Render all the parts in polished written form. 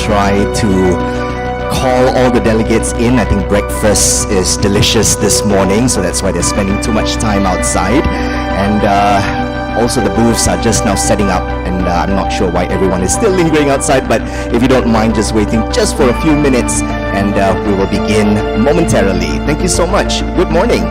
try to call all the delegates in. I think breakfast is delicious this morning, so that's why they're spending too much time outside. And also the booths are just now setting up, and I'm not sure why everyone is still lingering outside, but if you don't mind just waiting just for a few minutes, and we will begin momentarily. Thank you so much. Good morning.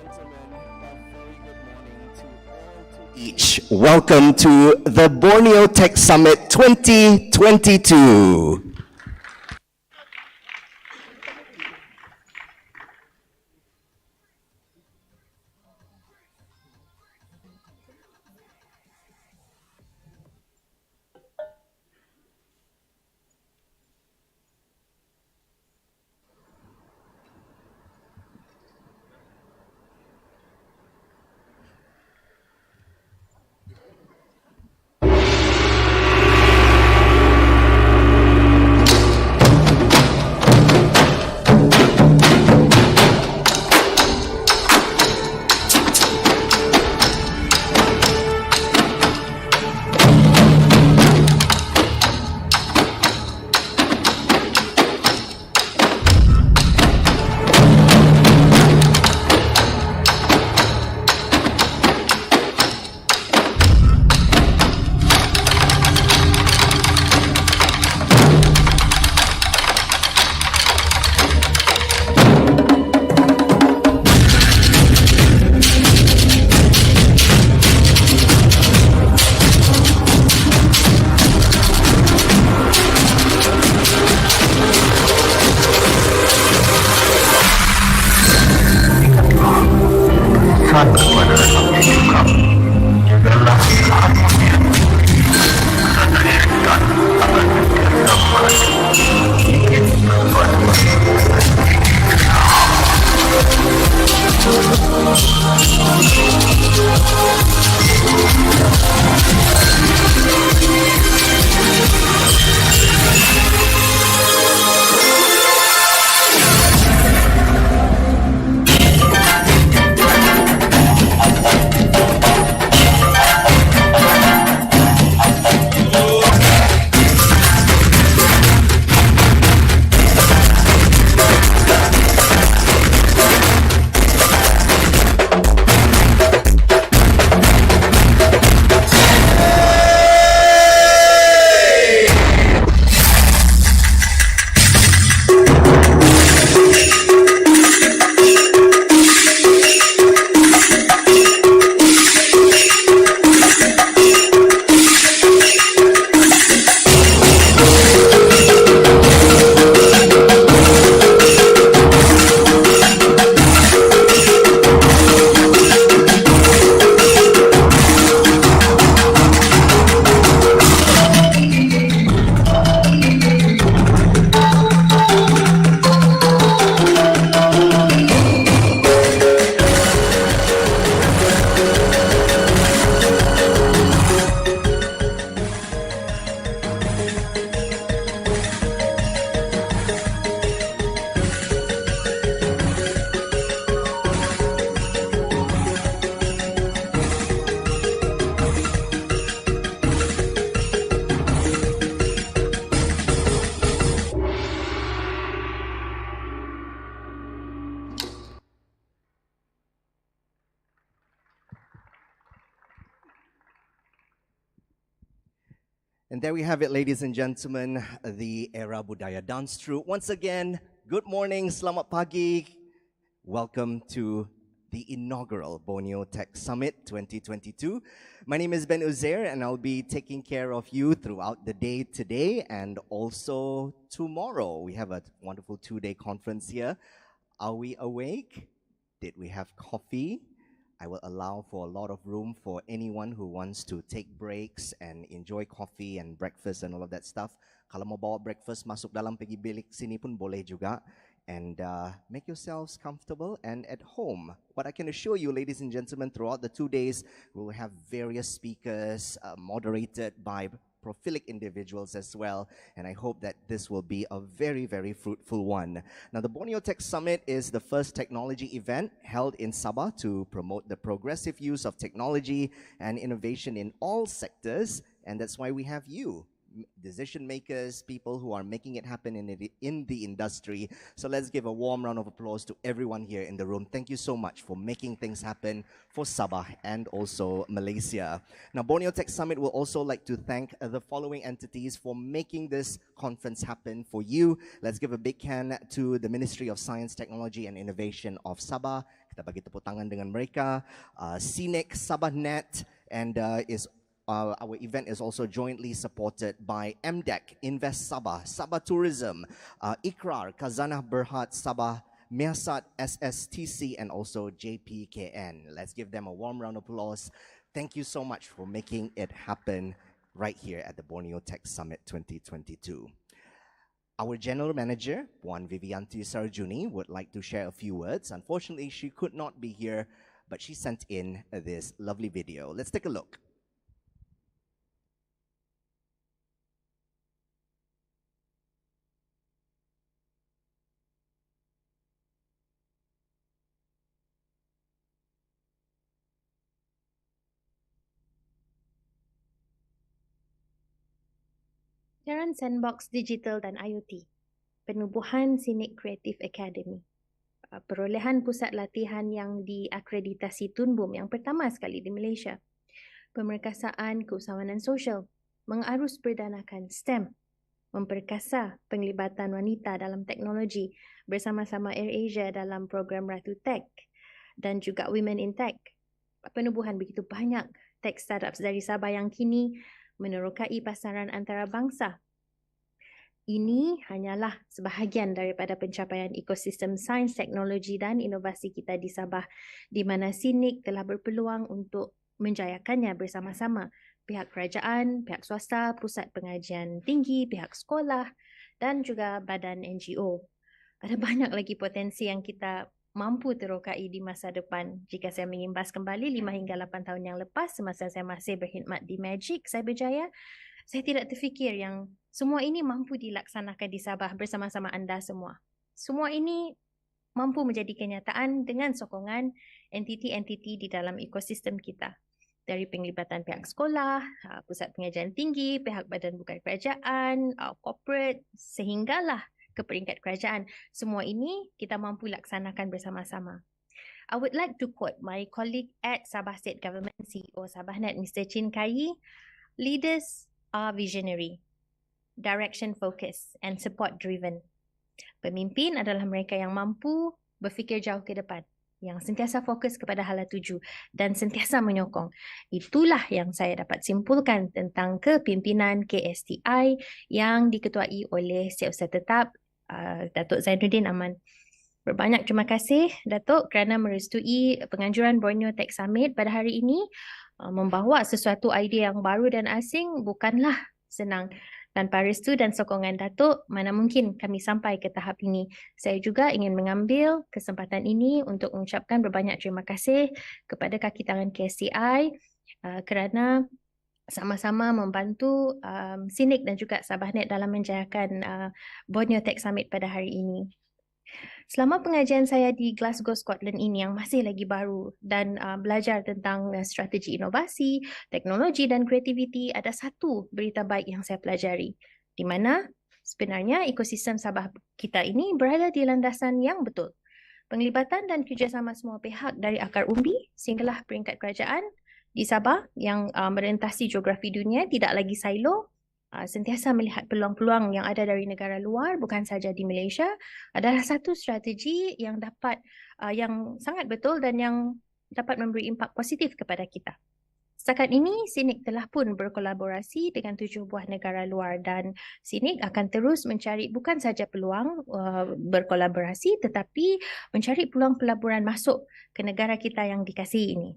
gentlemen, a very good morning to all to each. Welcome to the Borneo Tech Summit 2022. And there we have it, ladies and gentlemen, the Era Budaya Dance Troupe. Once again, good morning, selamat pagi. Welcome to the inaugural Borneo Tech Summit 2022. My name is Ben Uzair, and I'll be taking care of you throughout the day today and also tomorrow. We have a wonderful two-day conference here. Are we awake? Did we have coffee? I will allow for a lot of room for anyone who wants to take breaks and enjoy coffee and breakfast and all of that stuff. Kalau mau bawa breakfast masuk dalam pergi bilik sini pun boleh juga. And make yourselves comfortable and at home. What I can assure you, ladies and gentlemen, throughout the 2 days, we'll have various speakers moderated by prophilic individuals as well, and I hope that this will be a very, very fruitful one. Now, the Borneo Tech Summit is the first technology event held in Sabah to promote the progressive use of technology and innovation in all sectors, and that's why we have you, decision makers, people who are making it happen in the industry. So let's give a warm round of applause to everyone here in the room. Thank you so much for making things happen for Sabah and also Malaysia. Now, Borneo Tech Summit will also like to thank the following entities for making this conference happen for you. Let's give a big hand to the Ministry of Science, Technology and Innovation of Sabah. Kita bagi tepuk tangan dengan mereka. SICC, SabahNet, and our event is also jointly supported by MDEC, Invest Sabah, Sabah Tourism, Ikrar, Khazanah Berhad Sabah, Miasat SSTC, and also JPKN. Let's give them a warm round of applause. Thank you so much for making it happen right here at the Borneo Tech Summit 2022. Our General Manager, Puan Vivianti Sarjuni, would like to share a few words. Unfortunately, she could not be here, but she sent in this lovely video. Let's take a look. Jaran Sandbox Digital dan IoT, Penubuhan SICC Creative Academy, perolehan pusat latihan yang diakreditasi Tunbum yang pertama sekali di Malaysia, pemerkasaan keusahawanan sosial, mengarus perdanakan STEM, memperkasa penglibatan wanita dalam teknologi bersama-sama AirAsia dalam program Ratu Tech dan juga Women in Tech. Penubuhan begitu banyak tech startups dari Sabah yang kini menerokai pasaran antarabangsa. Ini hanyalah sebahagian daripada pencapaian ekosistem sains, teknologi dan inovasi kita di Sabah, di mana SICC telah berpeluang untuk menjayakannya bersama-sama. Pihak kerajaan, pihak swasta, pusat pengajian tinggi, pihak sekolah dan juga badan NGO. Ada banyak lagi potensi yang kita mampu terokai di masa depan. Jika saya mengimbas kembali 5 hingga 8 tahun yang lepas semasa saya masih berkhidmat di Magic Cyberjaya, saya tidak terfikir yang semua ini mampu dilaksanakan di Sabah bersama-sama anda semua. Semua ini mampu menjadi kenyataan dengan sokongan entiti-entiti di dalam ekosistem kita. Dari penglibatan pihak sekolah, pusat pengajian tinggi, pihak badan bukan kerajaan, corporate, sehinggalah ke peringkat kerajaan. Semua ini kita mampu laksanakan bersama-sama. I would like to quote my colleague at Sabah State Government, CEO SabahNet, Mr. Chin Kai. Leaders are visionary, direction focused and support driven. Pemimpin adalah mereka yang mampu berfikir jauh ke depan, yang sentiasa fokus kepada hala tuju dan sentiasa menyokong. Itulah yang saya dapat simpulkan tentang kepimpinan KSTI yang diketuai oleh Setiausaha Tetap Datuk Zainuddin Aman. Berbanyak terima kasih Datuk kerana merestui penganjuran Borneo Tech Summit pada hari ini. Membawa sesuatu idea yang baru dan asing bukanlah senang. Tanpa restu dan sokongan Datuk, mana mungkin kami sampai ke tahap ini. Saya juga ingin mengambil kesempatan ini untuk mengucapkan berbanyak terima kasih kepada kaki tangan KSTI kerana sama-sama membantu SICC dan juga SabahNet dalam menjayakan Borneo Tech Summit pada hari ini. Selama pengajian saya di Glasgow, Scotland ini yang masih lagi baru dan belajar tentang strategi inovasi, teknologi dan kreativiti, ada satu berita baik yang saya pelajari, di mana sebenarnya ekosistem Sabah kita ini berada di landasan yang betul. Penglibatan dan kerjasama semua pihak dari akar umbi sehinggalah peringkat kerajaan di Sabah yang merentasi geografi dunia tidak lagi silo, sentiasa melihat peluang-peluang yang ada dari negara luar bukan saja di Malaysia, adalah satu strategi yang dapat yang sangat betul dan yang dapat memberi impak positif kepada kita. Setakat ini, SICC telah pun berkolaborasi dengan 7 buah negara luar dan SICC akan terus mencari bukan saja peluang berkolaborasi tetapi mencari peluang pelaburan masuk ke negara kita yang dikasihi ini.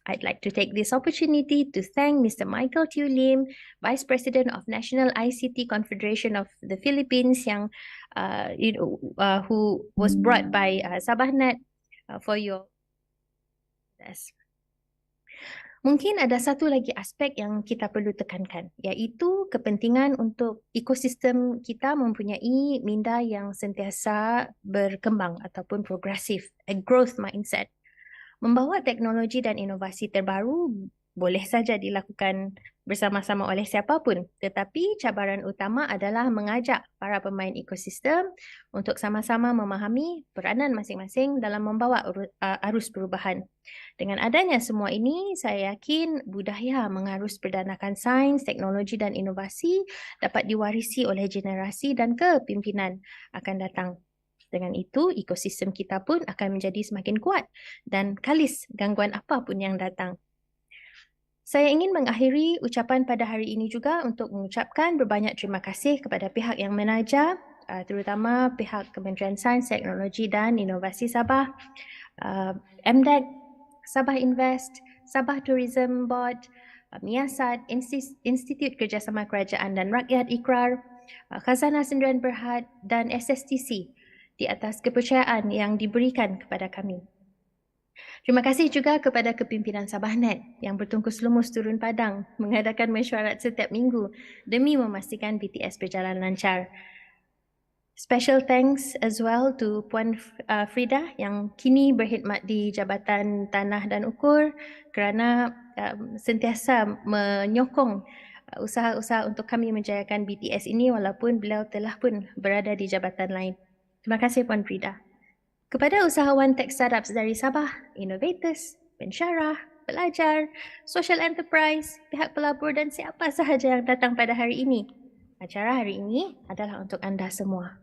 I'd like to take this opportunity to thank Mr. Michael Tew Lim, Vice President of National ICT Confederation of the Philippines, yang who was brought by SabahNet for your. Mungkin ada satu lagi aspek yang kita perlu tekankan, iaitu kepentingan untuk ekosistem kita mempunyai minda yang sentiasa berkembang ataupun progresif, a growth mindset. Membawa teknologi dan inovasi terbaru boleh saja dilakukan bersama-sama oleh siapapun, tetapi cabaran utama adalah mengajak para pemain ekosistem untuk sama-sama memahami peranan masing-masing dalam membawa arus perubahan. Dengan adanya semua ini, saya yakin budaya mengarus perdanakan sains, teknologi dan inovasi dapat diwarisi oleh generasi dan kepimpinan akan datang. Dengan itu, ekosistem kita pun akan menjadi semakin kuat dan kalis gangguan apapun yang datang. Saya ingin mengakhiri ucapan pada hari ini juga untuk mengucapkan berbanyak terima kasih kepada pihak yang menaja, terutama pihak Kementerian Sains, Teknologi dan Inovasi Sabah, MDEC, Sabah Invest, Sabah Tourism Board, Miasat, Institut Kerjasama Kerajaan dan Rakyat Ikrar, Khazanah Sendirian Berhad dan SSTC di atas kepercayaan yang diberikan kepada kami. Terima kasih juga kepada kepimpinan Sabahnet yang bertungkus lumus turun padang mengadakan mesyuarat setiap minggu demi memastikan BTS berjalan lancar. Special thanks as well to Puan Frida yang kini berkhidmat di Jabatan Tanah dan Ukur kerana sentiasa menyokong usaha-usaha untuk kami menjayakan BTS ini walaupun beliau telah pun berada di jabatan lain. Terima kasih Puan Frida. Kepada usahawan tech startups dari Sabah, innovators, pensyarah, pelajar, social enterprise, pihak pelabur dan siapa sahaja yang datang pada hari ini. Acara hari ini adalah untuk anda semua.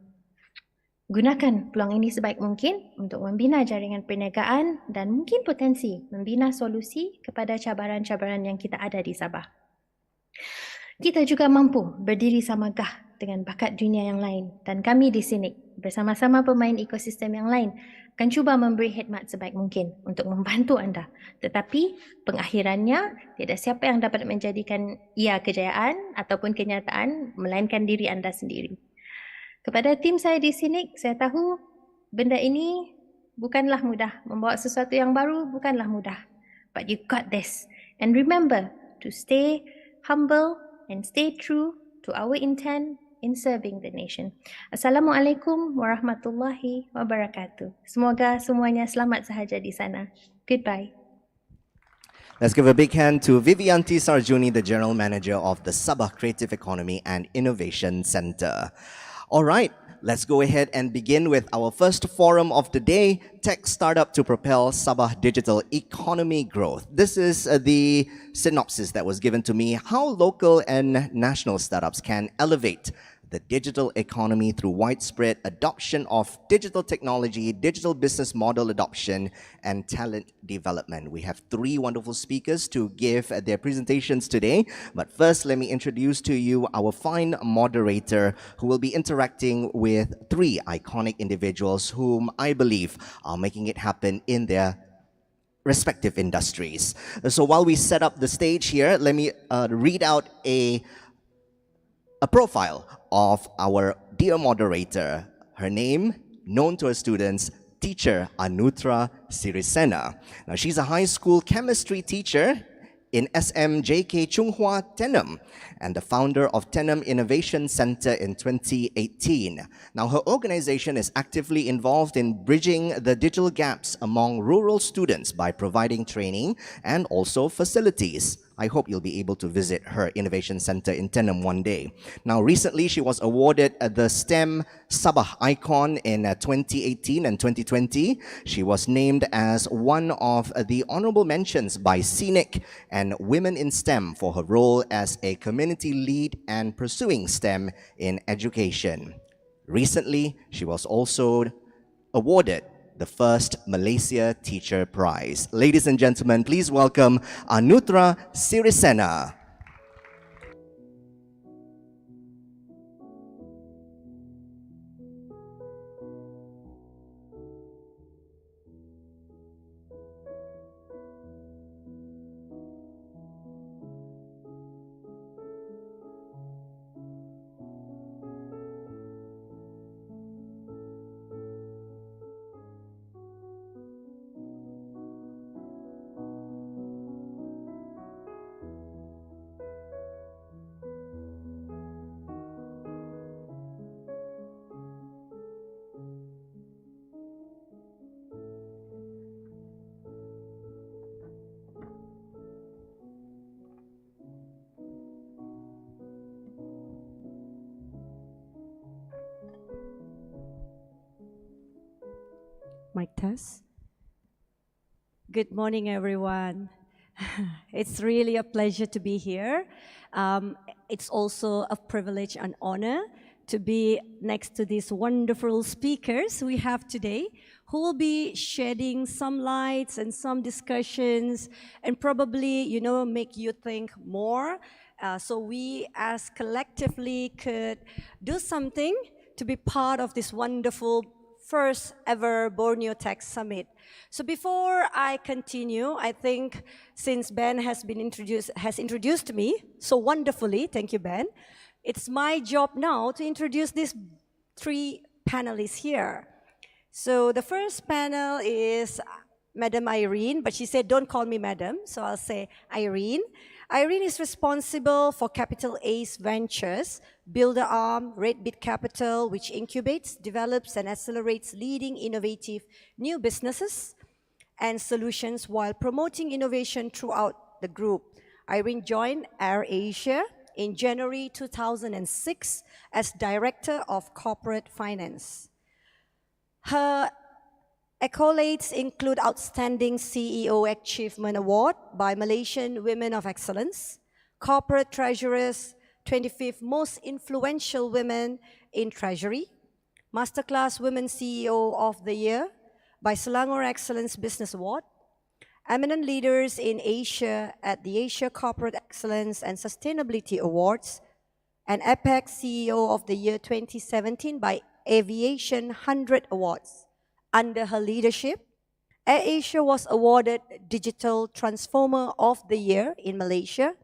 Gunakan peluang ini sebaik mungkin untuk membina jaringan perniagaan dan mungkin potensi membina solusi kepada cabaran-cabaran yang kita ada di Sabah. Kita juga mampu berdiri sama gah dengan bakat dunia yang lain dan kami di SICC bersama-sama pemain ekosistem yang lain akan cuba memberi khidmat sebaik mungkin untuk membantu anda. Tetapi pengakhirannya tiada siapa yang dapat menjadikan ia kejayaan ataupun kenyataan melainkan diri anda sendiri. Kepada tim saya di SICC, saya tahu benda ini bukanlah mudah. Membawa sesuatu yang baru bukanlah mudah. But you got this. And remember to stay humble and stay true to our intent in serving the nation. Assalamualaikum warahmatullahi wabarakatuh. Semoga semuanya selamat sahaja di sana. Goodbye. Let's give a big hand to Vivianti Sarjuni, the General Manager of the Sabah Creative Economy and Innovation Center. All right, let's go ahead and begin with our first forum of the day, Tech Startup to Propel Sabah Digital Economy Growth. This is the synopsis that was given to me, how local and national startups can elevate the digital economy through widespread adoption of digital technology, digital business model adoption, and talent development. We have three wonderful speakers to give their presentations today. But first, let me introduce to you our fine moderator who will be interacting with three iconic individuals whom I believe are making it happen in their respective industries. So while we set up the stage here, let me read out a profile of our dear moderator. Her name, known to her students, teacher Anutra Sirisena. Now, she's a high school chemistry teacher in SMJK Chunghua Tenem and the founder of Tenem Innovation Center in 2018. Now, her organization is actively involved in bridging the digital gaps among rural students by providing training and also facilities. I hope you'll be able to visit her innovation center in Tenem one day. Now, recently, she was awarded the STEM Sabah Icon in 2018 and 2020. She was named as one of the honorable mentions by SICC and Women in STEM for her role as a community lead and pursuing STEM in education. Recently, she was also awarded the first Malaysia Teacher Prize. Ladies and gentlemen, please welcome Anutra Sirisena. Mic test. Good morning, everyone. It's really a pleasure to be here. It's also a privilege and honor to be next to these wonderful speakers we have today, who will be shedding some lights and some discussions and probably, make you think more. So we as collectively could do something to be part of this wonderful first ever Borneo Tech Summit. So before I continue, I think since Ben has introduced me so wonderfully, thank you, Ben, it's my job now to introduce these three panelists here. So the first panel is Madam Irene, but she said, don't call me Madam, so I'll say Irene. Irene is responsible for Capital Ace Ventures, builder arm, Red Bit Capital, which incubates, develops, and accelerates leading innovative new businesses and solutions while promoting innovation throughout the group. Irene joined AirAsia in January 2006 as Director of Corporate Finance. Her accolades include Outstanding CEO Achievement Award by Malaysian Women of Excellence, Corporate Treasurers, 25th Most Influential Women in Treasury, Masterclass Women CEO of the Year by Selangor Excellence Business Award, Eminent Leaders in Asia at the Asia Corporate Excellence and Sustainability Awards, and APEC CEO of the Year 2017 by Aviation 100 Awards. Under her leadership, AirAsia was awarded Digital Transformer of the Year in Malaysia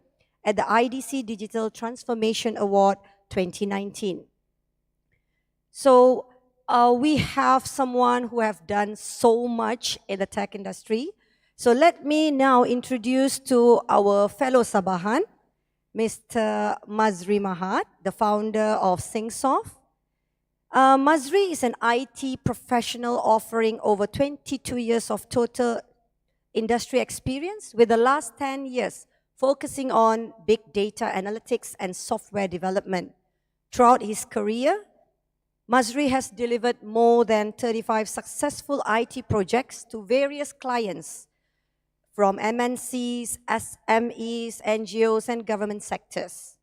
at the IDC Digital Transformation Award 2019. So we have someone who have done so much in the tech industry. So let me now introduce to our fellow Sabahan, Mr. Mazri Mahat, the founder of SingSoft. Mazri is an IT professional offering over 22 years of total industry experience, with the last 10 years focusing on big data analytics and software development. Throughout his career, Mazri has delivered more than 35 successful IT projects to various clients from MNCs, SMEs, NGOs, and government sectors.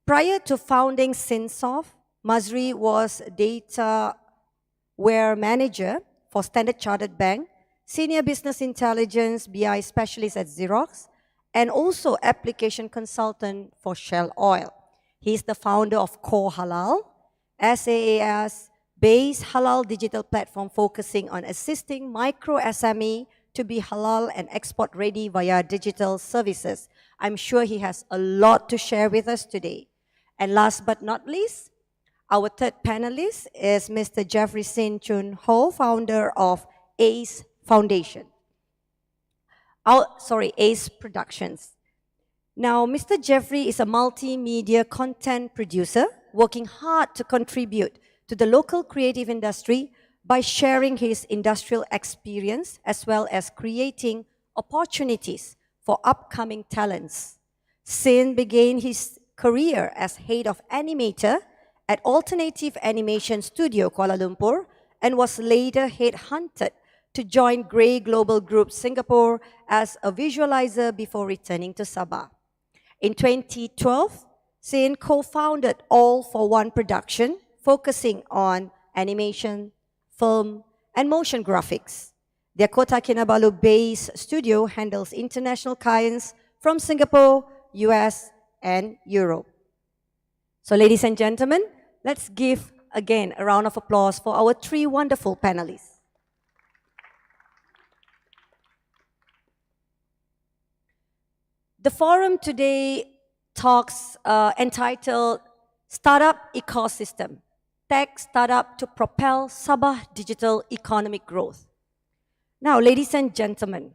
Prior to founding SingSoft, Mazri was dataware manager for Standard Chartered Bank, senior business intelligence BI specialist at Xerox, and also application consultant for Shell Oil. He is the founder of Core Halal, SaaS-based halal digital platform focusing on assisting micro SME to be halal and export ready via digital services. I'm sure he has a lot to share with us today. And last but not least, our third panelist is Mr. Jeffrey Sin Chun Ho, founder of ACE Foundation. ACE Productions. Now, Mr. Jeffrey is a multimedia content producer working hard to contribute to the local creative industry by sharing his industrial experience as well as creating opportunities for upcoming talents. Sin began his career as head of animator at Alternative Animation Studio, Kuala Lumpur, and was later headhunted to join Grey Global Group Singapore as a visualizer before returning to Sabah. In 2012, Sin co-founded All for One Production, focusing on animation, film, and motion graphics. Their Kota Kinabalu-based studio handles international clients from Singapore, US, and Europe. So ladies and gentlemen, let's give again a round of applause for our three wonderful panelists. The forum today talks entitled Startup Ecosystem, Tech Startup to Propel Sabah Digital Economic Growth. Now, ladies and gentlemen,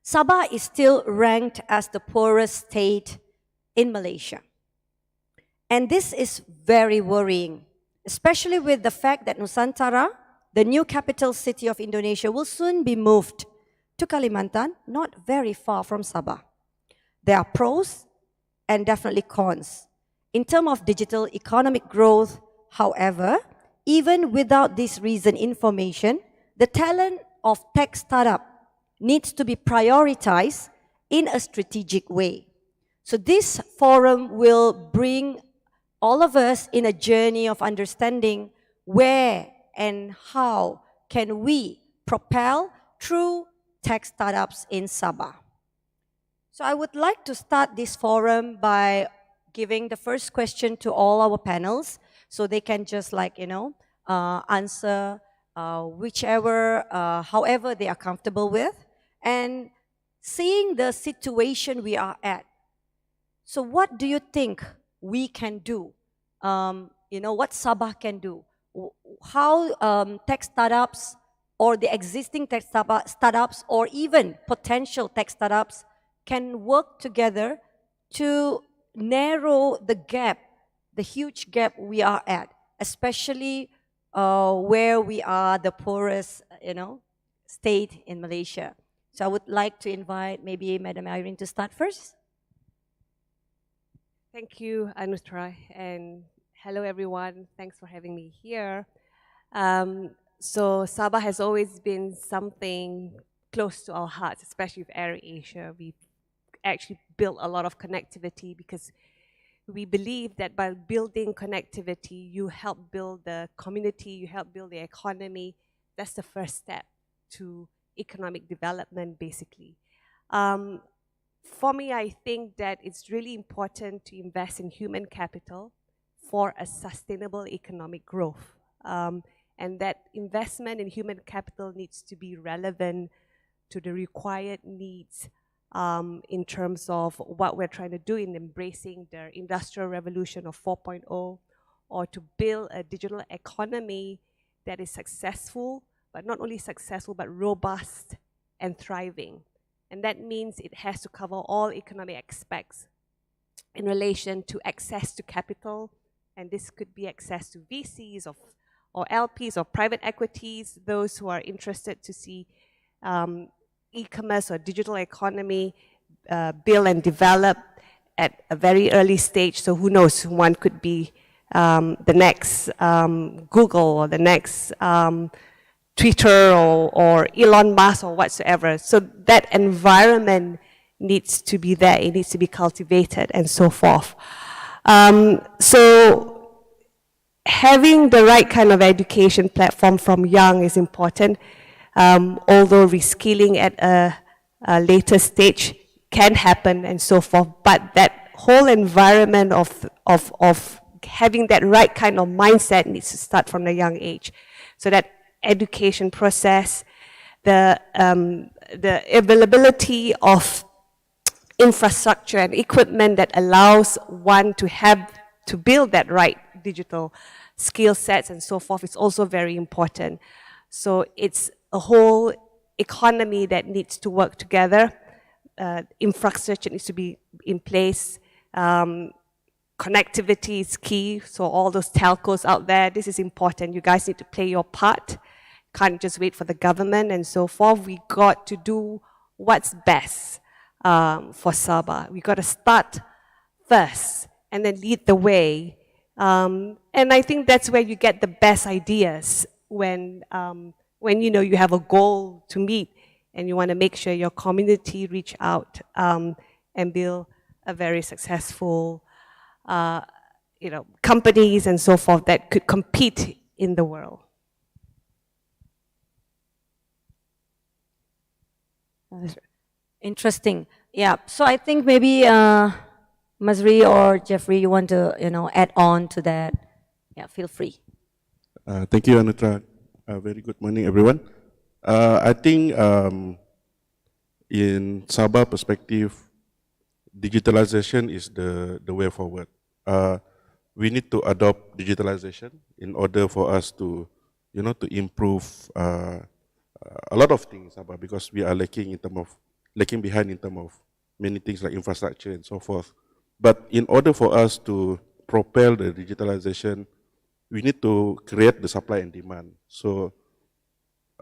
Sabah is still ranked as the poorest state in Malaysia. And this is very worrying, especially with the fact that Nusantara, the new capital city of Indonesia, will soon be moved to Kalimantan, not very far from Sabah. There are pros and definitely cons. In terms of digital economic growth, however, even without this recent information, the talent of tech startup needs to be prioritized in a strategic way. So this forum will bring all of us in a journey of understanding where and how can we propel through tech startups in Sabah. So I would like to start this forum by giving the first question to all our panels, so they can just answer whichever, however they are comfortable with, and seeing the situation we are at. So what do you think we can do? What Sabah can do? How tech startups or the existing tech startups or even potential tech startups can work together to narrow the gap, the huge gap we are at, especially where we are the poorest, state in Malaysia. So I would like to invite maybe Madam Irene to start first. Thank you, Anutra, and hello everyone. Thanks for having me here. So Sabah has always been something close to our hearts, especially with AirAsia. We've actually built a lot of connectivity because we believe that by building connectivity, you help build the community, you help build the economy. That's the first step to economic development, basically. For me, I think that it's really important to invest in human capital for a sustainable economic growth. And that investment in human capital needs to be relevant to the required needs in terms of what we're trying to do in embracing the industrial revolution of 4.0, or to build a digital economy that is successful, but not only successful, but robust and thriving. And that means it has to cover all economic aspects in relation to access to capital, and this could be access to VCs or LPs or private equities, those who are interested to see e-commerce or digital economy build and develop at a very early stage. So who knows, one could be the next Google or the next Twitter or Elon Musk or whatsoever. So that environment needs to be there, it needs to be cultivated and so forth. So having the right kind of education platform from young is important, although reskilling at a later stage can happen and so forth, but that whole environment of having that right kind of mindset needs to start from a young age. So that education process, the availability of infrastructure and equipment that allows one to build that right digital skill sets and so forth is also very important. So it's a whole economy that needs to work together. Infrastructure needs to be in place. Connectivity is key. So all those telcos out there, this is important. You guys need to play your part. Can't just wait for the government and so forth. We got to do what's best for Sabah. We got to start first and then lead the way. And I think that's where you get the best ideas when you have a goal to meet and you want to make sure your community reach out and build a very successful companies and so forth that could compete in the world. Interesting. Yeah. So I think maybe Masri or Jeffrey, you want to add on to that? Yeah, feel free. Thank you, Anutra. Very good morning, everyone. I think in Sabah perspective, digitalization is the way forward. We need to adopt digitalization in order for us to improve a lot of things, because we are lacking behind in terms of many things like infrastructure and so forth. But in order for us to propel the digitalization, we need to create the supply and demand. So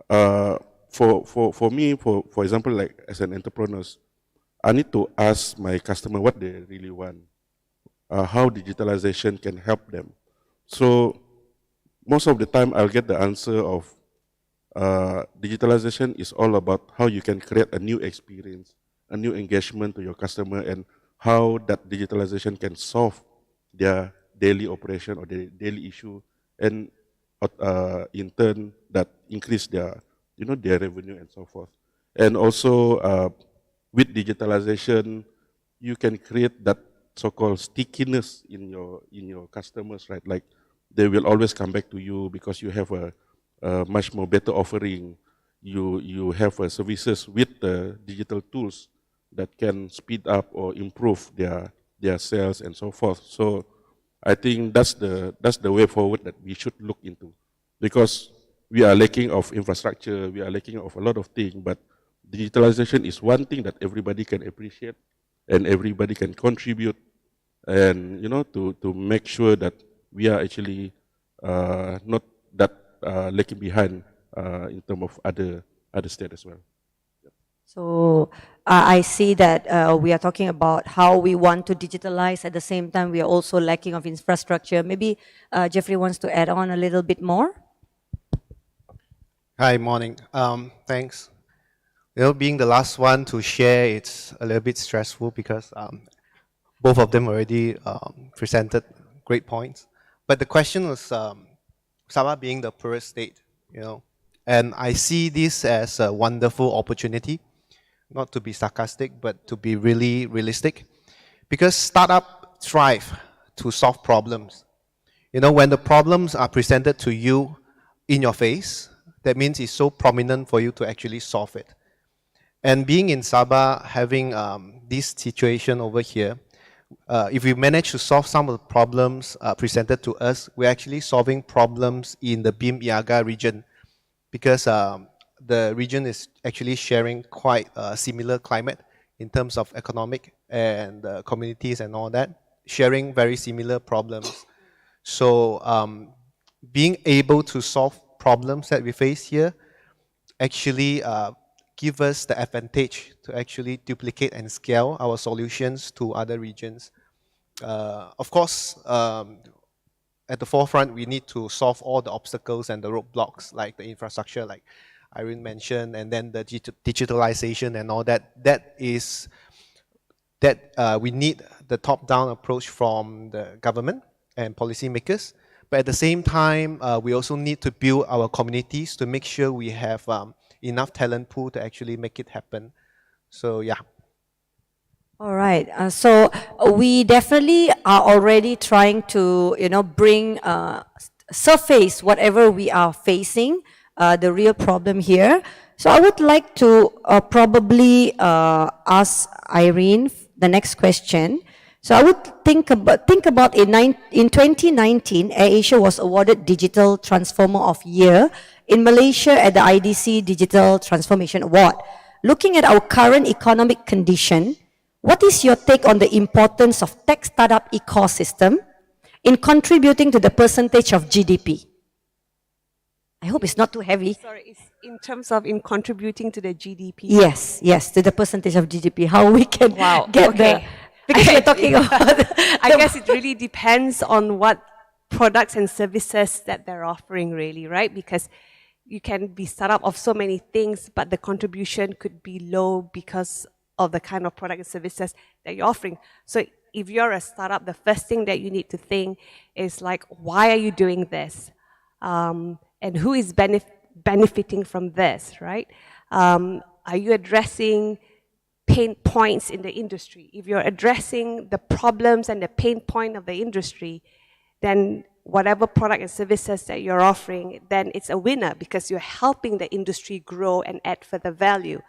for me, for example, like as an entrepreneur, I need to ask my customer what they really want, how digitalization can help them. So most of the time I'll get the answer of digitalization is all about how you can create a new experience, a new engagement to your customer, and how that digitalization can solve their daily operation or their daily issue, and in turn that increase their, their revenue and so forth. And also with digitalization, you can create that so-called stickiness in your customers, right? Like they will always come back to you because you have a much more better offering. You have services with digital tools that can speed up or improve their sales and so forth. So I think that's the way forward that we should look into, because we are lacking of infrastructure, we are lacking of a lot of things, but digitalization is one thing that everybody can appreciate and everybody can contribute, and to make sure that we are actually not that lagging behind in terms of other states as well. So I see that we are talking about how we want to digitalize. At the same time, we are also lacking of infrastructure. Maybe Jeffrey wants to add on a little bit more. Hi, morning. Thanks. Being the last one to share, it's a little bit stressful because both of them already presented great points. But the question was Sabah being the poorest state, and I see this as a wonderful opportunity, not to be sarcastic, but to be really realistic, because startups thrive to solve problems. When the problems are presented to you in your face, that means it's so prominent for you to actually solve it. And being in Sabah, having this situation over here, if we manage to solve some of the problems presented to us, we're actually solving problems in the BIM Iaga region, because the region is actually sharing quite a similar climate in terms of economic and communities and all that, sharing very similar problems. So being able to solve problems that we face here actually give us the advantage to actually duplicate and scale our solutions to other regions. Of course, at the forefront, we need to solve all the obstacles and the roadblocks, like the infrastructure, like Irene mentioned, and then the digitalization and all that. We need the top-down approach from the government and policymakers. But at the same time, we also need to build our communities to make sure we have enough talent pool to actually make it happen. So yeah. All right. So we definitely are already trying to, bring surface whatever we are facing, the real problem here. So I would like to probably ask Irene the next question. So I would think about in 2019, AirAsia was awarded Digital Transformer of Year in Malaysia at the IDC Digital Transformation Award. Looking at our current economic condition, what is your take on the importance of tech startup ecosystem in contributing to the percentage of GDP? I hope it's not too heavy. Sorry, it's in terms of contributing to the GDP? Yes, to the percentage of GDP, how we can get the... Because we're talking about... I guess it really depends on what products and services that they're offering, really, right? Because you can be startup of so many things, but the contribution could be low because of the kind of product and services that you're offering. So if you're a startup, the first thing that you need to think is like, why are you doing this? And who is benefiting from this, right? Are you addressing pain points in the industry? If you're addressing the problems and the pain point of the industry, then whatever product and services that you're offering, then it's a winner because you're helping the industry grow and add further value.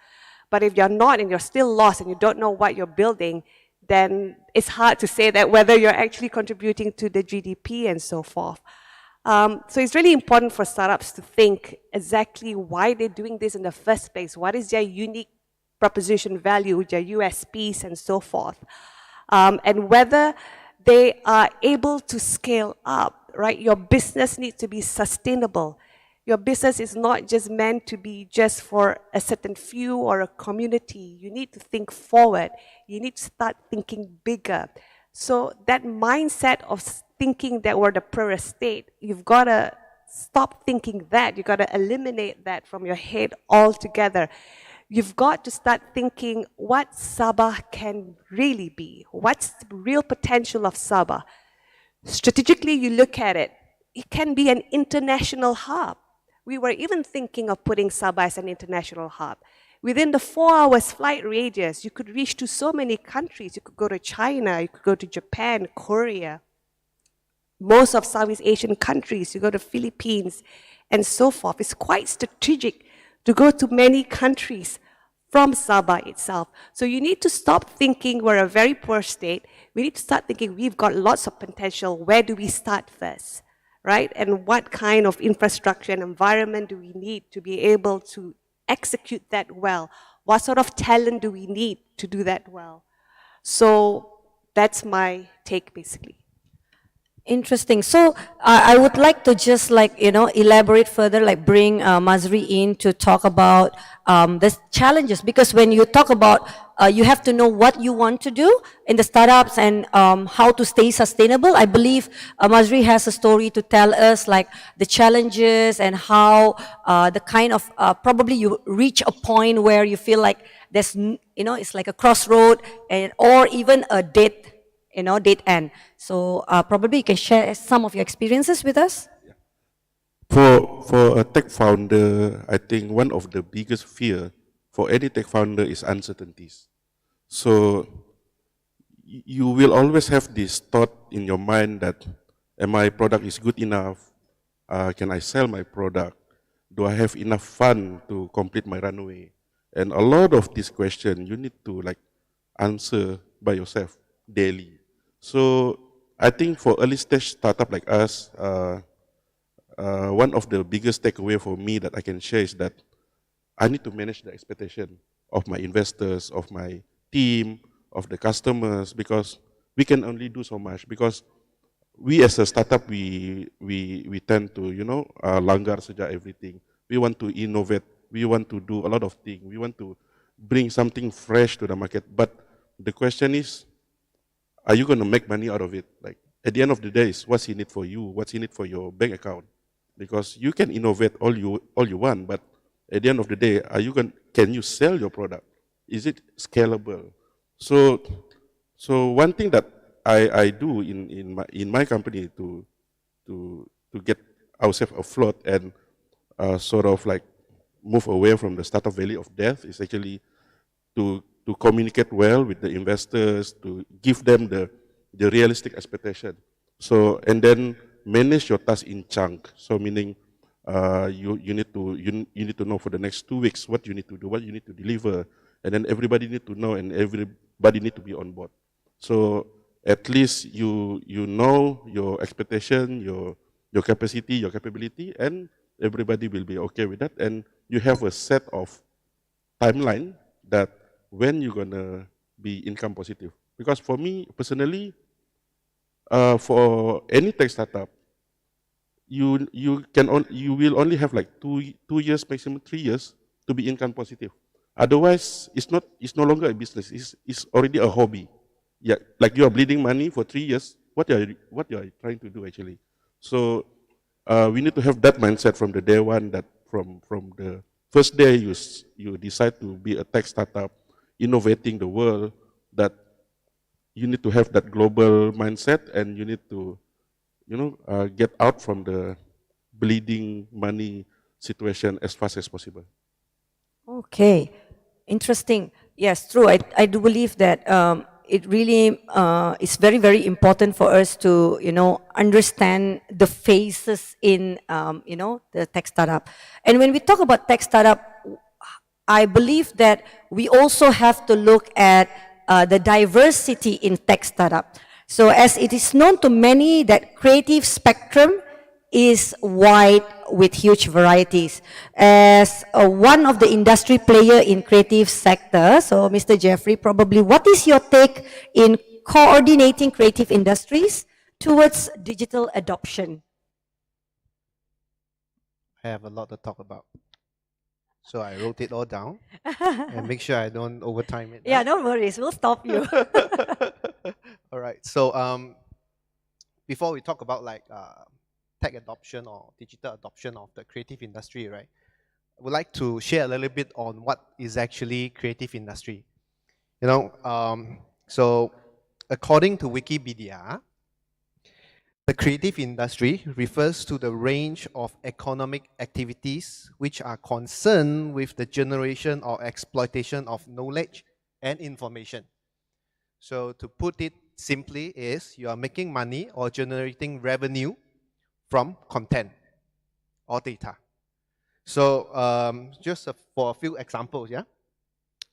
But if you're not and you're still lost and you don't know what you're building, then it's hard to say that whether you're actually contributing to the GDP and so forth. So it's really important for startups to think exactly why they're doing this in the first place. What is their unique proposition value, their USPs and so forth. And whether they are able to scale up, right? Your business needs to be sustainable. Your business is not just meant to be just for a certain few or a community. You need to think forward. You need to start thinking bigger. So that mindset of thinking that we're the poorest state, you've got to stop thinking that. You got to eliminate that from your head altogether. You've got to start thinking what Sabah can really be. What's the real potential of Sabah? Strategically, you look at it, it can be an international hub. We were even thinking of putting Sabah as an international hub. Within the 4 hours flight radius, you could reach to so many countries. You could go to China, you could go to Japan, Korea, most of Southeast Asian countries, you go to Philippines, and so forth. It's quite strategic to go to many countries from Sabah itself. So you need to stop thinking we're a very poor state. We need to start thinking we've got lots of potential. Where do we start first, right? And what kind of infrastructure and environment do we need to be able to execute that well? What sort of talent do we need to do that well? So that's my take, basically. Interesting. So I would like to just elaborate further, bring Mazri in to talk about the challenges, because when you talk about you have to know what you want to do in the startups and how to stay sustainable. I believe Mazri has a story to tell us, the challenges and how the kind of probably you reach a point where you feel like there's it's like a crossroad or even a dead end. So probably you can share some of your experiences with us. For a tech founder, I think one of the biggest fear for any tech founder is uncertainties. So you will always have this thought in your mind that, am my product is good enough? Can I sell my product? Do I have enough fund to complete my runway? And a lot of these questions you need to answer by yourself daily. So I think for early stage startup like us, one of the biggest takeaway for me that I can share is that I need to manage the expectation of my investors, of my team, of the customers, because we can only do so much. Because we as a startup, we tend to, langgar saja everything. We want to innovate. We want to do a lot of things. We want to bring something fresh to the market. But the question is, are you going to make money out of it? At the end of the day, what's in it for you? What's in it for your bank account? Because you can innovate all you want, but at the end of the day, can you sell your product? Is it scalable? So one thing that I do in my company to get ourselves afloat and sort of move away from the startup valley of death is actually to communicate well with the investors, to give them the realistic expectation. So, and then manage your task in chunk. So meaning you need to know for the next 2 weeks what you need to do, what you need to deliver, and then everybody need to know and everybody need to be on board. So at least you know your expectation, your capacity, your capability, and everybody will be okay with that. And you have a set of timeline that when you're gonna be income positive. Because for me personally, for any tech startup, you will only have 2 years, maximum 3 years to be income positive. Otherwise, it's no longer a business. It's already a hobby. Yeah, you are bleeding money for 3 years. What you are trying to do actually? So we need to have that mindset from the day one. That from the first day you decide to be a tech startup, innovating the world, that you need to have that global mindset, and you need to, get out from the bleeding money situation as fast as possible. Okay, interesting. Yes, true. I do believe that it really is very, very important for us to, understand the phases in, the tech startup. And when we talk about tech startup, I believe that we also have to look at the diversity in tech startup. So as it is known to many that creative spectrum is wide with huge varieties. As one of the industry player in creative sector, so Mr. Jeffrey, probably what is your take in coordinating creative industries towards digital adoption? I have a lot to talk about. So I wrote it all down and make sure I don't overtime it. Yeah, don't worry, we'll stop you. All right. So before we talk about tech adoption or digital adoption of the creative industry, right? I would like to share a little bit on what is actually creative industry. So according to Wikipedia, the creative industry refers to the range of economic activities which are concerned with the generation or exploitation of knowledge and information. So to put it simply is you are making money or generating revenue from content or data. So just for a few examples, yeah.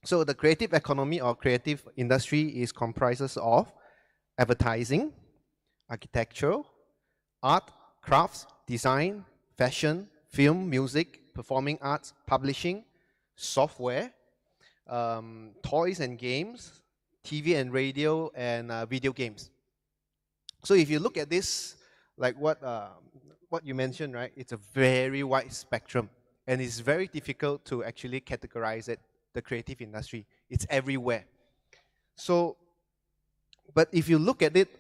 So the creative economy or creative industry is comprises of advertising, architecture, art, crafts, design, fashion, film, music, performing arts, publishing, software, toys and games, TV and radio, and video games. So if you look at this, like what you mentioned, right? It's a very wide spectrum, and it's very difficult to actually categorize it. The creative industry, it's everywhere. So, but if you look at it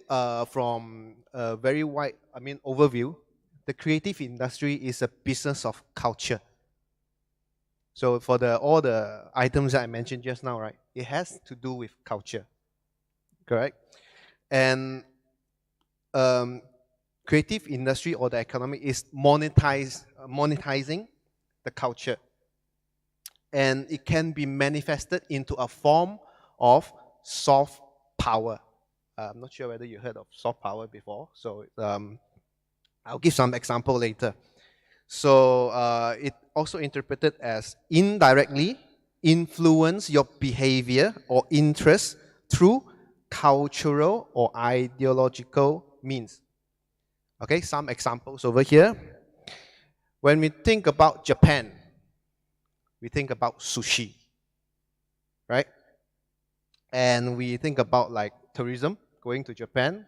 from a very wide, overview, the creative industry is a business of culture. So for all the items that I mentioned just now, right, it has to do with culture, correct? And creative industry or the economy is monetizing the culture. And it can be manifested into a form of soft power. I'm not sure whether you heard of soft power before, so I'll give some example later. So it also interpreted as indirectly influence your behavior or interest through cultural or ideological means. Okay, some examples over here. When we think about Japan, we think about sushi, right? And we think about like tourism, going to Japan.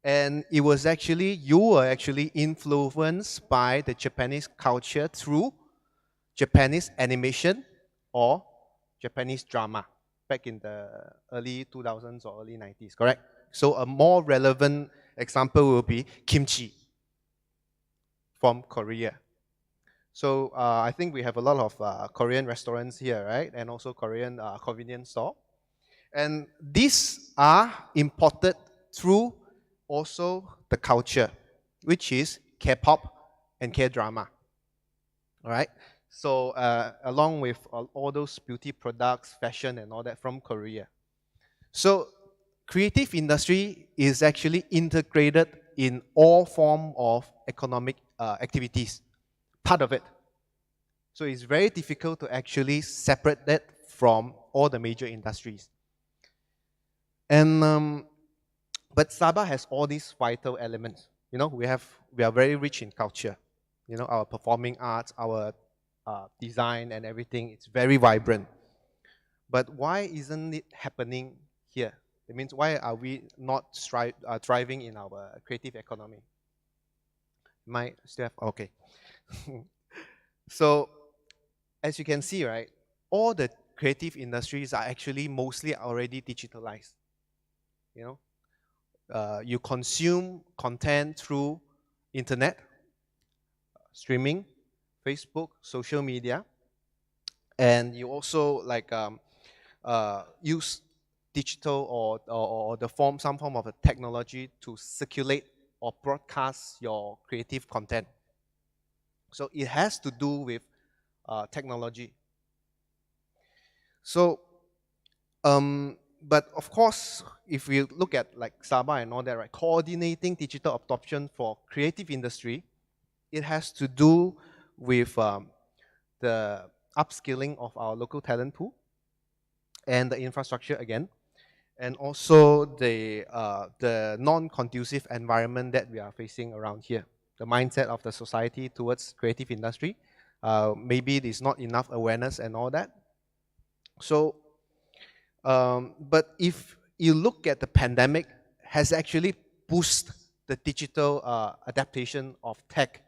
And it was actually, you were actually influenced by the Japanese culture through Japanese animation or Japanese drama back in the early 2000s or early 90s, correct? So a more relevant example will be kimchi from Korea. So I think we have a lot of Korean restaurants here, right? And also Korean convenience store. And these are imported through also the culture, which is K-pop and K-drama. All right? So along with all those beauty products, fashion and all that from Korea. So creative industry is actually integrated in all form of economic activities, part of it. So it's very difficult to actually separate that from all the major industries. And but Sabah has all these vital elements. You know, we are very rich in culture. You know, our performing arts, our design and everything, it's very vibrant. But why isn't it happening here? It means why are we not thriving in our creative economy? Okay. So, as you can see, right, all the creative industries are actually mostly already digitalized. You know, you consume content through internet, streaming, Facebook, social media, and you also like use digital or some form of a technology to circulate or broadcast your creative content. So it has to do with technology. So, but of course, if we look at like Sabah and all that, right, coordinating digital adoption for creative industry, it has to do with the upskilling of our local talent pool and the infrastructure again, and also the non-conducive environment that we are facing around here. The mindset of the society towards creative industry. Maybe there's not enough awareness and all that. So, but if you look at the pandemic, has actually boosted the digital adaptation of tech,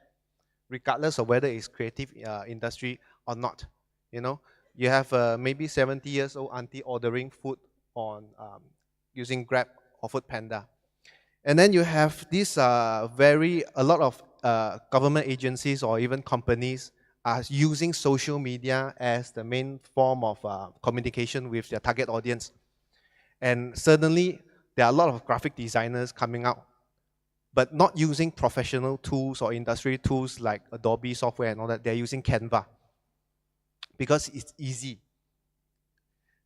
regardless of whether it's creative industry or not. You know, you have maybe 70 years old auntie ordering food on using Grab or Food Panda. And then you have these a lot of government agencies or even companies are using social media as the main form of communication with their target audience. And certainly, there are a lot of graphic designers coming out, but not using professional tools or industry tools like Adobe software and all that. They're using Canva because it's easy.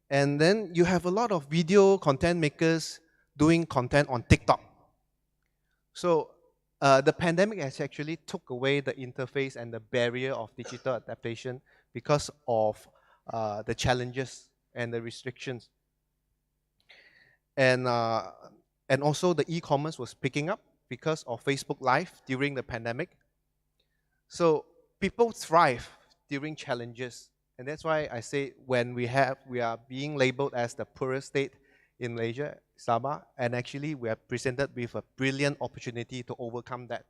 And then you have a lot of video content makers doing content on TikTok. So the pandemic has actually took away the interface and the barrier of digital adaptation because of the challenges and the restrictions. And also the e-commerce was picking up because of Facebook Live during the pandemic. So people thrive during challenges. And that's why I say when we are being labeled as the poorest state in Malaysia, Sabah, and actually we are presented with a brilliant opportunity to overcome that.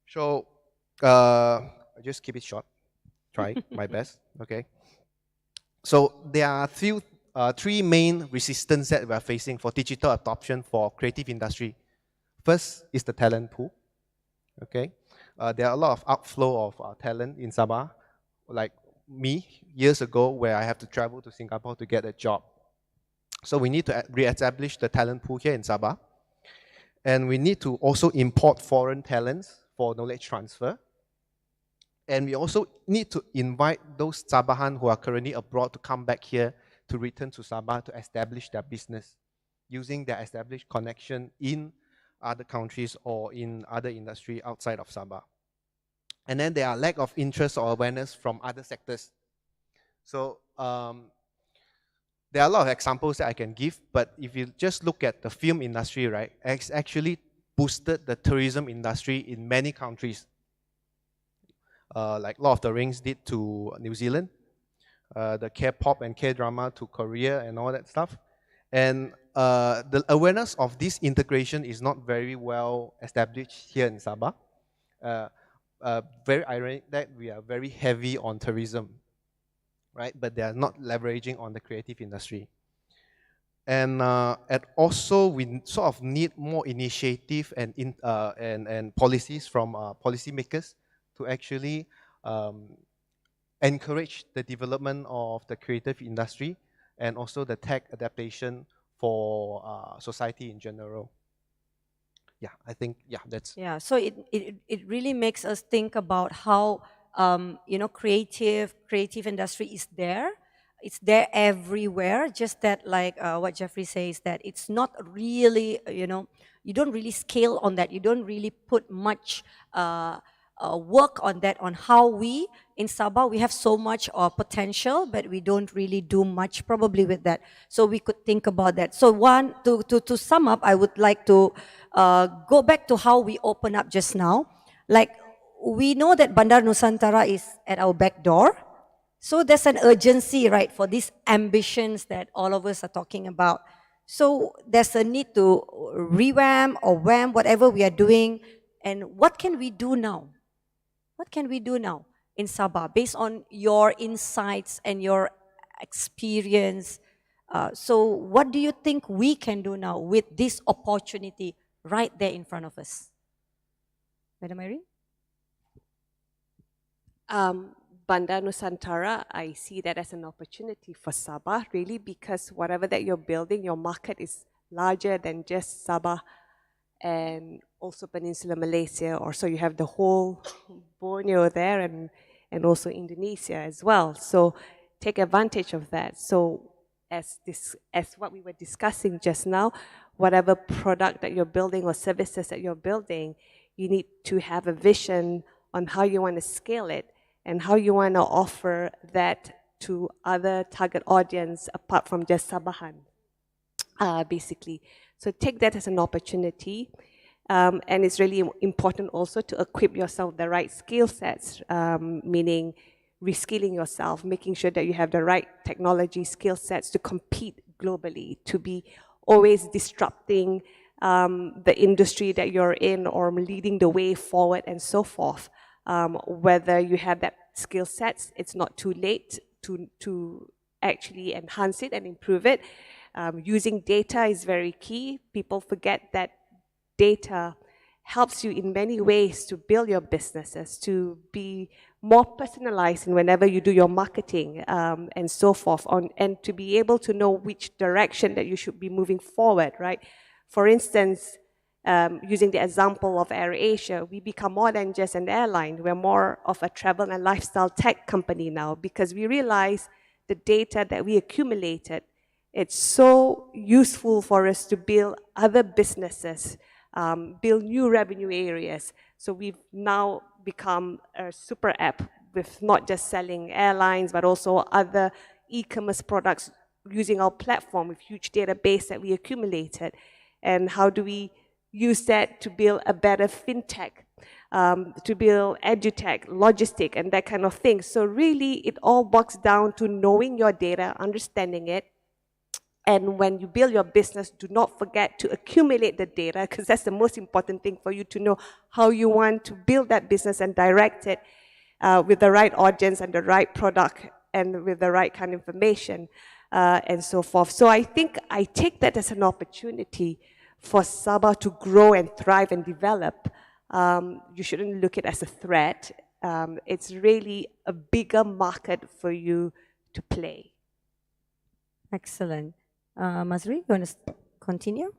So I just keep it short, try my best, okay? So there are three main resistance that we are facing for digital adoption for creative industry. First is the talent pool, okay? There are a lot of outflow of talent in Sabah, like me years ago where I have to travel to Singapore to get a job. So we need to re-establish the talent pool here in Sabah. And we need to also import foreign talents for knowledge transfer. And we also need to invite those Sabahan who are currently abroad to come back here to return to Sabah to establish their business using their established connection in other countries or in other industry outside of Sabah. And then there are lack of interest or awareness from other sectors. So there are a lot of examples that I can give, but if you just look at the film industry, right, it's actually boosted the tourism industry in many countries. Like Lord of the Rings did to New Zealand, the K-pop and K-drama to Korea and all that stuff. And the awareness of this integration is not very well established here in Sabah. Very ironic that we are very heavy on tourism, right? But they are not leveraging on the creative industry. And also we sort of need more initiative and policies from policymakers to actually encourage the development of the creative industry and also the tech adaptation for society in general. Yeah, I think, yeah, that's... Yeah, so it really makes us think about how, you know, creative industry is there. It's there everywhere, just that like what Jeffrey says, that it's not really, you know, you don't really scale on that. You don't really put much work on that, on how we, in Sabah, we have so much potential, but we don't really do much probably with that. So we could think about that. So to sum up, I would like to go back to how we open up just now. Like, we know that Bandar Nusantara is at our back door. So there's an urgency, right, for these ambitions that all of us are talking about. So there's a need to revamp or wham whatever we are doing. And what can we do now? What can we do now in Sabah based on your insights and your experience? So what do you think we can do now with this opportunity right there in front of us? Madam Irene? Bandar Nusantara, I see that as an opportunity for Sabah, really, because whatever that you're building, your market is larger than just Sabah and also Peninsular Malaysia, or so you have the whole Borneo there and also Indonesia as well. So take advantage of that. So as what we were discussing just now, whatever product that you're building or services that you're building, you need to have a vision on how you want to scale it and how you want to offer that to other target audience apart from just Sabahan, basically. So take that as an opportunity. And it's really important also to equip yourself with the right skill sets, meaning reskilling yourself, making sure that you have the right technology skill sets to compete globally, to be always disrupting the industry that you're in or leading the way forward and so forth. Whether you have that skill sets, it's not too late to actually enhance it and improve it. Using data is very key. People forget that data helps you in many ways to build your businesses, to be more personalized in whenever you do your marketing and so forth, and to be able to know which direction that you should be moving forward, right? For instance, using the example of AirAsia, we become more than just an airline. We're more of a travel and lifestyle tech company now because we realize the data that we accumulated, it's so useful for us to build other businesses, build new revenue areas. So we've now become a super app with not just selling airlines, but also other e-commerce products using our platform with huge database that we accumulated. And how do we use that to build a better fintech, to build edutech, logistic, and that kind of thing. So really, it all boils down to knowing your data, understanding it, and when you build your business, do not forget to accumulate the data because that's the most important thing for you to know how you want to build that business and direct it with the right audience and the right product and with the right kind of information and so forth. So I think I take that as an opportunity for Sabah to grow and thrive and develop. You shouldn't look at it as a threat. It's really a bigger market for you to play. Excellent. Masri, you want to continue?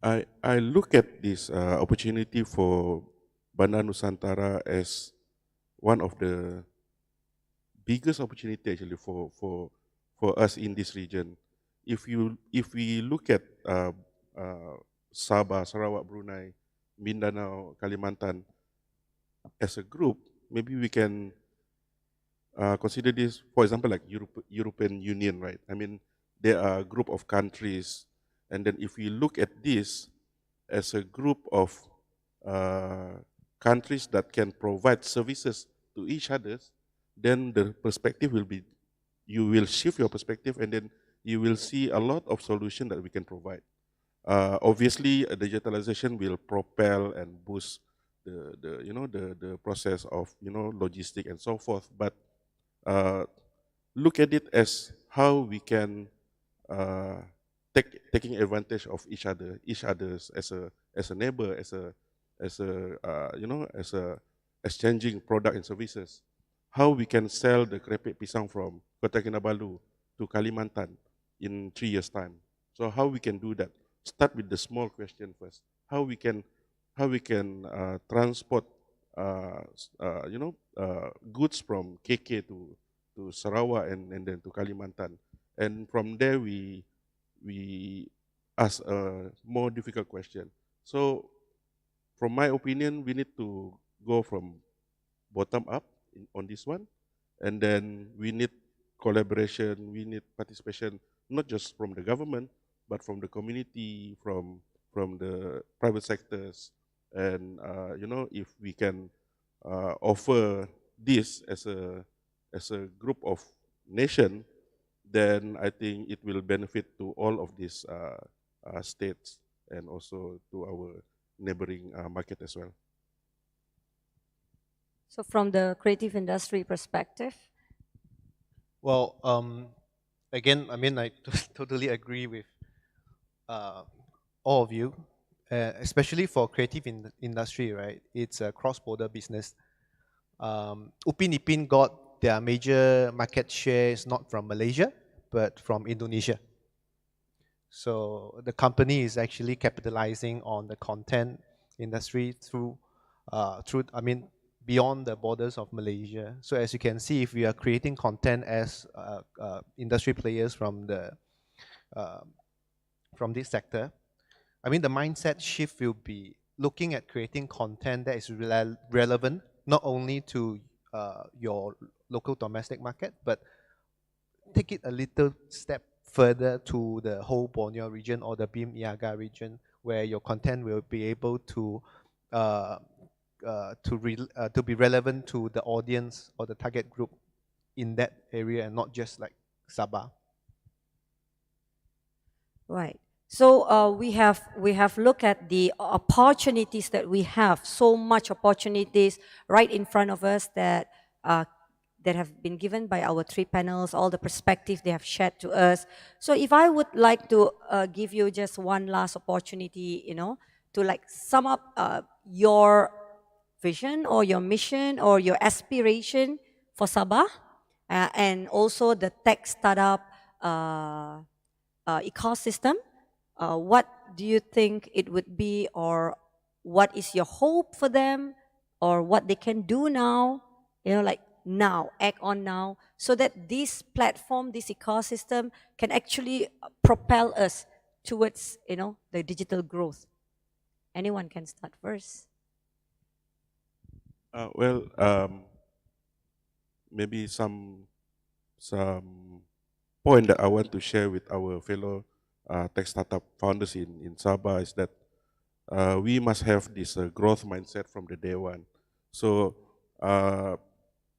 I look at this opportunity for Bandar Nusantara as one of the biggest opportunity actually for us in this region. If we look at Sabah, Sarawak, Brunei, Mindanao, Kalimantan as a group, maybe we can consider this, for example, like European Union, right? I mean, there are a group of countries, and then if we look at this as a group of countries that can provide services to each other, then the perspective will be, you will shift your perspective, and then you will see a lot of solutions that we can provide. Obviously, digitalization will propel and boost the process of logistic and so forth. But look at it as how we can taking advantage of each other's as a neighbor, as a exchanging product and services. How we can sell the krepek pisang from Kota Kinabalu to Kalimantan in 3 years' time. So how we can do that? Start with the small question first. How we can transport goods from KK to Sarawak and then to Kalimantan, and from there we ask a more difficult question. So, from my opinion, we need to go from bottom up on this one, and then we need collaboration, we need participation, not just from the government, but from the community, from the private sectors, and if we can offer this as a group of nation, then I think it will benefit to all of these states and also to our neighboring market as well. So from the creative industry perspective? Well, again, I mean, I totally agree with all of you, especially for creative industry, right? It's a cross-border business. Upin Ipin got their major market shares not from Malaysia, but from Indonesia. So the company is actually capitalizing on the content industry through beyond the borders of Malaysia. So as you can see, if we are creating content as industry players from this sector, I mean, the mindset shift will be looking at creating content that is relevant not only to your local domestic market, but take it a little step further to the whole Borneo region or the Bim Iaga region, where your content will be able to be relevant to the audience or the target group in that area, and not just like Sabah. Right. So we have looked at the opportunities that we have. So much opportunities right in front of us that have been given by our three panels, all the perspective they have shared to us. So if I would like to give you just one last opportunity, to like sum up your vision or your mission or your aspiration for Sabah, and also the tech startup ecosystem. What do you think it would be, or what is your hope for them, or what they can do now, like now, act on now, so that this platform, this ecosystem can actually propel us towards, the digital growth? Anyone can start first. Well, maybe some point that I want to share with our fellow tech startup founders in Sabah is that we must have this growth mindset from the day one. So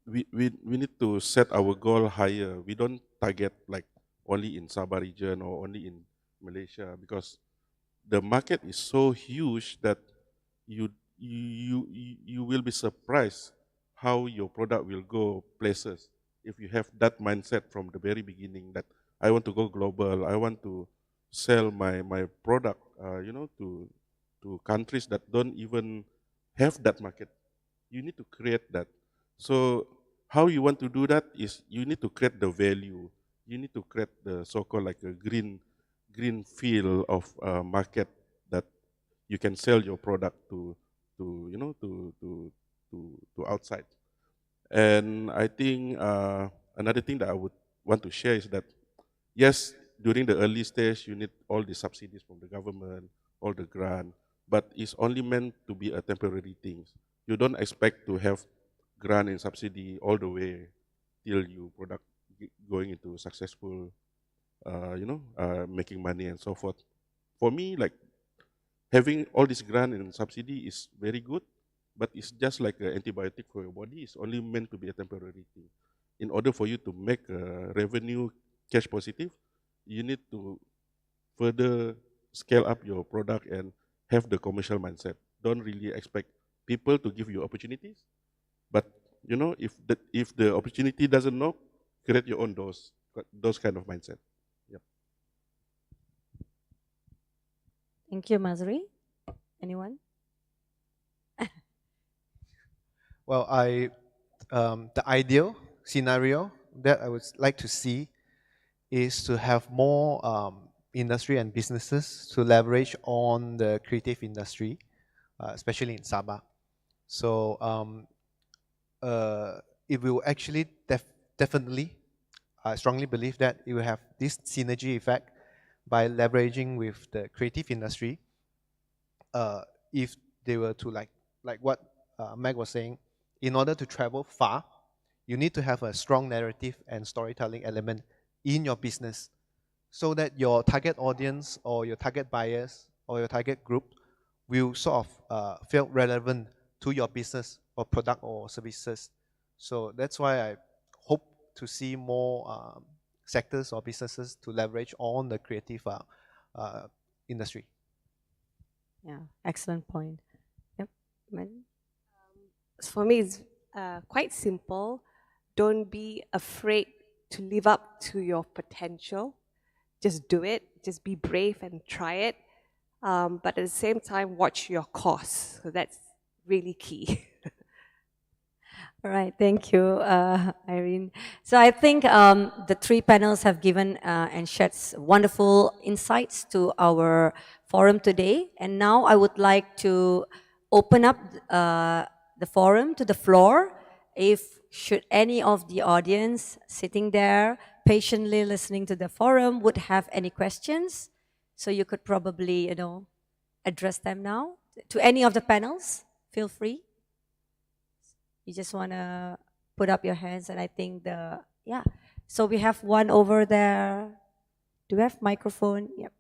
we need to set our goal higher. We don't target like only in Sabah region or only in Malaysia, because the market is so huge that you will be surprised how your product will go places if you have that mindset from the very beginning, that I want to go global, I want to sell my product, to countries that don't even have that market. You need to create that. So how you want to do that is you need to create the value. You need to create the so-called like a green field of market that you can sell your product to outside. And I think another thing that I would want to share is that, yes, during the early stage, you need all the subsidies from the government, all the grant, but it's only meant to be a temporary thing. You don't expect to have grant and subsidy all the way till you product going into successful, making money and so forth. For me, like having all this grant and subsidy is very good, but it's just like an antibiotic for your body. It's only meant to be a temporary thing. In order for you to make revenue cash positive, you need to further scale up your product and have the commercial mindset. Don't really expect people to give you opportunities, but if the opportunity doesn't knock, create your own doors. Those kind of mindset. Yep. Thank you, Mazri. Anyone? Well, the ideal scenario that I would like to see is to have more industry and businesses to leverage on the creative industry, especially in Sabah. So it will actually definitely, I strongly believe that it will have this synergy effect by leveraging with the creative industry. If they were to like what Meg was saying, in order to travel far, you need to have a strong narrative and storytelling element in your business, so that your target audience or your target buyers or your target group will sort of feel relevant to your business or product or services. So that's why I hope to see more sectors or businesses to leverage on the creative industry. Yeah, excellent point. Yep. For me, it's quite simple. Don't be afraid to live up to your potential. Just do it. Just be brave and try it. But at the same time, watch your costs. So that's really key. All right, thank you, Irene. So I think the three panels have given and shared wonderful insights to our forum today. And now I would like to open up the forum to the floor. If should any of the audience sitting there patiently listening to the forum would have any questions, so you could probably, address them now to any of the panels, feel free. You just want to put up your hands, and I think so we have one over there. Do we have microphone? Yep.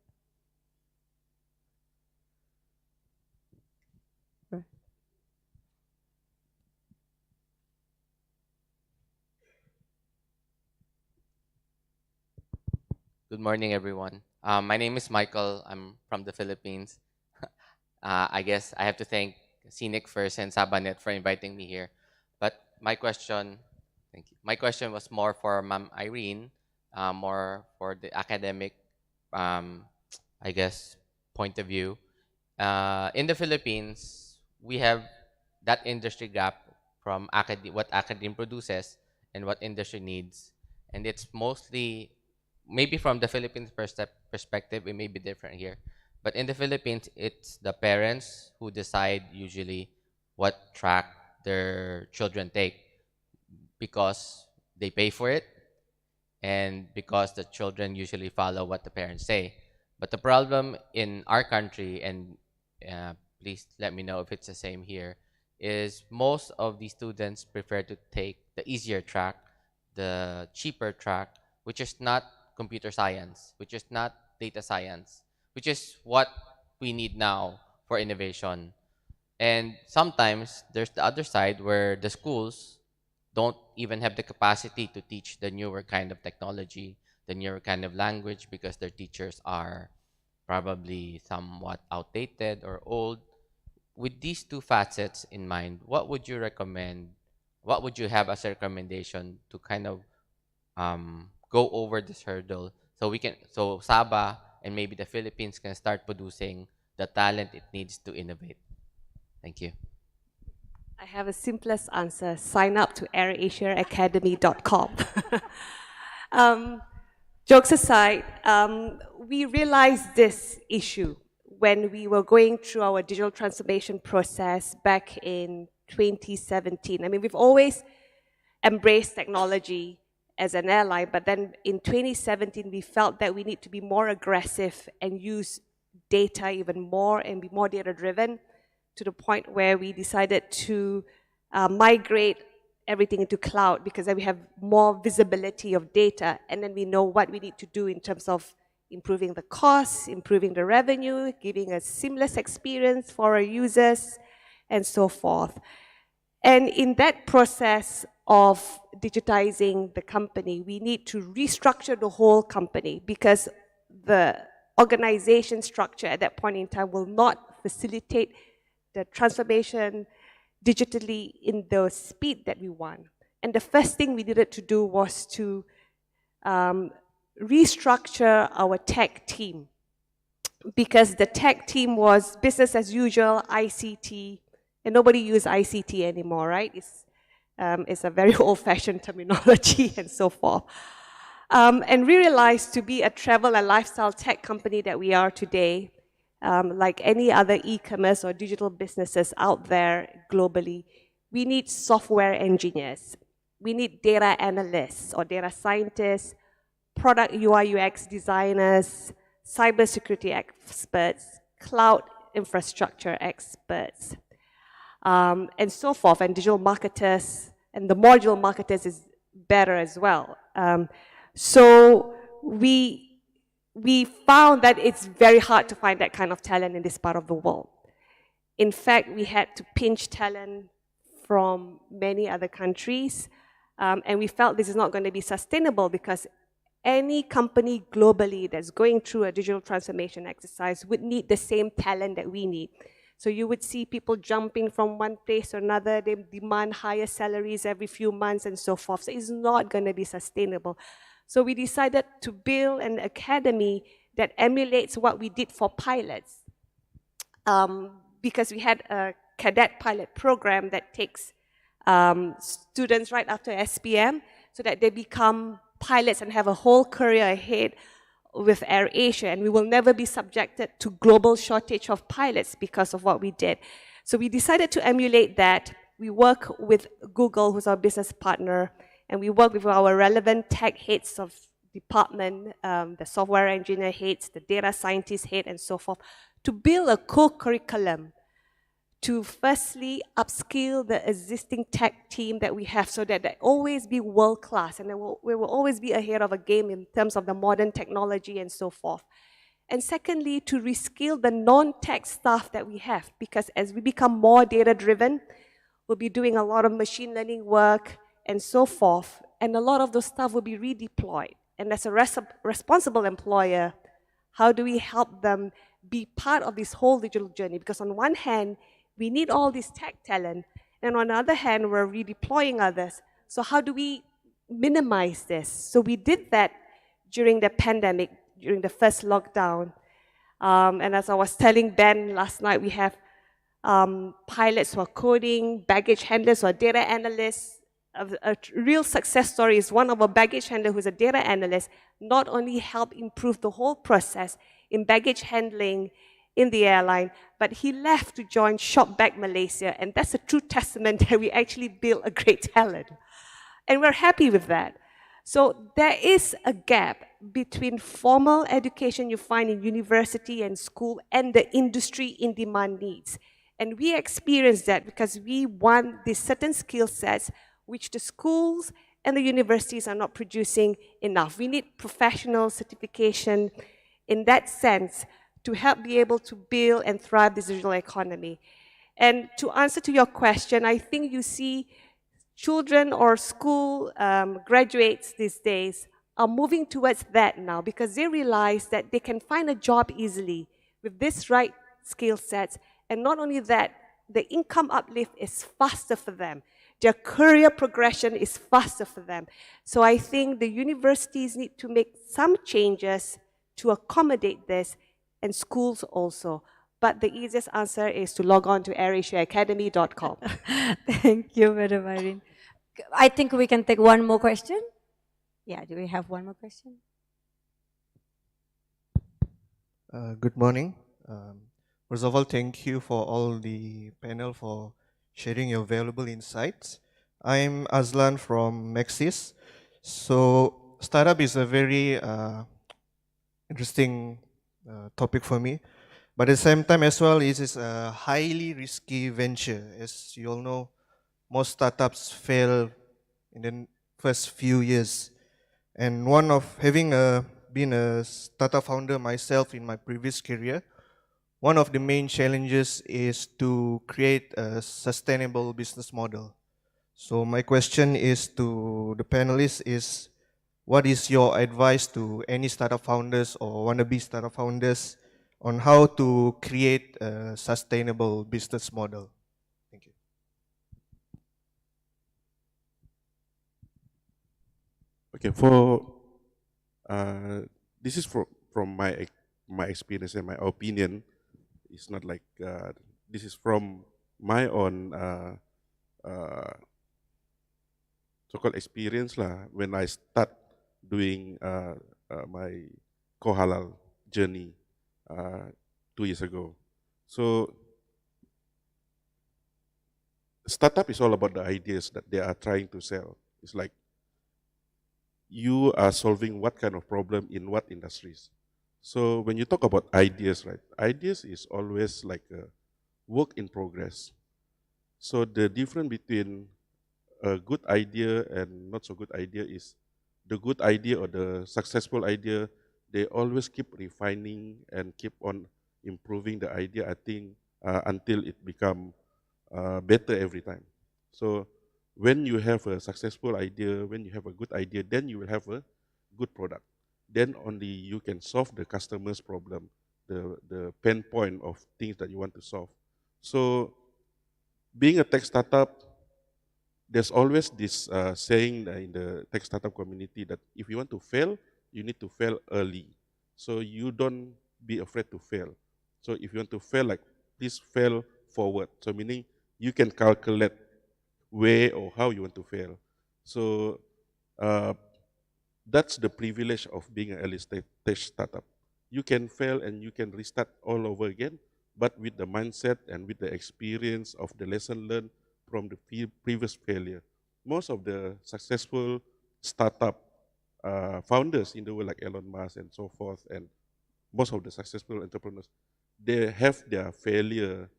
Good morning, everyone. My name is Michael. I'm from the Philippines. I guess I have to thank SICC first and SabahNet for inviting me here. But my question, thank you. My question was more for Ma'am Irene, more for the academic, I guess, point of view. In the Philippines, we have that industry gap from what academe produces and what industry needs. And it's mostly, maybe from the Philippines perspective, it may be different here. But in the Philippines, it's the parents who decide usually what track their children take because they pay for it and because the children usually follow what the parents say. But the problem in our country, and please let me know if it's the same here, is most of the students prefer to take the easier track, the cheaper track, which is not computer science, which is not data science, which is what we need now for innovation. And sometimes there's the other side where the schools don't even have the capacity to teach the newer kind of technology, the newer kind of language, because their teachers are probably somewhat outdated or old. With these two facets in mind, what would you recommend? What would you have as a recommendation to kind of go over this hurdle so Sabah and maybe the Philippines can start producing the talent it needs to innovate? Thank you. I have a simplest answer. Sign up to airasiaacademy.com. Jokes aside, we realized this issue when we were going through our digital transformation process back in 2017. I mean, we've always embraced technology as an airline, but then in 2017, we felt that we need to be more aggressive and use data even more and be more data-driven, to the point where we decided to migrate everything into cloud, because then we have more visibility of data, and then we know what we need to do in terms of improving the costs, improving the revenue, giving a seamless experience for our users, and so forth. And in that process of digitizing the company, we need to restructure the whole company, because the organization structure at that point in time will not facilitate the transformation digitally in the speed that we want. And the first thing we needed to do was to restructure our tech team, because the tech team was business as usual, ICT, and nobody uses ICT anymore, right? It's a very old-fashioned terminology and so forth. And we realized, to be a travel and lifestyle tech company that we are today, like any other e-commerce or digital businesses out there globally, we need software engineers. We need data analysts or data scientists, product UI UX designers, cybersecurity experts, cloud infrastructure experts, and so forth, and digital marketers, and the module marketers is better as well. So we found that it's very hard to find that kind of talent in this part of the world. In fact, we had to pinch talent from many other countries, and we felt this is not going to be sustainable, because any company globally that's going through a digital transformation exercise would need the same talent that we need. So you would see people jumping from one place to another, they demand higher salaries every few months and so forth. So it's not going to be sustainable. So we decided to build an academy that emulates what we did for pilots. Because we had a cadet pilot program that takes students right after SPM, so that they become pilots and have a whole career ahead with AirAsia, and we will never be subjected to global shortage of pilots because of what we did. So we decided to emulate that. We work with Google, who's our business partner, and we work with our relevant tech heads of department, the software engineer heads, the data scientist head, and so forth, to build a co-curriculum to firstly upskill the existing tech team that we have, so that they always be world-class, and we will always be ahead of a game in terms of the modern technology and so forth. And secondly, to reskill the non-tech staff that we have, because as we become more data-driven, we'll be doing a lot of machine learning work and so forth, and a lot of those staff will be redeployed. And as a responsible employer, how do we help them be part of this whole digital journey? Because on one hand, we need all this tech talent, and on the other hand, we're redeploying others. So how do we minimize this? So we did that during the pandemic, during the first lockdown. And as I was telling Ben last night, we have pilots who are coding, baggage handlers who are data analysts. A real success story is one of a baggage handler who's a data analyst, not only helped improve the whole process in baggage handling in the airline, but he left to join Shop Back Malaysia. And that's a true testament that we actually built a great talent. And we're happy with that. So there is a gap between formal education you find in university and school and the industry in demand needs. And we experience that because we want these certain skill sets which the schools and the universities are not producing enough. We need professional certification in that sense to help be able to build and thrive this digital economy. And to answer to your question, I think you see children or school graduates these days are moving towards that now because they realize that they can find a job easily with this right skill sets. And not only that, the income uplift is faster for them. Their career progression is faster for them. So I think the universities need to make some changes to accommodate this, and schools also. But the easiest answer is to log on to airasiaacademy.com. Thank you, Madam Irene. I think we can take one more question. Yeah, do we have one more question? Good morning. First of all, thank you for all the panel for sharing your valuable insights. I'm Azlan from Maxis. So startup is a very interesting topic for me. But at the same time as well, it is a highly risky venture. As you all know, most startups fail in the first few years. And one of having been a startup founder myself in my previous career, one of the main challenges is to create a sustainable business model. So my question is to the panelists is, what is your advice to any startup founders or wannabe startup founders on how to create a sustainable business model? Thank you. Okay, for this is from my experience and my opinion. It's not like this is from my own so-called experience lah. When I start doing my co-halal journey 2 years ago. So startup is all about the ideas that they are trying to sell. It's like you are solving what kind of problem in what industries. So when you talk about ideas, right? Ideas is always like a work in progress. So the difference between a good idea and not so good idea is the good idea or the successful idea, they always keep refining and keep on improving the idea, I think, until it become better every time. So when you have a successful idea, when you have a good idea, then you will have a good product. Then only you can solve the customer's problem, the pain point of things that you want to solve. So being a tech startup, there's always this saying in the tech startup community that if you want to fail, you need to fail early. So you don't be afraid to fail. So if you want to fail, like please fail forward. So meaning you can calculate where or how you want to fail. So that's the privilege of being an early stage startup. You can fail and you can restart all over again, but with the mindset and with the experience of the lesson learned from the previous failure. Most of the successful startup founders in the world, like Elon Musk and so forth, and most of the successful entrepreneurs, they have their failure,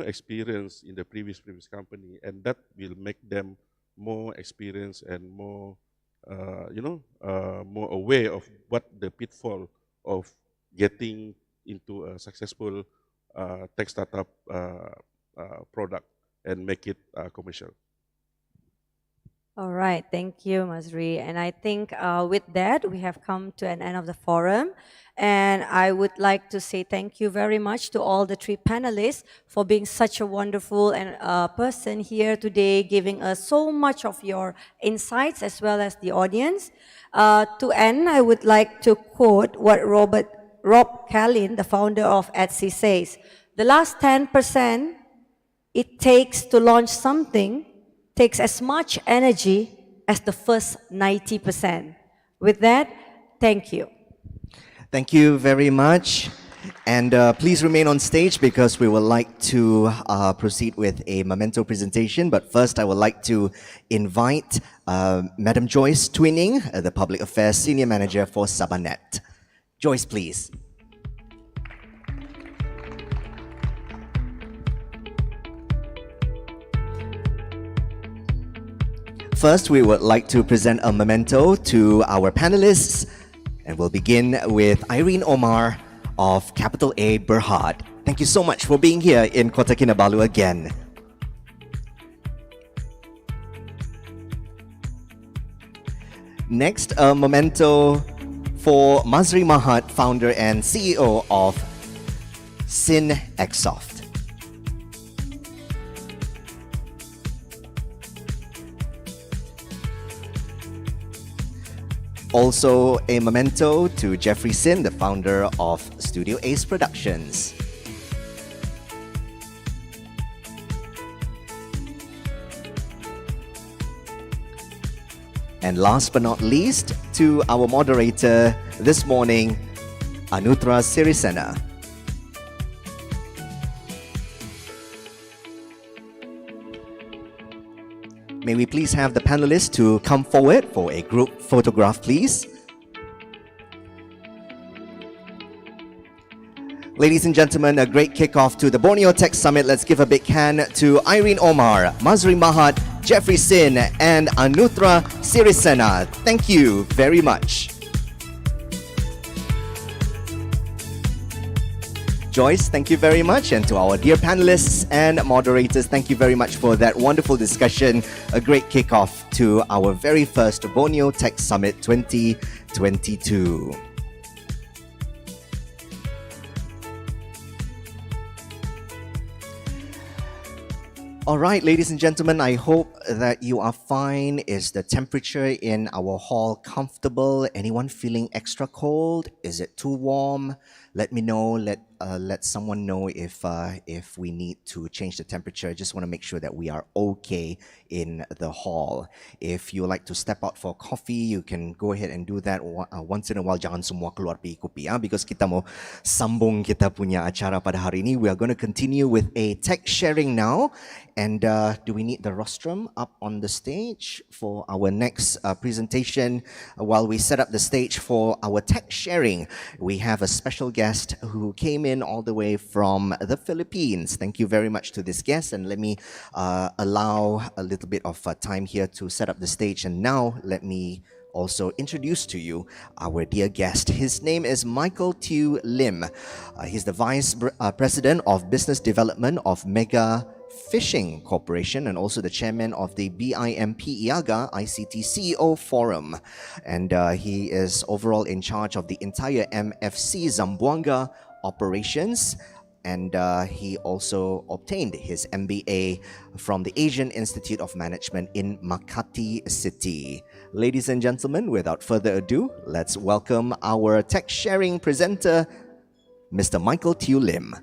experience in the previous company, and that will make them more experienced and more, more aware of what the pitfall of getting into a successful tech startup product and make it commercial. All right, thank you, Masri. And I think with that, we have come to an end of the forum. And I would like to say thank you very much to all the three panelists for being such a wonderful and person here today, giving us so much of your insights as well as the audience. To end, I would like to quote what Robert Rob Kalin, the founder of Etsy, says, the last 10% it takes to launch something takes as much energy as the first 90%. With that, thank you. Thank you very much. And please remain on stage because we would like to proceed with a memento presentation. But first, I would like to invite Madam Joyce Twinning, the Public Affairs Senior Manager for Sabah Net. Joyce, please. First, we would like to present a memento to our panelists, and we'll begin with Irene Omar of Capital A Berhad. Thank you so much for being here in Kota Kinabalu again. Next, a memento for Mazri Mahat, founder and CEO of SIN Exsoft. Also, a memento to Jeffrey Sin, the founder of Studio Ace Productions. And last but not least, to our moderator this morning, Anutra Sirisena. May we please have the panelists to come forward for a group photograph, please. Ladies and gentlemen, a great kickoff to the Borneo Tech Summit. Let's give a big hand to Irene Omar, Mazri Mahat, Jeffrey Sin, and Anutra Sirisena. Thank you very much. Joyce, thank you very much. And to our dear panelists and moderators, thank you very much for that wonderful discussion. A great kickoff to our very first Borneo Tech Summit 2022. All right, ladies and gentlemen, I hope that you are fine. Is the temperature in our hall comfortable? Anyone feeling extra cold? Is it too warm? Let me know. Let someone know if we need to change the temperature. I just want to make sure that we are okay in the hall. If you would like to step out for coffee, you can go ahead and do that once in a while. Jangan semua keluar pergi kopi ya, because kita mau sambung kita punya acara pada hari ini. We are going to continue with a tech sharing now. And do we need the rostrum up on the stage for our next presentation? While we set up the stage for our tech sharing, we have a special guest who came in all the way from the Philippines. Thank you very much to this guest, and let me allow a little bit of time here to set up the stage. And now let me also introduce to you our dear guest. His name is Michael Tew Lim. He's the Vice President of Business Development of Mega Fishing Corporation and also the chairman of the BIMP IAGA ICT CEO Forum. And he is overall in charge of the entire MFC Zamboanga operations. And he also obtained his MBA from the Asian Institute of Management in Makati City. Ladies and gentlemen, without further ado, let's welcome our tech sharing presenter, Mr. Michael Tew Lim.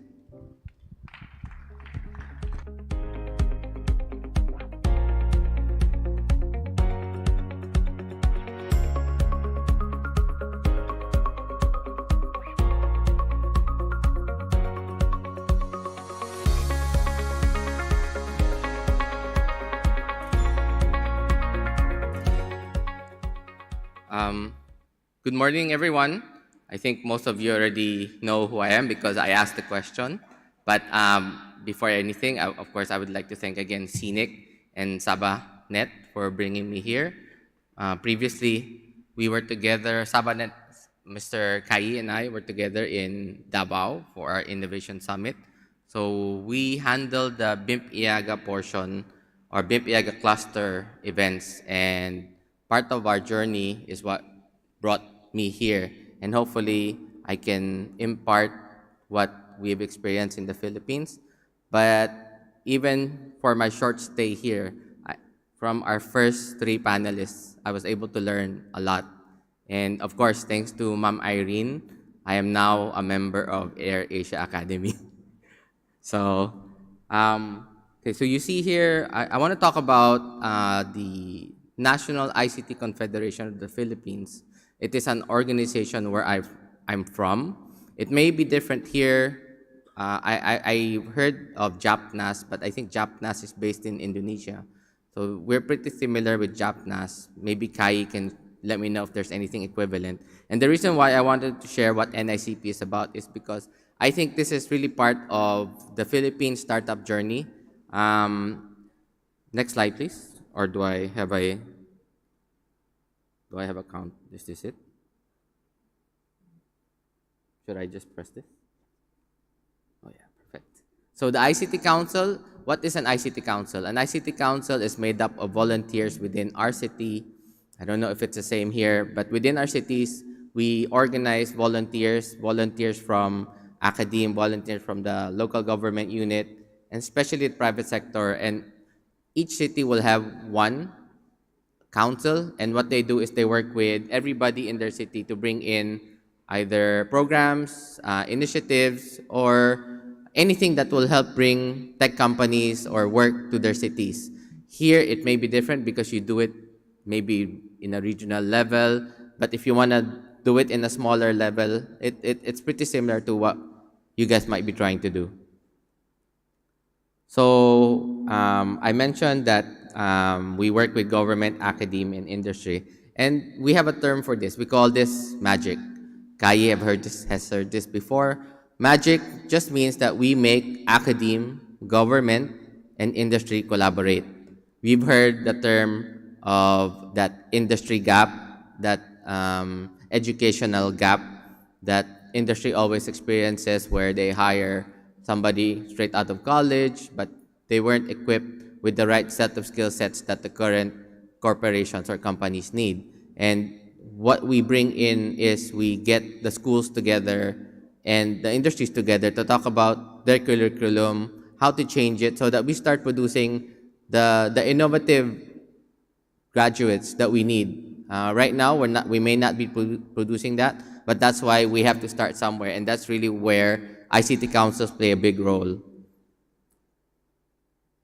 Good morning, everyone. I think most of you already know who I am because I asked the question. But before anything, of course, I would like to thank again SICC and Sabah Net for bringing me here. Previously, we were together, Sabah Net, Mr. Kai and I were together in Davao for our Innovation Summit. So we handled the BIMP IAGA portion or BIMP IAGA cluster events, and part of our journey is what brought me here, and hopefully I can impart what we've experienced in the Philippines. But even for my short stay here, from our first three panelists, I was able to learn a lot. And of course, thanks to Ma'am Irene, I am now a member of Air Asia Academy. So, okay, so you see here, I want to talk about the National ICT Confederation of the Philippines. It is an organization where I'm from. It may be different here. I heard of JAPNAS, but I think JAPNAS is based in Indonesia. So we're pretty similar with JAPNAS. Maybe Kai can let me know if there's anything equivalent. And the reason why I wanted to share what NICP is about is because I think this is really part of the Philippine startup journey. Next slide, please. Or do I have a count? Is this it? Should I just press this? Oh yeah, perfect. So the ICT Council, what is an ICT Council? An ICT Council is made up of volunteers within our city. I don't know if it's the same here, but within our cities, we organize volunteers from academe, volunteers from the local government unit, and especially the private sector. And each city will have one council, and what they do is they work with everybody in their city to bring in either programs, initiatives, or anything that will help bring tech companies or work to their cities. Here, it may be different because you do it maybe in a regional level, but if you want to do it in a smaller level, it's pretty similar to what you guys might be trying to do. So I mentioned that we work with government, academia, and industry, and we have a term for this. We call this magic. Kai has heard this before. Magic just means that we make academia, government, and industry collaborate. We've heard the term of that industry gap, that educational gap that industry always experiences, where they hire somebody straight out of college, but they weren't equipped with the right set of skill sets that the current corporations or companies need. And what we bring in is we get the schools together and the industries together to talk about their curriculum, how to change it so that we start producing the innovative graduates that we need. Right now, we may not be producing that, but that's why we have to start somewhere, and that's really where ICT councils play a big role.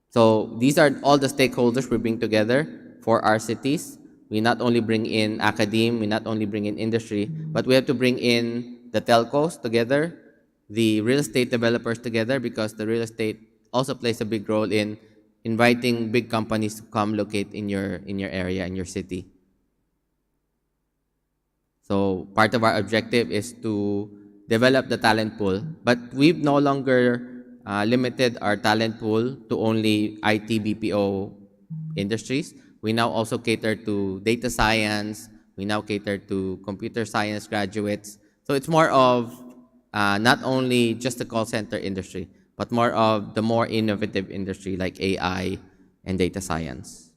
So these are all the stakeholders we bring together for our cities. We not only bring in academe, we not only bring in industry, but we have to bring in the telcos together, the real estate developers together, because the real estate also plays a big role in inviting big companies to come locate in your area, in your city. So part of our objective is to develop the talent pool, but we've no longer limited our talent pool to only IT BPO industries. We now also cater to data science. We now cater to computer science graduates. So it's more of not only just the call center industry, but more of the more innovative industry like AI and data science.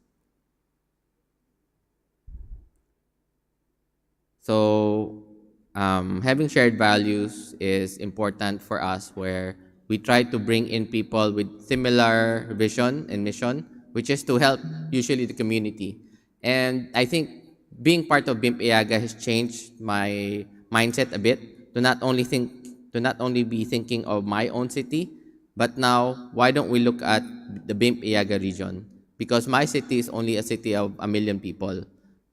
So having shared values is important for us, where we try to bring in people with similar vision and mission, which is to help usually the community. And I think being part of BIMP IAGA has changed my mindset a bit to not only be thinking of my own city, but now why don't we look at the BIMP IAGA region? Because my city is only a city of 1 million people.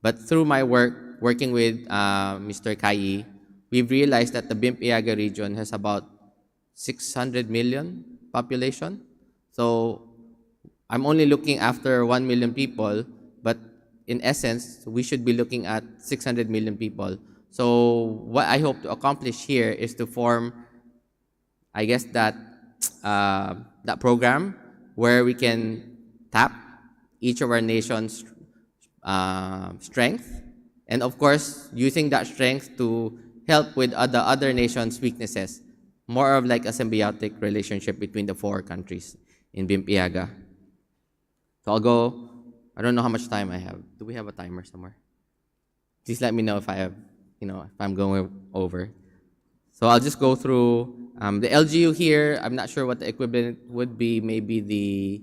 But through my working with Mr. Kai, we've realized that the BIMP IAGA region has about 600 million population. So I'm only looking after 1 million people, but in essence, we should be looking at 600 million people. So what I hope to accomplish here is to form, I guess, that program where we can tap each of our nation's strength, and of course, using that strength to help with other nations' weaknesses. More of like a symbiotic relationship between the 4 countries in BIMP IAGA. So I'll go, I don't know how much time I have. Do we have a timer somewhere? Please let me know if I have, if I'm going over. So I'll just go through the LGU here. I'm not sure what the equivalent would be, maybe the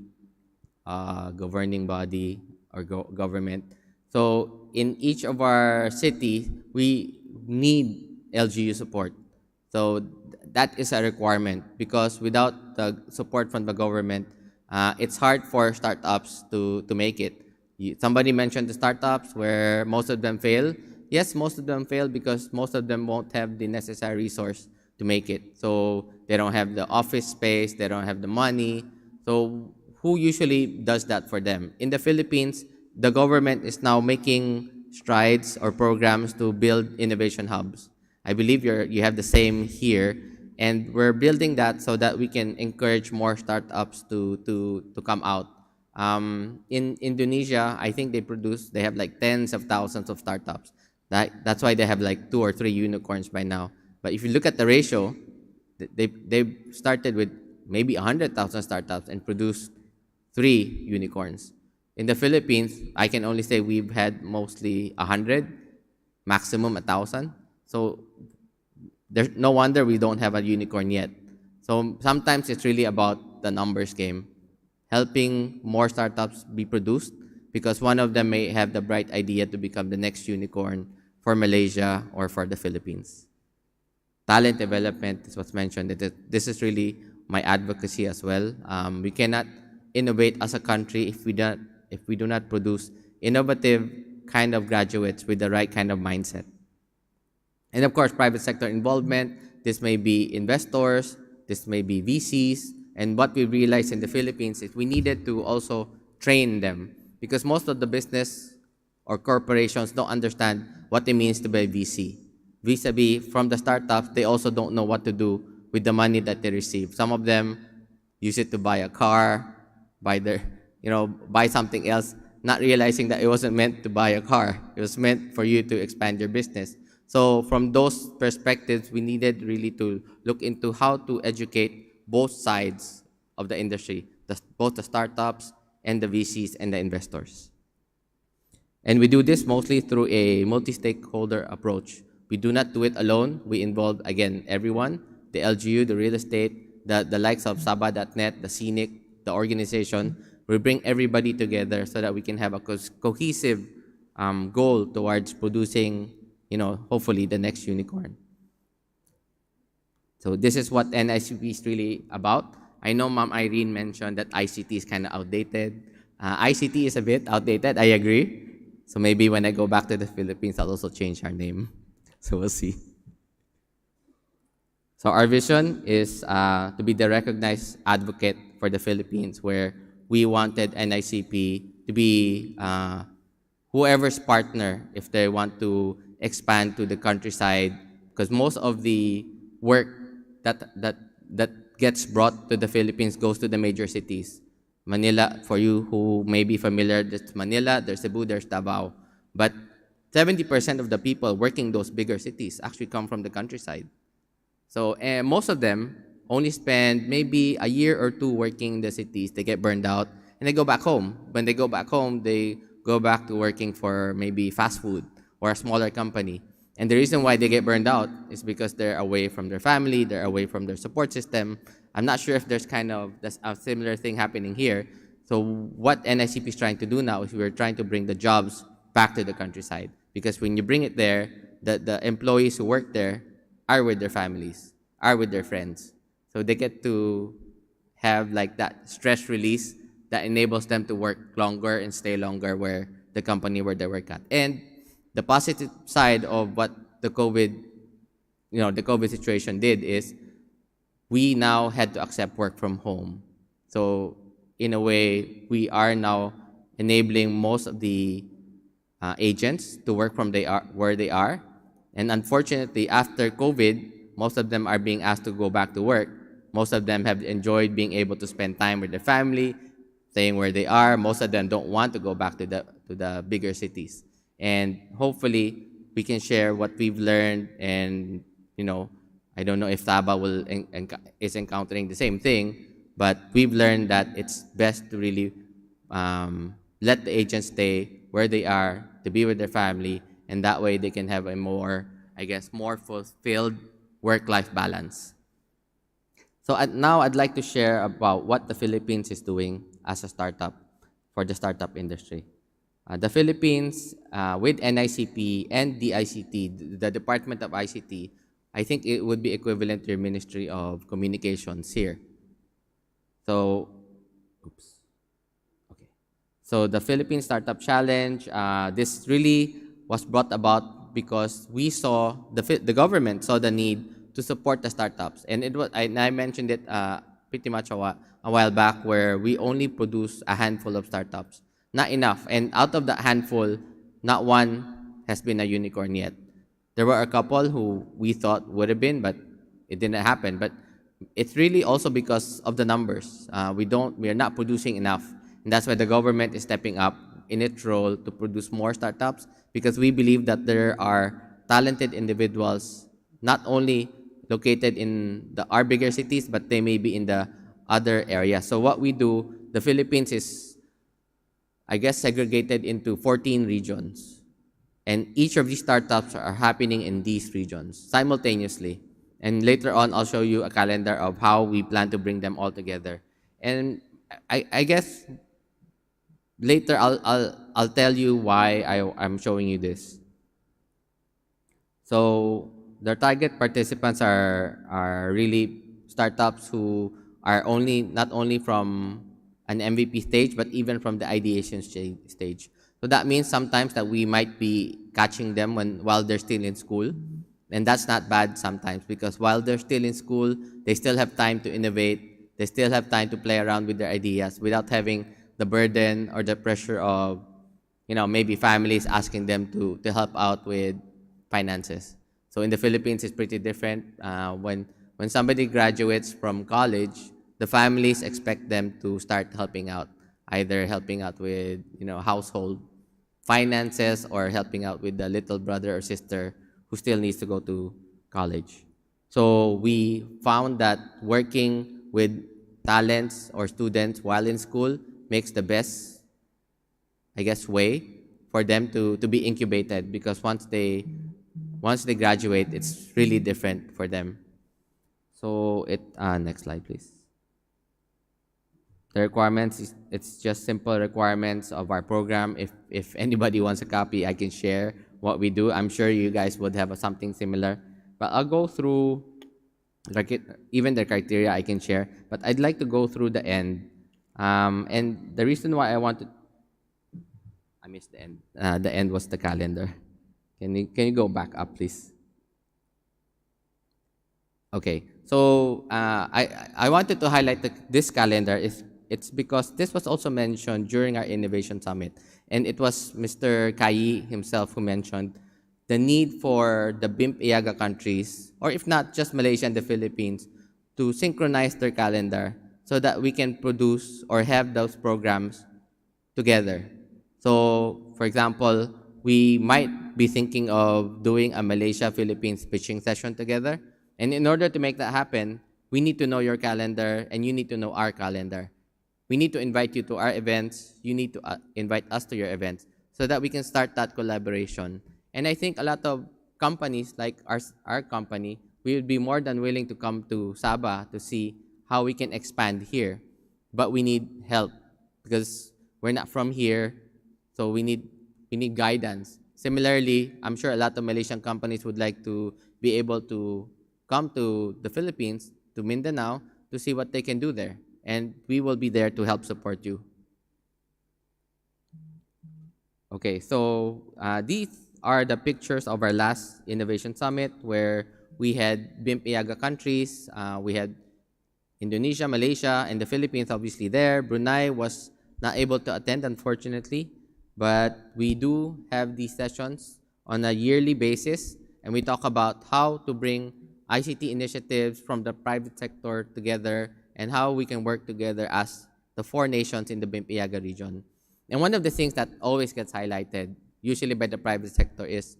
governing body or government. So in each of our cities, we need LGU support. So that is a requirement because without the support from the government, it's hard for startups to make it. Somebody mentioned the startups where most of them fail. Yes, most of them fail because most of them won't have the necessary resource to make it. So they don't have the office space, they don't have the money. So who usually does that for them? In the Philippines, the government is now making strides or programs to build innovation hubs. I believe you have the same here, and we're building that so that we can encourage more startups to come out. In Indonesia, I think they have like tens of thousands of startups. That's why they have like 2 or 3 unicorns by now. But if you look at the ratio, they started with maybe 100,000 startups and produced 3 unicorns. In the Philippines, I can only say we've had mostly 100, maximum 1,000. So there's no wonder we don't have a unicorn yet. So sometimes it's really about the numbers game, helping more startups be produced because one of them may have the bright idea to become the next unicorn for Malaysia or for the Philippines. Talent development is what's mentioned. This is really my advocacy as well. We cannot innovate as a country if we do not produce innovative kind of graduates with the right kind of mindset. And of course, private sector involvement. This may be investors, this may be VCs. And what we realized in the Philippines is we needed to also train them because most of the business or corporations don't understand what it means to be a VC. Vis-a-vis from the startups, they also don't know what to do with the money that they receive. Some of them use it to buy a car, buy something else, not realizing that it wasn't meant to buy a car. It was meant for you to expand your business. So from those perspectives, we needed really to look into how to educate both sides of the industry, both the startups and the VCs and the investors. And we do this mostly through a multi-stakeholder approach. We do not do it alone. We involve, again, everyone, the LGU, the real estate, the likes of Sabah.net, the SICC, the organization. We bring everybody together so that we can have a cohesive goal towards producing, hopefully the next unicorn. So this is what NICP is really about. I know Ma'am Irene mentioned that ICT is kind of outdated. ICT is a bit outdated, I agree. So maybe when I go back to the Philippines, I'll also change our name. So we'll see. So our vision is to be the recognized advocate for the Philippines, where we wanted NICP to be whoever's partner if they want to expand to the countryside, because most of the work that gets brought to the Philippines goes to the major cities. Manila, for you who may be familiar, there's Manila, there's Cebu, there's Davao. But 70% of the people working those bigger cities actually come from the countryside. So most of them only spend maybe a year or 2 working in the cities. They get burned out and they go back home. When they go back home, they go back to working for maybe fast food or a smaller company. And the reason why they get burned out is because they're away from their family, they're away from their support system. I'm not sure if there's kind of a similar thing happening here. So what NICP is trying to do now is we're trying to bring the jobs back to the countryside. Because when you bring it there, the employees who work there are with their families, are with their friends. So they get to have like that stress release that enables them to work longer and stay longer where the company where they work at. And the positive side of what the COVID situation did is we now had to accept work from home. So in a way, we are now enabling most of the agents to work from where they are. And unfortunately, after COVID, most of them are being asked to go back to work. Most of them have enjoyed being able to spend time with their family, staying where they are. Most of them don't want to go back to the bigger cities. And hopefully, we can share what we've learned. And I don't know if Sabah is encountering the same thing, but we've learned that it's best to really let the agents stay where they are, to be with their family, and that way they can have a more fulfilled work-life balance. So now I'd like to share about what the Philippines is doing as a startup for the startup industry. The Philippines, with NICP and the ICT, the Department of ICT, I think it would be equivalent to your Ministry of Communications here. So, oops. Okay. So the Philippine Startup Challenge, this really was brought about because we saw, the government saw the need to support the startups. And it was, I mentioned it pretty much a while back, where we only produce a handful of startups. Not enough. And out of that handful, not one has been a unicorn yet. There were a couple who we thought would have been, but it didn't happen. But it's really also because of the numbers. We are not producing enough, and that's why the government is stepping up in its role to produce more startups, because we believe that there are talented individuals not only located in our bigger cities, but they may be in the other areas. So what we do, the Philippines is, I guess, segregated into 14 regions. And each of these startups are happening in these regions simultaneously. And later on, I'll show you a calendar of how we plan to bring them all together. And I guess later I'll tell you why I'm showing you this. So the target participants are really startups who are not only from an MVP stage, but even from the ideation stage. So that means sometimes that we might be catching them while they're still in school. And that's not bad sometimes, because while they're still in school, they still have time to innovate. They still have time to play around with their ideas without having the burden or the pressure of, maybe families asking them to help out with finances. So in the Philippines, it's pretty different. When somebody graduates from college, the families expect them to start helping out, either helping out with household finances or helping out with the little brother or sister who still needs to go to college. So we found that working with talents or students while in school makes the best, I guess, way for them to be incubated, because once they graduate, it's really different for them. So next slide, please. The requirements, it's just simple requirements of our program. If anybody wants a copy, I can share what we do. I'm sure you guys would have something similar. But I'll go through, even the criteria I can share. But I'd like to go through the end. And the reason why I missed the end. The end was the calendar. Can you go back up, please? Okay. So I wanted to highlight this calendar. It's because this was also mentioned during our Innovation Summit. And it was Mr. Kai himself who mentioned the need for the BIMP IAGA countries, or if not just Malaysia and the Philippines, to synchronize their calendar so that we can produce or have those programs together. So, for example, we might be thinking of doing a Malaysia-Philippines pitching session together. And in order to make that happen, we need to know your calendar and you need to know our calendar. We need to invite you to our events. You need to invite us to your events so that we can start that collaboration. And I think a lot of companies like our company, we would be more than willing to come to Sabah to see how we can expand here. But we need help because we're not from here, so we need guidance. Similarly, I'm sure a lot of Malaysian companies would like to be able to come to the Philippines, to Mindanao, to see what they can do there. And we will be there to help support you. Okay, so these are the pictures of our last Innovation Summit where we had BIMP IAGA countries. We had Indonesia, Malaysia, and the Philippines obviously there. Brunei was not able to attend, unfortunately. But we do have these sessions on a yearly basis, and we talk about how to bring ICT initiatives from the private sector together and how we can work together as the 4 nations in the BIMP IAGA region. And one of the things that always gets highlighted, usually by the private sector, is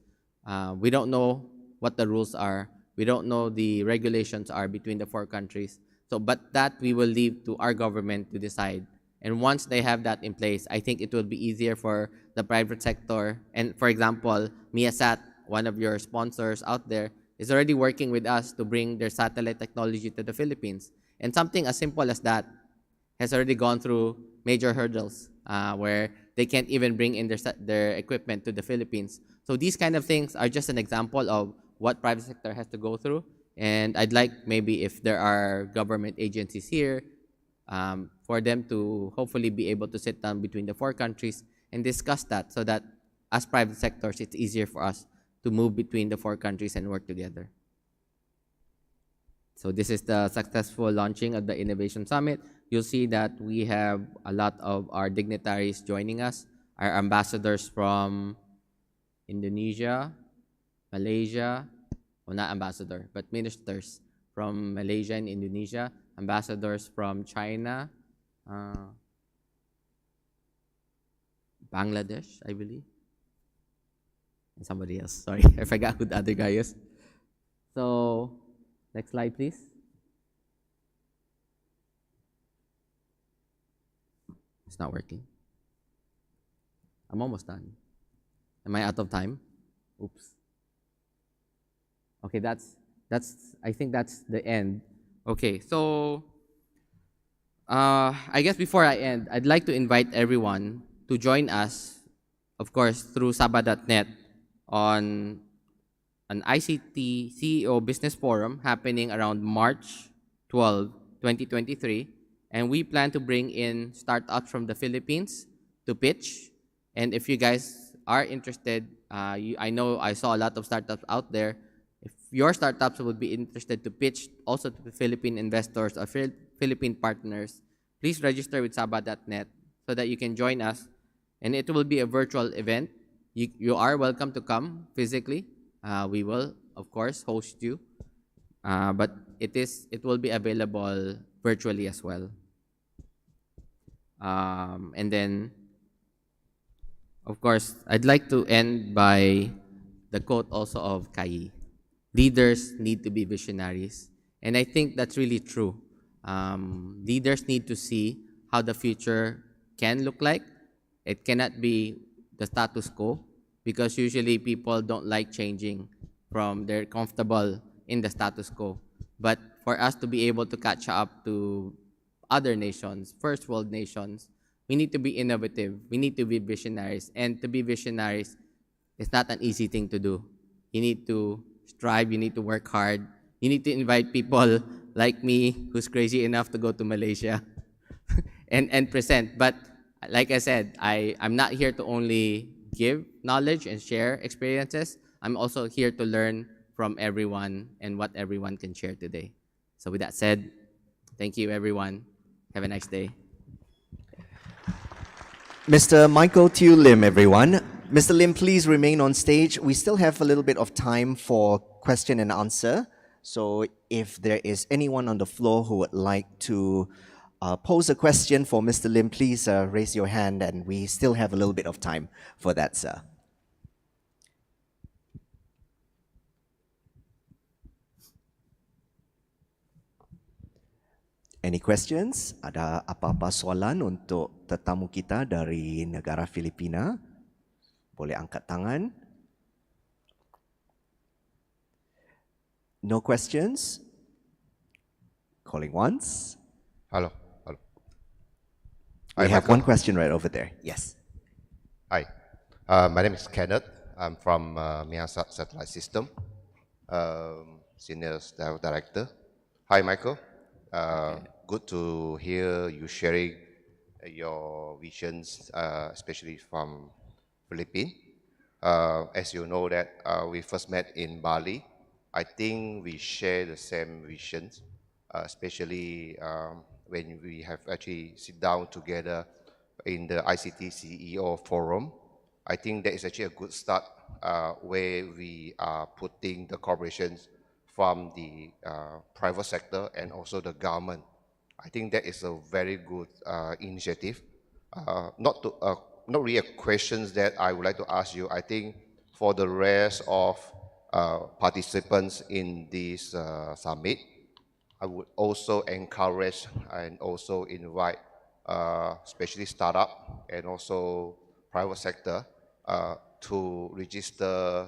we don't know what the rules are. We don't know the regulations are between the 4 countries. But that we will leave to our government to decide. And once they have that in place, I think it will be easier for the private sector. And for example, Miasat, one of your sponsors out there, is already working with us to bring their satellite technology to the Philippines. And something as simple as that has already gone through major hurdles where they can't even bring in their equipment to the Philippines. So these kind of things are just an example of what private sector has to go through. And I'd like maybe if there are government agencies here, for them to hopefully be able to sit down between the four countries and discuss that, so that as private sectors, it's easier for us to move between the four countries and work together. So this is the successful launching of the Innovation Summit. You'll see that we have a lot of our dignitaries joining us, our ambassadors from Indonesia, Malaysia, well, not ambassador, but ministers from Malaysia and Indonesia, ambassadors from China, Bangladesh, I believe, and somebody else. Sorry, I forgot who the other guy is. So, next slide, please. It's not working. I'm almost done. Am I out of time? Oops. Okay, I think that's the end. Okay, so I guess before I end, I'd like to invite everyone to join us, of course, through Sabah.net on an ICT CEO Business Forum happening around March 12, 2023. And we plan to bring in startups from the Philippines to pitch. And if you guys are interested, I know I saw a lot of startups out there. If your startups would be interested to pitch also to the Philippine investors or Philippine partners, please register with Sabah.net so that you can join us. And it will be a virtual event. You are welcome to come physically. We will, of course, host you. But it will be available virtually as well. And then, of course, I'd like to end by the quote also of Kai. Leaders need to be visionaries. And I think that's really true. Leaders need to see how the future can look like. It cannot be the status quo, because usually people don't like changing from they're comfortable in the status quo. But for us to be able to catch up to other nations, first world nations, we need to be innovative. We need to be visionaries. And to be visionaries, it's not an easy thing to do. You need to strive. You need to work hard. You need to invite people like me who's crazy enough to go to Malaysia and present. But like I said, I'm not here to only give knowledge and share experiences. I'm also here to learn from everyone and what everyone can share today. So with that said, thank you, everyone. Have a nice day. Mr. Michael Tew Lim, everyone. Mr. Lim, please remain on stage. We still have a little bit of time for question and answer. So if there is anyone on the floor who would like to pose a question for Mr. Lim, please raise your hand, and we still have a little bit of time for that, sir. Any questions? Ada apa-apa soalan untuk tetamu kita dari negara Filipina? Boleh angkat tangan. No questions? Calling once. Hello. We have one question right over there. Yes. Hi. My name is Kenneth. I'm from Myanmar Satellite System, Senior Director. Hi, Michael. Good to hear you sharing your visions, especially from Philippines. As you know that we first met in Bali. I think we share the same visions, especially when we have actually sit down together in the ICT CEO forum. I think that is actually a good start where we are putting the corporations from the private sector and also the government. I think that is a very good initiative. Not really a questions that I would like to ask you. I think for the rest of participants in this summit, I would also encourage and also invite especially startup and also private sector to register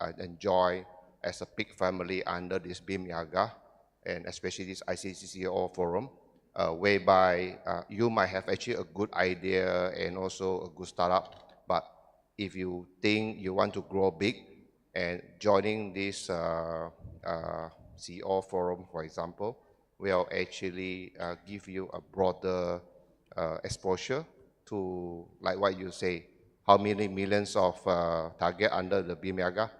and join as a big family under this BIM Yaga, and especially this ICCCO forum, whereby you might have actually a good idea and also a good startup, but if you think you want to grow big, And joining this CEO forum, for example, will actually give you a broader exposure to, like what you say, how many millions of target under the BMIAGA,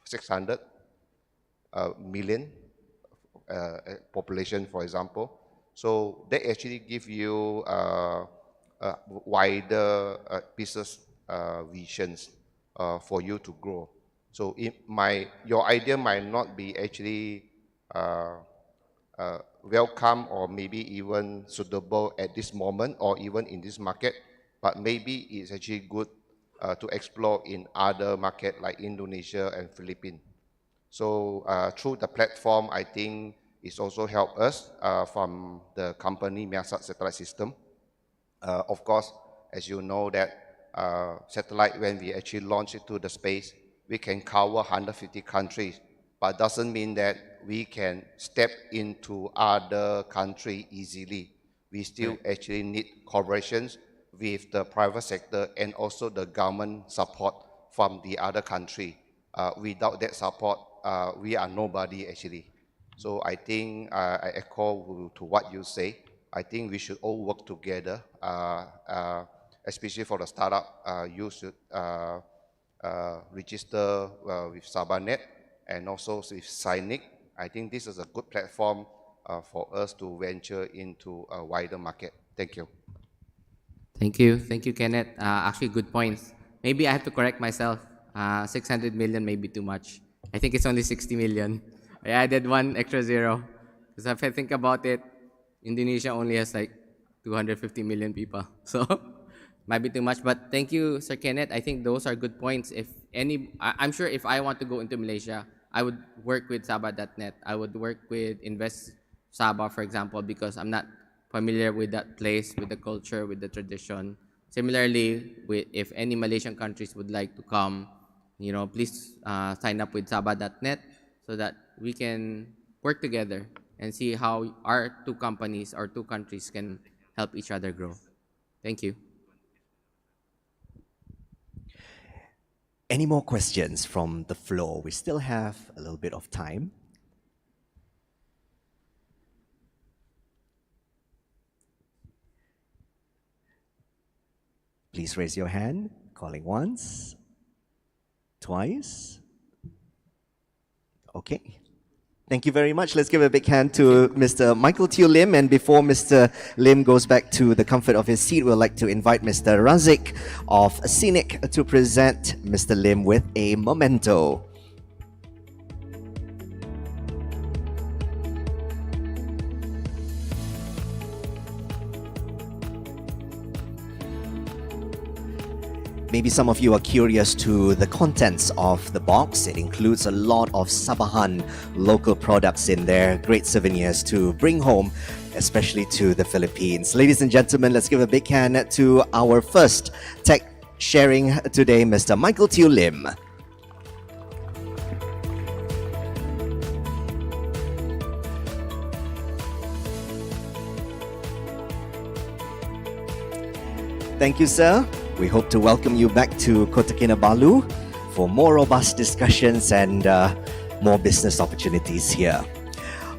600 million population, for example. So they actually give you wider business visions for you to grow. So your idea might not be actually welcome or maybe even suitable at this moment or even in this market, but maybe it's actually good to explore in other markets like Indonesia and Philippines. So through the platform, I think it's also helped us from the company Miasat Satellite System. Of course, as you know that satellite, when we actually launch it to the space, we can cover 150 countries, but doesn't mean that we can step into other countries easily. We still actually need collaborations with the private sector and also the government support from the other country. Without that support, we are nobody actually. So I think I echo to what you say. I think we should all work together, especially for the startup. You should register with SabahNet and also with SICC. I think this is a good platform for us to venture into a wider market. Thank you. Thank you, Kenneth. Actually, good points. Maybe I have to correct myself. 600 million may be too much. I think it's only 60 million. I added one extra zero. Because if I think about it, Indonesia only has like 250 million people. So might be too much. But thank you, Sir Kenneth. I think those are good points. I'm sure if I want to go into Malaysia, I would work with Sabah.net. I would work with Invest Sabah, for example, because I'm not familiar with that place, with the culture, with the tradition. Similarly, if any Malaysian countries would like to come, please sign up with Sabah.net so that we can work together and see how our two companies or two countries can help each other grow. Thank you. Any more questions from the floor? We still have a little bit of time. Please raise your hand. Calling once, twice. Okay. Thank you very much. Let's give a big hand to Mr. Michael Teo Lim. And before Mr. Lim goes back to the comfort of his seat, we'd like to invite Mr. Razik of SICC to present Mr. Lim with a memento. Maybe some of you are curious to the contents of the box. It includes a lot of Sabahan local products in there, great souvenirs to bring home, especially to the Philippines. Ladies and gentlemen, let's give a big hand to our first tech sharing today, Mr. Michael Teo Lim. Thank you, sir. We hope to welcome you back to Kota Kinabalu for more robust discussions and more business opportunities here.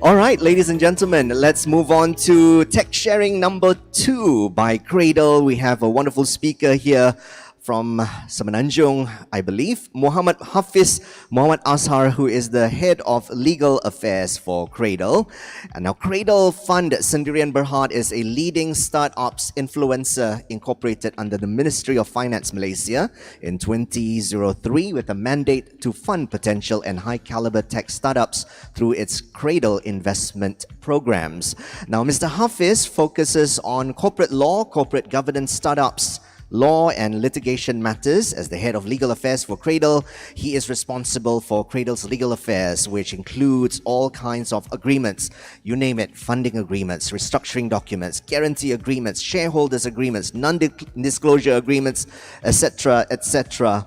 All right, ladies and gentlemen, let's move on to tech sharing number 2 by Cradle. We have a wonderful speaker here from Semenanjung, I believe, Muhammad Hafiz Muhammad Azhar, who is the head of legal affairs for Cradle. And now Cradle Fund Sendirian Berhad is a leading startups influencer incorporated under the Ministry of Finance Malaysia in 2003 with a mandate to fund potential and high caliber tech startups through its Cradle investment programs. Now Mr. Hafiz focuses on corporate law, corporate governance, startups, law and litigation matters. As the head of legal affairs for Cradle, he is responsible for Cradle's legal affairs, which includes all kinds of agreements, you name it, funding agreements, restructuring documents, guarantee agreements, shareholders agreements, non-disclosure agreements, etc., etc.,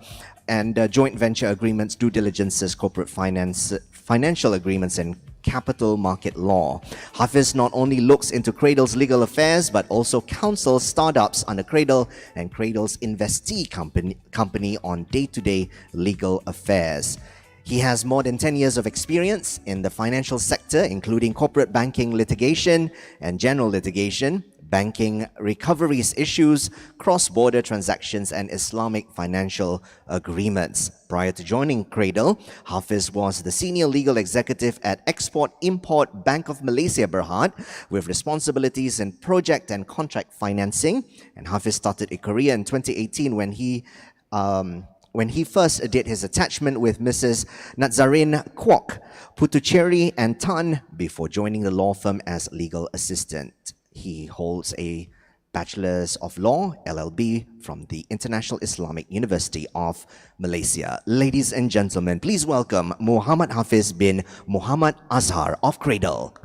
and joint venture agreements, due diligences, corporate finance, financial agreements, and capital market law. Hafiz not only looks into Cradle's legal affairs, but also counsels startups under Cradle and Cradle's investee company on day-to-day legal affairs. He has more than 10 years of experience in the financial sector, including corporate banking litigation and general litigation, banking recoveries issues, cross-border transactions, and Islamic financial agreements. Prior to joining Cradle, Hafiz was the senior legal executive at Export-Import Bank of Malaysia Berhad, with responsibilities in project and contract financing. And Hafiz started a career in 2018 when he first did his attachment with Mrs. Nazarin Kwok, Putucherry and Tan before joining the law firm as legal assistant. He holds a Bachelor's of Law, LLB, from the International Islamic University of Malaysia. Ladies and gentlemen, please welcome Muhammad Hafiz bin Muhammad Azhar of Cradle.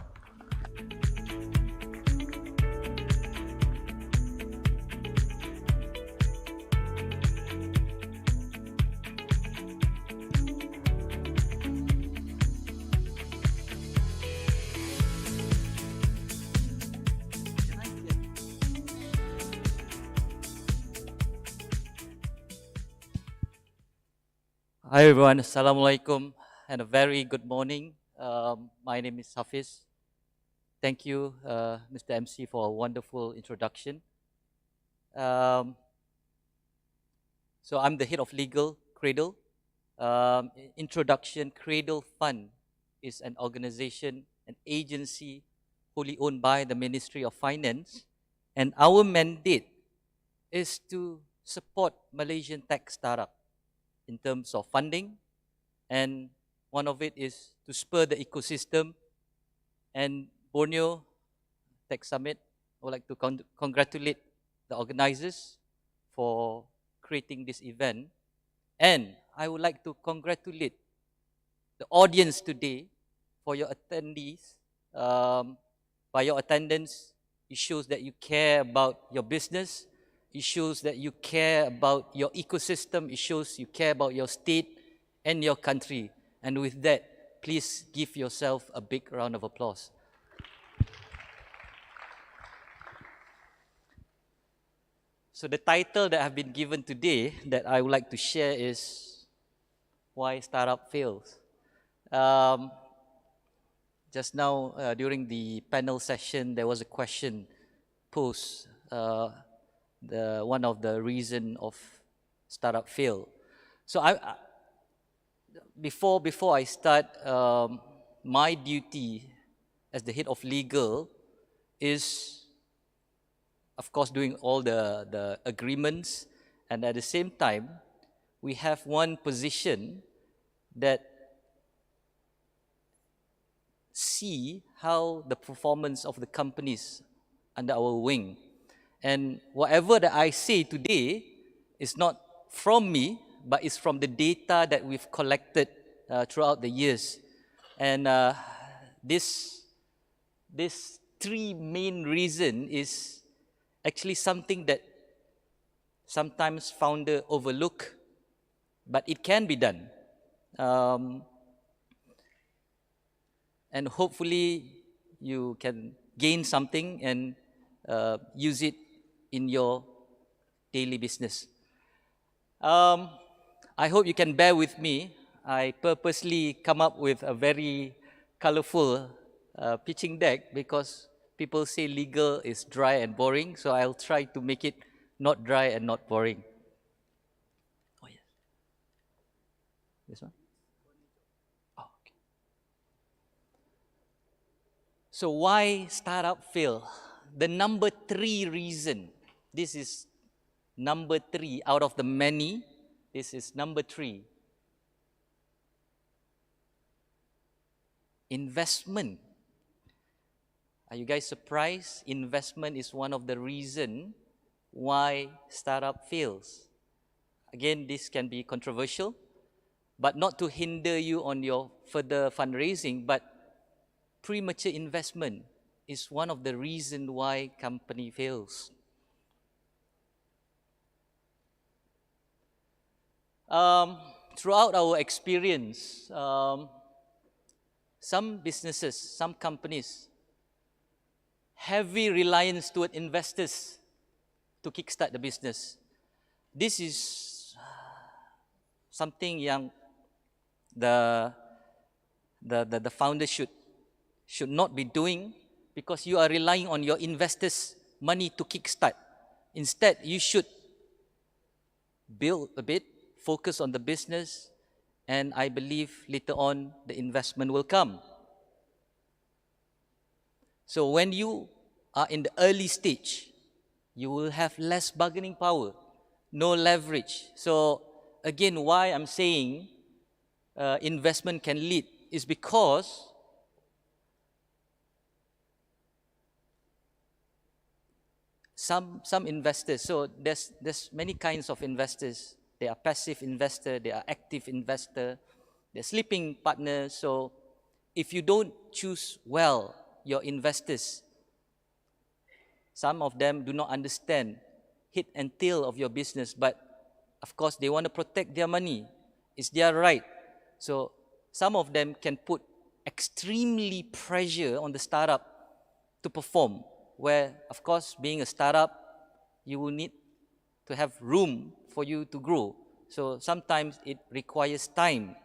Hi everyone, Assalamualaikum and a very good morning. My name is Hafiz. Thank you, Mr. MC, for a wonderful introduction. So I'm the head of legal, Cradle. Introduction, Cradle Fund is an organization, an agency wholly owned by the Ministry of Finance, and our mandate is to support Malaysian tech startup in terms of funding, and one of it is to spur the ecosystem. And Borneo Tech Summit, I would like to congratulate the organizers for creating this event, and I would like to congratulate the audience today for your attendees. By your attendance, it shows that you care about your business. It shows that you care about your ecosystem. It shows you care about your state and your country. And with that, please give yourself a big round of applause. So the title that I've been given today that I would like to share is Why Startup Fails. Just now, during the panel session, there was a question posed. One of the reason of startup fail. So before I start, my duty as the head of legal is, of course, doing all the agreements, and at the same time, we have one position that see how the performance of the companies under our wing. And whatever that I say today is not from me, but it's from the data that we've collected throughout the years. And this three main reason is actually something that sometimes founder overlook, but it can be done. And hopefully you can gain something and use it in your daily business. I hope you can bear with me. I purposely come up with a very colorful pitching deck because people say legal is dry and boring, so I'll try to make it not dry and not boring. Oh yes. This one? Oh, okay. So why startup fail? The number 3 reason, this is number 3 out of the many, this is number 3. Investment. Are you guys surprised? Investment is one of the reasons why startup fails. Again, this can be controversial, but not to hinder you on your further fundraising, but premature investment is one of the reasons why company fails. Throughout our experience, some businesses, some companies, heavy reliance toward investors to kickstart the business. This is something yang the founder should not be doing, because you are relying on your investors' money to kickstart. Instead, you should build a bit, focus on the business, and I believe later on the investment will come. So when you are in the early stage, you will have less bargaining power, no leverage. So again, why I'm saying investment can lead is because some investors, so there's many kinds of investors. They are passive investor, they are active investor, they're sleeping partners. So if you don't choose well your investors, some of them do not understand head and tail of your business, but of course they want to protect their money. It's their right. So some of them can put extremely pressure on the startup to perform, where of course being a startup, you will need to have room for you to grow. So sometimes it requires time.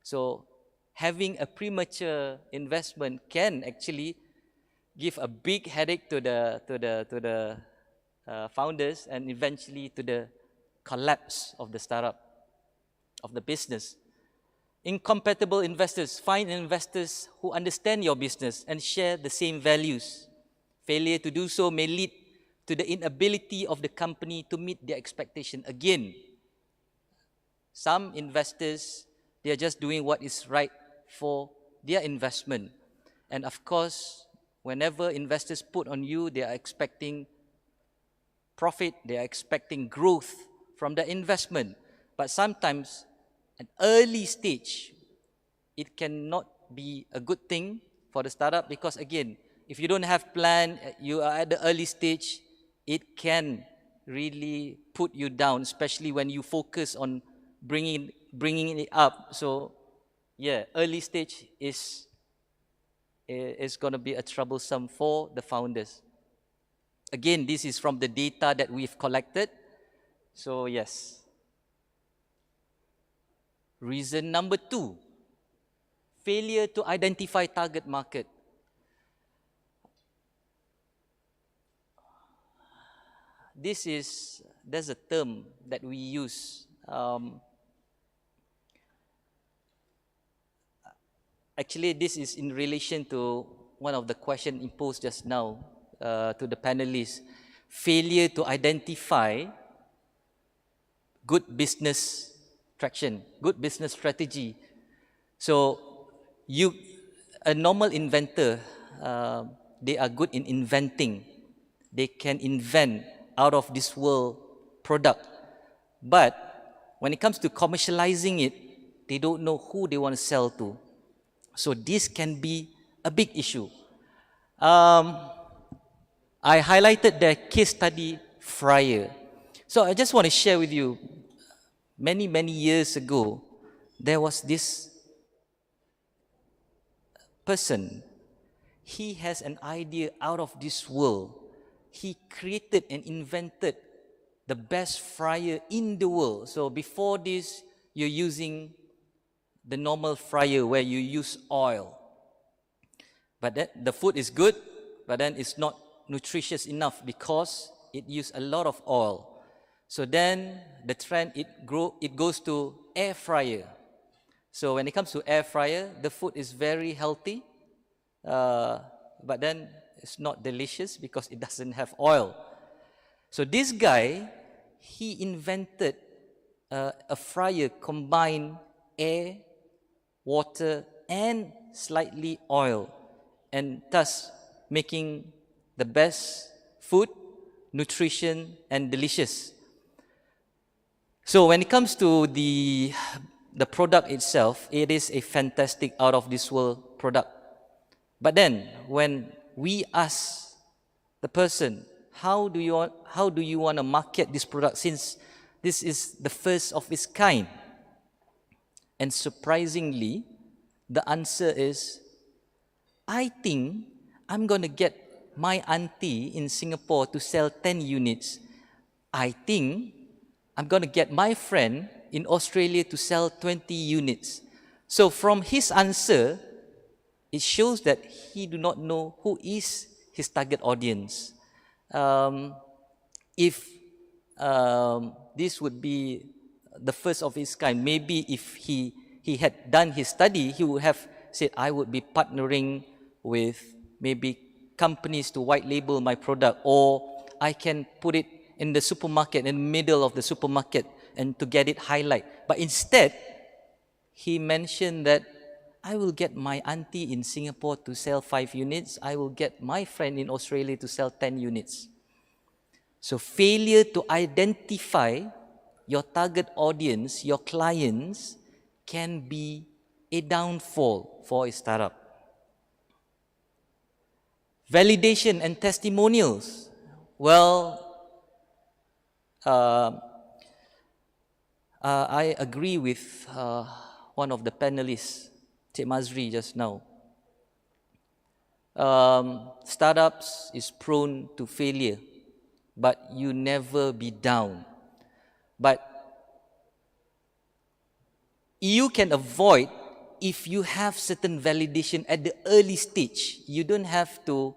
So having a premature investment can actually give a big headache to the founders, and eventually to the collapse of the startup, of the business. Incompatible investors. Find investors who understand your business and share the same values. Failure to do so may lead to the inability of the company to meet their expectation. Again, some investors, they are just doing what is right for their investment. And of course, whenever investors put on you, they are expecting profit, they are expecting growth from the investment. But sometimes, at early stage, it cannot be a good thing for the startup, because again, if you don't have plan, you are at the early stage, it can really put you down, especially when you focus on bringing it up. So yeah, early stage is going to be a troublesome for the founders. Again, this is from the data that we've collected. So yes. Reason number 2, failure to identify target market. There's a term that we use. Actually, this is in relation to one of the questions imposed just now to the panelists. Failure to identify good business traction, good business strategy. So a normal inventor, they are good in inventing. They can invent out of this world product. But when it comes to commercializing it, they don't know who they want to sell to. So this can be a big issue. I highlighted the case study fryer. So I just want to share with you, many years ago, there was this person. He has an idea out of this world. He created and invented the best fryer in the world. So before this, you're using the normal fryer where you use oil. But the food is good, but then it's not nutritious enough because it uses a lot of oil. So then the trend, it goes to air fryer. So when it comes to air fryer, the food is very healthy, but then it's not delicious because it doesn't have oil. So this guy, he invented a fryer combine air, water, and slightly oil, and thus making the best food, nutrition, and delicious. So when it comes to the product itself, it is a fantastic out of this world product. But then when we ask the person, how do you want to market this product, since this is the first of its kind? And surprisingly, the answer is I think I'm going to get my auntie in Singapore to sell 10 units. I think I'm going to get my friend in Australia to sell 20 units. So from his answer, it shows that he do not know who is his target audience. If this would be the first of its kind, maybe if he had done his study, he would have said, I would be partnering with maybe companies to white label my product, or I can put it in the supermarket, in the middle of the supermarket, and to get it highlight. But instead, he mentioned that I will get my auntie in Singapore to sell 5 units. I will get my friend in Australia to sell 10 units. So failure to identify your target audience, your clients, can be a downfall for a startup. Validation and testimonials. Well, I agree with one of the panelists, Cik Mazri, just now. Startups is prone to failure, but you never be down. But you can avoid if you have certain validation at the early stage. You don't have to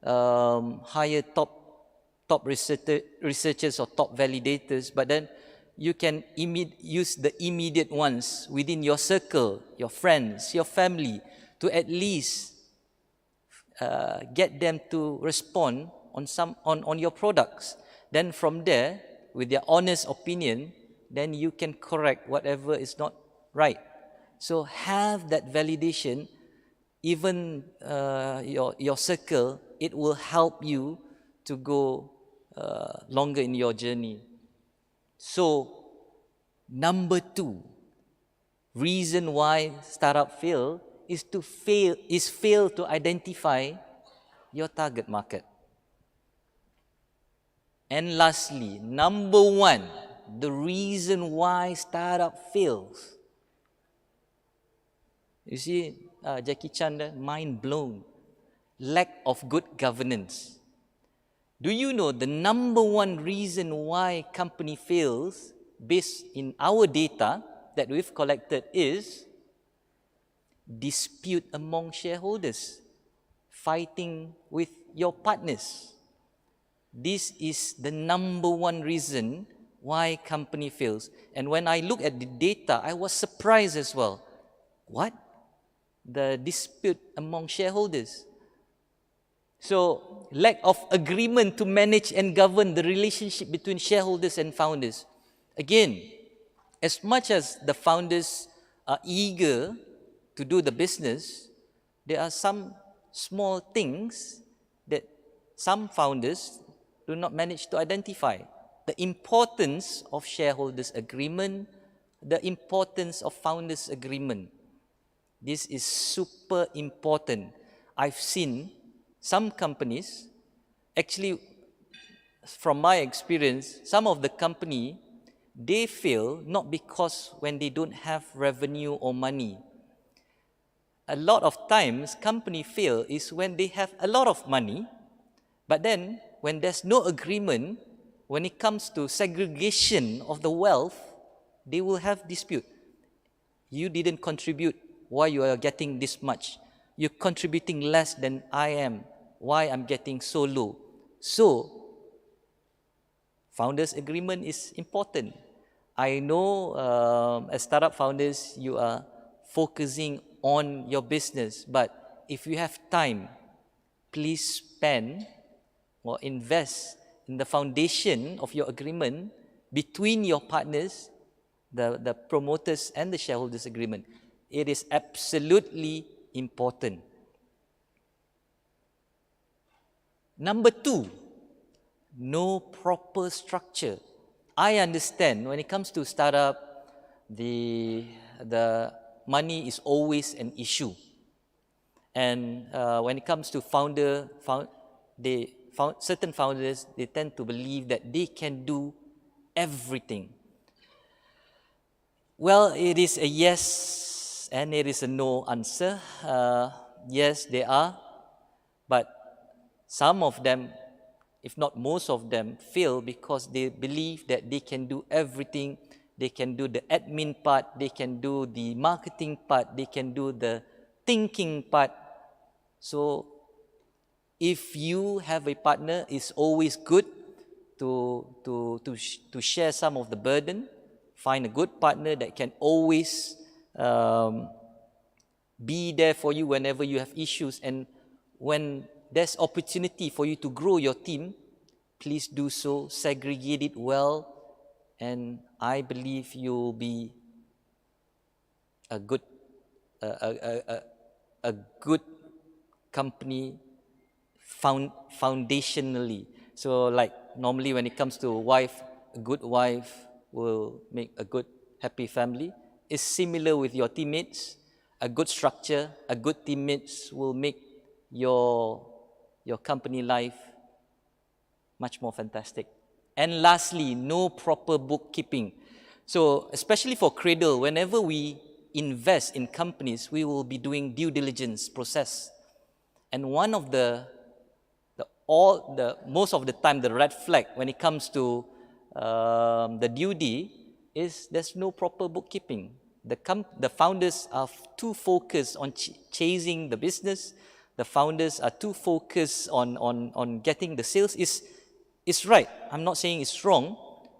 hire top researchers or top validators, but then you can use the immediate ones within your circle, your friends, your family, to at least get them to respond on your products. Then from there, with their honest opinion, then you can correct whatever is not right. So have that validation, even your circle, it will help you to go longer in your journey. So, number 2, reason why startup fail is fail to identify your target market. And lastly, number 1, the reason why startup fails. You see, Jackie Chan, mind blown. Lack of good governance. Do you know the number 1 reason why company fails, based in our data that we've collected, is dispute among shareholders, fighting with your partners. This is the number 1 reason why company fails. And when I look at the data, I was surprised as well. What? The dispute among shareholders. So, lack of agreement to manage and govern the relationship between shareholders and founders. Again, as much as the founders are eager to do the business, there are some small things that some founders do not manage to identify. The importance of shareholders' agreement, the importance of founders' agreement. This is super important. I've seen some companies, actually, from my experience, some of the company, they fail not because when they don't have revenue or money. A lot of times, company fail is when they have a lot of money, but then when there's no agreement, when it comes to segregation of the wealth, they will have dispute. You didn't contribute, why you are getting this much? You're contributing less than I am, why I'm getting so low? So, founders' agreement is important. I know as startup founders, you are focusing on your business, but if you have time, please spend or invest in the foundation of your agreement between your partners, the promoters and the shareholders agreement. It is absolutely important. Number 2, no proper structure. I understand when it comes to startup, the money is always an issue. And when it comes to certain founders, they tend to believe that they can do everything. Well, it is a yes and it is a no answer. yes, they are, but some of them, if not most of them, fail because they believe that they can do everything. They can do the admin part, they can do the marketing part, they can do the thinking part. So if you have a partner, it's always good to share some of the burden. Find a good partner that can always be there for you whenever you have issues. And when there's opportunity for you to grow your team, please do so, segregate it well, and I believe you'll be a good a good company foundationally. So like normally when it comes to wife, a good wife will make a good happy family. It's similar with your teammates. A good structure, a good teammates will make your company life much more fantastic. And lastly, no proper bookkeeping. So especially for Cradle, whenever we invest in companies, we will be doing due diligence process. And one of most of the time, the red flag when it comes to the due is there's no proper bookkeeping. The founders are too focused on chasing the business. The founders are too focused on getting the sales. It's right. I'm not saying it's wrong.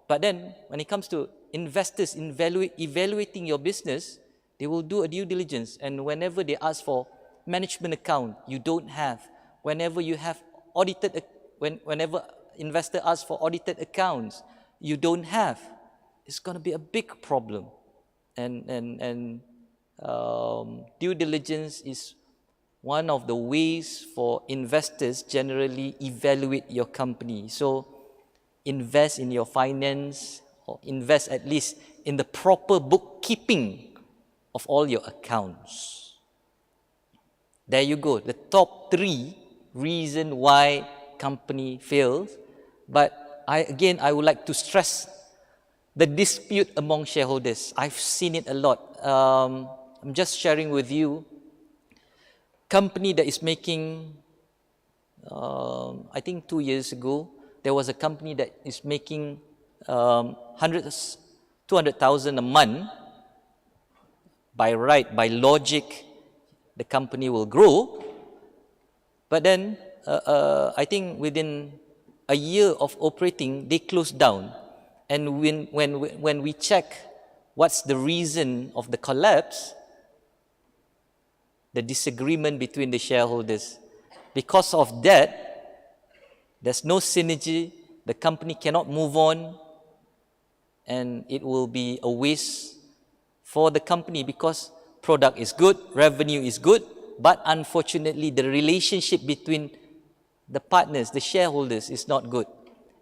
But then when it comes to investors evaluating your business, they will do a due diligence. And whenever they ask for management account, you don't have. Whenever you have whenever investor asks for audited accounts, you don't have. It's going to be a big problem. And due diligence is one of the ways for investors generally evaluate your company. So invest in your finance, or invest at least in the proper bookkeeping of all your accounts. There you go, the top 3 reasons why company fails. But I would like to stress the dispute among shareholders. I've seen it a lot. I'm just sharing with you, company that is making, I think 2 years ago, there was a company that is making 200,000 a month. By right, by logic, the company will grow. But then, I think within a year of operating, they closed down. And when we check what's the reason of the collapse, the disagreement between the shareholders. Because of that, there's no synergy, the company cannot move on, and it will be a waste for the company because product is good, revenue is good, but unfortunately the relationship between the partners, the shareholders is not good.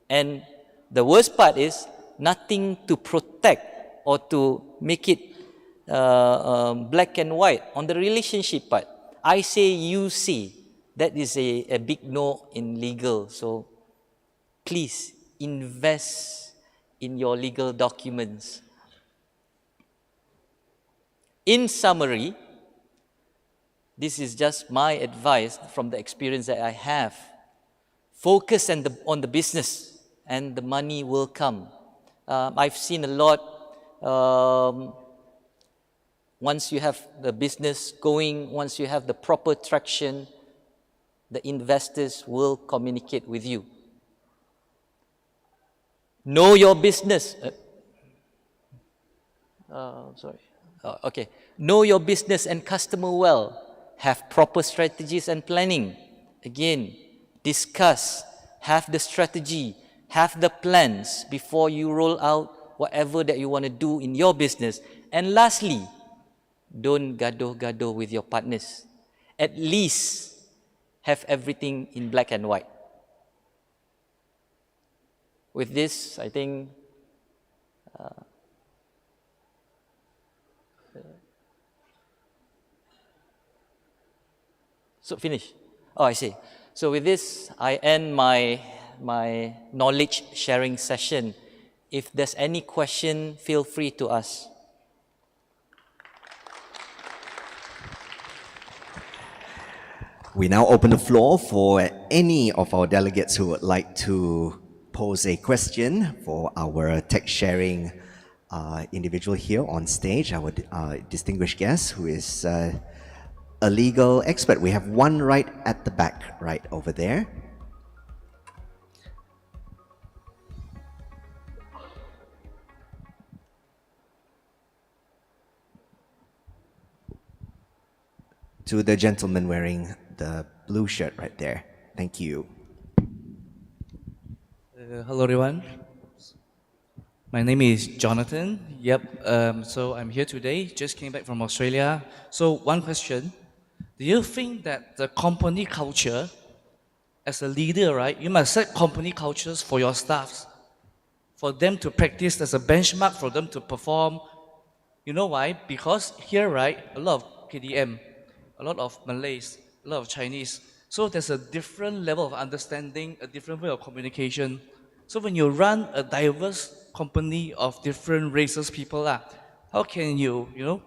And the worst part is nothing to protect or to make it black and white on the relationship part. I say, you say. That is a big no in legal. So please invest in your legal documents. In summary, this is just my advice from the experience that I have. Focus on the business and the money will come. I've seen a lot. Once you have the business going, once you have the proper traction, the investors will communicate with you. Know your business. Okay. Know your business and customer well. Have proper strategies and planning. Again, discuss. Have the strategy. Have the plans before you roll out whatever that you want to do in your business. And lastly, don't gaduh-gaduh with your partners. At least have everything in black and white. With this, I think so finish. Oh, I see. So with this, I end my knowledge sharing session. If there's any question, feel free to ask. We now open the floor for any of our delegates who would like to pose a question for our tech sharing individual here on stage, our distinguished guest who is a legal expert. We have one right at the back, right over there. To the gentleman wearing the blue shirt right there. Thank you. Hello, everyone. My name is Jonathan. Yep. So I'm here today. Just came back from Australia. So one question: do you think that the company culture, as a leader, right, you must set company cultures for your staffs, for them to practice as a benchmark, for them to perform? You know why? Because here, right, a lot of KDM, a lot of Malays, a lot of Chinese. So there's a different level of understanding, a different way of communication. So when you run a diverse company of different races, people, how can you,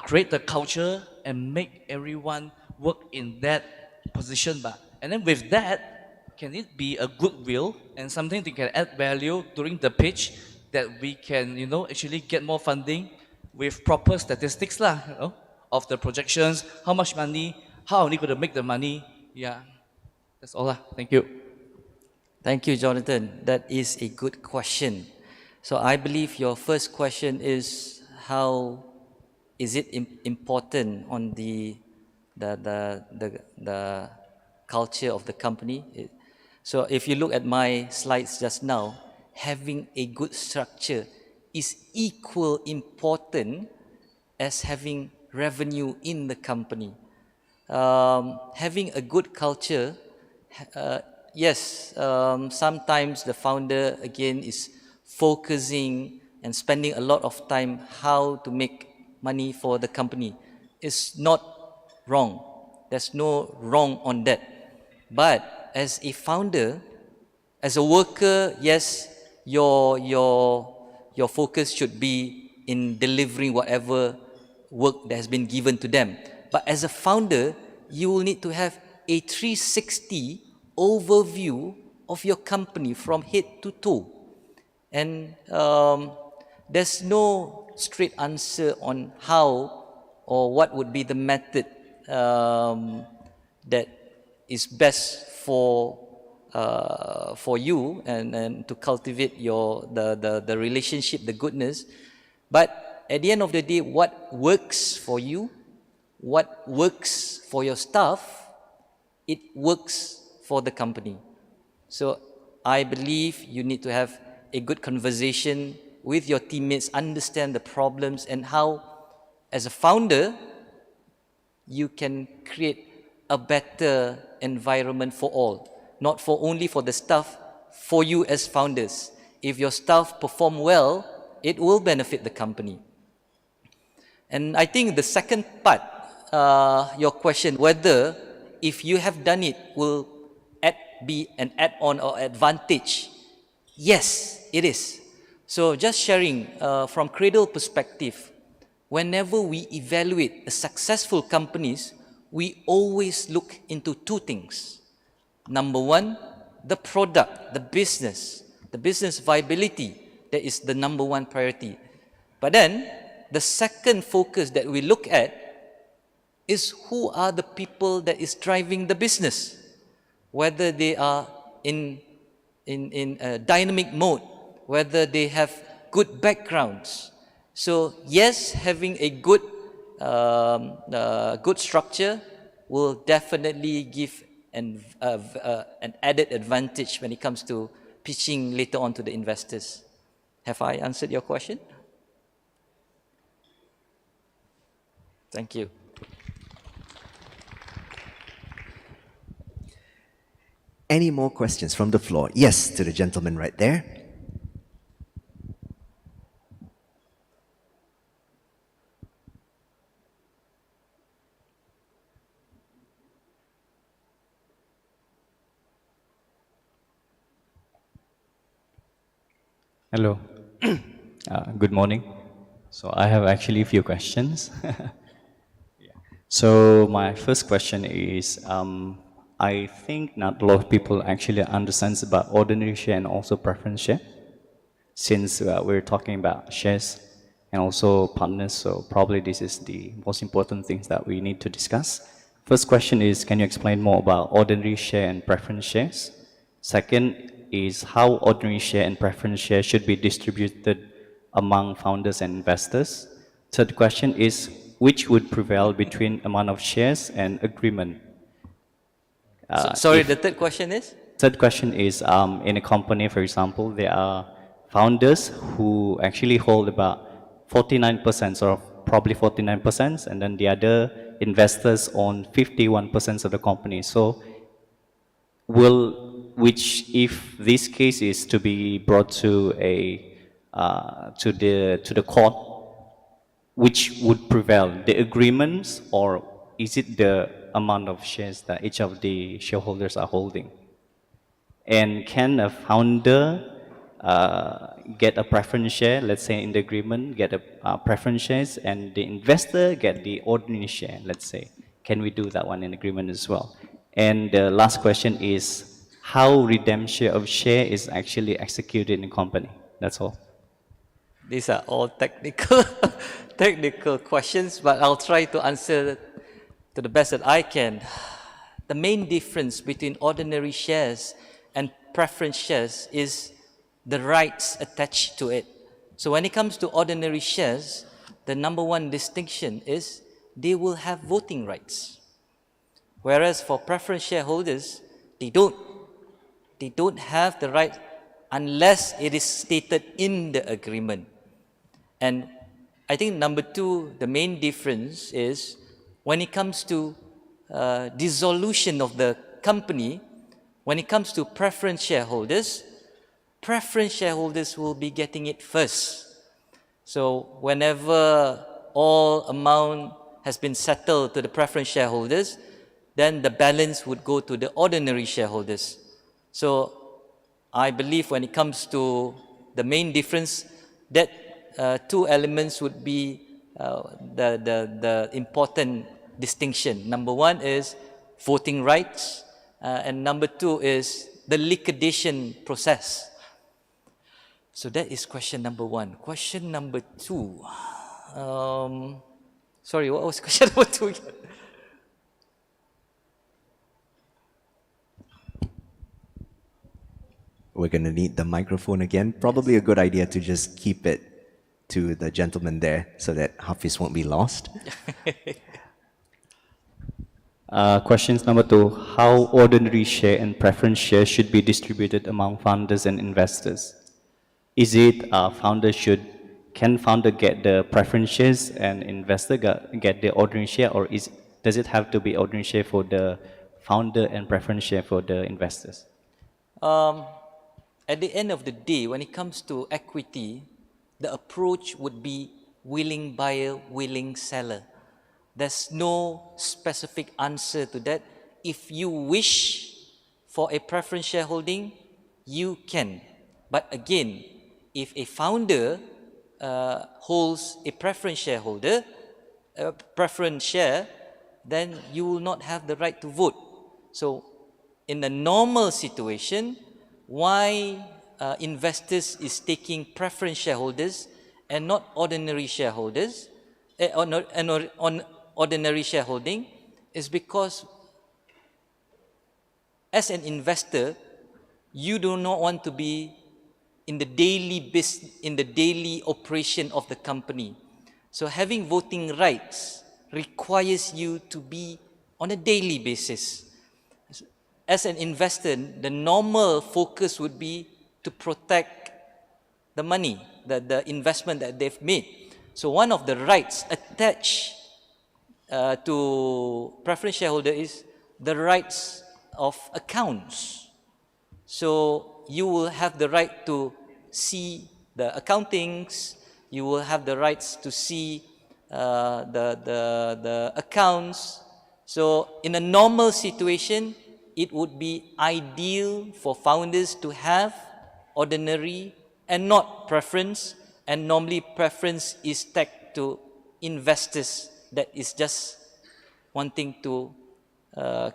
create the culture and make everyone work in that position? And then with that, can it be a goodwill and something that can add value during the pitch that we can, actually get more funding with proper statistics of the projections, how much money, how are we going to make the money? Yeah, that's all. Thank you. Thank you, Jonathan. That is a good question. So I believe your first question is how is it important on the culture of the company? So if you look at my slides just now, having a good structure is equal important as having revenue in the company. Having a good culture, yes, sometimes the founder again is focusing and spending a lot of time how to make money for the company. It's not wrong. There's no wrong on that. But as a founder, as a worker, yes, your focus should be in delivering whatever work that has been given to them. But as a founder, you will need to have a 360 overview of your company from head to toe. And there's no straight answer on how or what would be the method that is best for you and to cultivate the relationship, the goodness. But at the end of the day, what works for you, what works for your staff, it works for the company. So I believe you need to have a good conversation with your teammates, understand the problems and how, as a founder, you can create a better environment for all, not for only for the staff, for you as founders. If your staff perform well, it will benefit the company. And I think the second part, your question, whether if you have done it will be an add-on or advantage. Yes, it is. So just sharing from Cradle perspective, whenever we evaluate a successful companies, we always look into two things. Number one, the product, the business viability, that is the number one priority. But then, the second focus that we look at is who are the people that is driving the business, whether they are in a dynamic mode, whether they have good backgrounds. So yes, having a good structure will definitely give an added advantage when it comes to pitching later on to the investors. Have I answered your question? Thank you. Any more questions from the floor? Yes, to the gentleman right there. Hello. Good morning. So I have actually a few questions. So my first question is, I think not a lot of people actually understands about ordinary share and also preference share, since we're talking about shares and also partners, so probably this is the most important things that we need to discuss. First question is, can you explain more about ordinary share and preference shares? Second is how ordinary share and preference share should be distributed among founders and investors. Third question is, which would prevail between amount of shares and agreement? Sorry, the third question is? Third question is, in a company, for example, there are founders who actually hold about 49% or probably 49%, and then the other investors own 51% of the company. So if this case is to be brought to the court, which would prevail, the agreements, or is it the amount of shares that each of the shareholders are holding? And can a founder get a preference share, let's say in the agreement, get a preference shares, and the investor get the ordinary share, let's say? Can we do that one in agreement as well? And the last question is, how redemption of share is actually executed in a company? That's all. These are all technical, technical questions, but I'll try to answer to the best that I can. The main difference between ordinary shares and preference shares is the rights attached to it. So when it comes to ordinary shares, the number one distinction is they will have voting rights. Whereas for preference shareholders, they don't have the right unless it is stated in the agreement. And I think number two, the main difference is when it comes to dissolution of the company, when it comes to preference shareholders will be getting it first. So whenever all amount has been settled to the preference shareholders, then the balance would go to the ordinary shareholders. So I believe when it comes to the main difference, that two elements would be the important distinction. Number one is voting rights, and number two is the liquidation process. So that is question number one. Question number two. Sorry, what was question number two again? We're going to need the microphone again. Probably a good idea to just keep it to the gentleman there so that Hafiz won't be lost. Questions number two, how ordinary share and preference share should be distributed among founders and investors? Is it can founder get the preference shares and investor get the ordinary share, or does it have to be ordinary share for the founder and preference share for the investors? At the end of the day, when it comes to equity, the approach would be willing buyer, willing seller. There's no specific answer to that. If you wish for a preference shareholding, you can. But again, if a founder holds a preference share, then you will not have the right to vote. So in a normal situation, why investors is taking preference shareholders and not ordinary shareholders, ordinary shareholding, is because as an investor, you do not want to be in the daily operation of the company. So having voting rights requires you to be on a daily basis. As an investor, the normal focus would be to protect the money, the investment that they've made. So one of the rights attached to preference shareholder is the rights of accounts. So you will have the right to see the accountings, you will have the rights to see the accounts. So in a normal situation, it would be ideal for founders to have ordinary and not preference, and normally preference is tagged to investors. That is just wanting to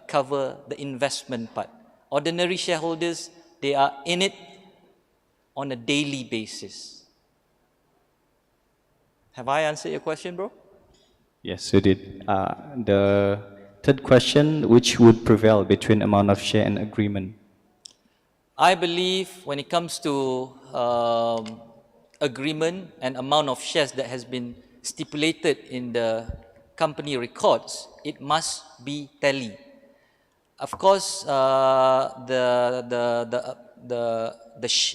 cover the investment part. Ordinary shareholders, they are in it on a daily basis. Have I answered your question, bro? Yes, you did. The third question, which would prevail between amount of share and agreement? I believe when it comes to agreement and amount of shares that has been stipulated in the company records, it must be tally. Of course, the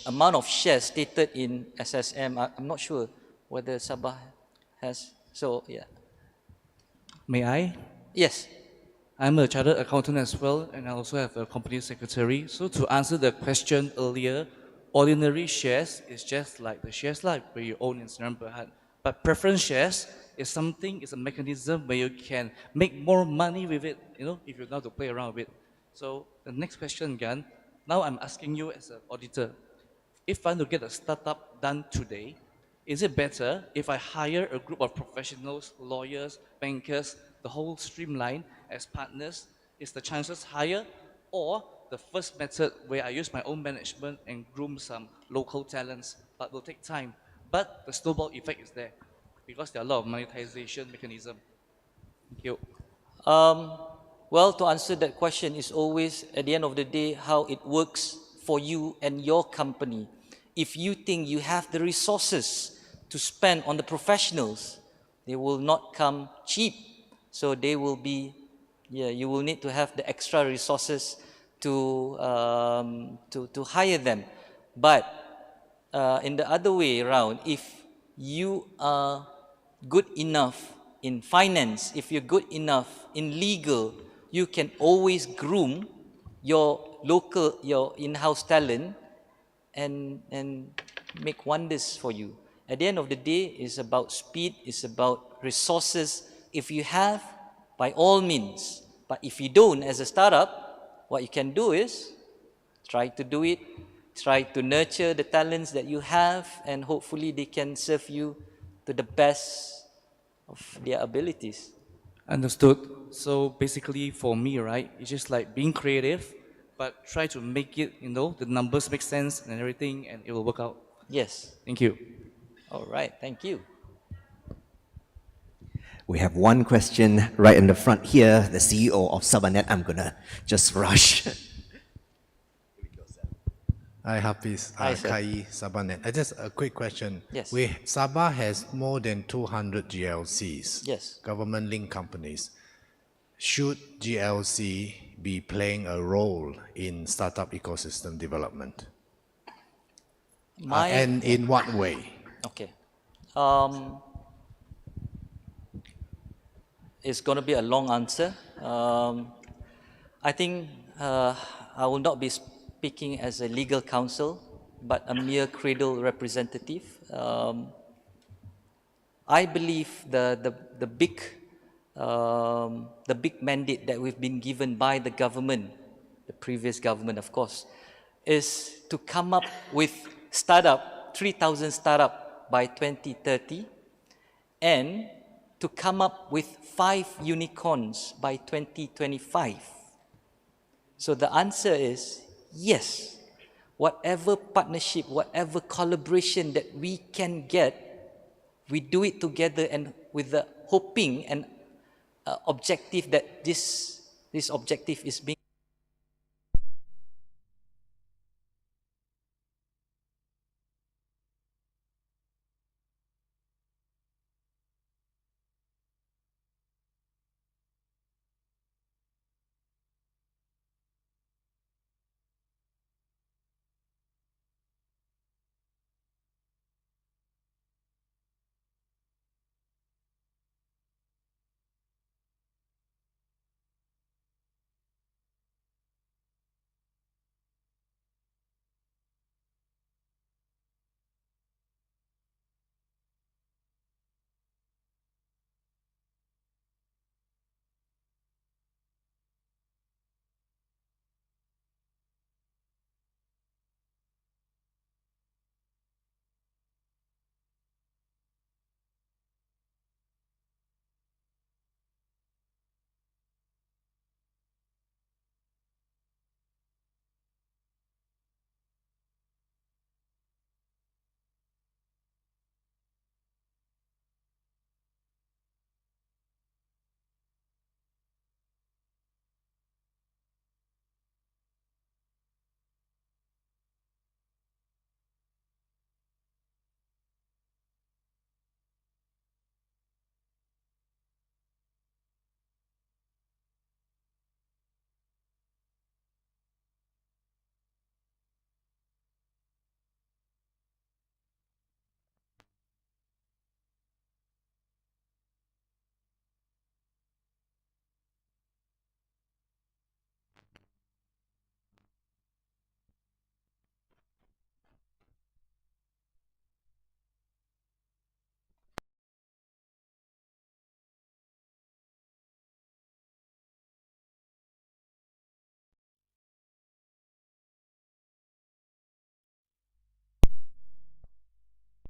amount of shares stated in SSM, I'm not sure whether Sabah has. So yeah. May I? Yes. I'm a chartered accountant as well, and I also have a company secretary. So to answer the question earlier, ordinary shares is just like the shares like where you own in Seram Berhad. But preference shares is something, it's a mechanism where you can make more money with it, if you know how to play around with it. So the next question, Gan, now I'm asking you as an auditor, if I want to get a startup done today, is it better if I hire a group of professionals, lawyers, bankers, the whole streamline as partners? Is the chances higher? Or the first method where I use my own management and groom some local talents, but will take time. But the snowball effect is there because there are a lot of monetization mechanism. Thank you. Well, to answer that question is always, at the end of the day, how it works for you and your company. If you think you have the resources to spend on the professionals, they will not come cheap. So they will be, you will need to have the extra resources to hire them. But in the other way around, if you are good enough in finance, if you're good enough in legal, you can always groom your in-house talent and make wonders for you. At the end of the day, it's about speed, it's about resources. If you have, by all means. But if you don't, as a startup, what you can do is try to do it, try to nurture the talents that you have, and hopefully they can serve you to the best of their abilities. Understood. So basically for me, right, it's just like being creative, but try to make it, the numbers make sense and everything, and it will work out. Yes. Thank you. All right, thank you. We have one question right in the front here, the CEO of Sabah. I'm gonna just rush. Hi, Hafiz. Hi, sir. Kai, Sabah. Just a quick question. Yes. Sabah has more than 200 GLCs, Yes. government-linked companies. Should GLC be playing a role in startup ecosystem development? And in what way? Okay. It's going to be a long answer. I think I will not be speaking as a legal counsel, but a mere cradle representative. I believe the big mandate that we've been given by the government, the previous government, of course, is to come up with 3,000 startup by 2030, and to come up with 5 unicorns by 2025. So the answer is yes. Whatever partnership, whatever collaboration that we can get, we do it together and with the hoping and objective that this objective is being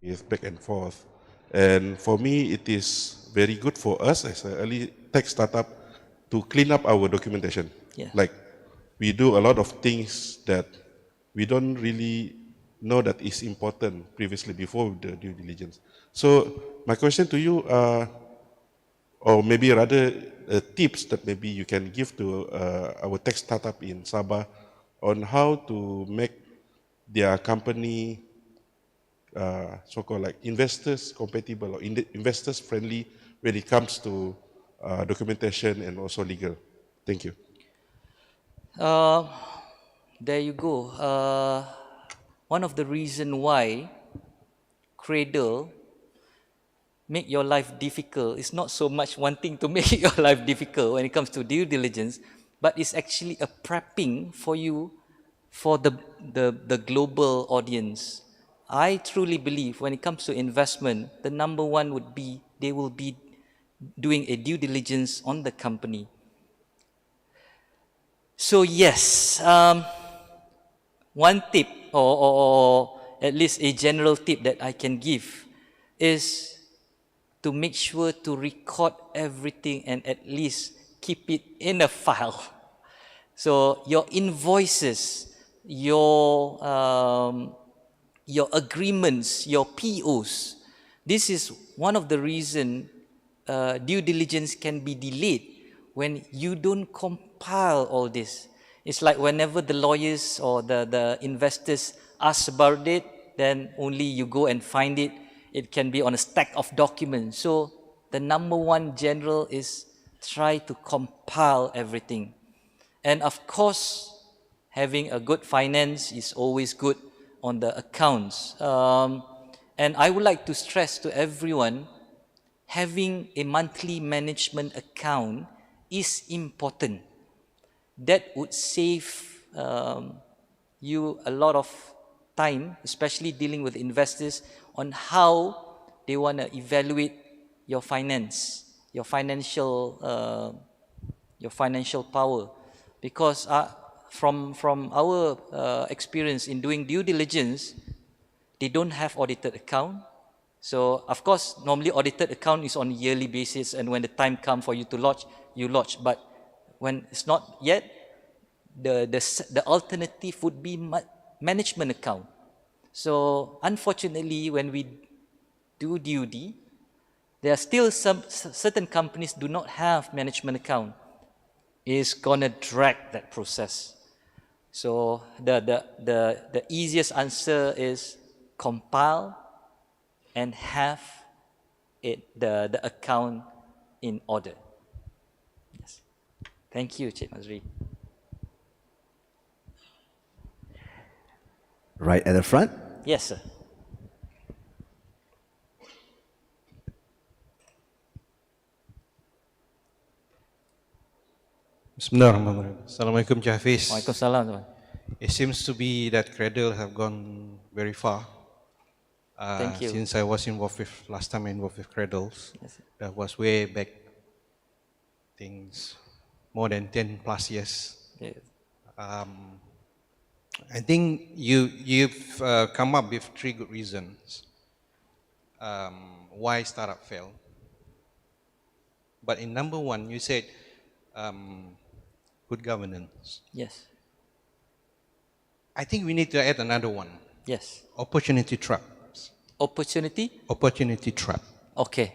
is back and forth. And for me, it is very good for us as an early tech startup to clean up our documentation. Yeah. Like we do a lot of things that we don't really know that is important previously before the due diligence. So my question to you, or maybe rather tips that maybe you can give to our tech startup in Sabah on how to make their company so-called like investors compatible or investors friendly when it comes to documentation and also legal. Thank you. There you go. One of the reason why Cradle make your life difficult is not so much wanting to make your life difficult when it comes to due diligence, but it's actually a prepping for you for the global audience. I truly believe when it comes to investment, the number one would be they will be doing a due diligence on the company. So yes, one tip or at least a general tip that I can give is to make sure to record everything and at least keep it in a file. So your invoices, your agreements, your POs, this is one of the reasons due diligence can be delayed when you don't compile all this. It's like whenever the lawyers or the investors ask about it, then only you go and find it. It can be on a stack of documents. So the number one general is try to compile everything. And of course, having a good finance is always good on the accounts. And I would like to stress to everyone, having a monthly management account is important. That would save you a lot of time, especially dealing with investors, on how they want to evaluate your finance, your financial power. Because from our experience in doing due diligence, they don't have audited account. So of course, normally audited account is on a yearly basis, and when the time comes for you to lodge, you lodge. But when it's not yet, the alternative would be management account. So unfortunately, when we do DUD, there are still some certain companies do not have management account. It's gonna drag that process. So the easiest answer is compile and have the account in order. Yes. Thank you, Cik Mazri. Right at the front. Yes, sir. Bismillahirrahmanirrahim. Assalamualaikum, Cik Hafiz. Waalaikumsalam. It seems to be that Cradle have gone very far. Thank you. Since I was involved with, last time I involved with Cradles, Yes. that was way back, things more than 10 plus years. Yes. I think you've come up with 3 good reasons why startup failed. But in number 1, you said good governance. Yes. I think we need to add another one. Yes. Opportunity traps. Opportunity? Opportunity trap. Okay.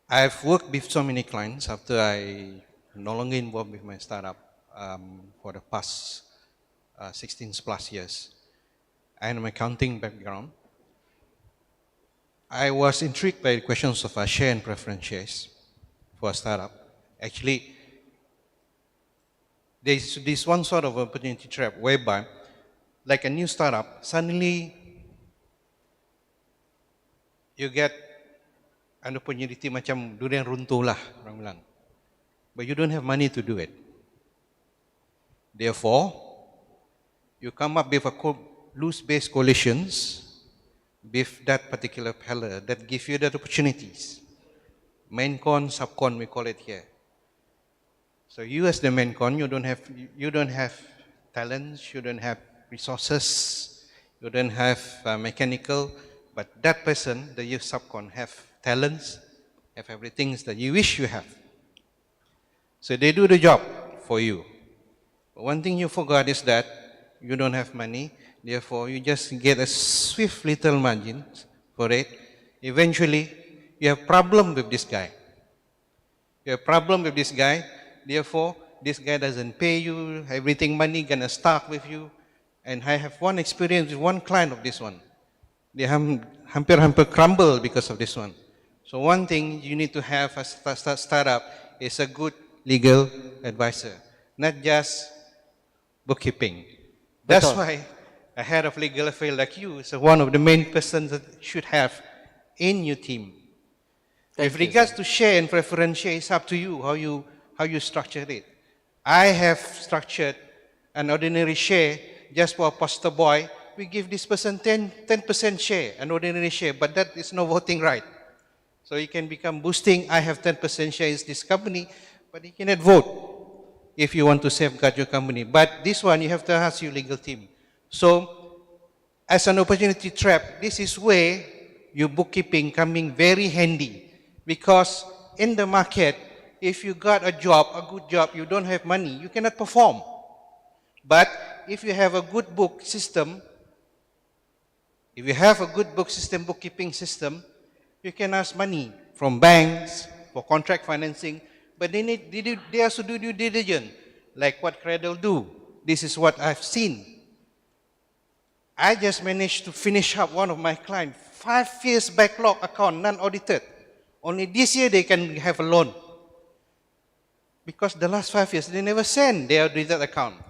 I've worked with so many clients after I no longer involved with my startup for the past 16 plus years. I am an accounting background. I was intrigued by the questions of share and preference shares for a startup. Actually, there's this one sort of opportunity trap whereby, like a new startup, suddenly you get an opportunity macam durian runtuh lah, orang bilang. But you don't have money to do it. Therefore, you come up with a loose-based coalitions with that particular pillar that give you that opportunities. Main con, sub-con, we call it here. So you as the main con, you don't have talents, you don't have resources, you don't have mechanical, but that person, the youth subcon, have talents, have everything that you wish you have. So they do the job for you. But one thing you forgot is that you don't have money, therefore you just get a swift little margin for it. Eventually, you have problem with this guy. You have problem with this guy, therefore this guy doesn't pay you, everything money gonna stuck with you. And I have one experience with one client of this one. They hampir crumble because of this one. So one thing you need to have as a startup is a good legal advisor, not just bookkeeping. That's why a head of legal affairs like you is one of the main persons that you should have in your team. With regards to share and preference share, it's up to you how you structure it. I have structured an ordinary share just for a poster boy. We give this person 10% share, an ordinary share, but that is no voting right. So he can become boosting. I have 10% share in this company, but he cannot vote if you want to safeguard your company. But this one, you have to ask your legal team. So as an opportunity trap, this is where your bookkeeping coming very handy. Because in the market, if you got a job, a good job, you don't have money, you cannot perform. But if you have a good book system, if you have a good book system, bookkeeping system, you can ask money from banks for contract financing, but they also do due diligence, like what Cradle do. This is what I've seen. I just managed to finish up one of my clients, 5 years backlog account, non-audited. Only this year they can have a loan. Because the last 5 years, they never send their audited account.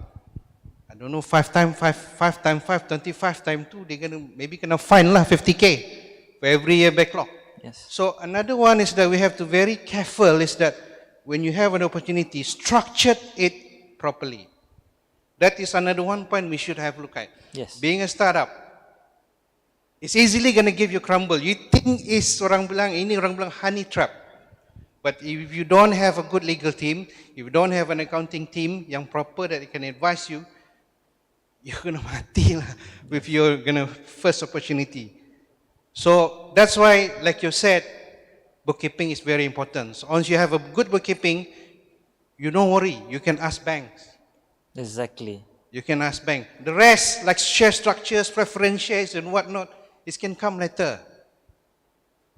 I don't know, 5 times 5, 25 times 2, they're gonna maybe gonna fine 50K for every year backlog. Yes. So another one is that we have to be very careful is that when you have an opportunity, structure it properly. That is another one point we should have look at. Yes. Being a startup, it's easily gonna give you crumble. You think is orang bilang honey trap. But if you don't have a good legal team, if you don't have an accounting team yang proper that can advise you, you're gonna mati lah with your first opportunity. So that's why, like you said, bookkeeping is very important. So once you have a good bookkeeping, you don't worry. You can ask banks. Exactly. You can ask bank. The rest, like share structures, preference shares, and whatnot, it can come later.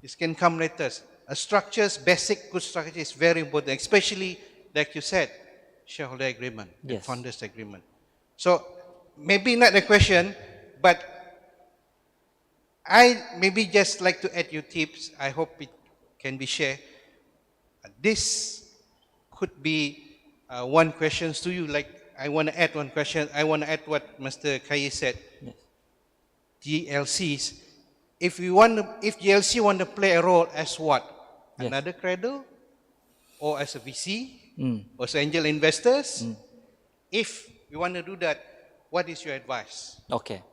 It can come later. A structures, basic good structure is very important, especially like you said, shareholder agreement, Yes. founders agreement. So maybe not the question, but I maybe just like to add you tips. I hope it can be shared. This could be one question to you. Like I want to add one question. I want to add what Mr. Kaye said. Yes. GLCs. If GLC want to play a role as what? Yes. Another cradle, or as a VC, or as angel investors. If you want to do that, what is your advice? Okay.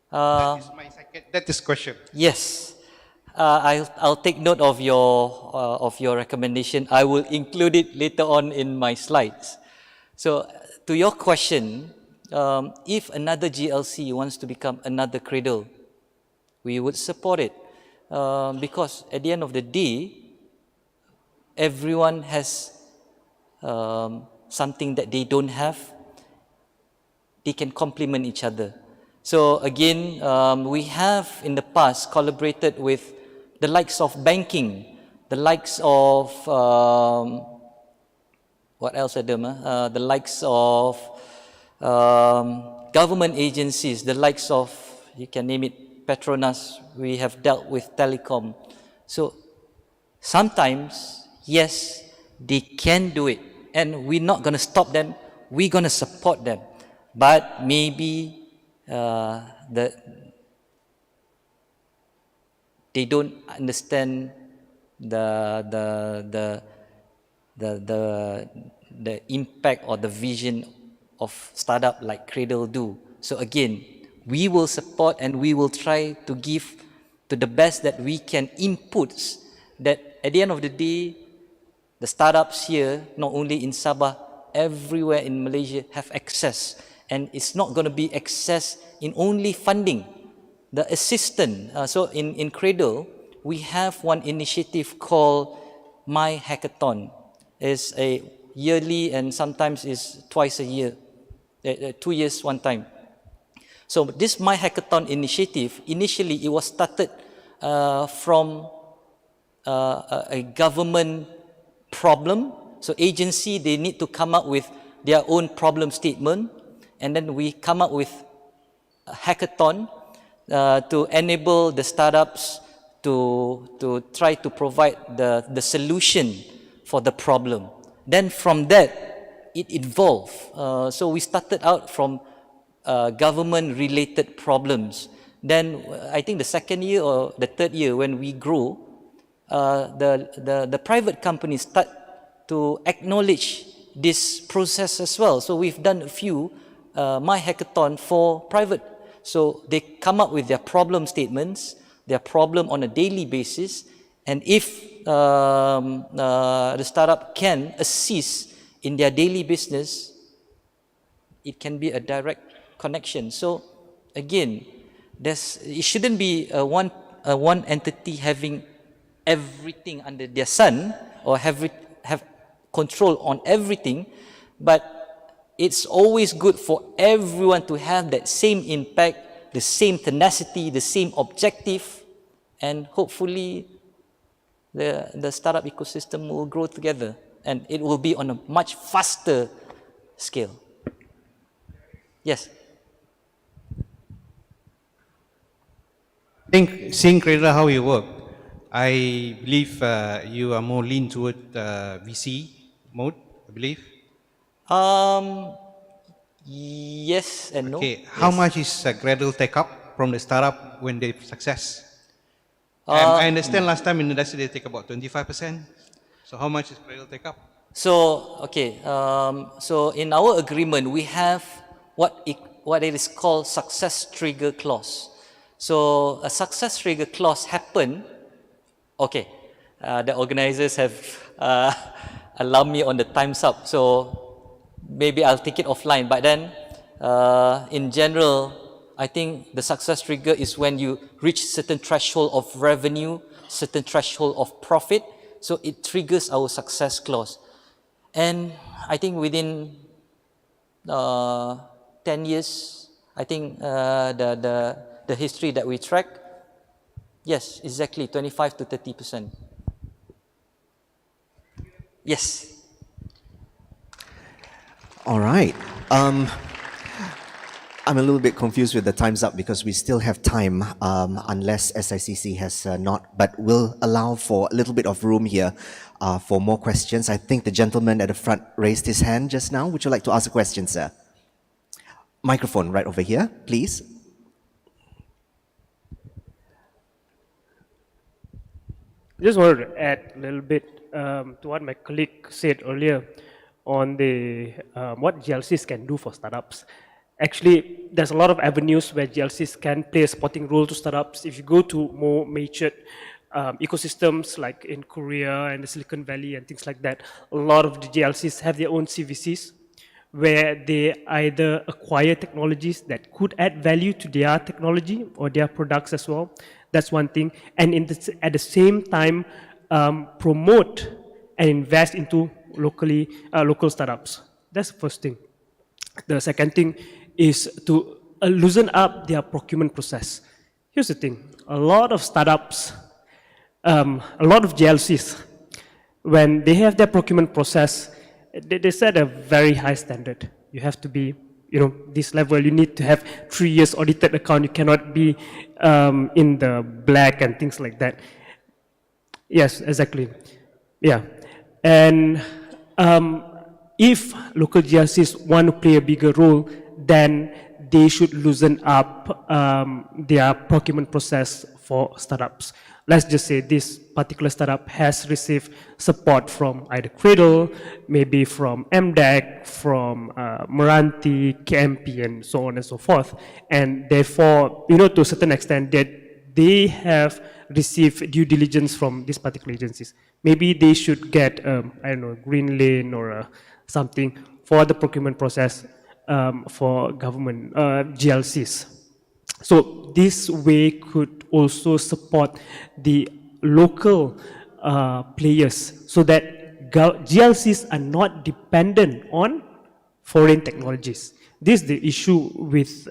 That is my that is question. Yes. I'll take note of your recommendation. I will include it later on in my slides. So to your question, if another GLC wants to become another cradle, we would support it because at the end of the day, everyone has something that they don't have. They can complement each other. So again, we have in the past collaborated with the likes of banking, the likes of what else are them? The likes of government agencies, the likes of, you can name it, Petronas. We have dealt with telecom. So sometimes, yes, they can do it, and we're not going to stop them. We're going to support them, but maybe they don't understand the impact or the vision of startup like Cradle do. So again, we will support and we will try to give to the best that we can inputs that at the end of the day, the startups here, not only in Sabah, everywhere in Malaysia have access. and it's not going to be accessed in only funding. The assistant, so in Cradle, we have one initiative called My Hackathon. It's a yearly and sometimes is twice a year, 2 years one time. So this My Hackathon initiative, initially it was started from a government problem. So agency, they need to come up with their own problem statement, and then we come up with a hackathon to enable the startups to try to provide the solution for the problem. Then from that, it evolved. So we started out from government-related problems. Then I think the second year or the third year when we grew, the private companies start to acknowledge this process as well. So we've done a few My Hackathon for private. So they come up with their problem statements, their problem on a daily basis, and if the startup can assist in their daily business, it can be a direct connection. So again, it shouldn't be one entity having everything under their sun or have control on everything, but it's always good for everyone to have that same impact, the same tenacity, the same objective, and hopefully the startup ecosystem will grow together and it will be on a much faster scale. Yes. I think seeing Cradle how you work, I believe you are more lean toward VC mode, I believe. Yes and no. Okay, how Yes. much is Cradle take up from the startup when they success? I understand last time in the industry they take about 25%. So how much is Cradle take up? So, okay, so in our agreement, we have what it is called success trigger clause. So a success trigger clause happen, okay, the organizers have allowed me on the time's up, so maybe I'll take it offline, but then in general, I think the success trigger is when you reach certain threshold of revenue, certain threshold of profit, so it triggers our success clause. And I think within 10 years, I think the history that we track, yes, exactly 25 to 30%. Yes. All right. I'm a little bit confused with the time's up because we still have time, unless SICC has not, but we'll allow for a little bit of room here for more questions. I think the gentleman at the front raised his hand just now. Would you like to ask a question, sir? Microphone right over here, please. Just wanted to add a little bit to what my colleague said earlier on the what GLCs can do for startups. Actually, there's a lot of avenues where GLCs can play a supporting role to startups. If you go to more matured ecosystems like in Korea and the Silicon Valley and things like that, a lot of the GLCs have their own CVCs where they either acquire technologies that could add value to their technology or their products as well. That's one thing. And at the same time, promote and invest into local startups. That's the first thing. The second thing is to loosen up their procurement process. Here's the thing. A lot of startups, a lot of GLCs, when they have their procurement process, they set a very high standard. You have to be, this level. You need to have 3 years audited account. You cannot be in the black and things like that. Yes, exactly. Yeah. And if local GLCs want to play a bigger role, then they should loosen up their procurement process for startups. Let's just say this particular startup has received support from either Cradle, maybe from MDEC, from Meranti, KMP, and so on and so forth. And therefore, to a certain extent, that they have received due diligence from these particular agencies. Maybe they should get, I don't know, green lane or something for the procurement process. for government GLCs. So this way could also support the local players so that GLCs are not dependent on foreign technologies. This is the issue with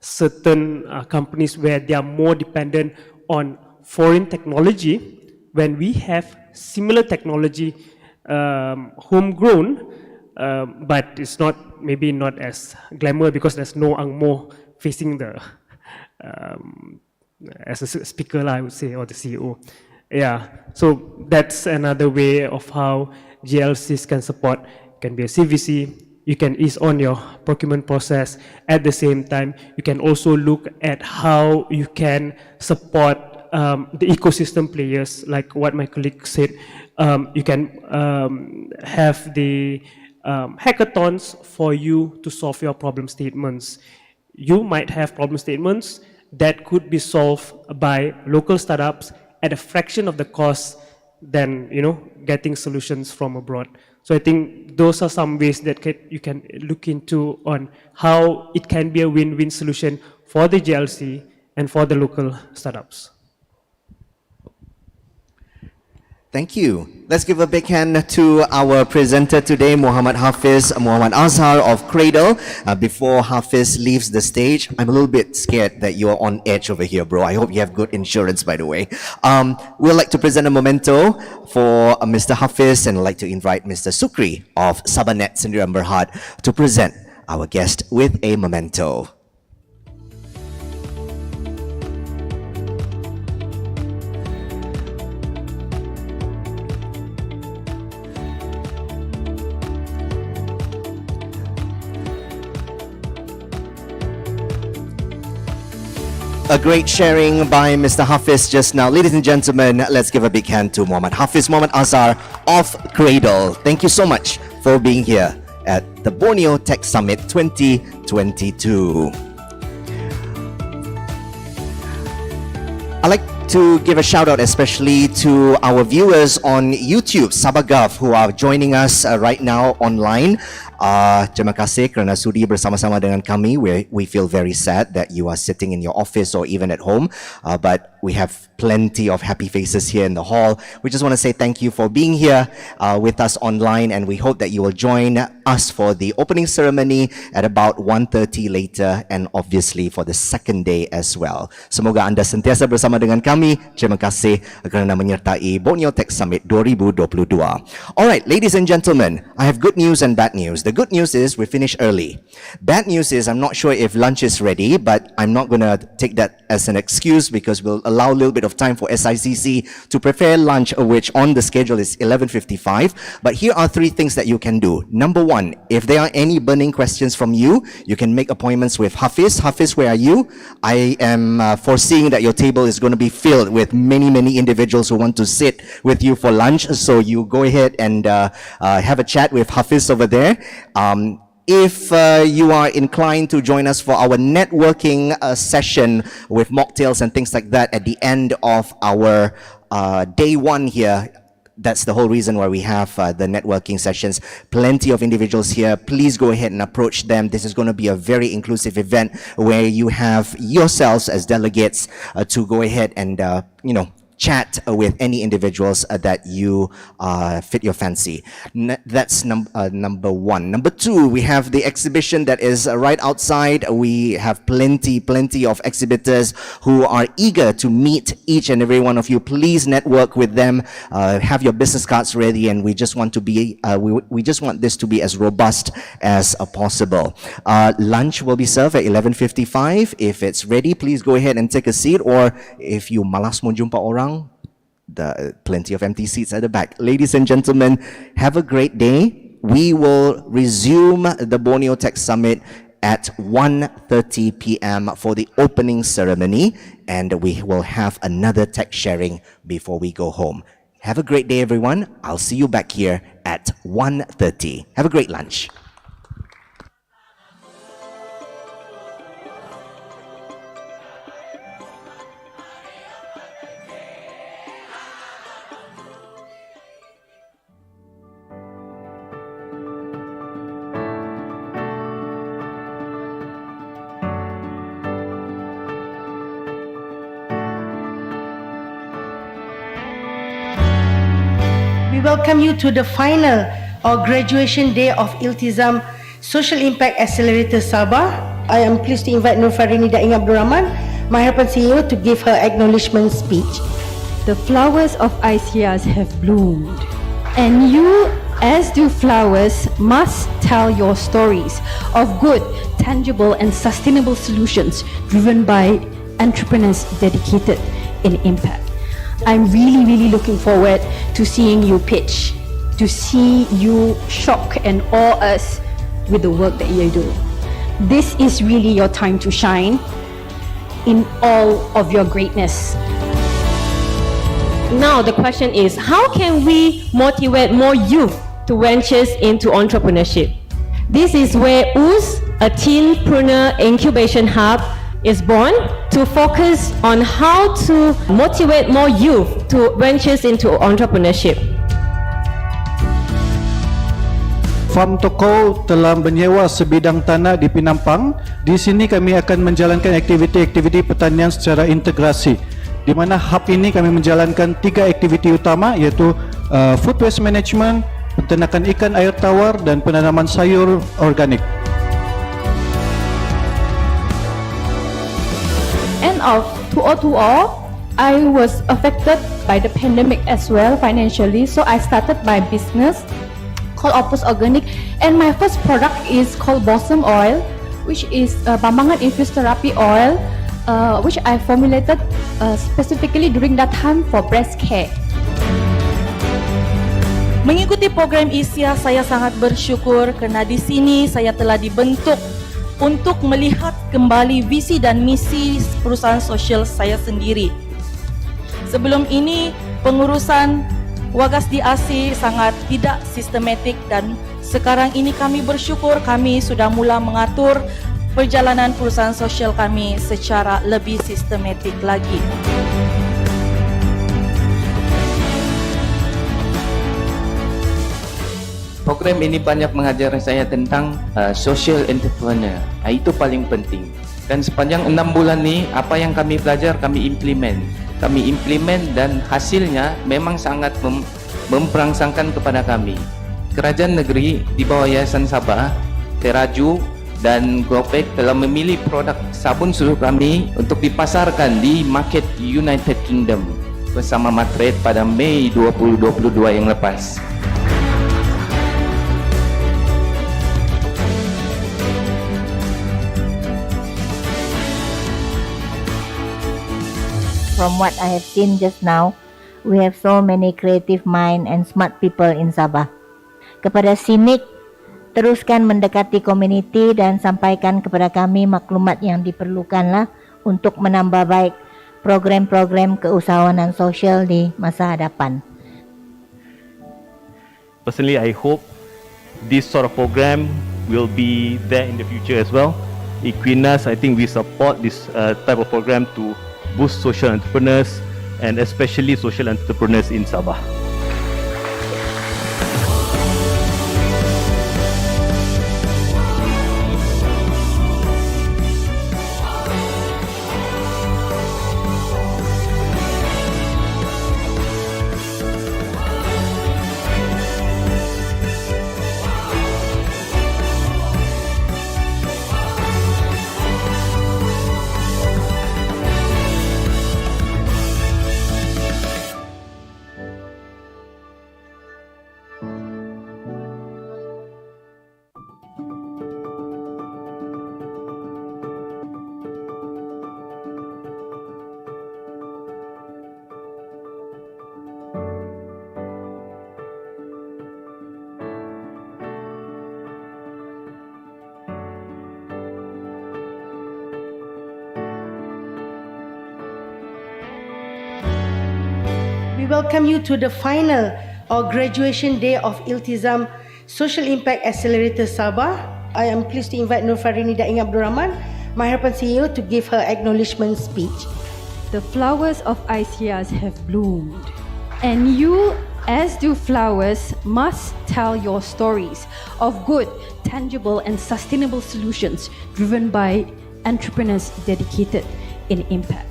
certain companies where they are more dependent on foreign technology. When we have similar technology, homegrown, but it's not maybe not as glamour because there's no angmo facing the as a speaker, I would say, or the CEO. Yeah, so that's another way of how GLCs can support. It can be a CVC. You can ease on your procurement process. At the same time, you can also look at how you can support the ecosystem players, like what my colleague said. You can have the hackathons for you to solve your problem statements. You might have problem statements that could be solved by local startups at a fraction of the cost than getting solutions from abroad. So I think those are some ways that you can look into on how it can be a win-win solution for the GLC and for the local startups. Thank you. Let's give a big hand to our presenter today, Muhammad Azhar of Cradle. Before Hafiz leaves the stage, I'm a little bit scared that you're on edge over here, bro. I hope you have good insurance, by the way. We'd like to present a memento for Mr. Hafiz, and I'd like to invite Mr. Sukri of Sabah Net Sendirian Berhad to present our guest with a memento. A great sharing by Mr. Hafiz just now. Ladies and gentlemen, let's give a big hand to Muhammad Azhar of Cradle. Thank you so much for being here at the Borneo Tech Summit 2022. I'd like to give a shout out especially to our viewers on YouTube, Sabah Gov, who are joining us right now online. Terima kasih kerana sudi bersama-sama dengan kami. We feel very sad that you are sitting in your office or even at home, but we have plenty of happy faces here in the hall. We just want to say thank you for being here with us online, and we hope that you will join us for the opening ceremony at about 1:30 later, and obviously for the second day as well. Semoga anda sentiasa bersama dengan kami. Terima kasih kerana menyertai Borneo Tech Summit 2022. Alright, ladies and gentlemen, I have good news and bad news. The good news is we finished early. Bad news is I'm not sure if lunch is ready, but I'm not going to take that as an excuse because we'll allow a little bit of time for SICC to prepare lunch, which on the schedule is 11:55. But here are 3 things that you can do. Number 1, if there are any burning questions from you, you can make appointments with Hafiz. Hafiz, where are you? I am foreseeing that your table is going to be filled with many individuals who want to sit with you for lunch. So you go ahead and have a chat with Hafiz over there. If you are inclined to join us for our networking session with mocktails and things like that at the end of our day 1 here, that's the whole reason why we have the networking sessions. Plenty of individuals here. Please go ahead and approach them. This is going to be a very inclusive event where you have yourselves as delegates to go ahead and chat with any individuals that you fit your fancy. That's number 1. Number 2, we have the exhibition that is right outside. We have plenty of exhibitors who are eager to meet each and every one of you. Please network with them. Have your business cards ready, and we just want to be we just want this to be as robust as possible. Lunch will be served at 11:55. If it's ready, please go ahead and take a seat, or if you malas mo jumpa orang, the plenty of empty seats at the back. Ladies and gentlemen, have a great day. We will resume the Borneo Tech Summit at 1:30 p.m. for the opening ceremony, and we will have another tech sharing before we go home. Have a great day, everyone. I'll see you back here at 1:30. Have a great lunch. welcome you to the final or graduation day of Iltizam Social Impact Accelerator Sabah. I am pleased to invite Nur Farini Daeng Abdul Rahman, my harapan CEO, to give her acknowledgement speech. The flowers of ICRs have bloomed, and you, as do flowers, must tell your stories of good, tangible and sustainable solutions driven by entrepreneurs dedicated in impact. I'm really looking forward to seeing you pitch, to see you shock and awe us with the work that you do. This is really your time to shine in all of your greatness. Now the question is, how can we motivate more youth to venture into entrepreneurship? This is where UZ, a teenpreneur incubation hub, is born to focus on how to motivate more youth to venture into entrepreneurship. Farm Toko telah menyewa sebidang tanah di Penampang. Di sini kami akan menjalankan aktiviti-aktiviti pertanian secara integrasi. Di mana hub ini kami menjalankan 3 aktiviti utama, iaitu food waste management, peternakan ikan air tawar dan penanaman sayur organik. End of 2020, I was affected by the pandemic as well financially, so I started my business called Opus Organic, and my first product is called Balsam Oil, which is Bambangan infused therapy oil, which I formulated specifically during that time for breast care. Mengikuti program ISIA, saya sangat bersyukur kerana di sini saya telah dibentuk untuk melihat kembali visi dan misi perusahaan sosial saya sendiri. Sebelum ini, pengurusan Wagas di AC sangat tidak sistematik, dan sekarang ini kami bersyukur kami sudah mula mengatur perjalanan perusahaan sosial kami secara lebih sistematik lagi. Program ini banyak mengajar saya tentang social entrepreneur. Itu paling penting. Dan sepanjang 6 bulan ni, apa yang kami belajar kami implement. Dan hasilnya memang sangat memperangsangkan kepada kami. Kerajaan negeri di bawah Yayasan Sabah, Teraju dan Gopek telah memilih produk sabun susu kami untuk dipasarkan di market United Kingdom bersama Madrid pada Mei 2022 yang lepas. From what I have seen just now, we have so many creative mind and smart people in Sabah. Kepada SICC, teruskan mendekati komuniti dan sampaikan kepada kami maklumat yang diperlukanlah untuk menambah baik program-program keusahawanan sosial di masa hadapan. Personally, I hope this sort of program will be there in the future as well. Equinas, I think we support this type of program to boost social entrepreneurs and especially social entrepreneurs in Sabah. We welcome you to the final or graduation day of Iltizam Social Impact Accelerator Sabah. I am pleased to invite Nur Farini Daeng Abdul Rahman, my harapan CEO, to give her acknowledgement speech. The flowers of ICRs have bloomed, and you, as do flowers, must tell your stories of good, tangible and sustainable solutions driven by entrepreneurs dedicated in impact.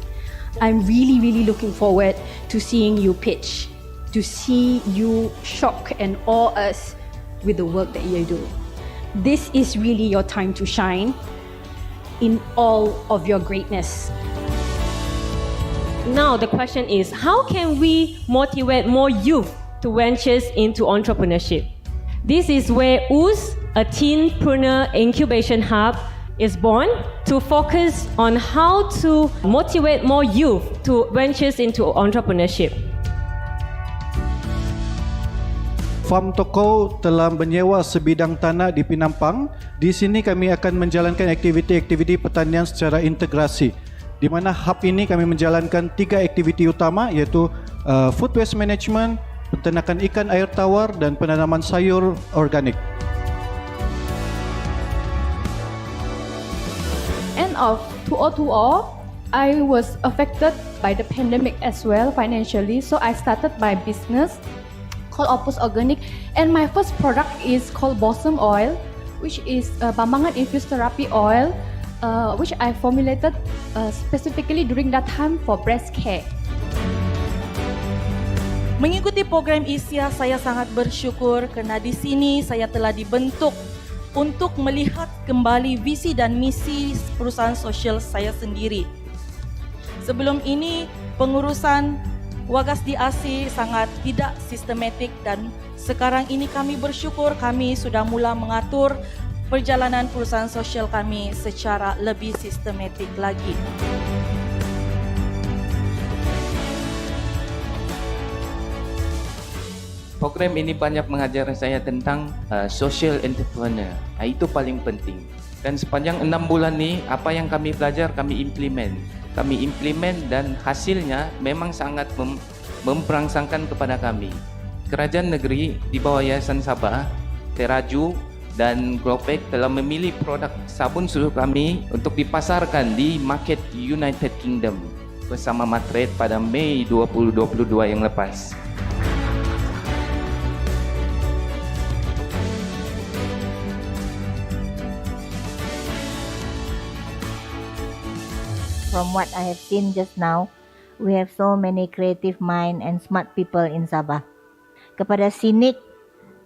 I'm really looking forward to seeing you pitch, to see you shock and awe us with the work that you do. This is really your time to shine in all of your greatness. Now the question is, how can we motivate more youth to venture into entrepreneurship? This is where UZ, a teenpreneur incubation hub, is born to focus on how to motivate more youth to venture into entrepreneurship. Farm Toko telah menyewa sebidang tanah di Penampang. Di sini kami akan menjalankan aktiviti-aktiviti pertanian secara integrasi. Di mana hub ini kami menjalankan 3 aktiviti utama, iaitu food waste management, peternakan ikan air tawar dan penanaman sayur organik. End of 2020, I was affected by the pandemic as well financially, so I started my business called Opus Organic, and my first product is called Balsam Oil, which is Bambangan infused therapy oil, which I formulated specifically during that time for breast care. Mengikuti program ISIA, saya sangat bersyukur kerana di sini saya telah dibentuk untuk melihat kembali visi dan misi perusahaan sosial saya sendiri. Sebelum ini, pengurusan Wagas di AC sangat tidak sistematik dan sekarang ini kami bersyukur kami sudah mula mengatur perjalanan perusahaan sosial kami secara lebih sistematik lagi. Program ini banyak mengajar saya tentang social entrepreneur. Itu paling penting. Dan sepanjang 6 bulan ni, apa yang kami belajar, kami implement. Dan hasilnya memang sangat memperangsangkan kepada kami. Kerajaan negeri di bawah Yayasan Sabah, Teraju dan Globek telah memilih produk sabun susu kami untuk dipasarkan di market United Kingdom bersama Matrade pada Mei 2022 yang lepas. From what I have seen just now, we have so many creative mind and smart people in Sabah. Kepada SICC,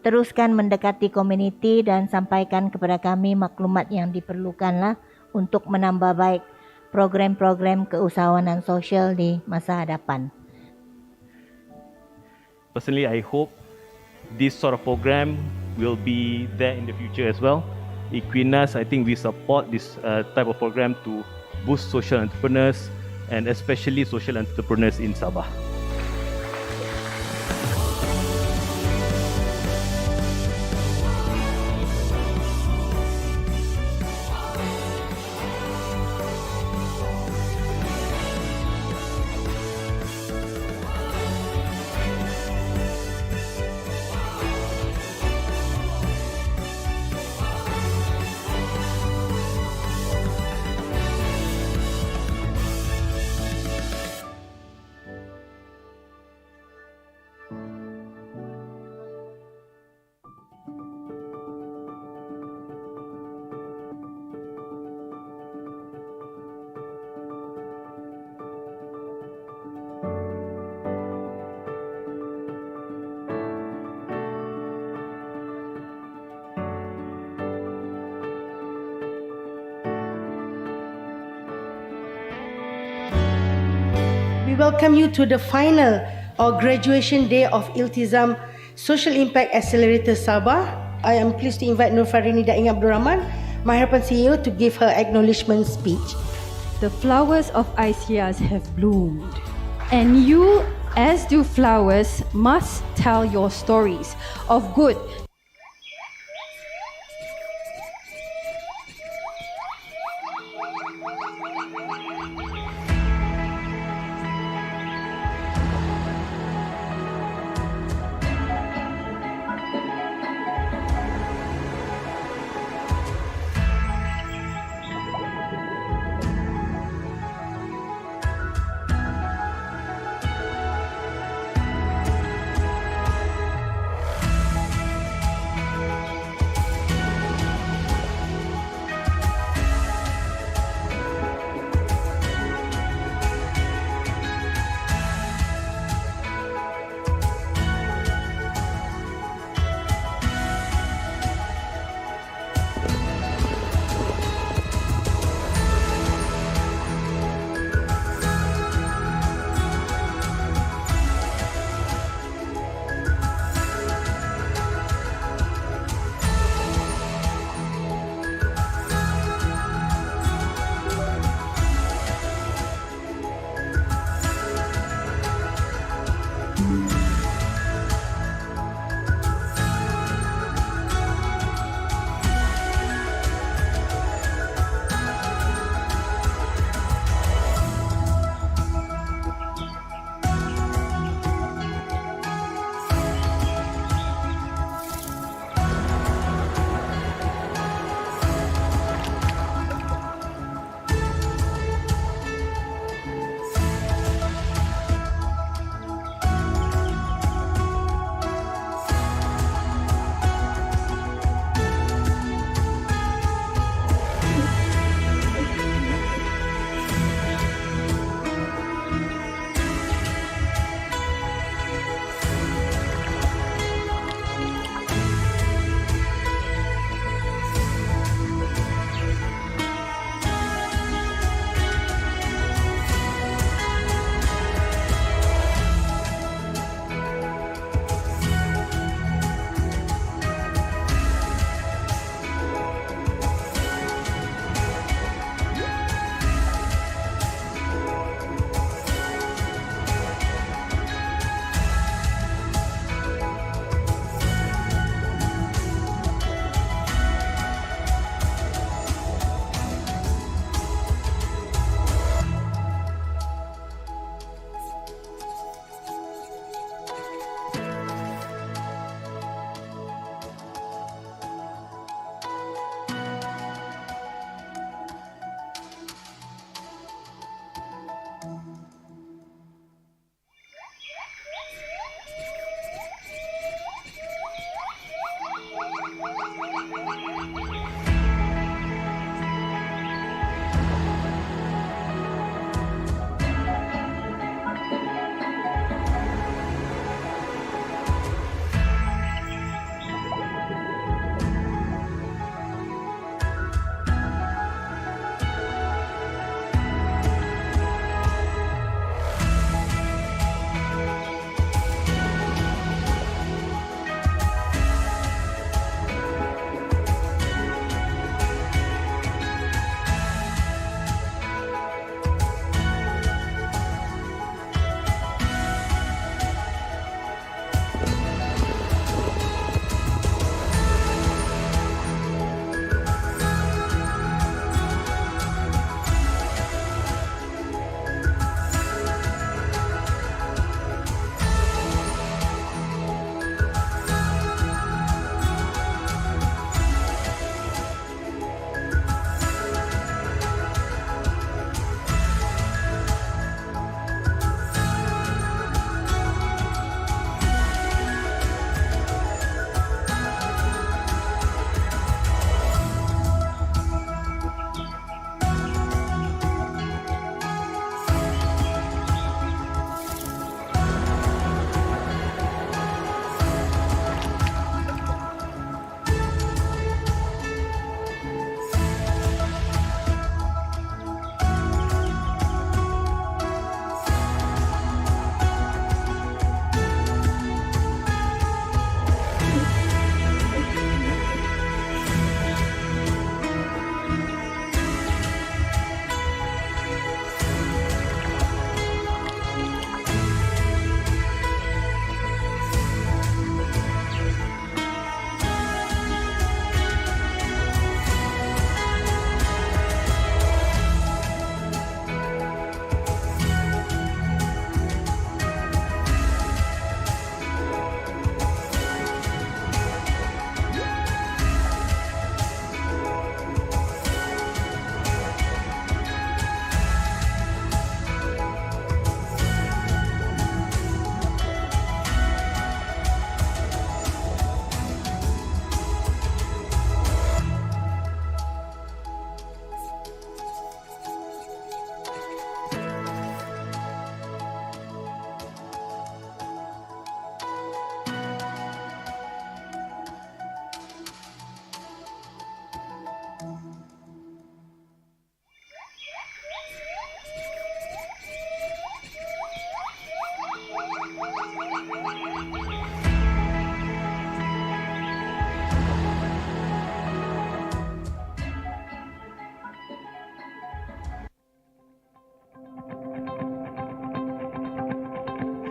teruskan mendekati komuniti dan sampaikan kepada kami maklumat yang diperlukanlah untuk menambah baik program-program keusahawanan sosial di masa hadapan. Personally, I hope this sort of program will be there in the future as well. Equinas, I think we support this type of program to boost social entrepreneurs and especially social entrepreneurs in Sabah. We welcome you to the final or graduation day of Iltizam Social Impact Accelerator Sabah. I am pleased to invite Nur Farini Daing Abdul Rahman, my harapan CEO, to give her acknowledgement speech. The flowers of ICIAS have bloomed, and you, as do flowers, must tell your stories of good.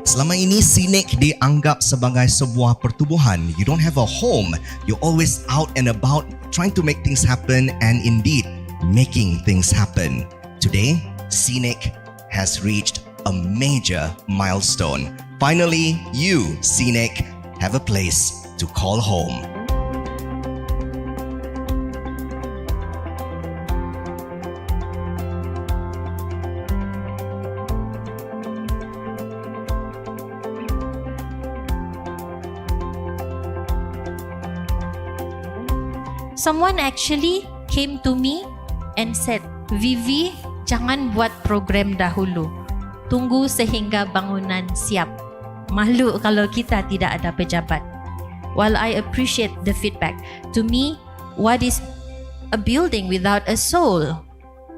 Selama ini SICC dianggap sebagai sebuah pertubuhan. You don't have a home. You're always out and about trying to make things happen and indeed making things happen. Today, SICC has reached a major milestone. Finally, you, SICC, have a place to call home. Someone actually came to me and said, Vivi, jangan buat program dahulu. Tunggu sehingga bangunan siap. Malu kalau kita tidak ada pejabat. While I appreciate the feedback, to me, what is a building without a soul?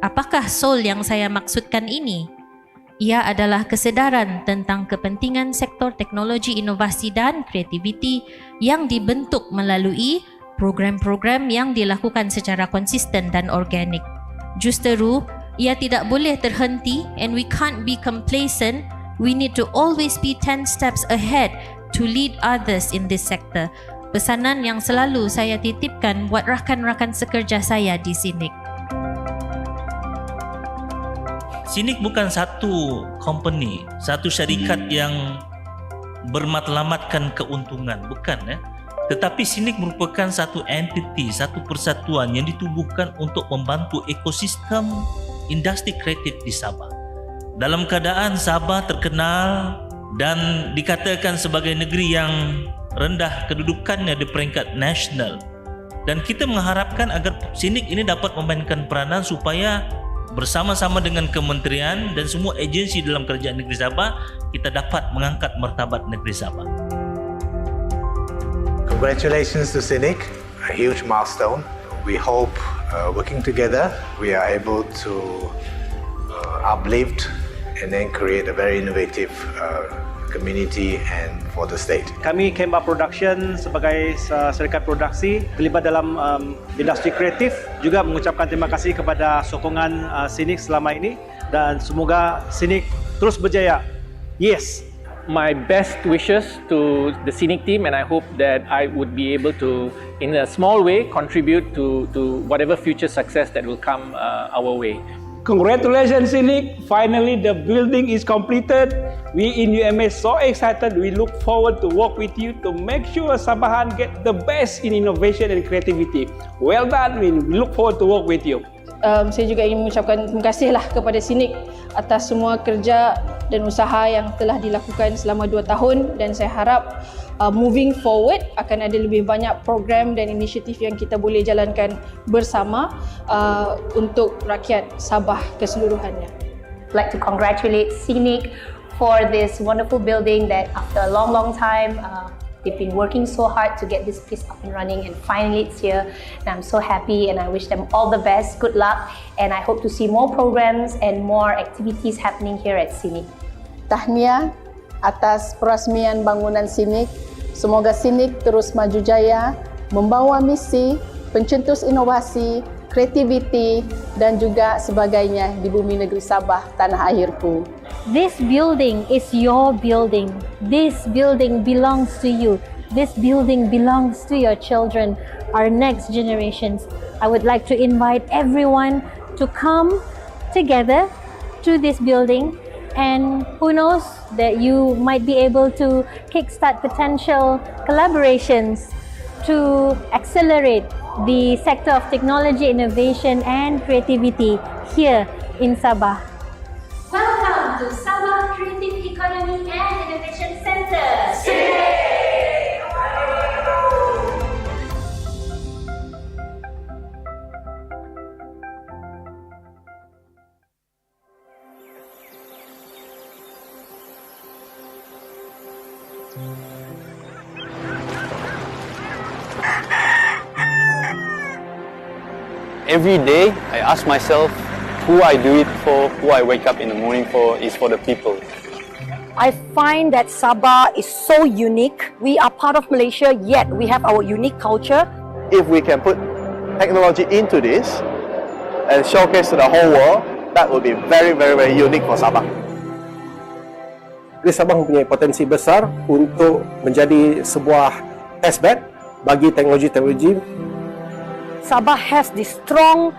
Apakah soul yang saya maksudkan ini? Ia adalah kesedaran tentang kepentingan sektor teknologi, inovasi dan kreativiti yang dibentuk melalui program-program yang dilakukan secara konsisten dan organik. Justeru, ia tidak boleh terhenti and we can't be complacent. We need to always be 10 steps ahead to lead others in this sector. Pesanan yang selalu saya titipkan buat rakan-rakan sekerja saya di SICC. SICC bukan satu company, satu syarikat yang bermatlamatkan keuntungan, bukan Tetapi SICC merupakan satu entiti, satu persatuan yang ditubuhkan untuk membantu ekosistem industri kreatif di Sabah. Dalam keadaan Sabah terkenal dan dikatakan sebagai negeri yang rendah kedudukannya di peringkat nasional, dan kita mengharapkan agar SICC ini dapat memainkan peranan supaya bersama-sama dengan kementerian dan semua agensi dalam kerajaan negeri Sabah, kita dapat mengangkat martabat negeri Sabah. Congratulations to SICC, a huge milestone. We hope working together we are able to uplift and then create a very innovative community and for the state. Kami Kemba Production sebagai syarikat produksi terlibat dalam industri kreatif juga mengucapkan terima kasih kepada sokongan SICC selama ini dan semoga SICC terus berjaya. Yes. My best wishes to the SICC team, and I hope that I would be able to, in a small way, contribute to whatever future success that will come our way. Congratulations, SICC! Finally, the building is completed. We in UMA so excited. We look forward to work with you to make sure Sabahan get the best in innovation and creativity. Well done, we look forward to work with you. Saya juga ingin mengucapkan terima kasihlah kepada SICC atas semua kerja dan usaha yang telah dilakukan selama 2 tahun, dan saya harap moving forward akan ada lebih banyak program dan inisiatif yang kita boleh jalankan bersama untuk rakyat Sabah keseluruhannya. I'd like to congratulate SICC for this wonderful building that after a long time they've been working so hard to get this place up and running, and finally it's here, and I'm so happy, and I wish them all the best, good luck, and I hope to see more programs and more activities happening here at SICC. Tahniah atas perasmian bangunan SICC. Semoga SICC terus maju jaya, membawa misi, pencetus inovasi, kreativiti dan juga sebagainya di bumi negeri Sabah, tanah airku. This building is your building. This building belongs to you. This building belongs to your children, our next generations. I would like to invite everyone to come together to this building, and who knows that you might be able to kickstart potential collaborations to accelerate the sector of technology, innovation and creativity here in Sabah. Welcome to Sabah Creative Economy and Innovation Center. Every day, I ask myself, who I do it for, who I wake up in the morning for, is for the people. I find that Sabah is so unique. We are part of Malaysia, yet we have our unique culture. If we can put technology into this and showcase to the whole world, that will be very, very, very unique for Sabah. Negeri Sabah mempunyai potensi besar untuk menjadi sebuah testbed bagi teknologi-teknologi. Sabah has this strong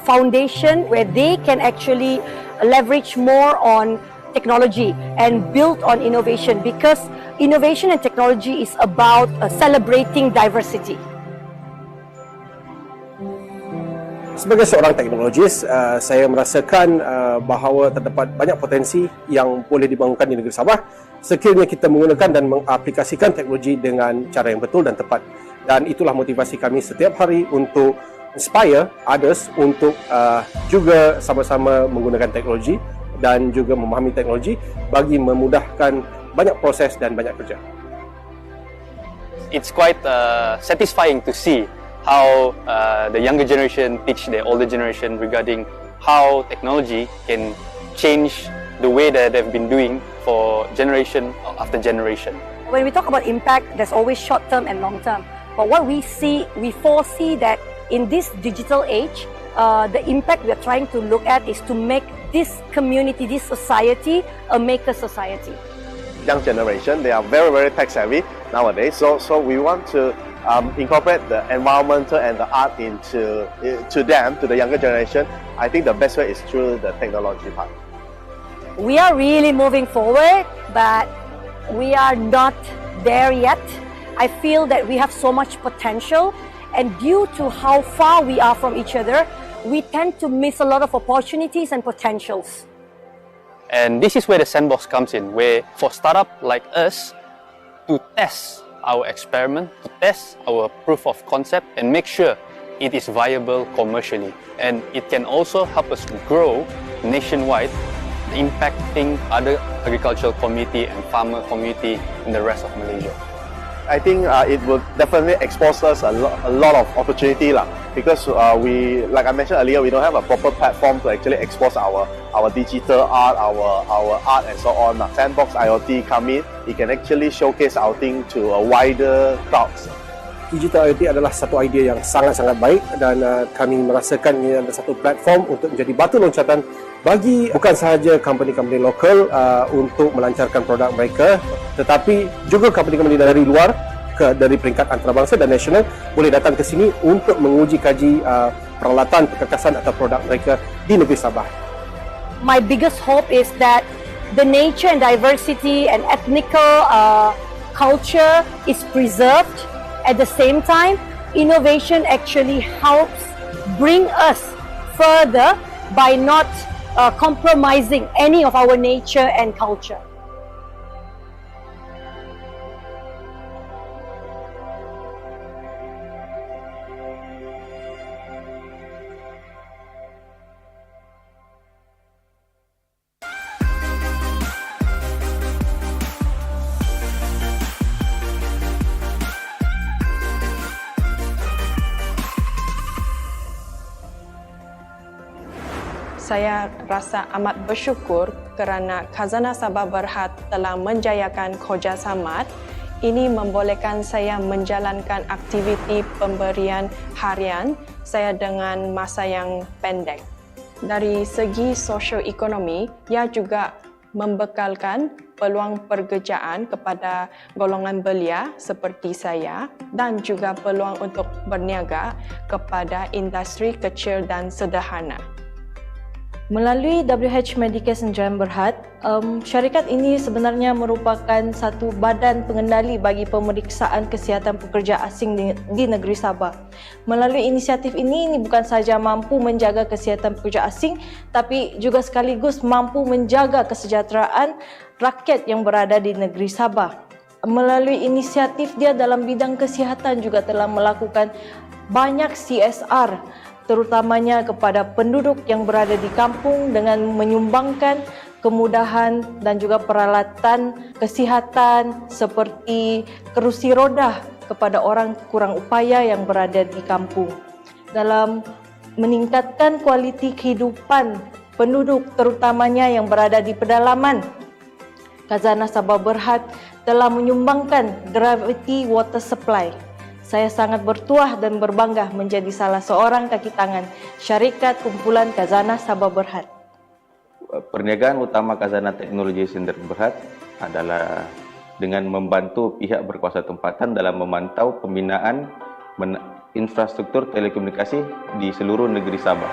foundation where they can actually leverage more on technology and build on innovation, because innovation and technology is about celebrating diversity. Sebagai seorang teknologis, saya merasakan bahawa terdapat banyak potensi yang boleh dibangunkan di negeri Sabah sekiranya kita menggunakan dan mengaplikasikan teknologi dengan cara yang betul dan tepat. Dan itulah motivasi kami setiap hari untuk inspire others untuk juga sama-sama menggunakan teknologi dan juga memahami teknologi bagi memudahkan banyak proses dan banyak kerja. It's quite satisfying to see how the younger generation teach the older generation regarding how technology can change the way that they've been doing for generation after generation. When we talk about impact, there's always short term and long term. But what we foresee that in this digital age, the impact we are trying to look at is to make this community, this society, a maker society. Young generation, they are very, very tech savvy nowadays. So we want to incorporate the environmental and the art into to them, to the younger generation. I think the best way is through the technology part. We are really moving forward, but we are not there yet. I feel that we have so much potential, and due to how far we are from each other, we tend to miss a lot of opportunities and potentials. And this is where the sandbox comes in, where for startup like us to test our experiment, to test our proof of concept and make sure it is viable commercially. And it can also help us grow nationwide, impacting other agricultural community and farmer community in the rest of Malaysia. I think it will definitely expose us a lot of opportunity because we, like I mentioned earlier, we don't have a proper platform to actually expose our digital art, our art and so on. Sandbox IoT come in, it can actually showcase our thing to a wider crowds. Digital IoT adalah satu idea yang sangat-sangat baik dan kami merasakan ini adalah satu platform untuk menjadi batu loncatan bagi bukan sahaja company-company lokal untuk melancarkan produk mereka, tetapi juga company-company dari luar dari peringkat antarabangsa dan nasional boleh datang ke sini untuk menguji kaji peralatan, perkakasan atau produk mereka di negeri Sabah. My biggest hope is that the nature and diversity and ethnical culture is preserved. At the same time, innovation actually helps bring us further by not compromising any of our nature and culture. Saya rasa amat bersyukur kerana Khazanah Sabah Berhad telah menjayakan kerjasama. Ini membolehkan saya menjalankan aktiviti pemberian harian saya dengan masa yang pendek. Dari segi sosio-ekonomi, ia juga membekalkan peluang pekerjaan kepada golongan belia seperti saya dan juga peluang untuk berniaga kepada industri kecil dan sederhana. Melalui WH Medication Jalan Berhad, syarikat ini sebenarnya merupakan satu badan pengendali bagi pemeriksaan kesihatan pekerja asing di negeri Sabah. Melalui inisiatif ini bukan sahaja mampu menjaga kesihatan pekerja asing, tapi juga sekaligus mampu menjaga kesejahteraan rakyat yang berada di negeri Sabah. Melalui inisiatif dia dalam bidang kesihatan juga telah melakukan banyak CSR, terutamanya kepada penduduk yang berada di kampung dengan menyumbangkan kemudahan dan juga peralatan kesihatan seperti kerusi roda kepada orang kurang upaya yang berada di kampung. Dalam meningkatkan kualiti kehidupan penduduk terutamanya yang berada di pedalaman, Khazanah Sabah Berhad telah menyumbangkan gravity water supply. Saya sangat bertuah dan berbangga menjadi salah seorang kaki tangan syarikat kumpulan Khazanah Sabah Berhad. Perniagaan utama Khazanah Teknologi Center Berhad adalah dengan membantu pihak berkuasa tempatan dalam memantau pembinaan infrastruktur telekomunikasi di seluruh negeri Sabah.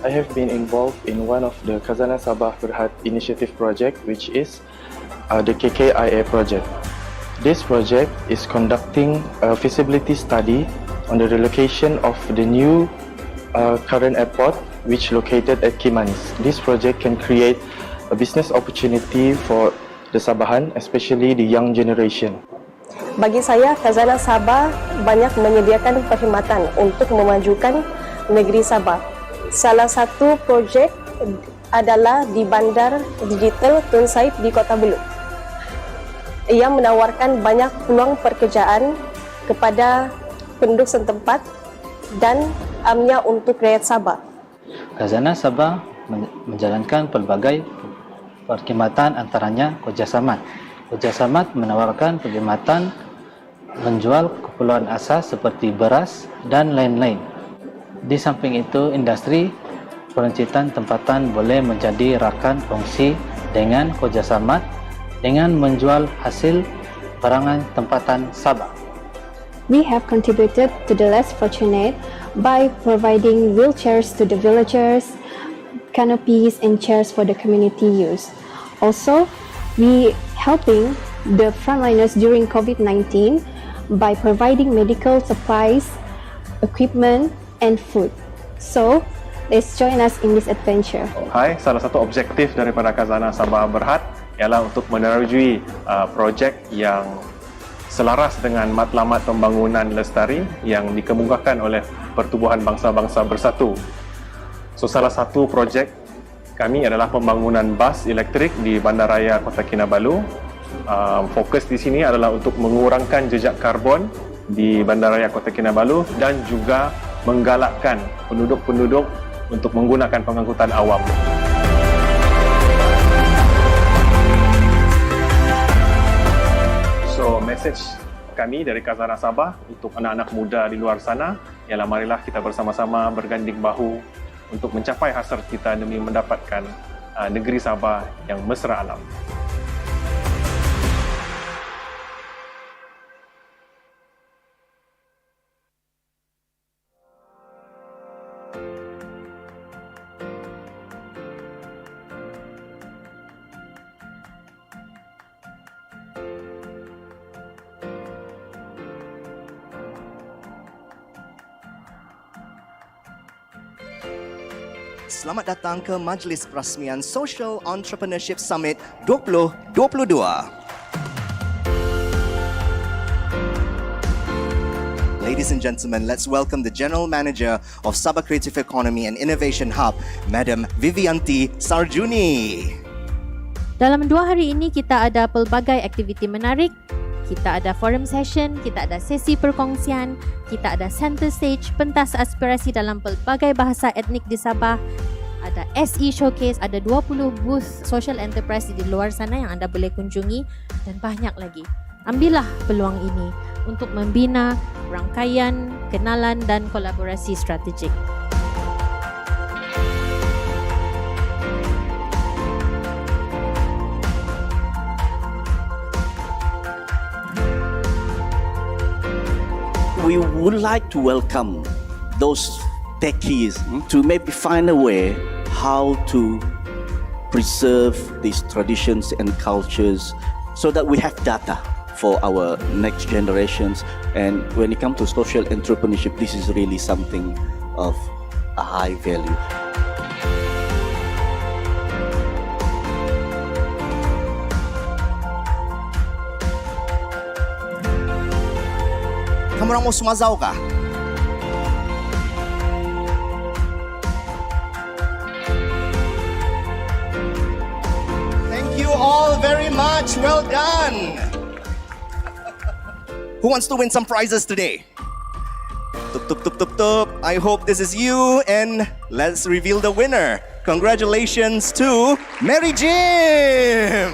I have been involved in one of the Khazanah Sabah Berhad initiative project, which is the KKIA project. This project is conducting a feasibility study on the relocation of the new current airport, which located at Kimanis. This project can create a business opportunity for the Sabahan, especially the young generation. Bagi saya, Khazanah Sabah banyak menyediakan perkhidmatan untuk memajukan negeri Sabah. Salah satu projek adalah di Bandar Digital Tun Said di Kota Belud. Ia menawarkan banyak peluang pekerjaan kepada penduduk setempat dan amnya untuk rakyat Sabah. Khazanah Sabah menjalankan pelbagai perkhidmatan, antaranya kerjasamat. Kerjasamat menawarkan perkhidmatan menjual keperluan asas seperti beras dan lain-lain. Di samping itu, industri perancitan tempatan boleh menjadi rakan kongsi dengan kerjasamat dengan menjual hasil barangan tempatan Sabah. We have contributed to the less fortunate by providing wheelchairs to the villagers, canopies and chairs for the community use. Also, we helping the frontliners during COVID-19 by providing medical supplies, equipment and food. So, let's join us in this adventure. Hai, salah satu objektif daripada Khazanah Sabah Berhad ialah untuk menerjui projek yang selaras dengan matlamat pembangunan lestari yang dikemukakan oleh Pertubuhan Bangsa-Bangsa Bersatu. So, salah satu projek kami adalah pembangunan bas elektrik di Bandaraya Kota Kinabalu. Fokus di sini adalah untuk mengurangkan jejak karbon di Bandaraya Kota Kinabalu dan juga menggalakkan penduduk-penduduk untuk menggunakan pengangkutan awam. So, message kami dari Khazanah Sabah untuk anak-anak muda di luar sana ialah marilah kita bersama-sama berganding bahu untuk mencapai hasrat kita demi mendapatkan negeri Sabah yang mesra alam. Selamat datang ke Majlis Perasmian Social Entrepreneurship Summit 2022. Ladies and gentlemen, let's welcome the General Manager of Sabah Creative Economy and Innovation Hub, Madam Vivianti Sarjuni. Dalam 2 hari ini kita ada pelbagai aktiviti menarik. Kita ada forum session, kita ada sesi perkongsian, kita ada center stage, pentas aspirasi dalam pelbagai bahasa etnik di Sabah, ada SE showcase, ada 20 booth social enterprise di luar sana yang anda boleh kunjungi dan banyak lagi. Ambillah peluang ini untuk membina rangkaian, kenalan dan kolaborasi strategik. We would like to welcome those techies to maybe find a way how to preserve these traditions and cultures so that we have data for our next generations. And when it comes to social entrepreneurship, this is really something of a high value. Kamu orang mau sumazau kah? Thank you all very much. Well done. Who wants to win some prizes today? Tup, tup, tup, tup, tup. I hope this is you, and let's reveal the winner. Congratulations to Mary Jim.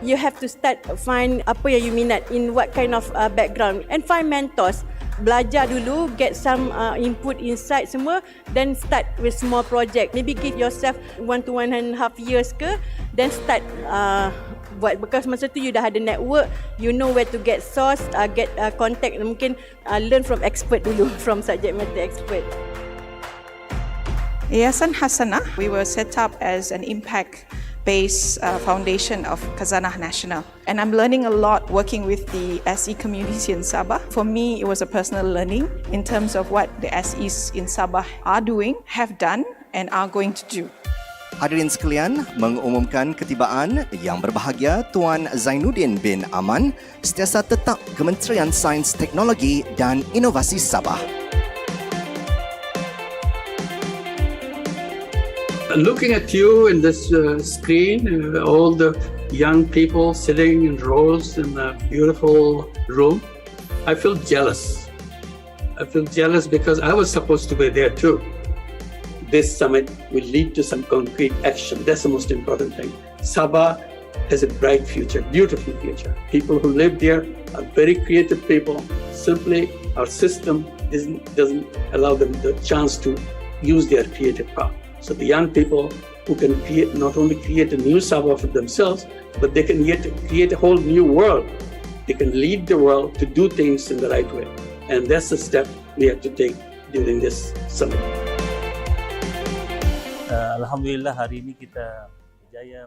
You have to start find apa yang you minat in what kind of background and find mentors. Belajar dulu, get some input, insight semua, then start with small project. Maybe give yourself 1 to 1.5 years ke, then start buat, because masa tu you dah ada network, you know where to get source, get contact, mungkin learn from expert dulu, from subject matter expert. Yayasan Hasanah, we were set up as an impact-based foundation of Khazanah Nasional. And I'm learning a lot working with the SE community in Sabah. For me, it was a personal learning in terms of what the SEs in Sabah are doing, have done, and are going to do. Hadirin sekalian, mengumumkan ketibaan Yang Berbahagia Tuan Zainuddin bin Aman, Setiausaha Tetap Kementerian Sains, Teknologi dan Inovasi Sabah. Looking at you in this screen, all the young people sitting in rows in a beautiful room, I feel jealous. I feel jealous because I was supposed to be there too. This summit will lead to some concrete action. That's the most important thing. Sabah has a bright future, beautiful future. People who live there are very creative people. Simply, our system doesn't allow them the chance to use their creative power. So the young people who can not only create a new Sabah for themselves, but they can create a whole new world. They can lead the world to do things in the right way. And that's the step we have to take during this summit. Alhamdulillah hari ini kita berjaya.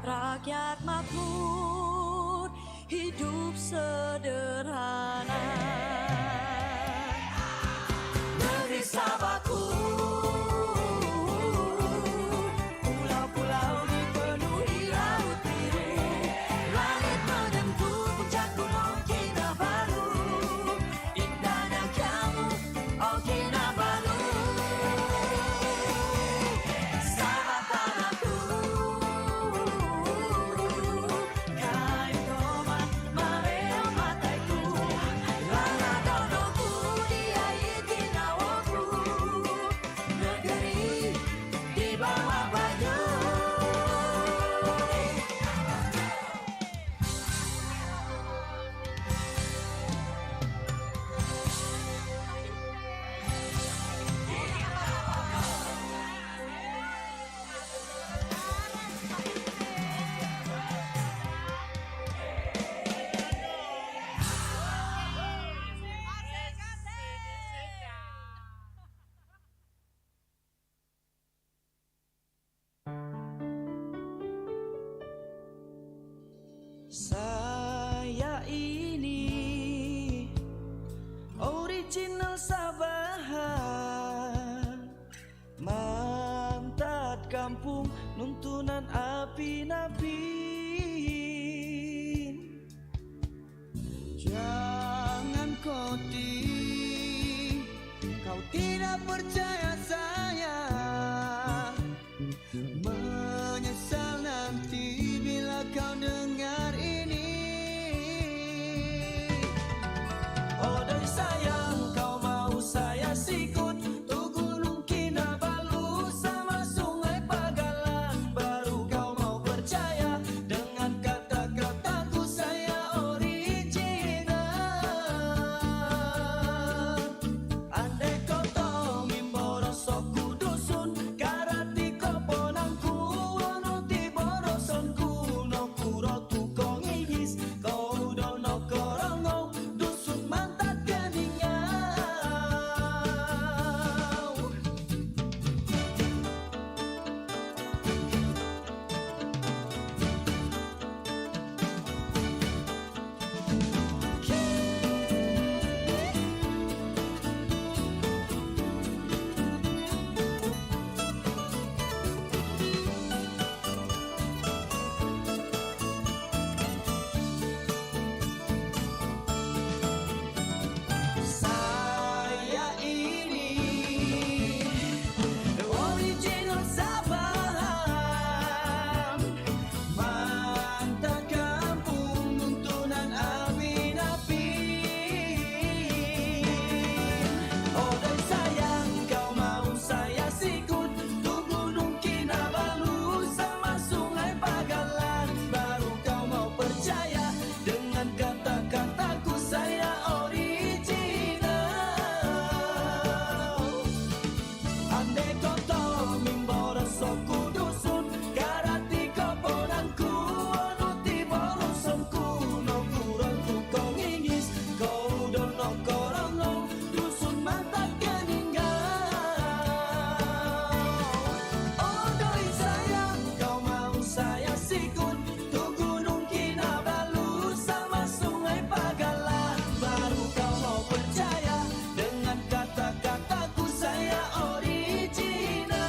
rakyat makmur, hidup sederhana. Negeri Sabahku, pulau-pulau dipenuhi laut biru, langit menentu puncak gunung Kinabalu, indahnya kamu, oh Kinabalu. Sabah tanahku, kain tomat mareo mataiku, langa donoku diai kinawaku, negeri di bawah baju. Saya ini original Sabahan, mantat kampung nuntunan api-napin. Jangan koti, kau tidak percaya saya, menyesal nanti bila kau dengar ini. Oh dari sayang, kau mau saya sikut tuh gunung Kinabalu sama sungai Pagalan, baru kau mau percaya dengan kata-kataku saya original. Andai kau tahu mimborosoku dusun karati koponangku wanuti borosonku nokuro tukong igis kau dono korongo dusun mantat keningau. Saya ini original Sabahan, mantan kampung nuntunan api-napin. Oh dan sayang, kau mau saya sikut tuh gunung Kinabalu sama sungai Pagalan, baru kau mau percaya dengan kata-kataku saya original. Andai kau tahu mimborosoku dusun karati koponanku wanuti borosonku nokuron tukong ingis kau dono korongo dusun mantak keningau. Oh doi sayang, kau mau saya sikut tuh gunung Kinabalu sama sungai Pagalan, baru kau mau percaya dengan kata-kataku saya original.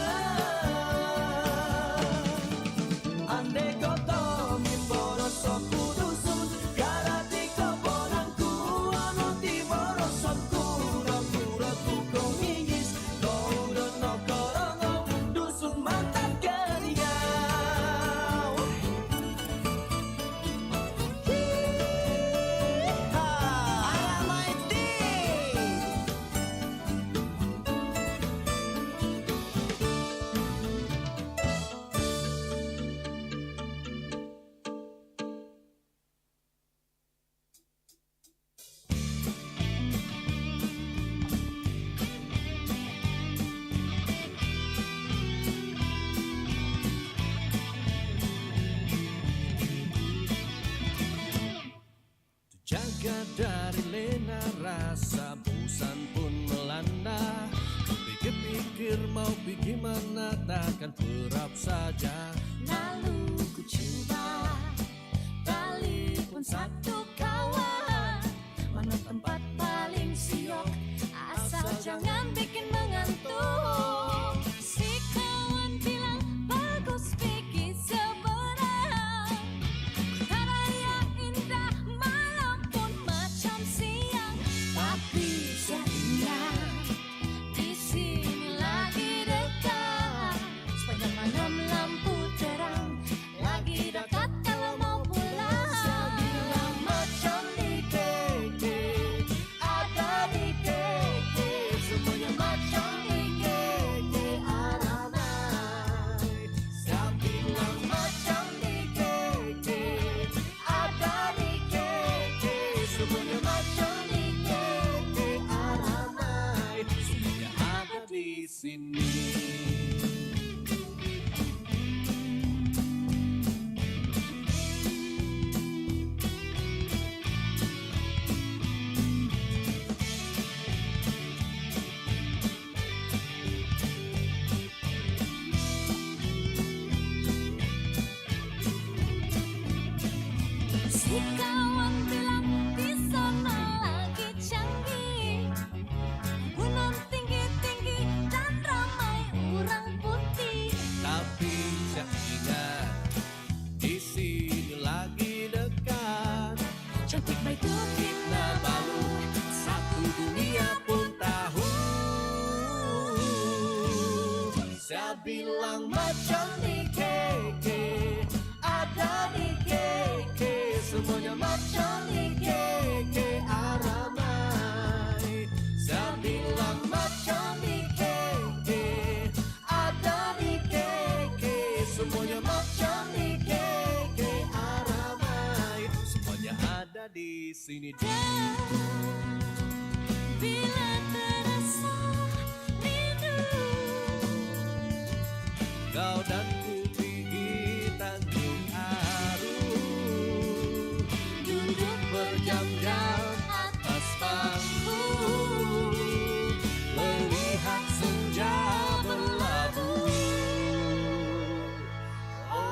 Andai kau tahu mimborosoku dusun karati koponangku wanuti borosonku nokuro tukong ingis kau dono korongo dusun mantan keningau. Alamaiti. Jaga dari lena rasa bosan pun melanda. Pikir-pikir mau pergi mana takkan perap saja. Lalu ku Si kawan bilang di sana lagi canggih, gunung tinggi-tinggi dan ramai orang putih. Tapi saya ingat di sini lagi dekat, Cantik baik tu Kinabalu, satu dunia pun tahu. Saya bilang macam ni keke, ada di keke, semuanya macam ni keke aramai. Saya bilang macam ni keke, ada di keke, semuanya macam ni keke aramai. Semuanya ada di sini. bila terasa rindu. Kau dan ku pergi Tanjung Aru, duduk berjam-jam atas bangku, melihat senja berlabuh. Oh,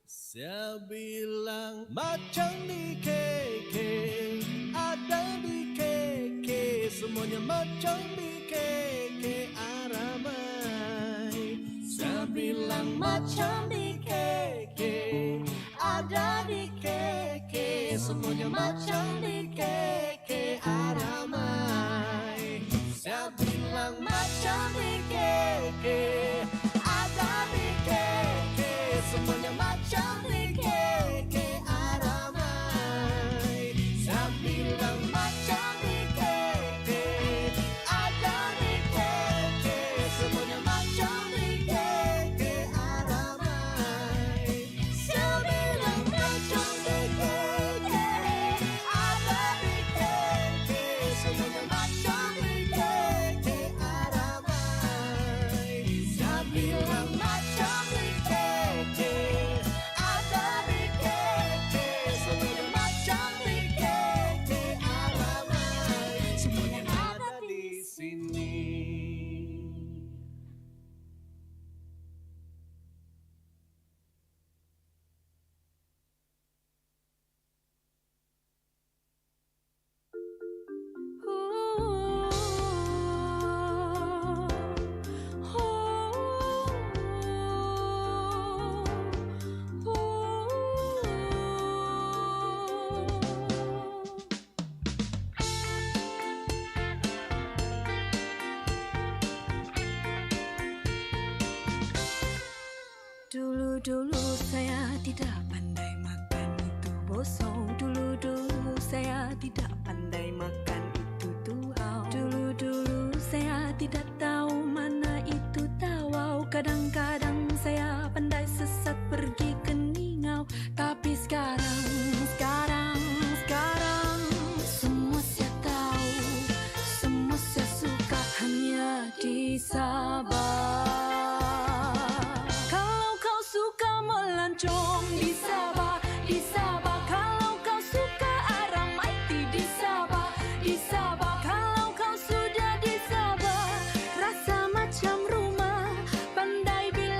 saya bilang macam di keke, ada di keke, semuanya macam di keke aramai. Saya bilang macam di keke, ada di keke, semuanya macam di keke aramai. Saya bilang macam di keke, ada di keke, semuanya macam di keke aramai. Saya bilang macam di keke, ada di keke, semuanya macam di keke aramai. Saya bilang macam di keke, ada di keke, semuanya macam di keke aramai. Saya bilang macam di keke, ada di keke, semuanya macam di keke aramai. Semuanya ada di sini. Dulu-dulu saya tidak pandai makan itu bosong. Dulu-dulu saya tidak pandai makan itu tuau. Dulu-dulu saya tidak tahu mana itu tawau. Kadang-kadang saya pandai sesat pergi ke Ningau. Tapi sekarang semua saya tahu, semua saya suka hanya di Sabah. Kalau kau suka melancong di Sabah, di Sabah. Kalau kau suka Aramaiti di Sabah, di Sabah. Kalau kau sudah di Sabah, rasa macam rumah, pandai bila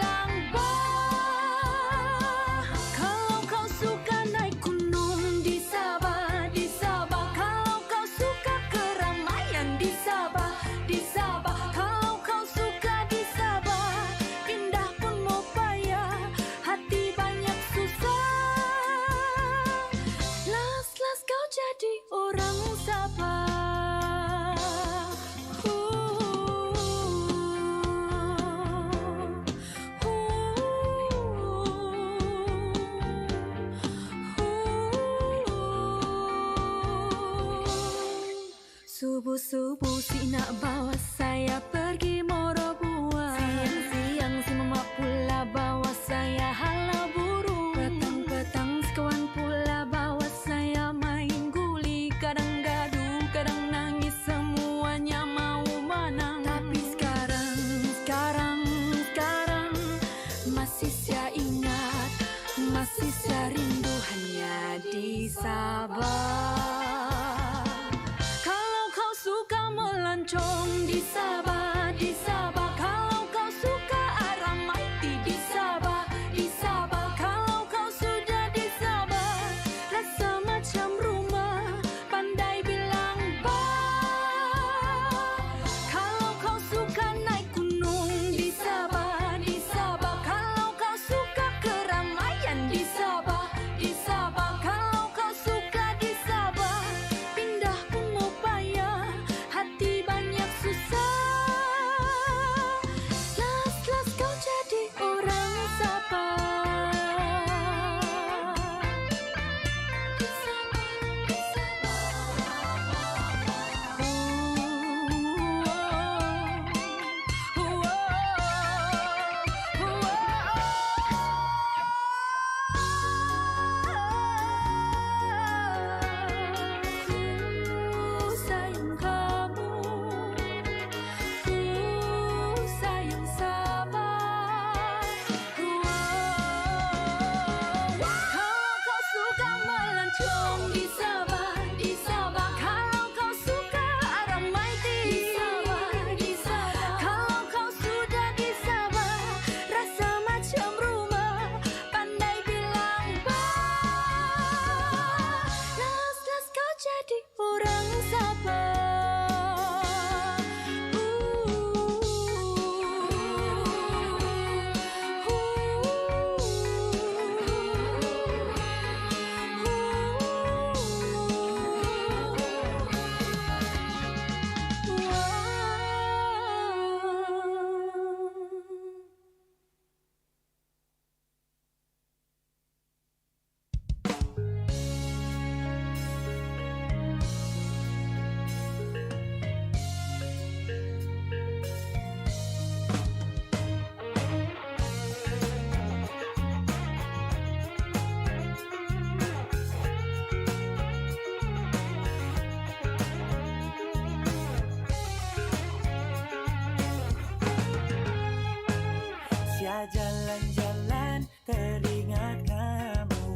jalan teringat kamu.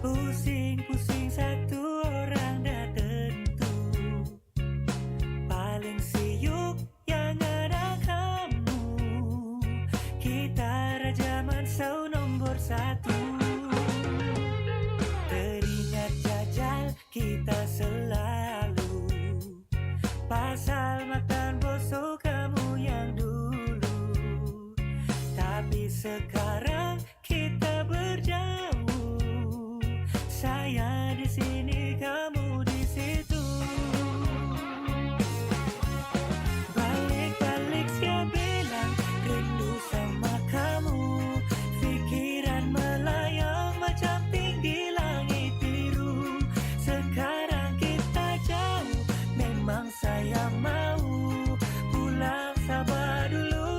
Pusing-pusing satu orang dah tentu. Paling siuk yang ada kamu. Kita raja mansau nombor satu. Teringat jajal kita selalu. Pasal makan bosok kamu yang dulu. Tapi sekarang kita berjauh. Saya di sini, kamu di situ. Balik-balik saya bilang rindu sama kamu. Pikiran melayang macam tinggi langit biru. Sekarang kita jauh, memang saya mau pulang Sabah dulu.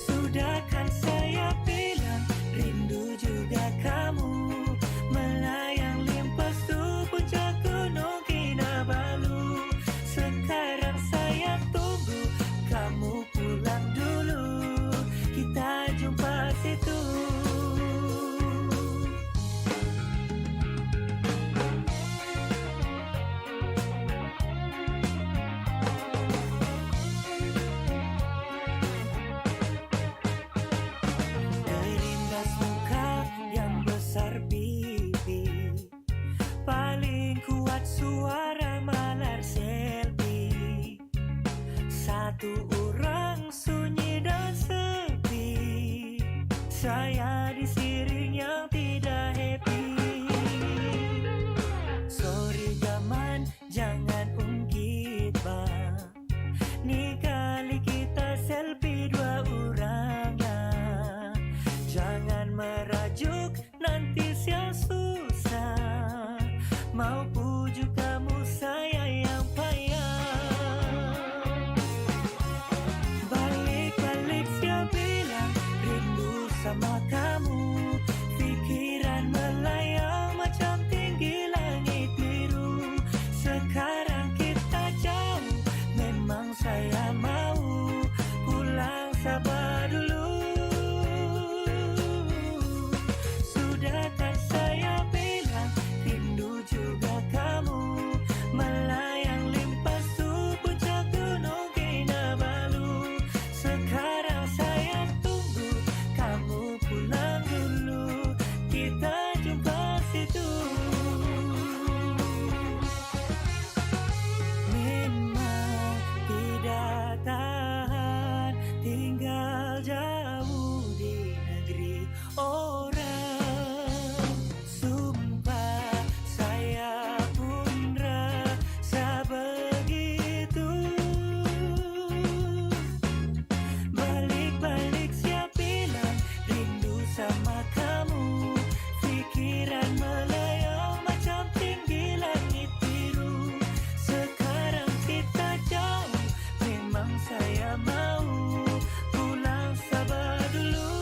Sudah kan saya bilang rindu juga kamu. Melayang limpas tu puncak gunung Kinabalu. Sekarang saya tunggu kamu pulang dulu. Kita jumpa situ. Terindas muka yang besar pipi. Paling kuat suara malar selfie. Satu orang sunyi dan sepi. Saya disiring yang tidak happy. Sorry gaman, jangan ungkit bang. Ni kali kita selfie dua orang ya. Jangan merajuk, nanti siang susah. Mau pujuk kamu saya yang payah. Balik-balik saya bilang rindu sama kamu. Pikiran melayang macam tinggi langit biru. Sekarang kita jauh, memang saya mau pulang Sabah dulu. Sudah kan saya bilang rindu juga kamu. Melayang limpas tu puncak gunung Kinabalu. Sekarang saya tunggu kamu pulang dulu. Kita jumpa situ. Memang tidak tahan tinggal jauh di negeri orang. Sumpah saya pun rasa begitu. Balik-balik saya bilang rindu sama kamu. Pikiran melayang macam tinggi langit biru. Sekarang kita jauh, memang saya mau pulang Sabah dulu.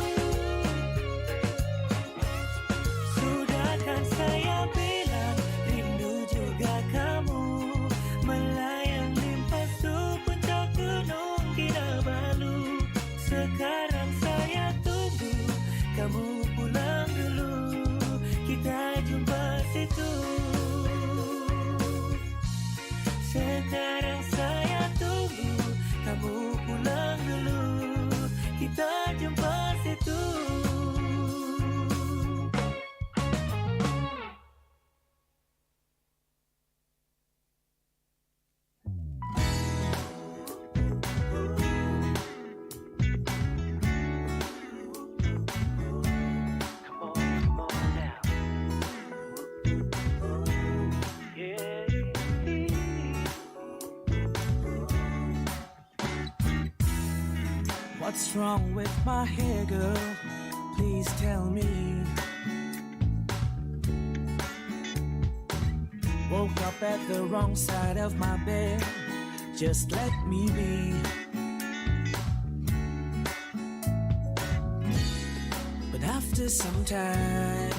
Sudah kan saya bilang rindu juga kamu. Melayang limpas tu puncak gunung Kinabalu. Sekarang saya tunggu kamu pulang dulu. Kita jumpa situ. Sekarang saya tunggu kamu pulang dulu. Kita jumpa situ. What's wrong with my hair, girl? Please tell me. Woke up at the wrong side of my bed. Just let me be. But after some time,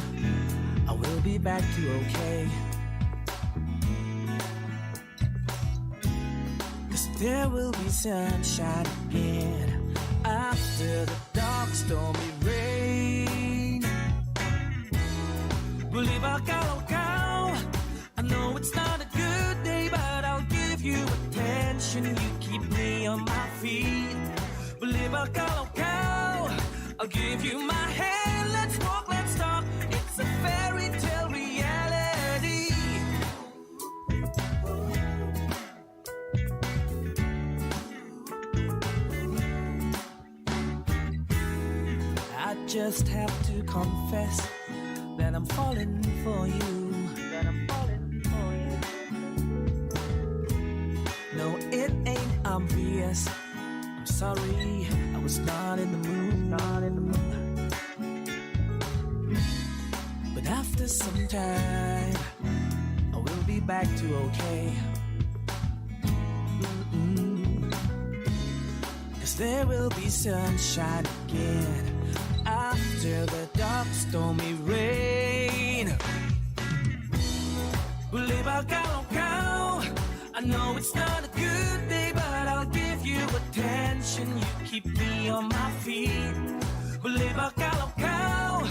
I will be back to okay. 'Cause there will be sunshine again after I'll give you my hand, let's walk, let's talk. It's a fairy tale reality. I just have to confess that I'm falling for you. No, it ain't obvious. I'm sorry, I was not in the mood. But after some time, I will be back to okay. Cause there will be sunshine again after the dark stormy rain. Buleba Kao Kao, I know it's not a good day, but I'll give you attention. You keep me on my feet. Buleba Kao Kao,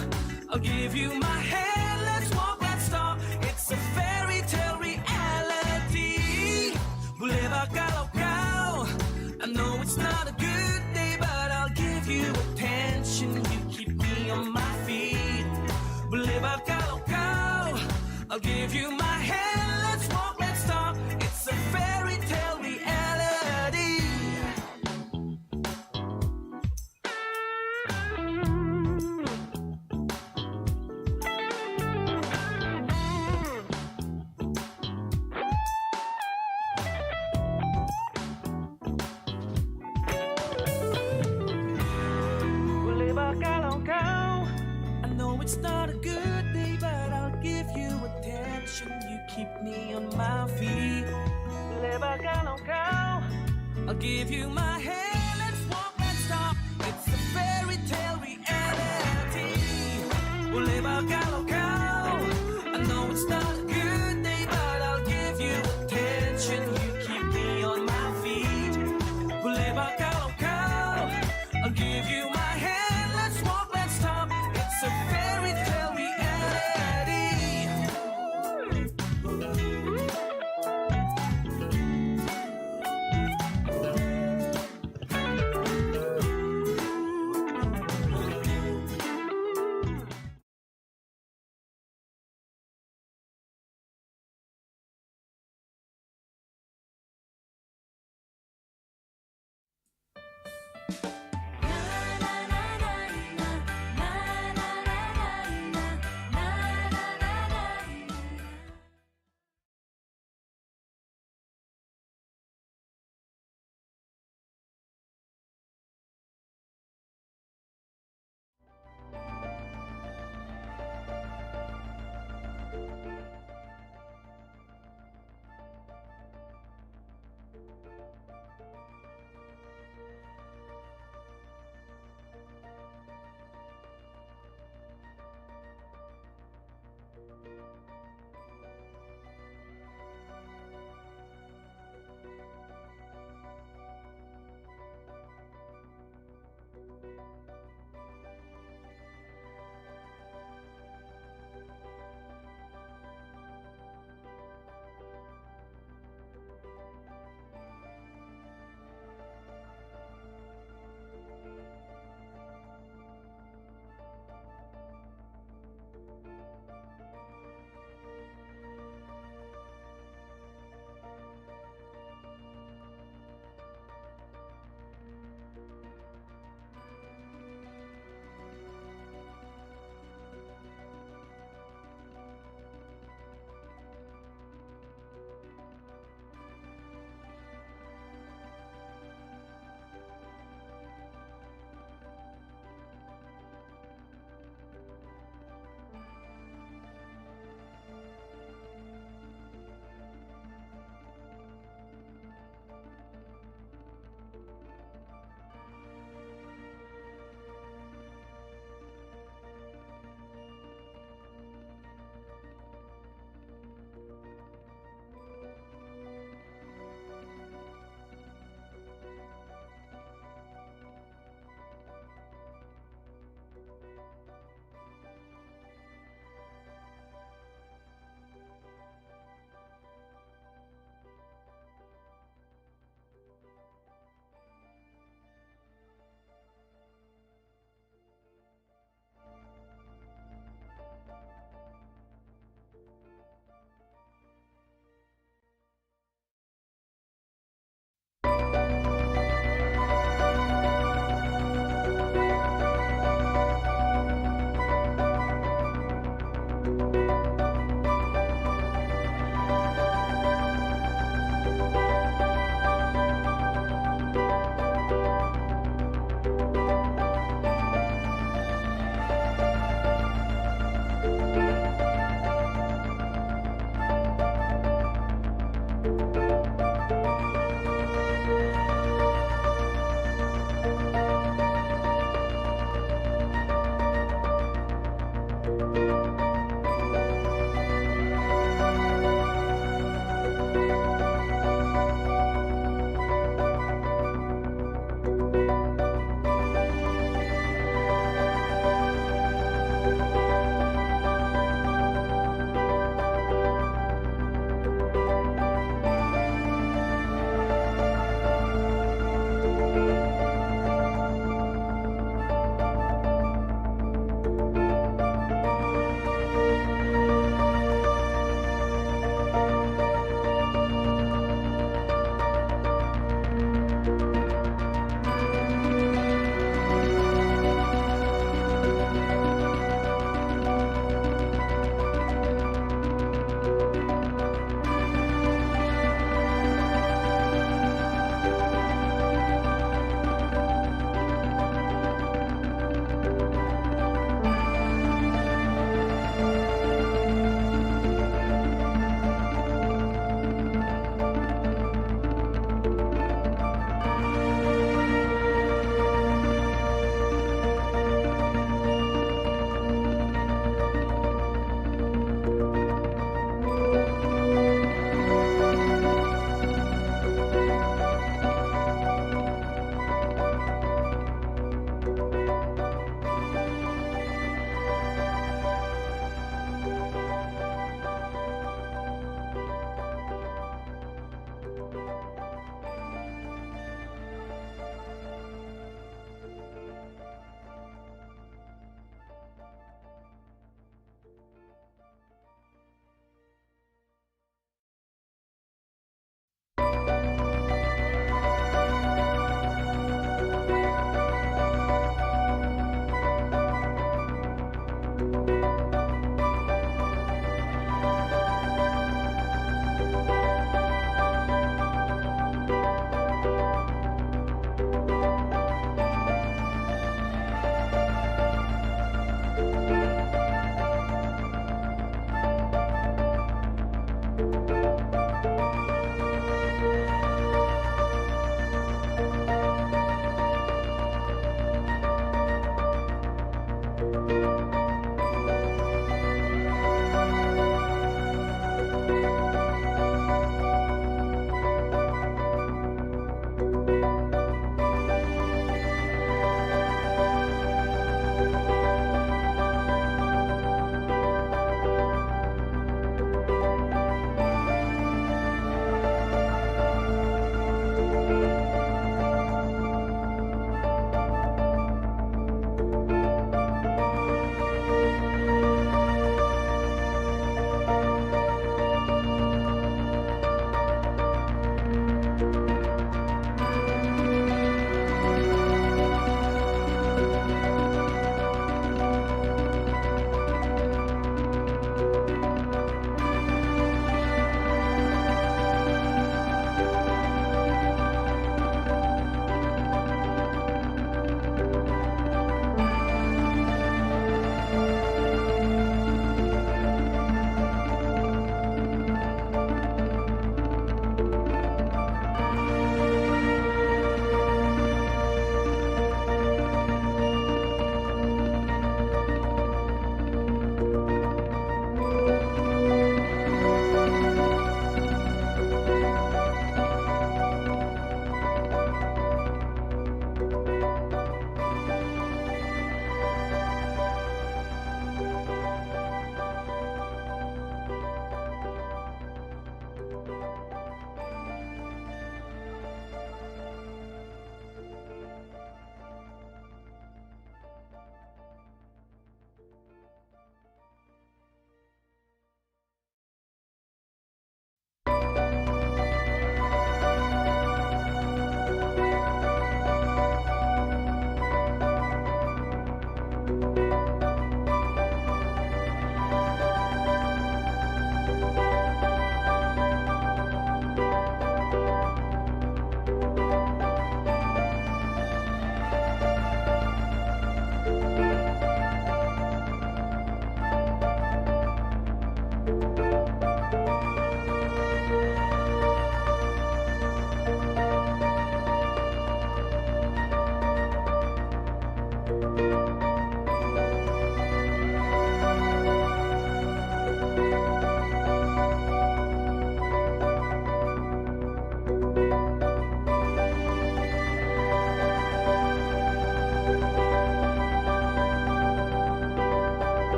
I'll give you my hand. Let's walk, let's talk. It's a fairy tale reality. Buleba Kao Kao, I know it's not a good day, but I'll give you attention. You keep me on my feet. Buleba Kao Kao, I'll give you my hand. Let's walk, let's talk. It's a fairy tale reality. Buleba Kao Kao, I know it's not a good day, but I'll give you attention. You keep me on my feet. Buleba Kao Kao, I'll give you my hand. Let's walk, let's talk. It's a fairy tale reality. Buleba Kao Kao, I know it's not a good day, but I'll give you attention. You keep me on my feet. Buleba Kao Kao, I'll give you my hand. Let's walk, let's talk. It's a fairy tale reality.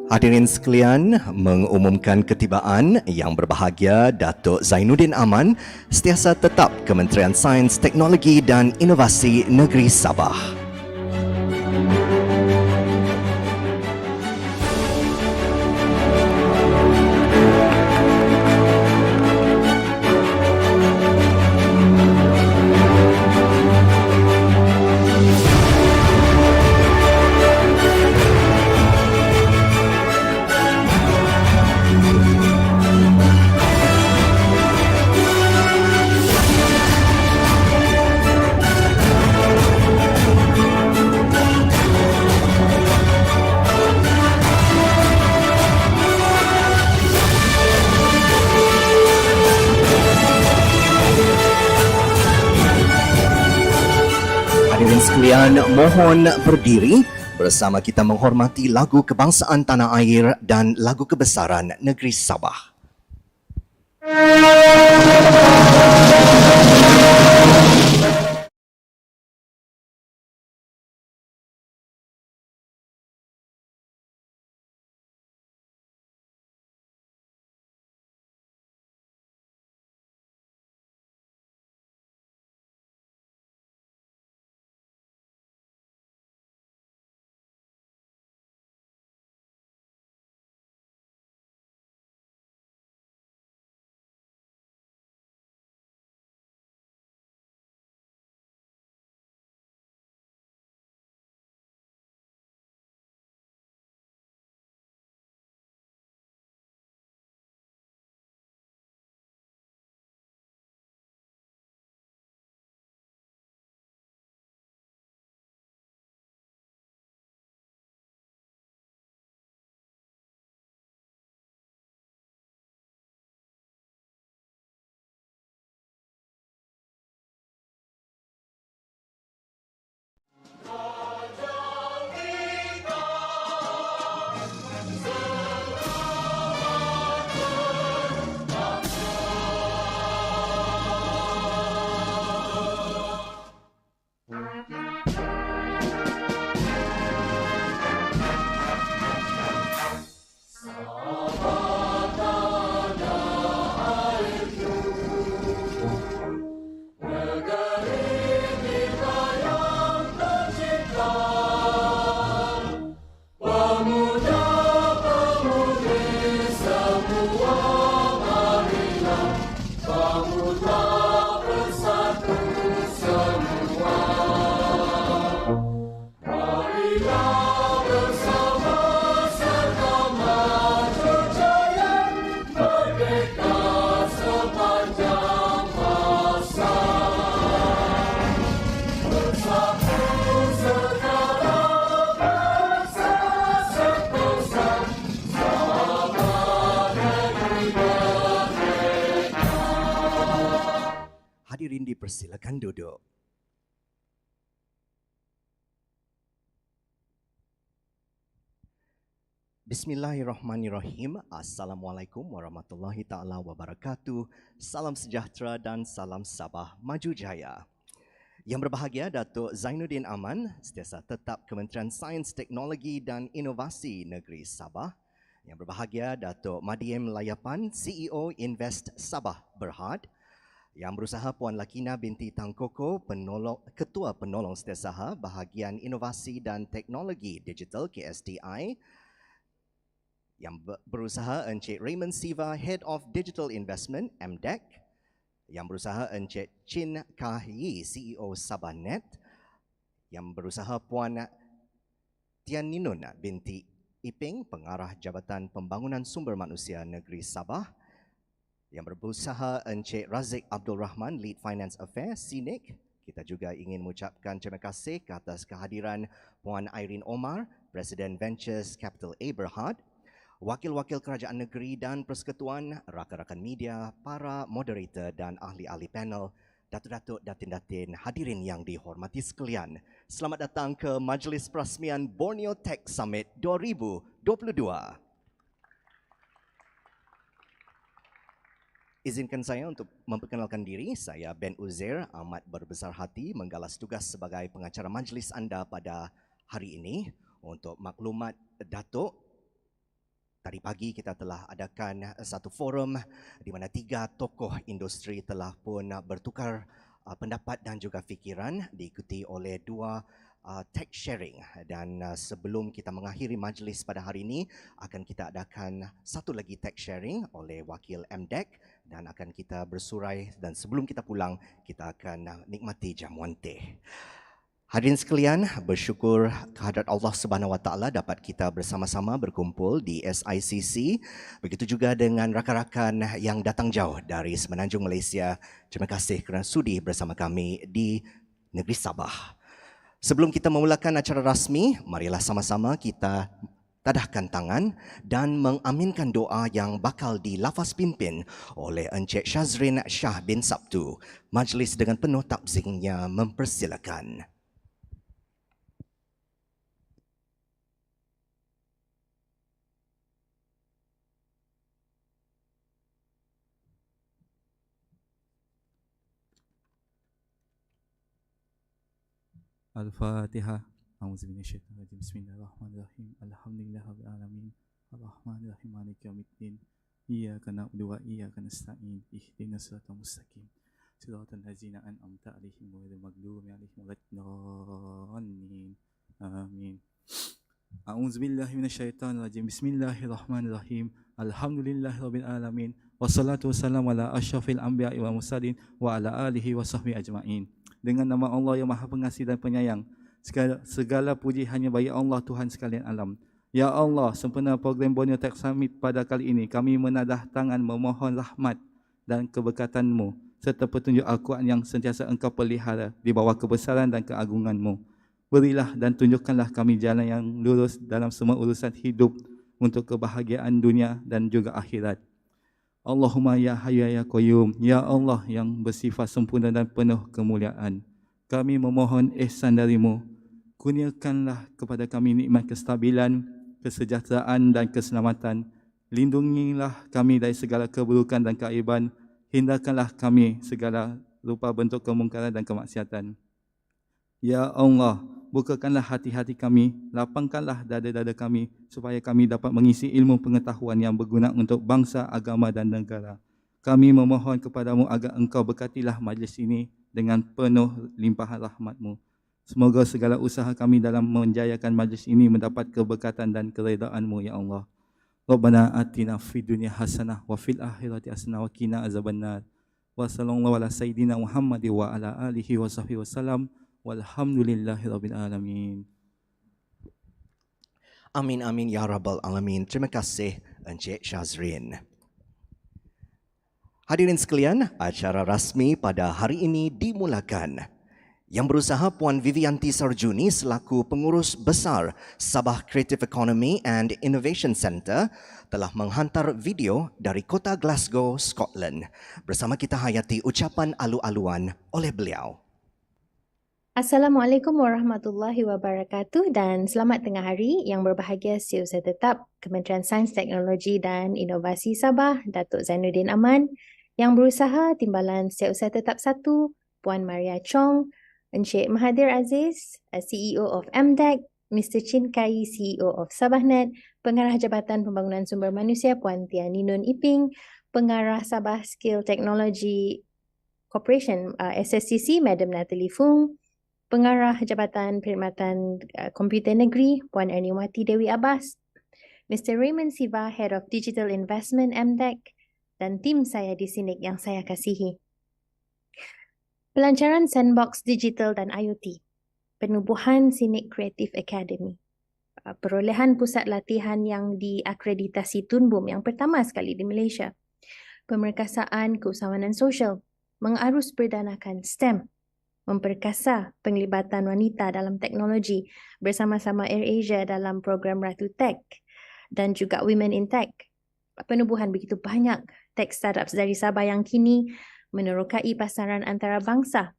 Hadirin sekalian, mengumumkan ketibaan Yang Berbahagia Datuk Zainuddin Aman, Setiausaha Tetap Kementerian Sains, Teknologi dan Inovasi Negeri Sabah. Hadirin sekalian, mohon berdiri bersama kita menghormati lagu kebangsaan tanah air dan lagu kebesaran negeri Sabah. Hadirin dipersilakan duduk. Bismillahirrahmanirrahim. Assalamualaikum warahmatullahi taala wabarakatuh. Salam sejahtera dan salam Sabah Maju Jaya. Yang Berbahagia Datuk Zainuddin Aman, Setiausaha Tetap Kementerian Sains, Teknologi dan Inovasi Negeri Sabah. Yang Berbahagia Datuk Madiem Layapan, CEO Invest Sabah Berhad. Yang Berusaha Puan Lakina binti Tangkoko, Ketua Penolong Setiausaha Bahagian Inovasi dan Teknologi Digital KSDI. Yang Berusaha Encik Raymond Siva, Head of Digital Investment MDEC. Yang Berusaha Encik Chin Kah Yi, CEO Sabah Net. Yang Berusaha Puan Tian Ninun binti Iping, Pengarah Jabatan Pembangunan Sumber Manusia Negeri Sabah. Yang Berusaha Encik Razik Abdul Rahman, Lead Finance Affairs SICC. Kita juga ingin mengucapkan terima kasih ke atas kehadiran Puan Irene Omar, Presiden Ventures Capital A Berhad, wakil-wakil kerajaan negeri dan persekutuan, rakan-rakan media, para moderator dan ahli-ahli panel, datuk-datuk, datin-datin, hadirin yang dihormati sekalian. Selamat datang ke Majlis Perasmian Borneo Tech Summit 2022. Izinkan saya untuk memperkenalkan diri. Saya Ben Uzair, amat berbesar hati menggalas tugas sebagai pengacara majlis anda pada hari ini. Untuk maklumat Datuk, Tadi pagi kita telah adakan satu forum di mana 3 tokoh industri telah pun bertukar pendapat dan juga fikiran, diikuti oleh 2 tech sharing. Dan sebelum kita mengakhiri majlis pada hari ini, akan kita adakan satu lagi tech sharing oleh wakil MDEC dan akan kita bersurai, dan sebelum kita pulang kita akan nikmati jamuan teh. Hadirin sekalian, bersyukur kehadrat Allah Subhanahu Wa Taala dapat kita bersama-sama berkumpul di SICC. Begitu juga dengan rakan-rakan yang datang jauh dari Semenanjung Malaysia. Terima kasih kerana sudi bersama kami di negeri Sabah. Sebelum kita memulakan acara rasmi, marilah sama-sama kita tadahkan tangan dan mengaminkan doa yang bakal dilafaz pimpin oleh Encik Syazrin Shah bin Sabtu. Majlis dengan penuh takzimnya mempersilakan. Al-Fatihah. A'udzubillahiminasyaitonirrajim. Bismillahirrahmanirrahim. Alhamdulillahirabbil alamin. Arrahmanirrahim. Maliki yaumiddin. Iyyaka na'budu wa iyyaka nasta'in. Ihdinas siratal mustaqim. Siratal ladzina an'amta 'alaihim ghairil maghdubi 'alaihim waladdallin. Amin. A'udzubillahiminasyaitonirrajim. Bismillahirrahmanirrahim. Alhamdulillahirabbil alamin. Wassalatu wassalamu ala asyrafil anbiya'i wal mursalin wa ala alihi wa sahbihi ajma'in. Dengan nama Allah yang Maha Pengasih dan Penyayang, segala puji hanya bagi Allah, Tuhan sekalian alam. Ya Allah, sempena program Borneo Tech Summit pada kali ini, kami menadah tangan memohon rahmat dan keberkatan-Mu serta petunjuk Al-Quran yang sentiasa Engkau pelihara di bawah kebesaran dan keagungan-Mu. Berilah dan tunjukkanlah kami jalan yang lurus dalam semua urusan hidup untuk kebahagiaan dunia dan juga akhirat. Allahumma ya hayyu ya qayyum, ya Allah yang bersifat sempurna dan penuh kemuliaan. Kami memohon ihsan dari-Mu. Kurniakanlah kepada kami nikmat kestabilan, kesejahteraan dan keselamatan. Lindungilah kami dari segala keburukan dan keaiban. Hindarkanlah kami segala rupa bentuk kemungkaran dan kemaksiatan. Ya Allah, bukakanlah hati-hati kami, lapangkanlah dada-dada kami supaya kami dapat mengisi ilmu pengetahuan yang berguna untuk bangsa, agama dan negara. Kami memohon kepadamu agar Engkau berkatilah majlis ini dengan penuh limpahan rahmat-Mu. Semoga segala usaha kami dalam menjayakan majlis ini mendapat keberkatan dan keredaan-Mu, ya Allah. Rabbana atina fid dunya hasanah wa fil akhirati hasanah wa qina azabannar. Wa sallallahu ala sayyidina Muhammad wa ala alihi wa sahbihi wasallam. Walhamdulillahirabbil alamin. Amin amin ya rabbal alamin. Terima kasih Encik Syazrin. Hadirin sekalian, acara rasmi pada hari ini dimulakan. Yang berusaha Puan Vivianti Sarjuni selaku pengurus besar Sabah Creative Economy and Innovation Centre telah menghantar video dari kota Glasgow, Scotland. Bersama kita hayati ucapan alu-aluan oleh beliau. Assalamualaikum warahmatullahi wabarakatuh dan selamat tengah hari yang berbahagia Setiausaha Tetap Kementerian Sains, Teknologi dan Inovasi Sabah, Datuk Zainuddin Aman, yang berusaha Timbalan Setiausaha Tetap 1, Puan Maria Chong, Encik Mahathir Aziz, CEO of MDEC, Mr. Chin Kai, CEO of Sabahnet, Pengarah Jabatan Pembangunan Sumber Manusia Puan Tiani Nun Iping, Pengarah Sabah Skill Technology Corporation SSCC Madam Natalie Fung, Pengarah Jabatan Perkhidmatan Komputer Negeri Puan Erniwati Dewi Abbas, Mr. Raymond Siva, Head of Digital Investment MDEC, dan tim saya di SINIC yang saya kasihi. Pelancaran Sandbox Digital dan IoT, penubuhan SINIC Creative Academy, perolehan pusat latihan yang diakreditasi Tunbum yang pertama sekali di Malaysia, pemerkasaan keusahawanan sosial, mengarus perdanakan STEM, memperkasa penglibatan wanita dalam teknologi bersama-sama AirAsia dalam program Ratu Tech dan juga Women in Tech. Penubuhan begitu banyak tech startups dari Sabah yang kini menerokai pasaran antarabangsa.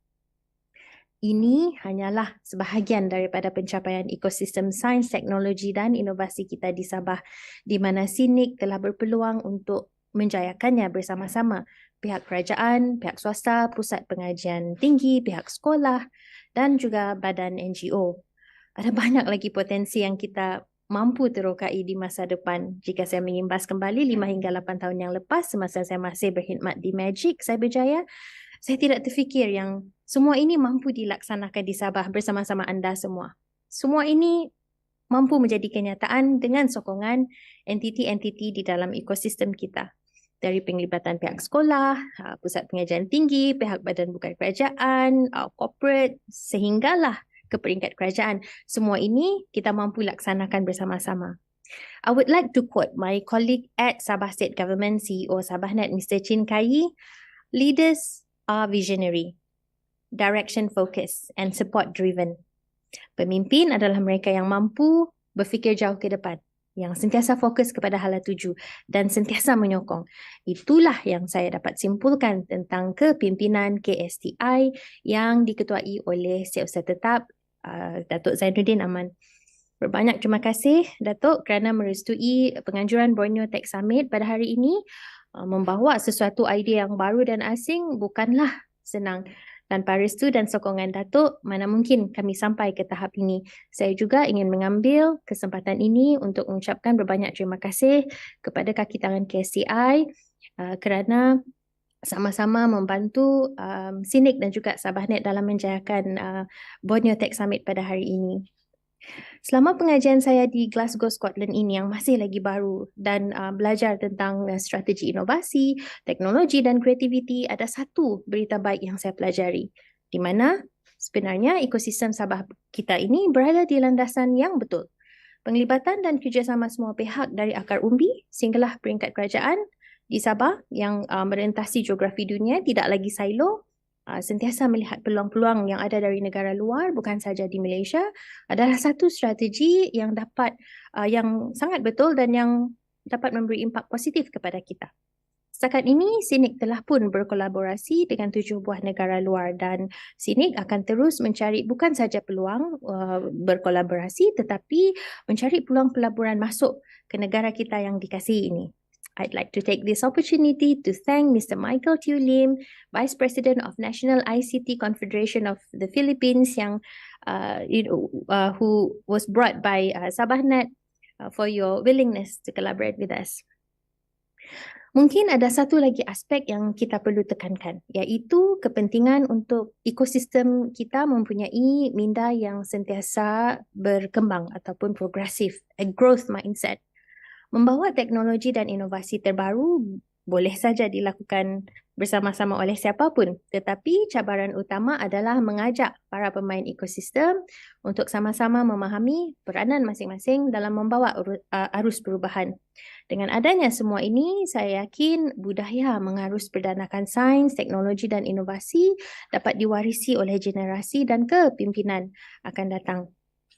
Ini hanyalah sebahagian daripada pencapaian ekosistem sains, teknologi dan inovasi kita di Sabah, di mana SINIC telah berpeluang untuk menjayakannya bersama-sama. Pihak kerajaan, pihak swasta, pusat pengajian tinggi, pihak sekolah dan juga badan NGO. Ada banyak lagi potensi yang kita mampu terokai di masa depan. Jika saya mengimbas kembali 5 hingga 8 tahun yang lepas semasa saya masih berkhidmat di Magic Cyberjaya, saya tidak terfikir yang semua ini mampu dilaksanakan di Sabah bersama-sama anda semua. Semua ini mampu menjadi kenyataan dengan sokongan entiti-entiti di dalam ekosistem kita. Dari penglibatan pihak sekolah, pusat pengajian tinggi, pihak badan bukan kerajaan, corporate, sehinggalah ke peringkat kerajaan. Semua ini kita mampu laksanakan bersama-sama. I would like to quote my colleague at Sabah State Government, CEO Sabahnet, Mr. Chin Kai. Leaders are visionary, direction focused and support driven. Pemimpin adalah mereka yang mampu berfikir jauh ke depan, yang sentiasa fokus kepada hala tuju dan sentiasa menyokong. Itulah yang saya dapat simpulkan tentang kepimpinan KSTI yang diketuai oleh Setiausaha Tetap Datuk Zainuddin Aman. Berbanyak terima kasih Datuk kerana merestui penganjuran Borneo Tech Summit pada hari ini. Membawa sesuatu idea yang baru dan asing bukanlah senang. Tanpa restu dan sokongan Datuk, mana mungkin kami sampai ke tahap ini. Saya juga ingin mengambil kesempatan ini untuk mengucapkan berbanyak terima kasih kepada kaki tangan KSTI kerana sama-sama membantu SICC dan juga Sabahnet dalam menjayakan Borneo Tech Summit pada hari ini. Selama pengajian saya di Glasgow, Scotland ini yang masih lagi baru dan belajar tentang strategi inovasi, teknologi dan kreativiti, ada satu berita baik yang saya pelajari, di mana sebenarnya ekosistem Sabah kita ini berada di landasan yang betul. Penglibatan dan kerjasama semua pihak dari akar umbi sehinggalah peringkat kerajaan di Sabah yang merentasi geografi dunia tidak lagi silo, sentiasa melihat peluang-peluang yang ada dari negara luar bukan saja di Malaysia adalah satu strategi yang yang sangat betul dan yang dapat memberi impak positif kepada kita. Setakat ini SICC telah pun berkolaborasi dengan 7 buah negara luar dan SICC akan terus mencari bukan saja peluang berkolaborasi tetapi mencari peluang pelaburan masuk ke negara kita yang dikasihi ini. I'd like to take this opportunity to thank Mr. Michael Tiu Lim, Vice President of National ICT Confederation of the Philippines, who was brought by Sabahnet for your willingness to collaborate with us. Mungkin ada satu lagi aspek yang kita perlu tekankan, iaitu kepentingan untuk ekosistem kita mempunyai minda yang sentiasa berkembang ataupun progresif, a growth mindset. Membawa teknologi dan inovasi terbaru boleh saja dilakukan bersama-sama oleh siapapun, tetapi cabaran utama adalah mengajak para pemain ekosistem untuk sama-sama memahami peranan masing-masing dalam membawa arus perubahan. Dengan adanya semua ini, saya yakin budaya mengarus perdanakan sains, teknologi dan inovasi dapat diwarisi oleh generasi dan kepimpinan akan datang.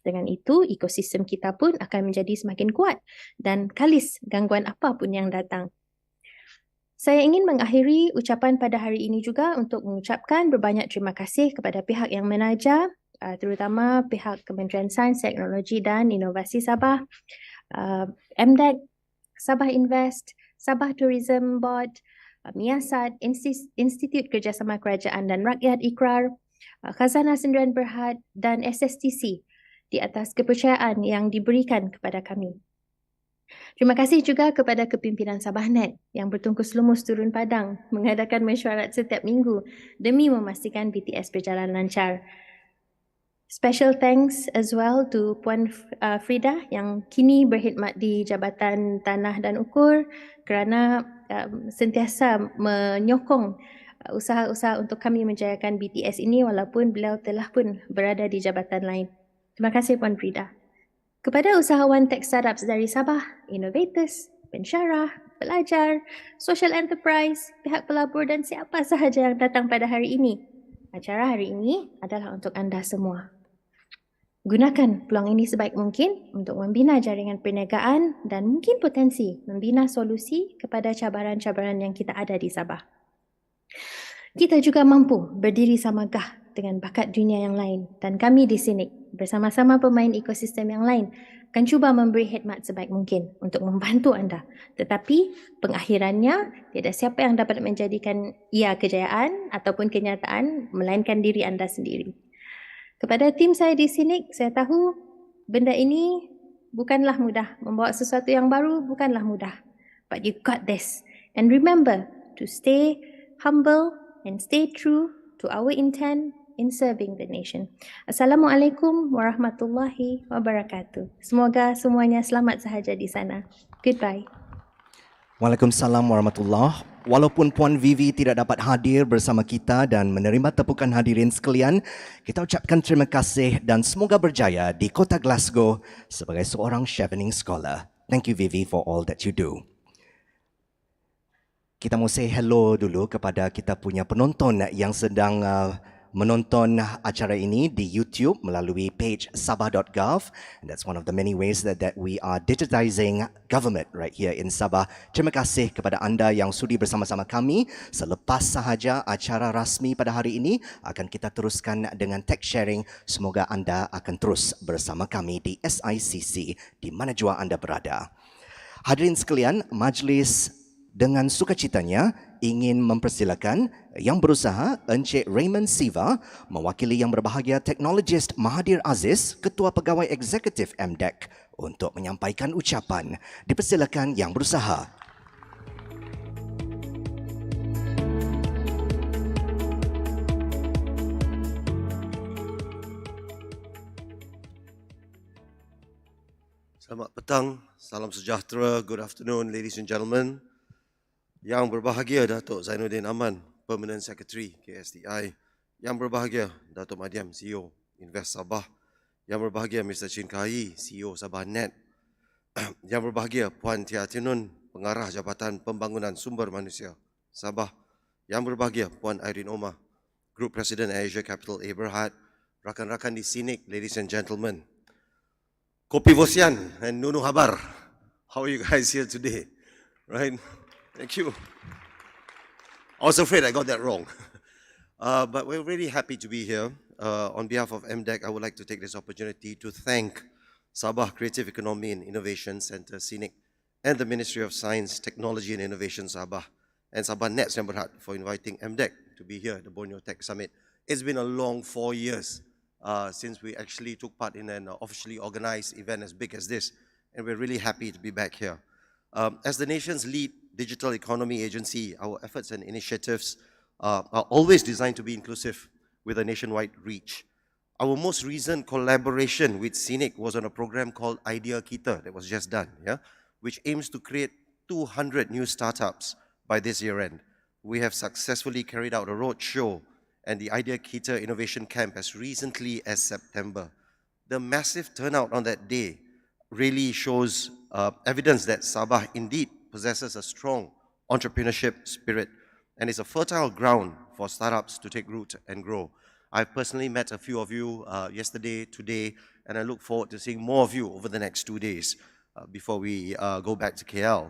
Dengan itu, ekosistem kita pun akan menjadi semakin kuat dan kalis gangguan apapun yang datang. Saya ingin mengakhiri ucapan pada hari ini juga untuk mengucapkan berbanyak terima kasih kepada pihak yang menaja, terutama pihak Kementerian Sains, Teknologi dan Inovasi Sabah, MDEC, Sabah Invest, Sabah Tourism Board, Miasat, Institut Kerjasama Kerajaan dan Rakyat Ikrar, Khazanah Sendirian Berhad dan SSTC di atas kepercayaan yang diberikan kepada kami. Terima kasih juga kepada kepimpinan Sabahnet yang bertungkus lumus turun padang mengadakan mesyuarat setiap minggu demi memastikan BTS berjalan lancar. Special thanks as well to Puan Frida yang kini berkhidmat di Jabatan Tanah dan Ukur kerana sentiasa menyokong usaha-usaha untuk kami menjayakan BTS ini walaupun beliau telah pun berada di jabatan lain. Terima kasih Puan Frida. Kepada usahawan tech startups dari Sabah, innovators, pensyarah, pelajar, social enterprise, pihak pelabur dan siapa sahaja yang datang pada hari ini. Acara hari ini adalah untuk anda semua. Gunakan peluang ini sebaik mungkin untuk membina jaringan perniagaan dan mungkin potensi membina solusi kepada cabaran-cabaran yang kita ada di Sabah. Kita juga mampu berdiri sama gah dengan bakat dunia yang lain dan kami di SICC bersama-sama pemain ekosistem yang lain akan cuba memberi khidmat sebaik mungkin untuk membantu anda. Tetapi pengakhirannya tiada siapa yang dapat menjadikan ia kejayaan ataupun kenyataan melainkan diri anda sendiri. Kepada tim saya di SICC, saya tahu benda ini bukanlah mudah. Membawa sesuatu yang baru bukanlah mudah. But you got this. And remember to stay humble and stay true to our intent in serving the nation. Assalamualaikum warahmatullahi wabarakatuh. Semoga semuanya selamat sahaja di sana. Goodbye. Waalaikumsalam warahmatullahi. Walaupun Puan Vivi tidak dapat hadir bersama kita dan menerima tepukan hadirin sekalian, kita ucapkan terima kasih dan semoga berjaya di kota Glasgow sebagai seorang chevening scholar. Thank you Vivi for all that you do. Kita mau say hello dulu kepada kita punya penonton yang sedang menonton acara ini di YouTube melalui page sabah.gov. And that's one of the many ways that we are digitizing government right here in Sabah. Terima kasih kepada anda yang sudi bersama-sama kami. Selepas sahaja acara rasmi pada hari ini, akan kita teruskan dengan tech sharing. Semoga anda akan terus bersama kami di SICC di mana jua anda berada. Hadirin sekalian, majlis dengan sukacitanya ingin mempersilakan Yang Berusaha Encik Raymond Siva mewakili Yang Berbahagia Teknologist Mahathir Aziz, Ketua Pegawai Eksekutif MDEC untuk menyampaikan ucapan. Dipersilakan Yang Berusaha. Selamat petang, salam sejahtera, good afternoon ladies and gentlemen. Yang Berbahagia Datuk Zainuddin Aman, Permanent Secretary KSDI. Yang Berbahagia Datuk Madiam, CEO Invest Sabah. Yang Berbahagia Mr. Chin Kai, CEO Sabah Net. Yang Berbahagia Puan Tia Tinun, Pengarah Jabatan Pembangunan Sumber Manusia Sabah. Yang Berbahagia Puan Irene Omar, Group President Asia Capital A Berhad. Rakan-rakan di SICC, ladies and gentlemen. Kopi Vosian and Nunu Habar. How are you guys here today? Right? Thank you. I was afraid I got that wrong. But we're really happy to be here. On behalf of MDEC, I would like to take this opportunity to thank Sabah Creative Economy and Innovation Centre, SICC, and the Ministry of Science, Technology and Innovation Sabah, and Sabah Net Sdn Bhd for inviting MDEC to be here at the Borneo Tech Summit. It's been a long 4 years since we actually took part in an officially organized event as big as this, and we're really happy to be back here. As the nation's lead digital economy agency, our efforts and initiatives are always designed to be inclusive with a nationwide reach. Our most recent collaboration with SICC was on a program called Idea Kita that was just done, which aims to create 200 new startups by this year end. We have successfully carried out a roadshow and the Idea Kita Innovation Camp as recently as September. The massive turnout on that day really shows evidence that Sabah indeed possesses a strong entrepreneurship spirit and is a fertile ground for startups to take root and grow. I've personally met a few of you yesterday, today, and I look forward to seeing more of you over the next 2 days before we go back to KL.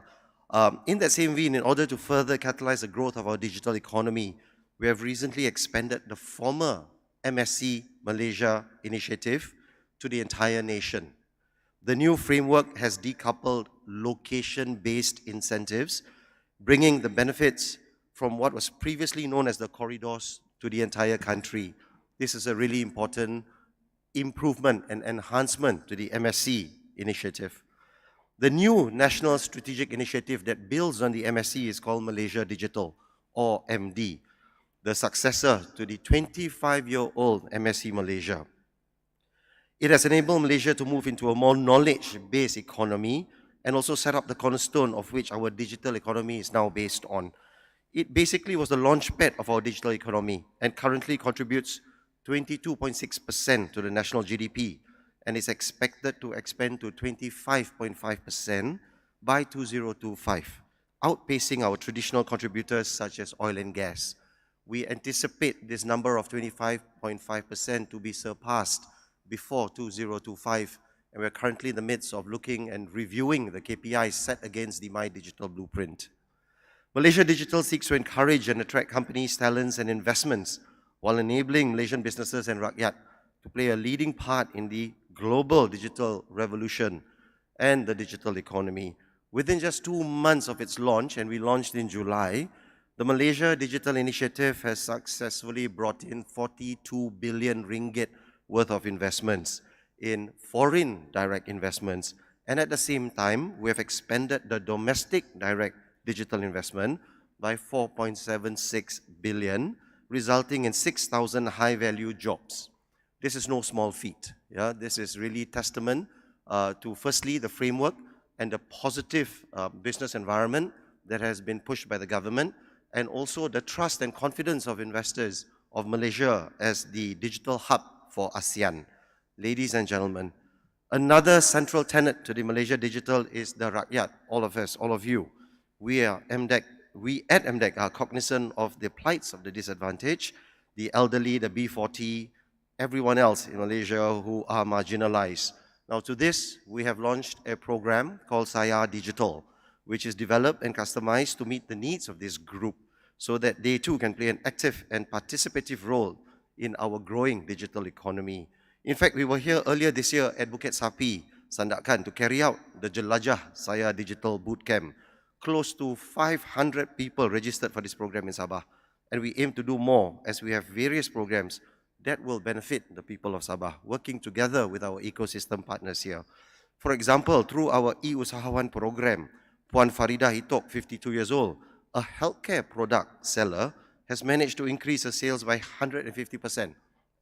In that same vein, in order to further catalyze the growth of our digital economy, we have recently expanded the former MSC Malaysia initiative to the entire nation. The new framework has decoupled location-based incentives, bringing the benefits from what was previously known as the corridors to the entire country. This is a really important improvement and enhancement to the MSC initiative. The new national strategic initiative that builds on the MSC is called Malaysia Digital, or MD, the successor to the 25-year-old MSC Malaysia. It has enabled Malaysia to move into a more knowledge-based economy and also set up the cornerstone of which our digital economy is now based on. It basically was the launchpad of our digital economy and currently contributes 22.6% to the national GDP and is expected to expand to 25.5% by 2025, outpacing our traditional contributors such as oil and gas. We anticipate this number of 25.5% to be surpassed before 2025, and we're currently in the midst of looking and reviewing the KPIs set against the My Digital Blueprint. Malaysia Digital seeks to encourage and attract companies, talents and investments while enabling Malaysian businesses and rakyat to play a leading part in the global digital revolution and the digital economy. Within just 2 months of its launch, and we launched in July, the Malaysia Digital Initiative has successfully brought in 42 billion ringgit worth of investments in foreign direct investments And at the same time, we have expanded the domestic direct digital investment by 4.76 billion, resulting in 6,000 high-value jobs. This is no small feat. Yeah? This is really testament to, firstly, the framework and the positive business environment that has been pushed by the government, and also the trust and confidence of investors of Malaysia as the digital hub for ASEAN. Ladies and gentlemen, another central tenet to the Malaysia Digital is the rakyat, all of us, all of you. We at MDEC are cognizant of the plights of the disadvantaged, the elderly, the B40, everyone else in Malaysia who are marginalized. Now to this, we have launched a program called Saya Digital, which is developed and customized to meet the needs of this group so that they too can play an active and participative role in our growing digital economy. In fact, we were here earlier this year at Bukit Sapi, Sandakan, to carry out the Jelajah Saya Digital Bootcamp. Close to 500 people registered for this program in Sabah. And we aim to do more as we have various programs that will benefit the people of Sabah, working together with our ecosystem partners here. For example, through our e-Usahawan program, Puan Farida Hitok, 52 years old, a healthcare product seller, has managed to increase her sales by 150%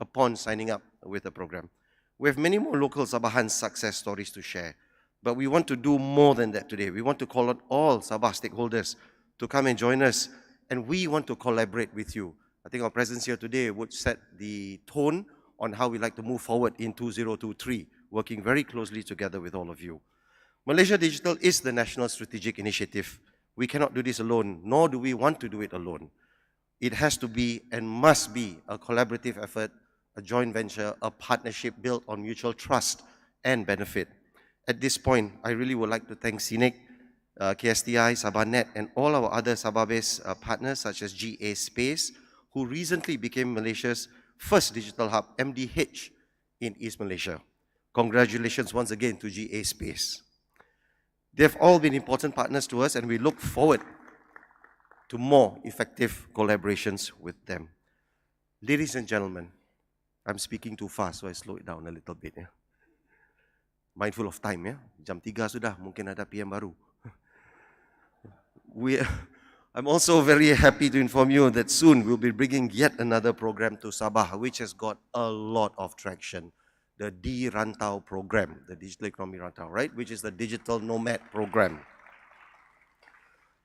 upon signing up with the program. We have many more local Sabahan success stories to share, but we want to do more than that today. We want to call on all Sabah stakeholders to come and join us, and we want to collaborate with you. I think our presence here today would set the tone on how we like to move forward in 2023, working very closely together with all of you. Malaysia Digital is the national strategic initiative. We cannot do this alone, nor do we want to do it alone. It has to be and must be a collaborative effort, a joint venture, a partnership built on mutual trust and benefit. At this point, I really would like to thank SICC, KSTI, SabahNet, and all our other Sabah-based partners such as GA Space, who recently became Malaysia's first digital hub, MDH, in East Malaysia. Congratulations once again to GA Space. They've all been important partners to us, and we look forward to more effective collaborations with them. Ladies and gentlemen, I'm speaking too fast, so I slow it down a little bit. Yeah? Mindful of time, ya. Jam 3 sudah, mungkin ada PM baru. I'm also very happy to inform you that soon we'll be bringing yet another program to Sabah, which has got a lot of traction. The Di-Rantau program, the Digital Economy Rantau, right? Which is the Digital Nomad program.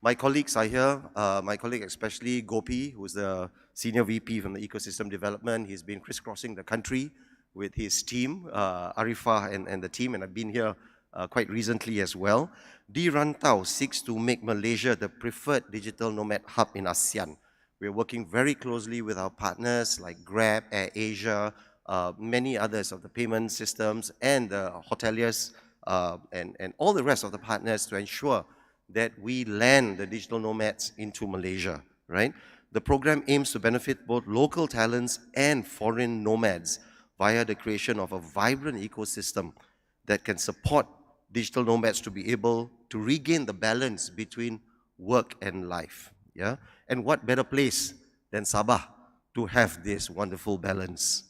My colleagues are here, my colleague especially Gopi, who's the Senior VP from the Ecosystem Development. He's been crisscrossing the country with his team, Arifah and the team, and I've been here quite recently as well. Di-Rantau seeks to make Malaysia the preferred digital nomad hub in ASEAN. We're working very closely with our partners like Grab, AirAsia, many others of the payment systems and the hoteliers and all the rest of the partners to ensure that we land the digital nomads into Malaysia, right? The program aims to benefit both local talents and foreign nomads via the creation of a vibrant ecosystem that can support digital nomads to be able to regain the balance between work and life, yeah? And what better place than Sabah to have this wonderful balance?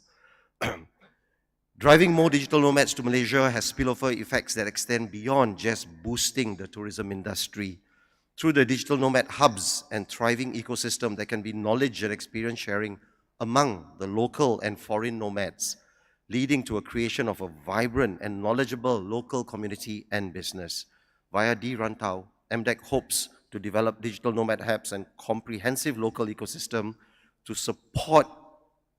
Driving more digital nomads to Malaysia has spillover effects that extend beyond just boosting the tourism industry. Through the digital nomad hubs and thriving ecosystem, there can be knowledge and experience sharing among the local and foreign nomads, leading to a creation of a vibrant and knowledgeable local community and business. Via Di-Rantau, MDEC hopes to develop digital nomad hubs and comprehensive local ecosystem to support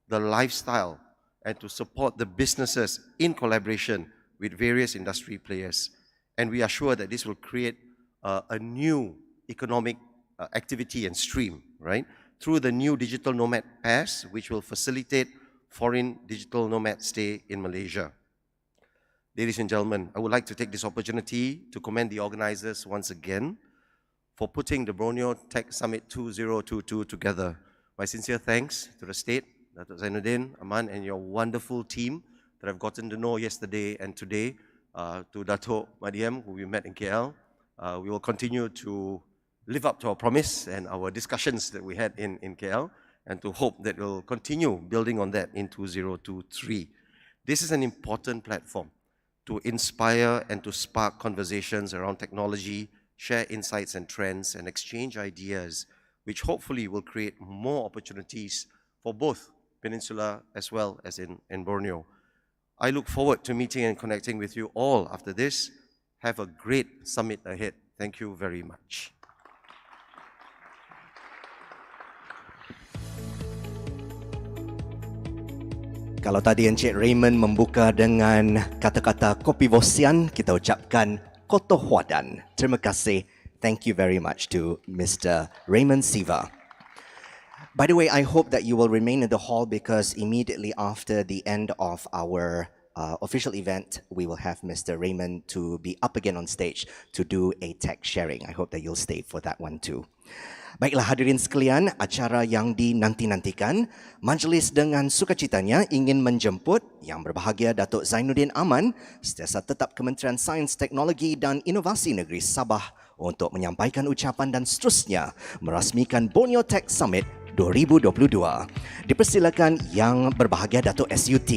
the lifestyle and to support the businesses in collaboration with various industry players. And we are sure that this will create a new economic activity and stream, right? Through the new digital nomad pass, which will facilitate foreign digital nomad stay in Malaysia. Ladies and gentlemen, I would like to take this opportunity to commend the organizers once again for putting the Borneo Tech Summit 2022 together. My sincere thanks to the state, Datuk Zainuddin, Aman, and your wonderful team that I've gotten to know yesterday and today, to Datuk Mariam, who we met in KL. We will continue to live up to our promise and our discussions that we had in KL, and to hope that we'll continue building on that in 2023. This is an important platform to inspire and to spark conversations around technology, share insights and trends, and exchange ideas, which hopefully will create more opportunities for both Peninsula as well as in Borneo. I look forward to meeting and connecting with you all after this. Have a great summit ahead. Thank you very much. Kalau tadi Encik Raymond membuka dengan kata-kata kopi vosian, kita ucapkan koto huadan. Terima kasih. Thank you very much to Mr. Raymond Siva. By the way, I hope that you will remain in the hall because immediately after the end of our official event, we will have Mr. Raymond to be up again on stage to do a tech sharing. I hope that you'll stay for that one too. Baiklah hadirin sekalian, acara yang dinanti-nantikan, majlis dengan sukacitanya ingin menjemput Yang Berbahagia Datuk Zainuddin Aman, Setiausaha Tetap Kementerian Sains, Teknologi dan Inovasi Negeri Sabah untuk menyampaikan ucapan dan seterusnya merasmikan Borneo Tech Summit 2022. Dipersilakan Yang Berbahagia Datuk SUT.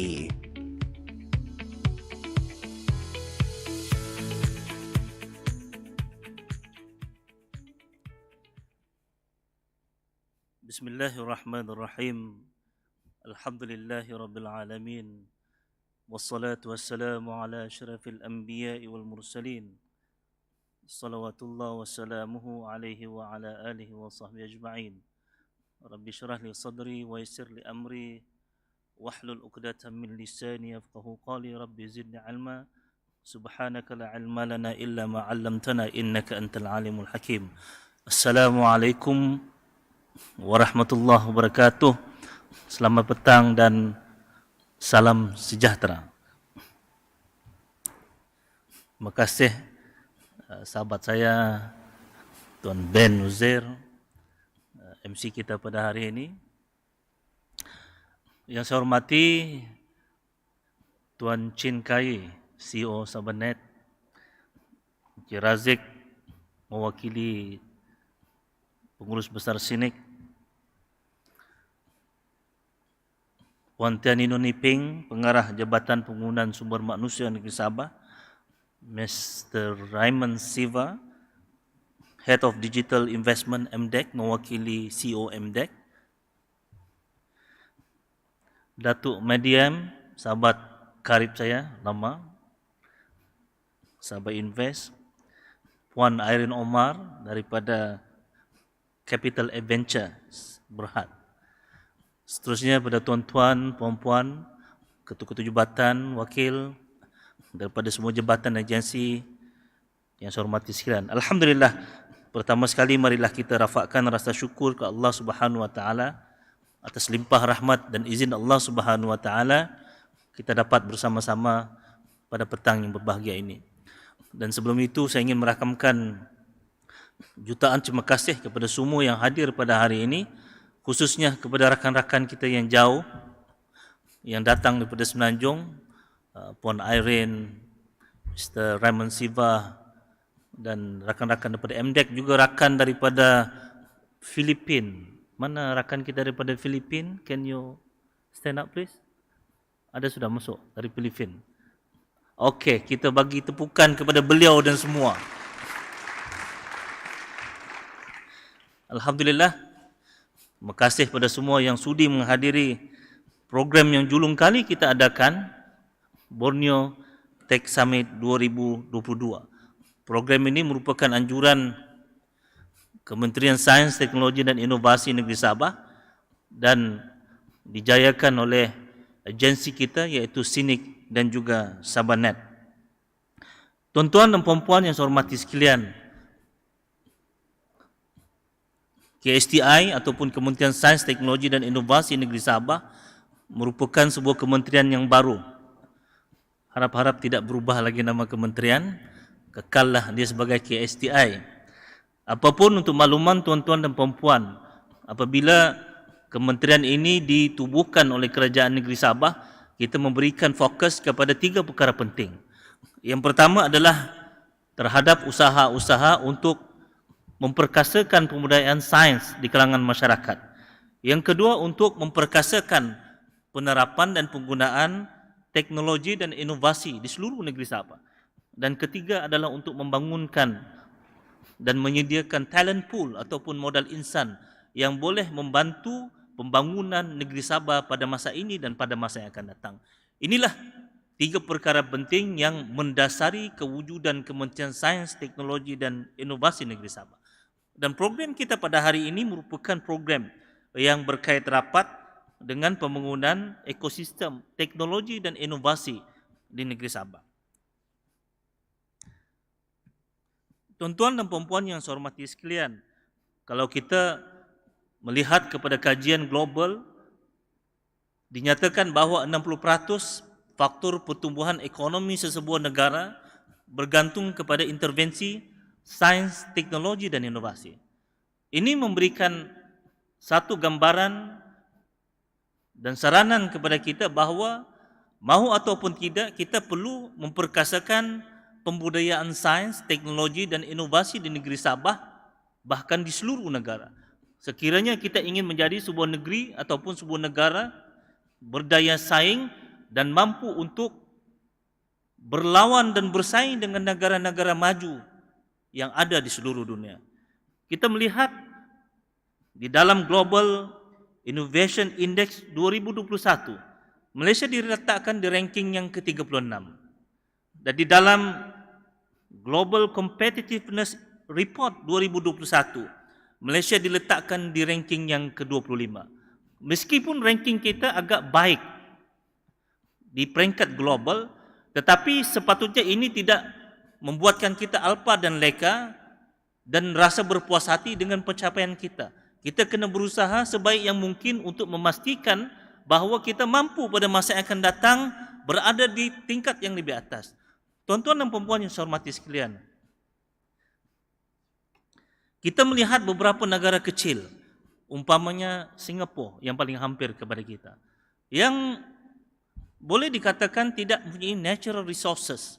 Bismillahirrahmanirrahim. Alhamdulillahi rabbil alamin. Wassalatu wassalamu ala asyrafil anbiya'i wal mursalin. Salawatullah wassalamuhu alaihi wa ala alihi wa sahbihi ajma'in. Rabbi syrah li sadri wa yassir li amri wahlul 'uqdatam min lisani yafqahu qali. Rabbi zidni 'ilma. Subhanaka la 'ilma lana illa ma 'allamtana innaka antal alimul hakim. Assalamualaikum warahmatullahi wabarakatuh. Selamat petang dan salam sejahtera. Terima kasih sahabat saya Tuan Ben Uzair, MC kita pada hari ini. Yang saya hormati Tuan Chin Kai, CEO Sabah, Encik Razik mewakili Pengurus Besar SICC, Puan Tian Niping, Pengarah Jabatan Penggunaan Sumber Manusia Negeri Sabah, Mr. Raymond Siva, Head of Digital Investment MDEC, mewakili CEO MDEC, Datuk Mediam, sahabat karib saya lama, Sabah Invest, Puan Irene Omar daripada Capital Adventures Berhad. Seterusnya pada tuan-tuan, puan-puan, ketua-ketua jabatan, wakil daripada semua jabatan agensi yang saya hormati sekalian. Alhamdulillah, pertama sekali marilah kita rafakkan rasa syukur ke Allah Subhanahu wa taala atas limpah rahmat dan izin Allah Subhanahu wa taala kita dapat bersama-sama pada petang yang berbahagia ini. Dan sebelum itu saya ingin merakamkan jutaan terima kasih kepada semua yang hadir pada hari ini, khususnya kepada rakan-rakan kita yang jauh, yang datang daripada Semenanjung, Puan Irene, Mr. Raymond Siva, dan rakan-rakan daripada MDEC, juga rakan daripada Filipina. Mana rakan kita daripada Filipina? Can you stand up please? Ada sudah masuk dari Filipina. Okey, kita bagi tepukan kepada beliau dan semua. Alhamdulillah. Terima kasih pada semua yang sudi menghadiri program yang julung kali kita adakan, Borneo Tech Summit 2022. Program ini merupakan anjuran Kementerian Sains, Teknologi dan Inovasi Negeri Sabah dan dijayakan oleh agensi kita iaitu SICC dan juga Sabah. Tuan-tuan dan puan-puan yang saya hormati sekalian, KSTI ataupun Kementerian Sains, Teknologi dan Inovasi Negeri Sabah merupakan sebuah kementerian yang baru. Harap-harap tidak berubah lagi nama kementerian, kekallah dia sebagai KSTI. Apapun untuk makluman tuan-tuan dan puan-puan, apabila kementerian ini ditubuhkan oleh Kerajaan Negeri Sabah, kita memberikan fokus kepada 3 perkara penting. Yang pertama adalah terhadap usaha-usaha untuk memperkasakan pembudayaan sains di kalangan masyarakat. Yang kedua, untuk memperkasakan penerapan dan penggunaan teknologi dan inovasi di seluruh negeri Sabah. Dan ketiga adalah untuk membangunkan dan menyediakan talent pool ataupun modal insan yang boleh membantu pembangunan negeri Sabah pada masa ini dan pada masa yang akan datang. Inilah tiga perkara penting yang mendasari kewujudan Kementerian Sains, Teknologi dan Inovasi Negeri Sabah. Dan program kita pada hari ini merupakan program yang berkait rapat dengan pembangunan ekosistem teknologi dan inovasi di negeri Sabah. Tuan-tuan dan puan-puan yang saya hormati sekalian, kalau kita melihat kepada kajian global, dinyatakan bahawa 60% faktor pertumbuhan ekonomi sesebuah negara bergantung kepada intervensi sains, teknologi dan inovasi. Ini memberikan satu gambaran dan saranan kepada kita bahawa mahu ataupun tidak kita perlu memperkasakan pembudayaan sains, teknologi dan inovasi di negeri Sabah, bahkan di seluruh negara. Sekiranya kita ingin menjadi sebuah negeri ataupun sebuah negara berdaya saing dan mampu untuk berlawan dan bersaing dengan negara-negara maju yang ada di seluruh dunia. Kita melihat di dalam Global Innovation Index 2021, Malaysia diletakkan di ranking yang ke-36. Dan di dalam Global Competitiveness Report 2021, Malaysia diletakkan di ranking yang ke-25. Meskipun ranking kita agak baik di peringkat global, tetapi sepatutnya ini tidak membuatkan kita alpa dan leka dan rasa berpuas hati dengan pencapaian kita. Kita kena berusaha sebaik yang mungkin untuk memastikan bahawa kita mampu pada masa yang akan datang berada di tingkat yang lebih atas. Tuan-tuan dan puan-puan yang saya hormati sekalian, kita melihat beberapa negara kecil, umpamanya Singapura yang paling hampir kepada kita, yang boleh dikatakan tidak mempunyai natural resources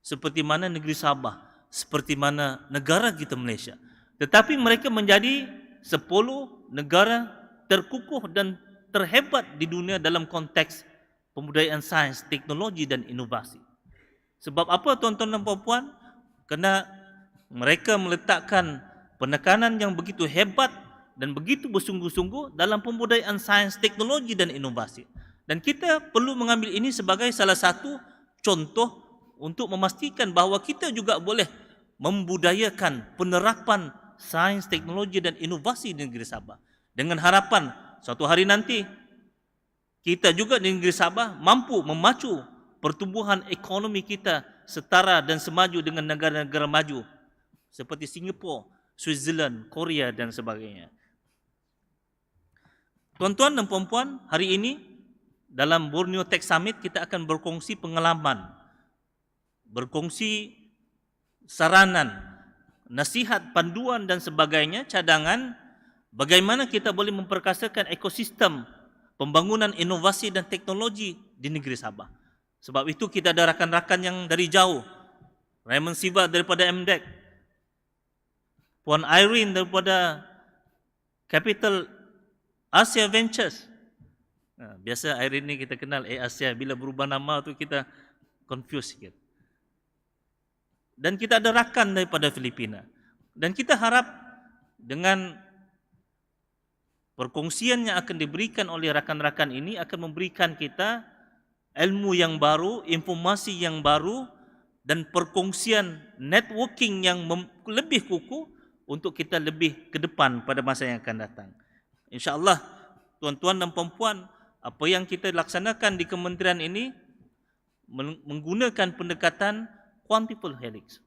seperti mana negeri Sabah, seperti mana negara kita Malaysia. Tetapi mereka menjadi 10 negara terkukuh dan terhebat di dunia dalam konteks pembudayaan sains, teknologi dan inovasi. Sebab apa tuan-tuan dan puan-puan? Kerana mereka meletakkan penekanan yang begitu hebat dan begitu bersungguh-sungguh dalam pembudayaan sains, teknologi dan inovasi. Dan kita perlu mengambil ini sebagai salah satu contoh untuk memastikan bahawa kita juga boleh membudayakan penerapan sains, teknologi dan inovasi di negeri Sabah. Dengan harapan suatu hari nanti kita juga di negeri Sabah mampu memacu pertumbuhan ekonomi kita setara dan semaju dengan negara-negara maju seperti Singapura, Switzerland, Korea dan sebagainya. Tuan-tuan dan puan-puan, hari ini dalam Borneo Tech Summit kita akan berkongsi pengalaman, berkongsi saranan, nasihat, panduan dan sebagainya, cadangan bagaimana kita boleh memperkasakan ekosistem pembangunan inovasi dan teknologi di negeri Sabah. Sebab itu kita ada rakan-rakan yang dari jauh, Raymond Siva daripada MDEC, Puan Irene daripada Capital Asia Ventures. Biasa Irene ni kita kenal Asia, bila berubah nama tu kita confuse sikit. Dan kita ada rakan daripada Filipina. Dan kita harap dengan perkongsian yang akan diberikan oleh rakan-rakan ini akan memberikan kita ilmu yang baru, informasi yang baru dan perkongsian networking yang lebih kukuh untuk kita lebih ke depan pada masa yang akan datang. InsyaAllah, tuan-tuan dan puan-puan, apa yang kita laksanakan di kementerian ini menggunakan pendekatan quantifiable helix.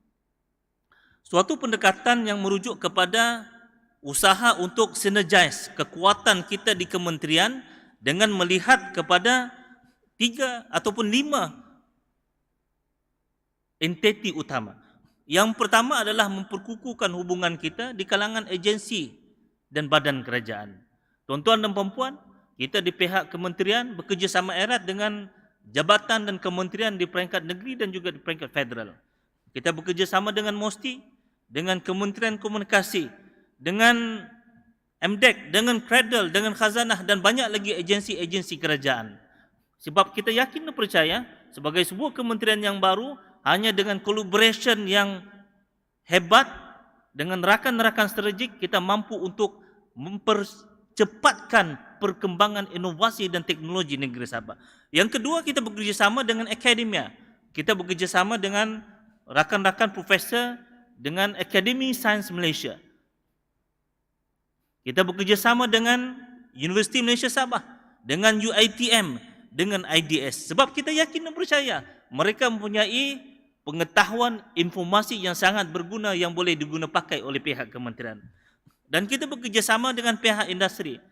Suatu pendekatan yang merujuk kepada usaha untuk synergize kekuatan kita di kementerian dengan melihat kepada 3 ataupun 5 entiti utama. Yang pertama adalah memperkukuhkan hubungan kita di kalangan agensi dan badan kerajaan. Tuan-tuan dan puan-puan, kita di pihak kementerian bekerjasama erat dengan jabatan dan kementerian di peringkat negeri dan juga di peringkat federal. Kita bekerjasama dengan MOSTI, dengan Kementerian Komunikasi, dengan MDEC, dengan Cradle, dengan Khazanah dan banyak lagi agensi-agensi kerajaan. Sebab kita yakin dan percaya sebagai sebuah kementerian yang baru, hanya dengan collaboration yang hebat dengan rakan-rakan strategik, kita mampu untuk mempercepatkan perkembangan inovasi dan teknologi negeri Sabah. Yang kedua, kita bekerjasama dengan akademia. Kita bekerjasama dengan rakan-rakan profesor dengan Akademi Sains Malaysia. Kita bekerjasama dengan Universiti Malaysia Sabah, dengan UiTM, dengan IDS. Sebab kita yakin dan percaya mereka mempunyai pengetahuan informasi yang sangat berguna yang boleh diguna pakai oleh pihak kementerian. Dan kita bekerjasama dengan pihak industri.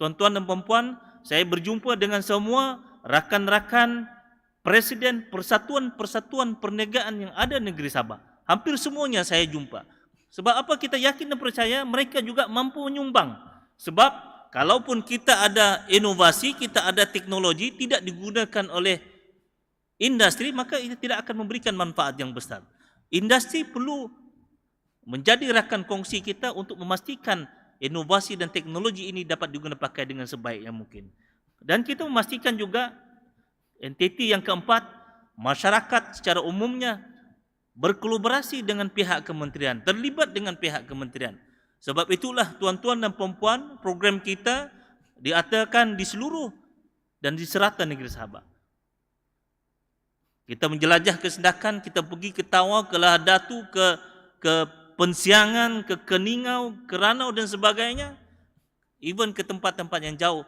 Tuan-tuan dan puan-puan, saya berjumpa dengan semua rakan-rakan presiden persatuan-persatuan perniagaan yang ada negeri Sabah. Hampir semuanya saya jumpa. Sebab apa? Kita yakin dan percaya mereka juga mampu menyumbang. Sebab kalaupun kita ada inovasi, kita ada teknologi tidak digunakan oleh industri, maka itu tidak akan memberikan manfaat yang besar. Industri perlu menjadi rakan kongsi kita untuk memastikan inovasi dan teknologi ini dapat digunakan pakai dengan sebaik yang mungkin. Dan kita memastikan juga entiti yang keempat, masyarakat secara umumnya berkolaborasi dengan pihak kementerian, terlibat dengan pihak kementerian. Sebab itulah tuan-tuan dan puan-puan, program kita diadakan di seluruh dan di serata negeri Sabah. Kita menjelajah kesedakan, kita pergi ke Tawau, ke Lahadatu, ke Pensiangan, ke Keningau, ke Ranau dan sebagainya. Even ke tempat-tempat yang jauh.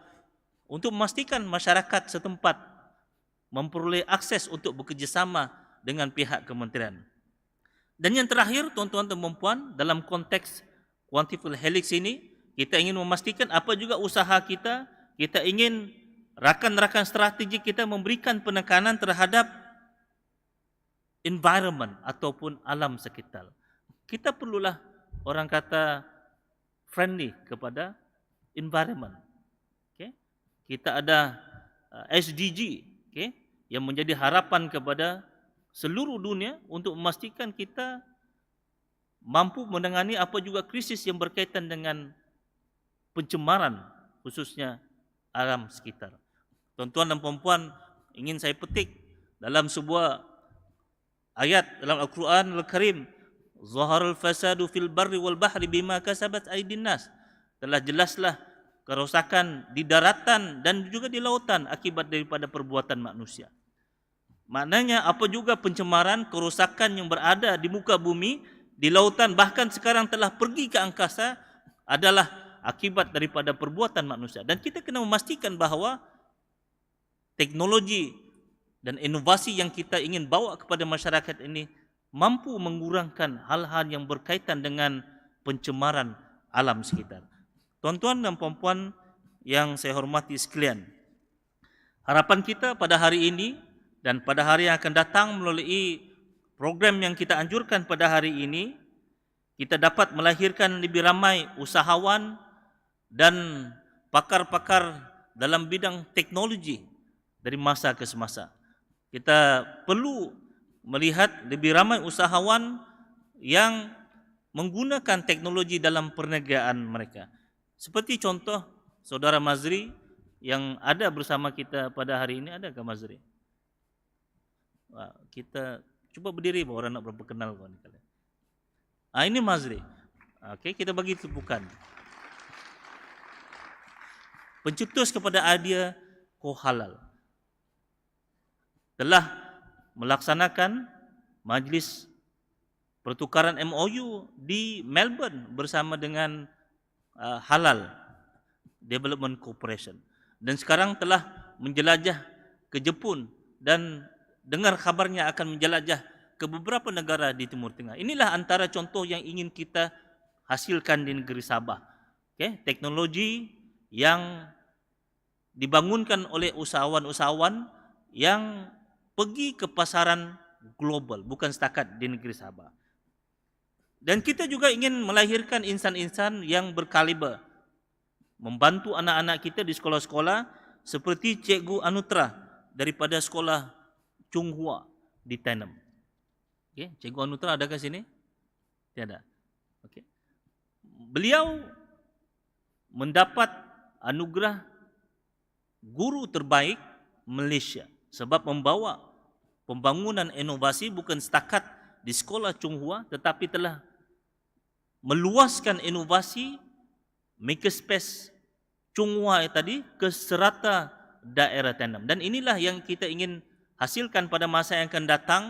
Untuk memastikan masyarakat setempat memperoleh akses untuk bekerjasama dengan pihak kementerian. Dan yang terakhir, tuan-tuan dan puan-puan, dalam konteks Quantifiable Helix ini, kita ingin memastikan apa juga usaha kita, kita ingin rakan-rakan strategik kita memberikan penekanan terhadap environment ataupun alam sekitar. Kita perlulah orang kata friendly kepada environment. Okay? Kita ada SDG, okay, yang menjadi harapan kepada seluruh dunia untuk memastikan kita mampu menangani apa juga krisis yang berkaitan dengan pencemaran khususnya alam sekitar. Tuan-tuan dan puan-puan, ingin saya petik dalam sebuah ayat dalam Al-Quran Al-Karim, Zaharul fasadu fil barri wal bahri bima kasabat aydin nas. Telah jelaslah kerosakan di daratan dan juga di lautan akibat daripada perbuatan manusia. Maknanya apa juga pencemaran, kerosakan yang berada di muka bumi, di lautan, bahkan sekarang telah pergi ke angkasa adalah akibat daripada perbuatan manusia. Dan kita kena memastikan bahawa teknologi dan inovasi yang kita ingin bawa kepada masyarakat ini mampu mengurangkan hal-hal yang berkaitan dengan pencemaran alam sekitar. Tuan-tuan dan puan-puan yang saya hormati sekalian, harapan kita pada hari ini dan pada hari yang akan datang melalui program yang kita anjurkan pada hari ini, kita dapat melahirkan lebih ramai usahawan dan pakar-pakar dalam bidang teknologi dari masa ke semasa. Kita perlu melihat lebih ramai usahawan yang menggunakan teknologi dalam perniagaan mereka. Seperti contoh Saudara Mazri yang ada bersama kita pada hari ini. Adakah Mazri? Kita cuba berdiri, orang nak berapa kenal kawan kalian. Ini Mazri. Okey, kita bagi tepukan. Pencetus kepada idea Kohalal telah melaksanakan majlis pertukaran MOU di Melbourne bersama dengan Halal Development Corporation, dan sekarang telah menjelajah ke Jepun dan dengar kabarnya akan menjelajah ke beberapa negara di Timur Tengah. Inilah antara contoh yang ingin kita hasilkan di negeri Sabah. Okay? Teknologi yang dibangunkan oleh usahawan-usahawan yang pergi ke pasaran global, bukan setakat di negeri Sabah. Dan kita juga ingin melahirkan insan-insan yang berkaliber, membantu anak-anak kita di sekolah-sekolah seperti Cikgu Anutra daripada sekolah Chunghua di Tenem. Okay. Cikgu Anutra ada ke sini? Tiada. Okay. Beliau mendapat anugerah guru terbaik Malaysia. Sebab membawa pembangunan inovasi bukan setakat di sekolah Chonghua, tetapi telah meluaskan inovasi makerspace Chonghua tadi ke serata daerah tanam. Dan inilah yang kita ingin hasilkan pada masa yang akan datang,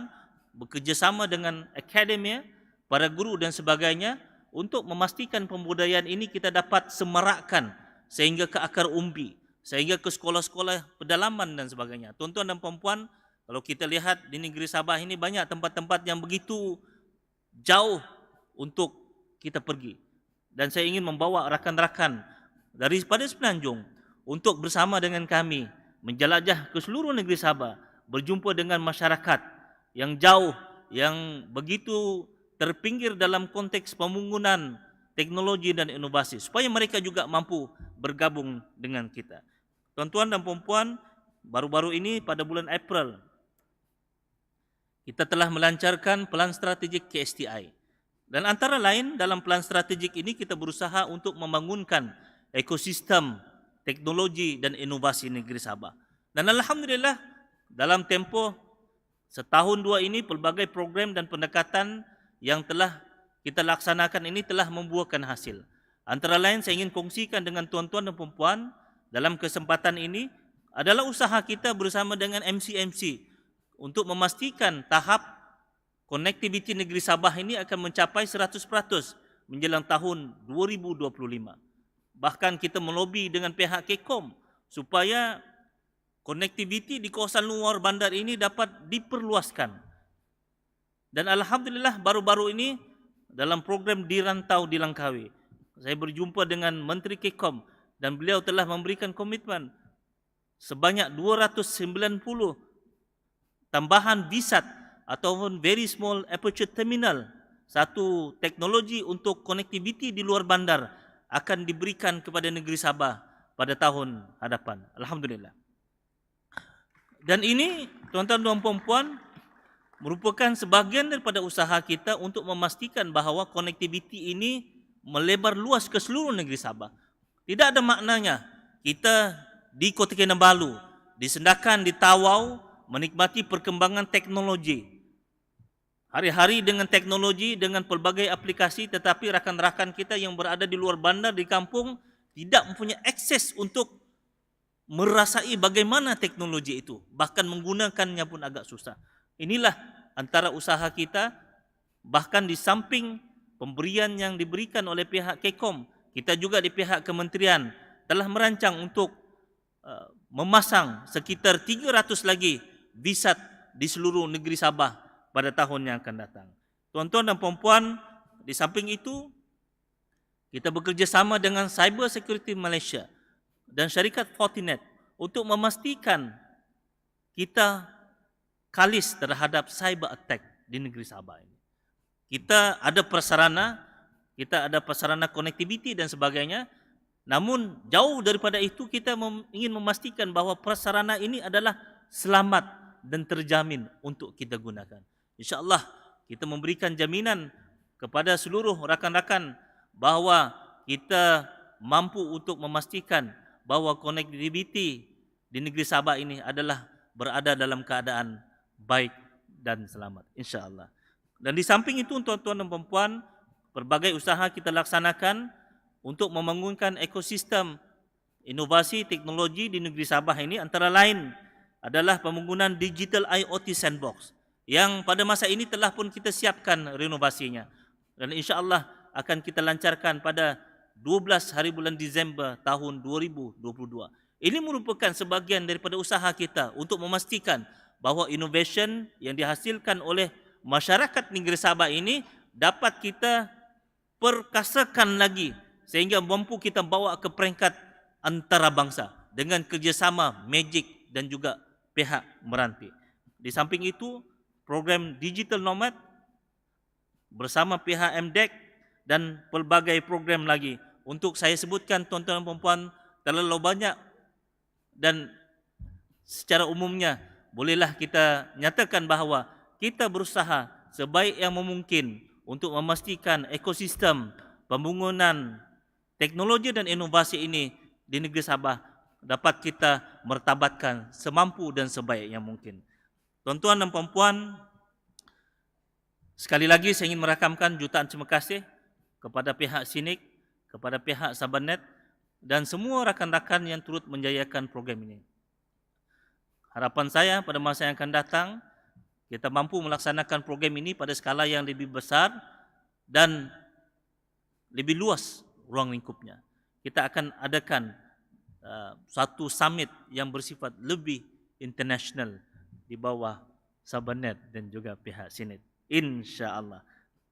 bekerjasama dengan akademia, para guru dan sebagainya, untuk memastikan pembudayaan ini kita dapat semarakkan sehingga ke akar umbi, sehingga ke sekolah-sekolah pedalaman dan sebagainya. Tuan-tuan dan puan-puan, kalau kita lihat di negeri Sabah ini banyak tempat-tempat yang begitu jauh untuk kita pergi. Dan saya ingin membawa rakan-rakan daripada Semenanjung untuk bersama dengan kami menjelajah ke seluruh negeri Sabah, berjumpa dengan masyarakat yang jauh, yang begitu terpinggir dalam konteks pembangunan teknologi dan inovasi, supaya mereka juga mampu bergabung dengan kita. Tuan-tuan dan puan-puan, baru-baru ini pada bulan April, kita telah melancarkan pelan strategik KSTI. Dan antara lain dalam pelan strategik ini kita berusaha untuk membangunkan ekosistem teknologi dan inovasi negeri Sabah. Dan alhamdulillah dalam tempoh setahun dua ini pelbagai program dan pendekatan yang telah kita laksanakan ini telah membuahkan hasil. Antara lain saya ingin kongsikan dengan tuan-tuan dan puan-puan dalam kesempatan ini adalah usaha kita bersama dengan MC-MC untuk memastikan tahap konektiviti negeri Sabah ini akan mencapai 100% menjelang tahun 2025. Bahkan kita melobi dengan pihak Kekom supaya konektiviti di kawasan luar bandar ini dapat diperluaskan. Dan alhamdulillah baru-baru ini dalam program Di Rantau di Langkawi, saya berjumpa dengan Menteri Kekom dan beliau telah memberikan komitmen sebanyak 290 tambahan VSAT ataupun Very Small Aperture Terminal, satu teknologi untuk konektiviti di luar bandar akan diberikan kepada negeri Sabah pada tahun hadapan. Alhamdulillah. Dan ini tuan-tuan dan puan-puan merupakan sebahagian daripada usaha kita untuk memastikan bahawa konektiviti ini melebar luas ke seluruh negeri Sabah. Tidak ada maknanya kita di Kota Kinabalu, di Sendakan, di Tawau menikmati perkembangan teknologi. Hari-hari dengan teknologi, dengan pelbagai aplikasi, tetapi rakan-rakan kita yang berada di luar bandar, di kampung, tidak mempunyai akses untuk merasai bagaimana teknologi itu. Bahkan menggunakannya pun agak susah. Inilah antara usaha kita, bahkan di samping pemberian yang diberikan oleh pihak Kekom, kita juga di pihak kementerian telah merancang untuk memasang sekitar 300 lagi VSAT di seluruh negeri Sabah pada tahun yang akan datang. Tuan-tuan dan puan-puan, di samping itu kita bekerjasama dengan Cyber Security Malaysia dan syarikat Fortinet untuk memastikan kita kalis terhadap cyber attack di negeri Sabah ini. Kita ada prasarana konektiviti dan sebagainya. Namun jauh daripada itu kita ingin memastikan bahawa prasarana ini adalah selamat dan terjamin untuk kita gunakan. InsyaAllah kita memberikan jaminan kepada seluruh rakan-rakan bahawa kita mampu untuk memastikan bahawa konektiviti di negeri Sabah ini adalah berada dalam keadaan baik dan selamat, insya-Allah. Dan di samping itu tuan-tuan dan puan-puan, berbagai usaha kita laksanakan untuk membangunkan ekosistem inovasi teknologi di negeri Sabah ini, antara lain adalah pembangunan Digital IoT Sandbox yang pada masa ini telah pun kita siapkan renovasinya dan insya-Allah akan kita lancarkan pada 12 hari bulan Disember tahun 2022. Ini merupakan sebahagian daripada usaha kita untuk memastikan bahawa innovation yang dihasilkan oleh masyarakat negeri Sabah ini dapat kita perkasakan lagi sehingga mampu kita bawa ke peringkat antarabangsa dengan kerjasama Magic dan juga pihak meranti. Di samping itu, program Digital Nomad bersama pihak MDEC dan pelbagai program lagi. Untuk saya sebutkan tuan-tuan dan puan-puan terlalu banyak dan secara umumnya bolehlah kita nyatakan bahawa kita berusaha sebaik yang memungkin untuk memastikan ekosistem pembangunan teknologi dan inovasi ini di negeri Sabah dapat kita mertabatkan semampu dan sebaik yang mungkin. Tuan-tuan dan puan-puan, sekali lagi saya ingin merakamkan jutaan terima kasih kepada pihak SICC, kepada pihak Sabahnet dan semua rakan-rakan yang turut menjayakan program ini. Harapan saya pada masa yang akan datang, kita mampu melaksanakan program ini pada skala yang lebih besar dan lebih luas ruang lingkupnya. Kita akan adakan satu summit yang bersifat lebih international di bawah Sabahnet dan juga pihak SICC. InsyaAllah.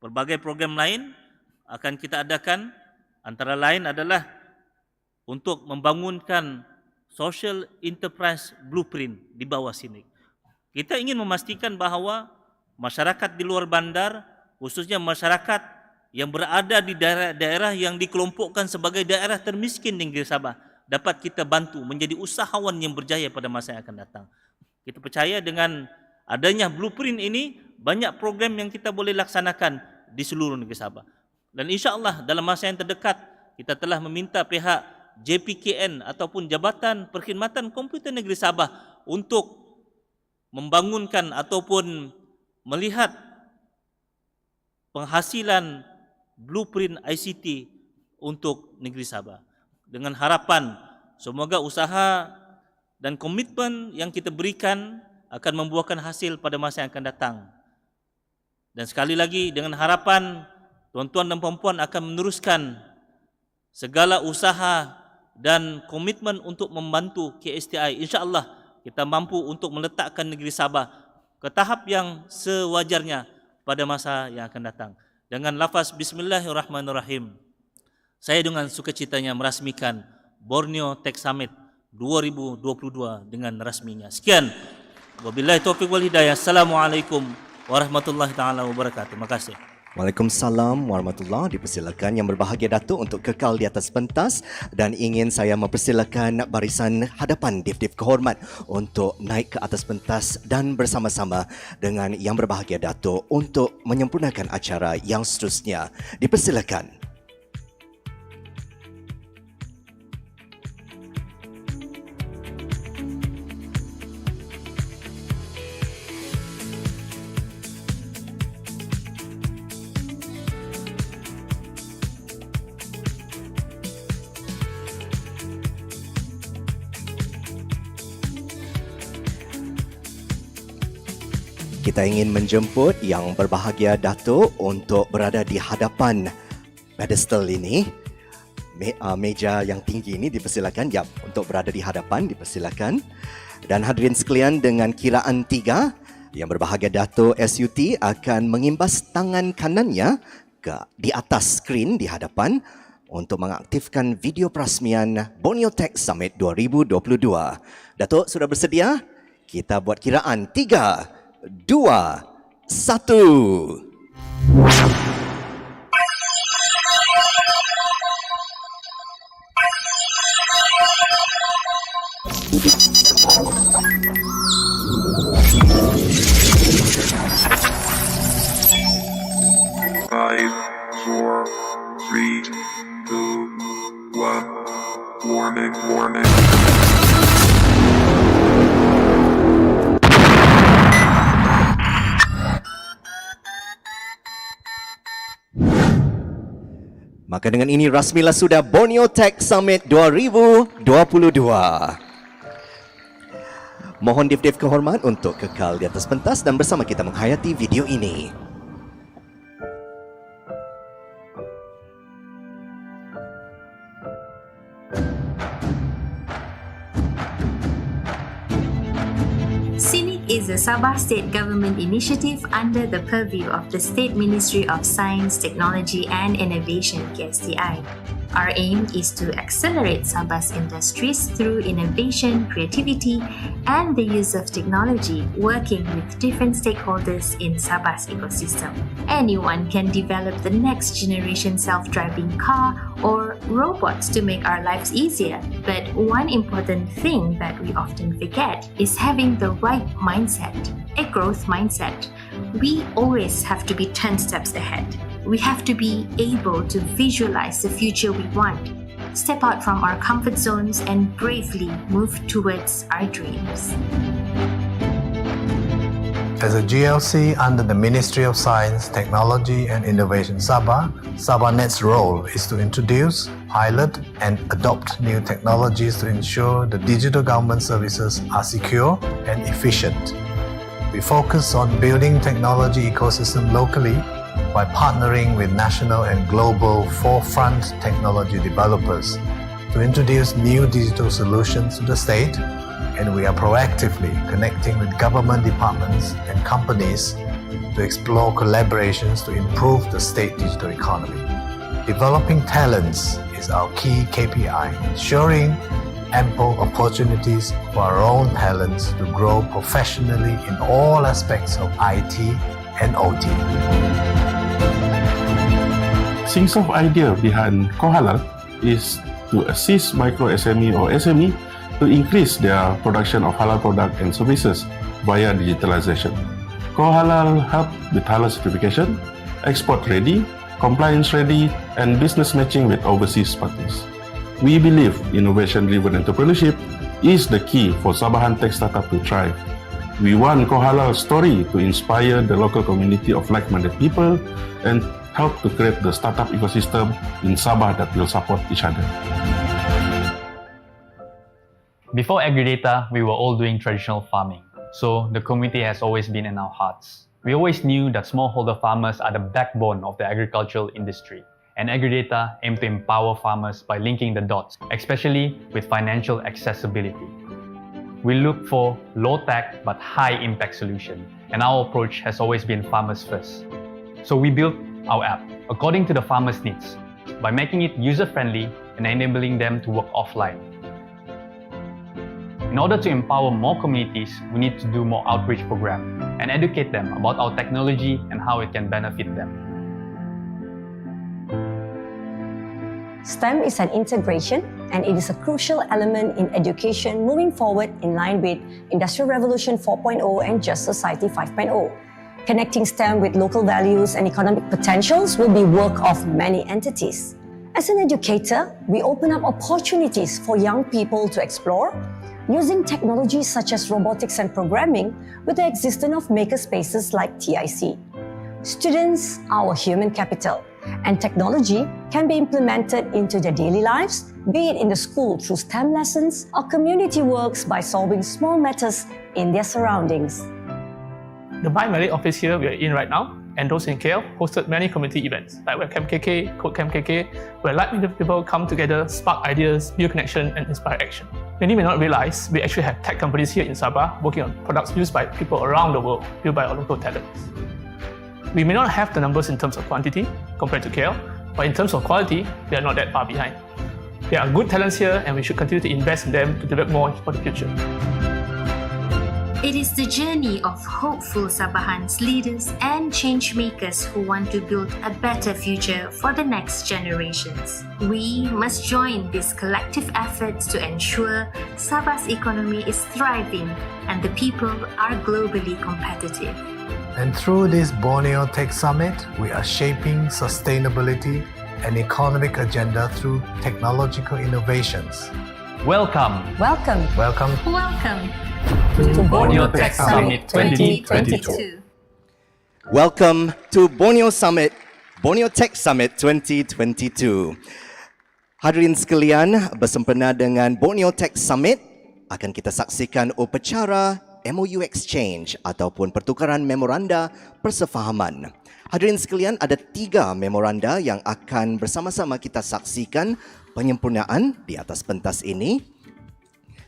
Berbagai program lain akan kita adakan, antara lain adalah untuk membangunkan social enterprise blueprint di bawah SICC. Kita ingin memastikan bahawa masyarakat di luar bandar, khususnya masyarakat yang berada di daerah-daerah yang dikelompokkan sebagai daerah termiskin di negeri Sabah, dapat kita bantu menjadi usahawan yang berjaya pada masa yang akan datang. Kita percaya dengan adanya blueprint ini, banyak program yang kita boleh laksanakan di seluruh negeri Sabah. Dan insya-Allah dalam masa yang terdekat, kita telah meminta pihak JPKN ataupun Jabatan Perkhidmatan Komputer Negeri Sabah untuk membangunkan ataupun melihat penghasilan blueprint ICT untuk negeri Sabah. Dengan harapan semoga usaha dan komitmen yang kita berikan akan membuahkan hasil pada masa yang akan datang. Dan sekali lagi dengan harapan tuan-tuan dan puan-puan akan meneruskan segala usaha dan komitmen untuk membantu KSTI. InsyaAllah kita mampu untuk meletakkan negeri Sabah ke tahap yang sewajarnya pada masa yang akan datang. Dengan lafaz Bismillahirrahmanirrahim, saya dengan sukacitanya merasmikan Borneo Tech Summit 2022 dengan rasminya. Sekian. Wabillahi taufiq wal hidayah. Assalamualaikum warahmatullahi taala wabarakatuh. Terima kasih. Waalaikumsalam warahmatullahi. Dipersilakan yang berbahagia Datuk untuk kekal di atas pentas dan ingin saya mempersilakan barisan hadapan div-div kehormat untuk naik ke atas pentas dan bersama-sama dengan yang berbahagia Datuk untuk menyempurnakan acara yang seterusnya. Dipersilakan. Kita ingin menjemput yang berbahagia Datuk untuk berada di hadapan pedestal ini. Meja yang tinggi ini dipersilakan. Ya, untuk berada di hadapan dipersilakan. Dan hadirin sekalian, dengan kiraan 3, yang berbahagia Datuk SUT akan mengimbas tangan kanannya di atas skrin di hadapan untuk mengaktifkan video perasmian Borneo Tech Summit 2022. Datuk sudah bersedia? Kita buat kiraan 3, 2, 1. Five, four, three, two, one. Warning, warning. Maka dengan ini rasmilah sudah Borneo Tech Summit 2022. Mohon div-div kehormat untuk kekal di atas pentas dan bersama kita menghayati video ini. SICC is a Sabah state government initiative under the purview of the State Ministry of Science, Technology and Innovation (KSTI). Our aim is to accelerate Sabah's industries through innovation, creativity, and the use of technology, working with different stakeholders in Sabah's ecosystem. Anyone can develop the next generation self-driving car or robots to make our lives easier. But one important thing that we often forget is having the right mindset, a growth mindset. We always have to be 10 steps ahead. We have to be able to visualize the future we want. step out from our comfort zones and bravely move towards our dreams. As a GLC under the Ministry of Science, Technology and Innovation Sabah, SabahNet's role is to introduce, pilot and adopt new technologies to ensure the digital government services are secure and efficient. We focus on building technology ecosystem locally by partnering with national and global forefront technology developers to introduce new digital solutions to the state, and we are proactively connecting with government departments and companies to explore collaborations to improve the state digital economy. Developing talents is our key KPI, ensuring ample opportunities for our own talents to grow professionally in all aspects of IT and OT. SICC idea behind Kohalal is to assist micro SME or SME to increase their production of halal product and services via digitalization. Kohalal help with halal certification, export ready, compliance ready, and business matching with overseas partners. We believe innovation-driven entrepreneurship is the key for Sabahan tech startup to thrive. We want Kohalal's story to inspire the local community of like-minded people and help to create the startup ecosystem in Sabah that will support each other. Before AgriData, we were all doing traditional farming, so the community has always been in our hearts. We always knew that smallholder farmers are the backbone of the agricultural industry, and AgriData aimed to empower farmers by linking the dots, especially with financial accessibility. We look for low-tech but high-impact solution, and our approach has always been farmers first. So we built our app according to the farmers' needs by making it user-friendly and enabling them to work offline. In order to empower more communities, we need to do more outreach program and educate them about our technology and how it can benefit them. STEM is an integration and it is a crucial element in education moving forward in line with Industrial Revolution 4.0 and Just Society 5.0. Connecting STEM with local values and economic potentials will be work of many entities. As an educator, we open up opportunities for young people to explore using technologies such as robotics and programming with the existence of makerspaces like TIC. Students are our human capital, and technology can be implemented into their daily lives, be it in the school through STEM lessons or community works by solving small matters in their surroundings. The Bi-Malay office here we are in right now, and those in KL hosted many community events like Webcam KK, Codecamp KK, where like-minded people come together, spark ideas, build connection, and inspire action. Many may not realize we actually have tech companies here in Sabah working on products used by people around the world, built by our local talents. We may not have the numbers in terms of quantity compared to KL, but in terms of quality, we are not that far behind. There are good talents here, and we should continue to invest in them to develop more for the future. It is the journey of hopeful Sabahans leaders and change makers who want to build a better future for the next generations. We must join these collective efforts to ensure Sabah's economy is thriving and the people are globally competitive. And through this Borneo Tech Summit, we are shaping sustainability and economic agenda through technological innovations. Welcome! Welcome! Welcome! Welcome! To Borneo Tech Summit 2022. Welcome to Borneo Tech Summit 2022. Hadirin sekalian, bersempena dengan Borneo Tech Summit, akan kita saksikan upacara MOU Exchange ataupun pertukaran memoranda persefahaman. Hadirin sekalian, ada 3 memoranda yang akan bersama-sama kita saksikan penyempurnaan di atas pentas ini.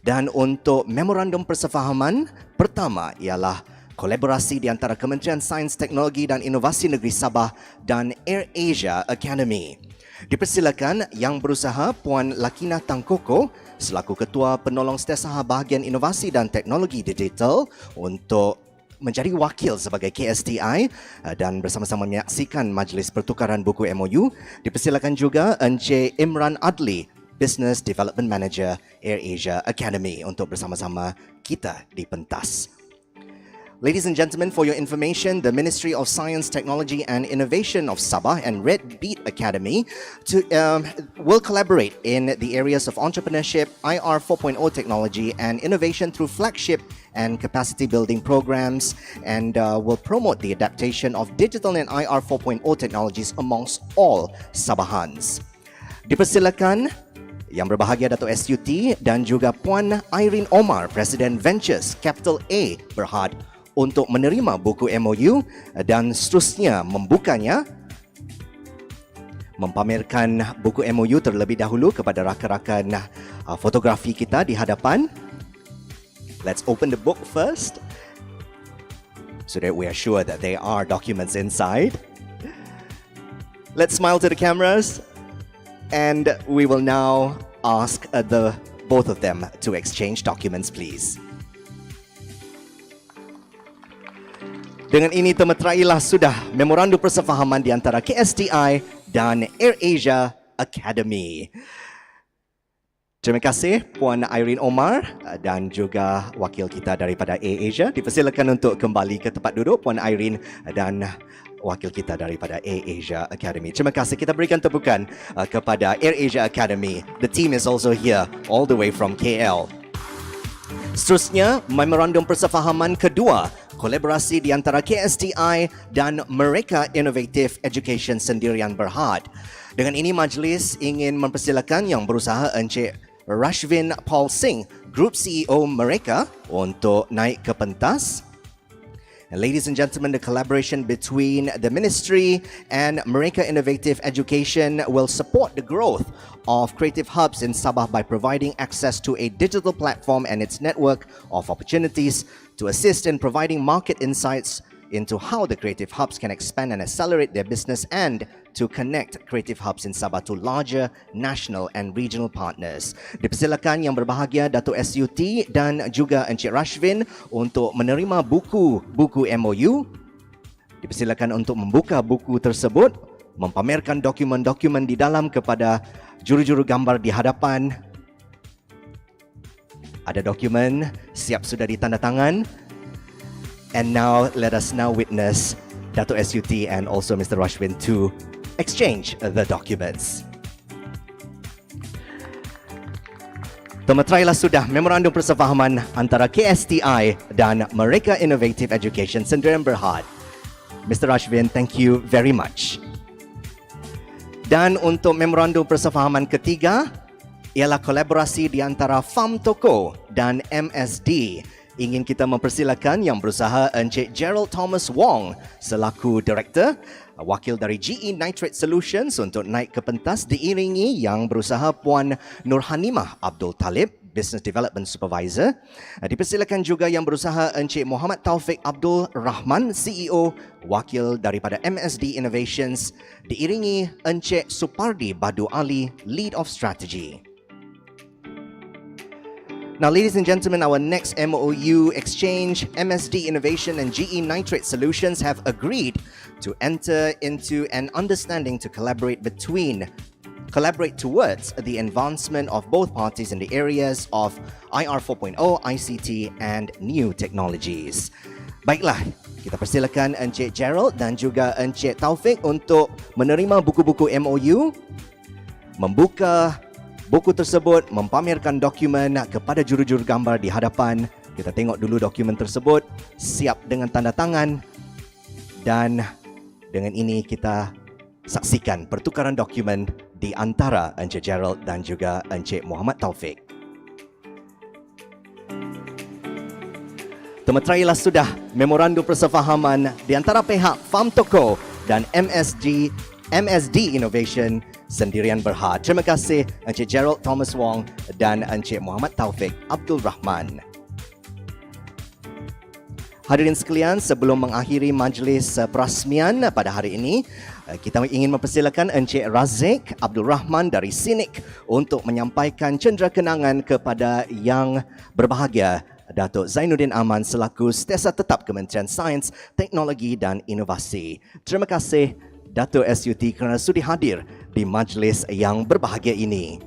Dan untuk memorandum persefahaman pertama ialah kolaborasi di antara Kementerian Sains, Teknologi dan Inovasi Negeri Sabah dan AirAsia Academy. Dipersilakan Yang Berusaha Puan Lakina Tangkoko selaku Ketua Penolong Setiausaha Bahagian Inovasi dan Teknologi Digital untuk menjadi wakil sebagai KSTI dan bersama-sama menyaksikan majlis pertukaran buku MOU. Dipersilakan juga Encik Imran Adli, Business Development Manager AirAsia Academy untuk bersama-sama kita di pentas. Ladies and gentlemen, for your information, the Ministry of Science, Technology and Innovation of Sabah and Red Beat Academy will collaborate in the areas of entrepreneurship, IR 4.0 technology and innovation through flagship and capacity building programs, and will promote the adaptation of digital and IR 4.0 technologies amongst all Sabahans. Dipersilakan Yang berbahagia Dato' SUT dan juga Puan Irene Omar, Presiden Ventures Capital A Berhad, untuk menerima buku MOU dan seterusnya membukanya, mempamerkan buku MOU terlebih dahulu kepada rakan-rakan fotografi kita di hadapan. Let's open the book first so that we are sure that there are documents inside. Let's smile to the cameras. And we will now ask both of them to exchange documents, please. Dengan ini termeterailah sudah memorandum persefahaman di antara KSTI dan AirAsia Academy. Terima kasih Puan Irene Omar dan juga wakil kita daripada AirAsia. Dipersilakan untuk kembali ke tempat duduk, Puan Irene dan wakil kita daripada AirAsia Academy. Terima kasih. Kita berikan tepukan kepada AirAsia Academy. The team is also here all the way from KL. Seterusnya, memorandum persefahaman kedua, kolaborasi di antara KSTI dan Mereka Innovative Education Sendirian Berhad. Dengan ini majlis ingin mempersilakan Yang Berusaha Encik Rashvin Paul Singh, Group CEO Mereka, untuk naik ke pentas. And ladies and gentlemen, the collaboration between the Ministry and Mereka Innovative Education will support the growth of creative hubs in Sabah by providing access to a digital platform and its network of opportunities to assist in providing market insights into how the creative hubs can expand and accelerate their business, and to connect creative hubs in Sabah to larger national and regional partners. Dipersilakan Yang Berbahagia Dato' SUT dan juga Encik Rashvin untuk menerima buku MOU. Dipersilakan untuk membuka buku tersebut, mempamerkan dokumen-dokumen di dalam kepada juru-juru gambar di hadapan. Ada dokumen siap sudah ditandatangan. And now, let us now witness Dato' SUT and also Mr. Rashvin to exchange the documents. Termeterailah sudah memorandum persefahaman antara KSTI dan Mereka Innovative Education Sendirian Berhad. Mr. Rashvin, thank you very much. Dan untuk memorandum persefahaman ketiga, ialah kolaborasi di antara Farm Toko dan MSD. Ingin kita mempersilakan Yang Berusaha Encik Gerald Thomas Wong selaku Director, wakil dari GE Nitrate Solutions, untuk naik ke pentas diiringi Yang Berusaha Puan Nurhanimah Abdul Talib, Business Development Supervisor. Dipersilakan juga Yang Berusaha Encik Muhammad Taufik Abdul Rahman, CEO, wakil daripada MSD Innovations, diiringi Encik Supardi Badu Ali, Lead of Strategy. Now, ladies and gentlemen, our next MOU exchange, MSD Innovation and GE Nitrate Solutions have agreed to enter into an understanding to collaborate towards the advancement of both parties in the areas of IR 4.0, ICT and new technologies. Baiklah, kita persilakan Encik Gerald dan juga Encik Taufik untuk menerima buku-buku MOU, membuka buku tersebut, mempamerkan dokumen kepada juru-juru gambar di hadapan. Kita tengok dulu dokumen tersebut, siap dengan tanda tangan. Dan dengan ini kita saksikan pertukaran dokumen di antara Encik Gerald dan juga Encik Muhammad Taufik. Termeterailah sudah memorandum persefahaman di antara pihak Farm Toko dan MSD Innovation Sendirian Berhad. Terima kasih Encik Gerald Thomas Wong dan Encik Muhammad Taufik Abdul Rahman. Hadirin sekalian, sebelum mengakhiri majlis perasmian pada hari ini, kita ingin mempersilakan Encik Razik Abdul Rahman dari SICC untuk menyampaikan cendera kenangan kepada Yang Berbahagia Datuk Zainuddin Aman selaku Setiausaha Tetap Kementerian Sains, Teknologi dan Inovasi. Terima kasih Dato' SUT kerana sudi hadir di majlis yang berbahagia ini.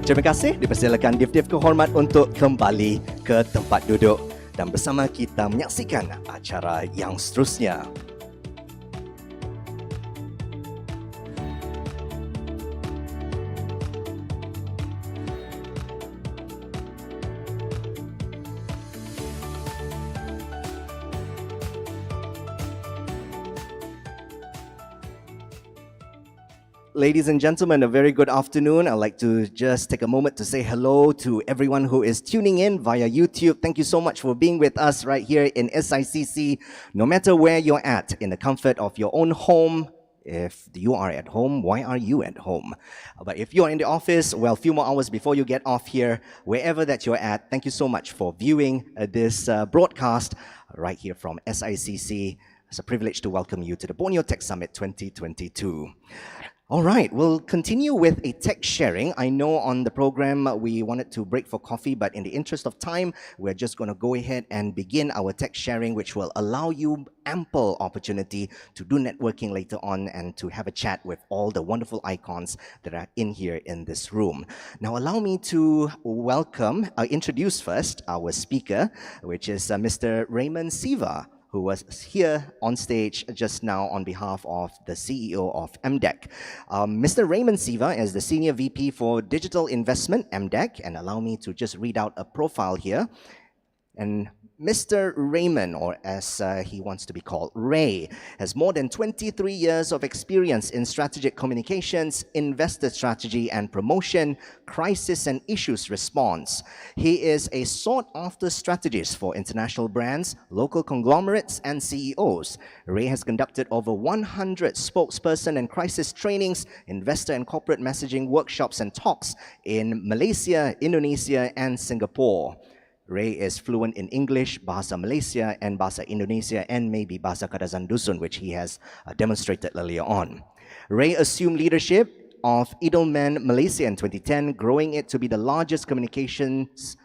Terima kasih, dipersilakan div-div kehormat untuk kembali ke tempat duduk dan bersama kita menyaksikan acara yang seterusnya. Ladies and gentlemen, a very good afternoon. I'd like to just take a moment to say hello to everyone who is tuning in via YouTube. Thank you so much for being with us right here in SICC. No matter where you're at, in the comfort of your own home, if you are at home, why are you at home? But if you're in the office, well, a few more hours before you get off here, wherever that you're at, thank you so much for viewing this broadcast right here from SICC. It's a privilege to welcome you to the Borneo Tech Summit 2022. All right, we'll continue with a tech sharing. I know on the program we wanted to break for coffee, but in the interest of time, we're just going to go ahead and begin our tech sharing, which will allow you ample opportunity to do networking later on and to have a chat with all the wonderful icons that are in here in this room. Now, allow me to introduce first our speaker, which is Mr. Raymond Siva, who was here on stage just now on behalf of the CEO of MDEC. Mr. Raymond Siva is the Senior VP for Digital Investment, MDEC, and allow me to just read out a profile here. And Mr. Raymond, or as he wants to be called, Ray, has more than 23 years of experience in strategic communications, investor strategy and promotion, crisis and issues response. He is a sought-after strategist for international brands, local conglomerates, and CEOs. Ray has conducted over 100 spokesperson and crisis trainings, investor and corporate messaging workshops and talks in Malaysia, Indonesia, and Singapore. Ray is fluent in English, Bahasa Malaysia, and Bahasa Indonesia, and maybe Bahasa Kadazan Dusun, which he has demonstrated earlier on. Ray assumed leadership of Edelman Malaysia in 2010, growing it to be the largest communications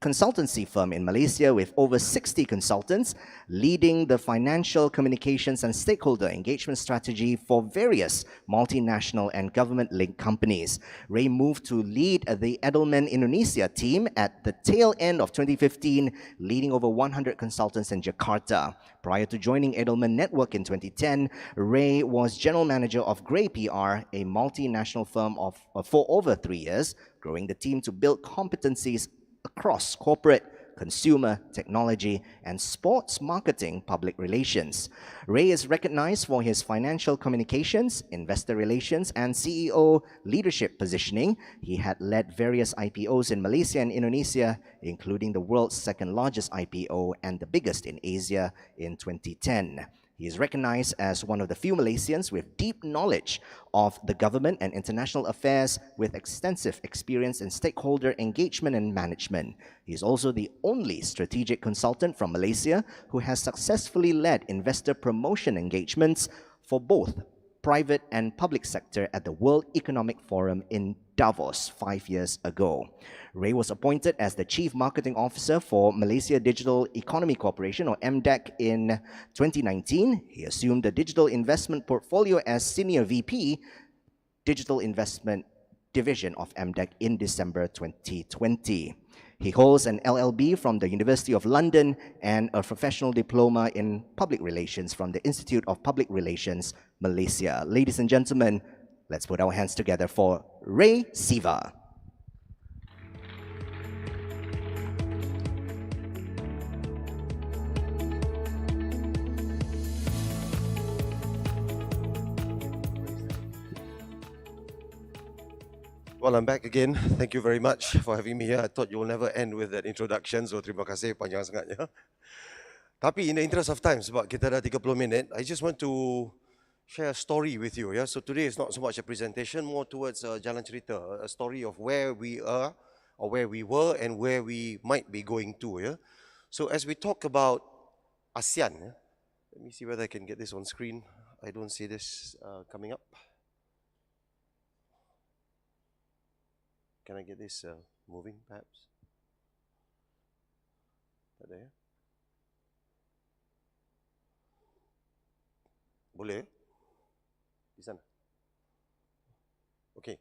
consultancy firm in Malaysia with over 60 consultants, leading the financial communications and stakeholder engagement strategy for various multinational and government-linked companies. Ray moved to lead the Edelman Indonesia team at the tail end of 2015, leading over 100 consultants in Jakarta. Prior to joining Edelman Network in 2010, Ray was general manager of Grey PR, a multinational firm for over 3 years, growing the team to build competencies across corporate, consumer, technology, and sports marketing public relations. Ray is recognized for his financial communications, investor relations, and CEO leadership positioning. He had led various IPOs in Malaysia and Indonesia, including the world's second largest IPO and the biggest in Asia in 2010. He is recognized as one of the few Malaysians with deep knowledge of the government and international affairs with extensive experience in stakeholder engagement and management. He is also the only strategic consultant from Malaysia who has successfully led investor promotion engagements for both private and public sector at the World Economic Forum in Davos 5 years ago. Ray was appointed as the Chief Marketing Officer for Malaysia Digital Economy Corporation, or MDEC, in 2019. He assumed the digital investment portfolio as Senior VP, Digital Investment Division of MDEC in December 2020. He holds an LLB from the University of London and a professional diploma in public relations from the Institute of Public Relations, Malaysia. Ladies and gentlemen, let's put our hands together for Ray Siva. Well, I'm back again. Thank you very much for having me here. I thought you'll never end with that introduction, so terima kasih, panjang sangat ya. Tapi in the interest of time, sebab kita dah 30 minit, I just want to share a story with you. Yeah? So today is not so much a presentation, more towards a jalan cerita, a story of where we are, or where we were, and where we might be going to. Yeah? So as we talk about ASEAN, yeah? Let me see whether I can get this on screen. I don't see this coming up. Can I get this moving, perhaps? Tak ada ya? Boleh? Di sana? Okay.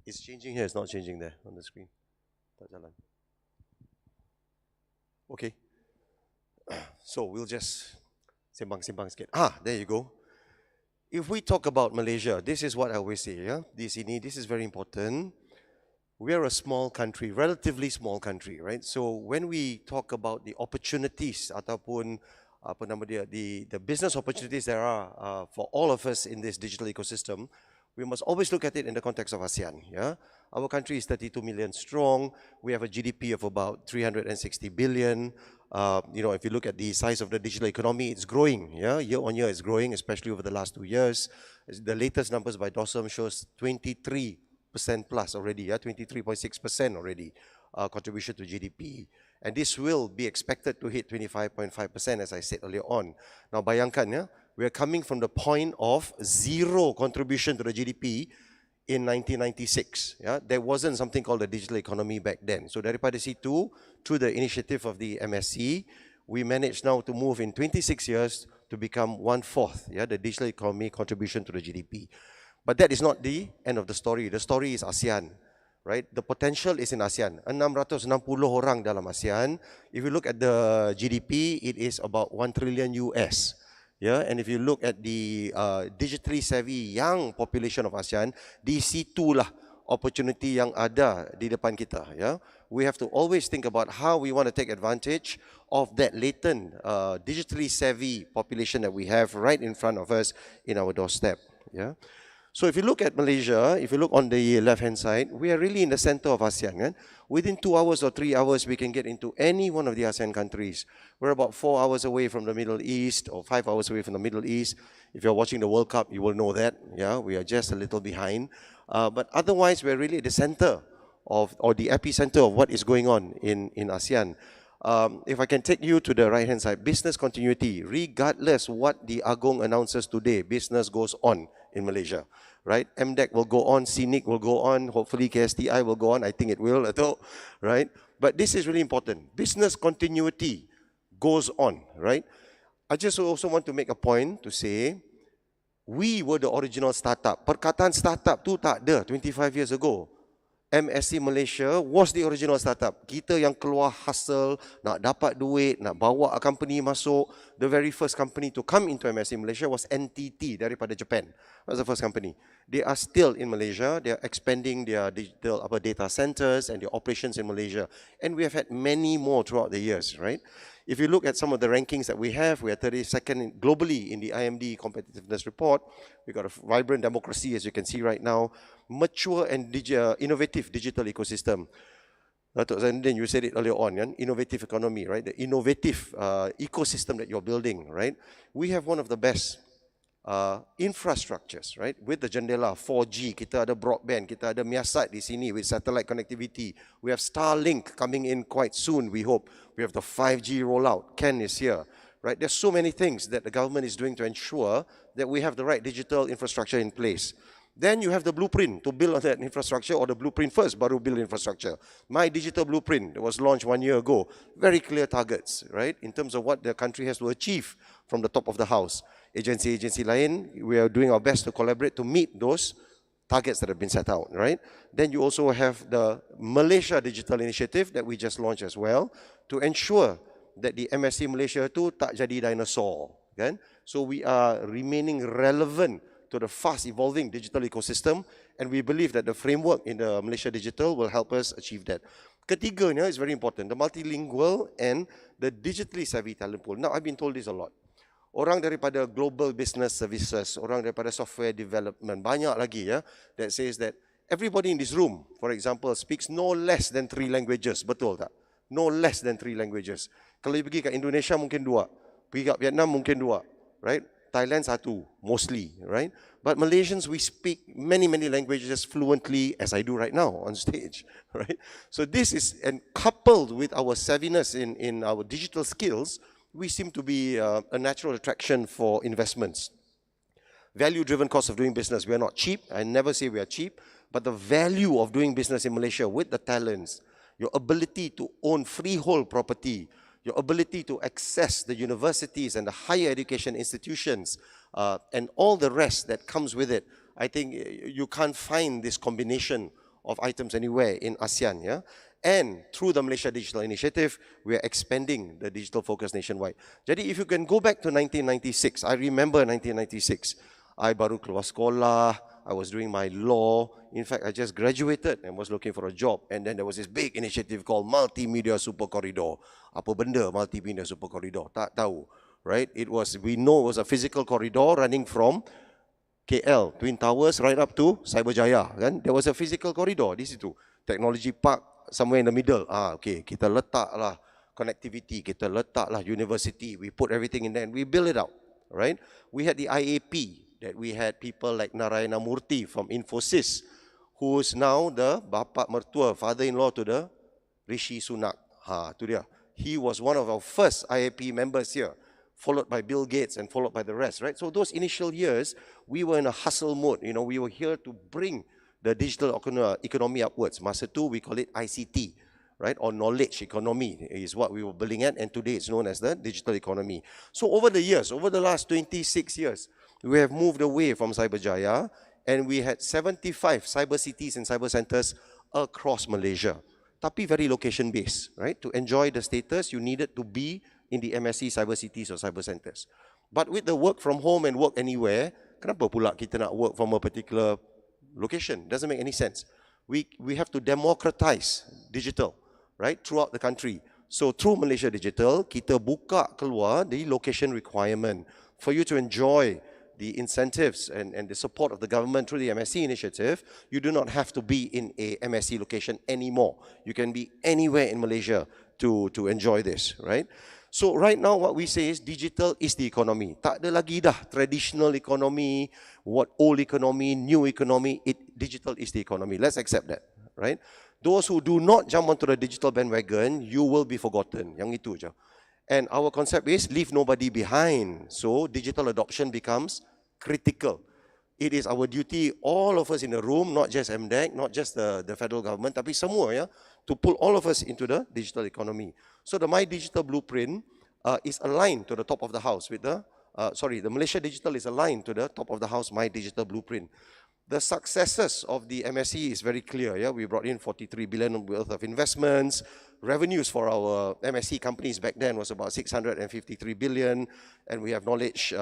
It's changing here, it's not changing there on the screen. Tak jalan. Okay. So we'll just sembang-sembang sikit. There you go. If we talk about Malaysia, this is what I always say, yeah? This is very important. We are a small country, relatively small country, right? So when we talk about the opportunities ataupun apa nama dia, the business opportunities there are for all of us in this digital ecosystem, we must always look at it in the context of ASEAN. Yeah, our country is 32 million strong. We have a GDP of about 360 billion. If you look at the size of the digital economy, it's growing. Yeah, year on year, it's growing, especially over the last 2 years. The latest numbers by DOSM shows 23% plus already. Yeah, 23.6% already contribution to GDP. And this will be expected to hit 25.5%, as I said earlier on. Now, bayangkan, yeah, we are coming from the point of zero contribution to the GDP in 1996. Yeah, there wasn't something called the digital economy back then. So daripada situ, through the initiative of the MSC, we managed now to move in 26 years to become 1/4, yeah, the digital economy contribution to the GDP. But that is not the end of the story. The story is ASEAN. Right? The potential is in ASEAN. 660 orang dalam ASEAN. If you look at the GDP, it is about 1 trillion US. Yeah, and if you look at the digitally savvy young population of ASEAN, di situlah opportunity yang ada di depan kita. Yeah, we have to always think about how we want to take advantage of that latent digitally savvy population that we have right in front of us in our doorstep. Yeah. So if you look at Malaysia, if you look on the left-hand side, we are really in the center of ASEAN. Right? Within 2 hours or 3 hours, we can get into any one of the ASEAN countries. We're about 4 hours away from the Middle East, or 5 hours away from the Middle East. If you're watching the World Cup, you will know that. Yeah, we are just a little behind. But otherwise, we're really at the center of, or the epicenter of what is going on in ASEAN. If I can take you to the right-hand side, business continuity. Regardless what the Agong announces today, business goes on in Malaysia. Right? MDEC will go on, SICC will go on, hopefully KSTI will go on, I think it will, right? But this is really important. Business continuity goes on, right? I just also want to make a point to say, we were the original startup. Perkataan startup tu tak ada 25 years ago. MSC Malaysia was the original startup. Kita yang keluar hustle, nak dapat duit, nak bawa a company masuk. The very first company to come into MSC Malaysia was NTT daripada Japan. That was the first company. They are still in Malaysia. They are expanding their digital data centers and their operations in Malaysia. And we have had many more throughout the years, right? If you look at some of the rankings that we are 32nd globally in the IMD competitiveness report. We've got a vibrant democracy, as you can see right now, mature and innovative digital ecosystem. Datuk Zainuddin, you said it earlier on, innovative economy, right? The innovative ecosystem that you're building, right? We have one of the best infrastructures, right? With the Jendela 4G, kita ada broadband, kita ada Miasat di sini with satellite connectivity. We have Starlink coming in quite soon, we hope. We have the 5G rollout. Ken is here, right? There's so many things that the government is doing to ensure that we have the right digital infrastructure in place. Then you have the blueprint to build on that infrastructure, or the blueprint first, baru build infrastructure. My digital blueprint that was launched 1 year ago. Very clear targets, right? In terms of what the country has to achieve from the top of the house. Agency lain, we are doing our best to collaborate to meet those targets that have been set out, right? Then you also have the Malaysia Digital Initiative that we just launched as well to ensure that the MSC Malaysia tu tak jadi dinosaur, kan? So we are remaining relevant to the fast evolving digital ecosystem, and we believe that the framework in the Malaysia Digital will help us achieve that. Ketiganya is very important, the multilingual and the digitally savvy talent pool. Now, I've been told this a lot. Orang daripada global business services, orang daripada software development, banyak lagi ya, that says that everybody in this room, for example, speaks no less than 3 languages. Betul tak? No less than 3 languages. Kalau pergi ke Indonesia mungkin 2, pergi ke Vietnam mungkin 2, right? Thailand 1, mostly, right? But Malaysians, we speak many languages fluently, as I do right now on stage, right? So this is, and coupled with our savviness in our digital skills, we seem to be a natural attraction for investments. Value-driven cost of doing business. We are not cheap. I never say we are cheap, but the value of doing business in Malaysia with the talents, your ability to own freehold property, your ability to access the universities and the higher education institutions, and all the rest that comes with it. I think you can't find this combination of items anywhere in ASEAN, yeah? And through the Malaysia Digital Initiative, we are expanding the digital focus nationwide. Jadi if you can go back to 1996, I remember 1996, I baru keluar sekolah, I was doing my law. In fact, I just graduated and was looking for a job. And then there was this big initiative called Multimedia Super Corridor. Apa benda Multimedia Super Corridor? Tak tahu, right? We know it was a physical corridor running from KL, Twin Towers, right up to Cyberjaya. Kan? There was a physical corridor di situ. Technology Park, somewhere in the middle. Okay, kita letaklah connectivity, kita letaklah university. We put everything in there and we build it out, right? We had the IAP, that we had people like Narayana Murthy from Infosys, who is now the bapa mertua, father-in-law to the Rishi Sunak. Tu dia. He was one of our first IAP members here, followed by Bill Gates and followed by the rest, right? So those initial years, we were in a hustle mode. You know, we were here to bring the digital economy upwards. Masa tu, we call it ICT, right? Or knowledge economy is what we were building at, and today it's known as the digital economy. So over the years, over the last 26 years, we have moved away from Cyberjaya, and we had 75 cyber cities and cyber centers across Malaysia. Tapi very location based, right? To enjoy the status, you needed to be in the MSC cyber cities or cyber centers. But with the work from home and work anywhere, kenapa pula kita nak work from a particular location? Doesn't make any sense. We have to democratize digital, right? Throughout the country. So through Malaysia Digital, kita buka keluar the location requirement for you to enjoy the incentives and the support of the government through the MSC initiative. You do not have to be in a MSC location anymore. You can be anywhere in Malaysia to enjoy this, right? So right now what we say is digital is the economy. Tak ada lagi dah traditional economy, what old economy, new economy. Digital is the economy. Let's accept that, right? Those who do not jump onto the digital bandwagon, you will be forgotten. Yang itu je. And our concept is leave nobody behind. So digital adoption becomes critical. It is our duty, all of us in the room, not just MDEC, not just the federal government, tapi semua, ya, to pull all of us into the digital economy. So the My Digital Blueprint is aligned to the top of the house with the Malaysia Digital is aligned to the top of the house My Digital Blueprint. The successes of the MSC is very clear. Yeah, we brought in 43 billion worth of investments. Revenues for our MSC companies back then was about 653 billion, and we have knowledge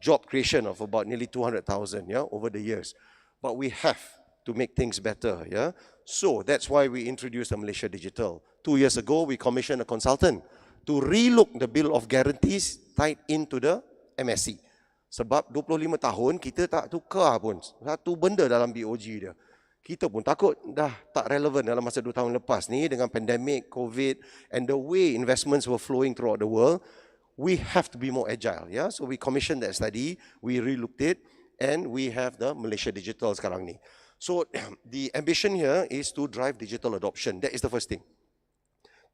job creation of about nearly 200,000. Yeah, over the years. But we have to make things better. Yeah, so that's why we introduced the Malaysia Digital. 2 years ago, we commissioned a consultant to relook the bill of guarantees tied into the MSC. Sebab 25 tahun kita tak tukar pun satu benda dalam BOG dia. Kita pun takut dah tak relevan dalam masa 2 tahun lepas ni dengan pandemic, COVID, and the way investments were flowing throughout the world. We have to be more agile. Yeah? So we commissioned that study, we relooked it, and we have the Malaysia Digital sekarang ni. So the ambition here is to drive digital adoption. That is the first thing.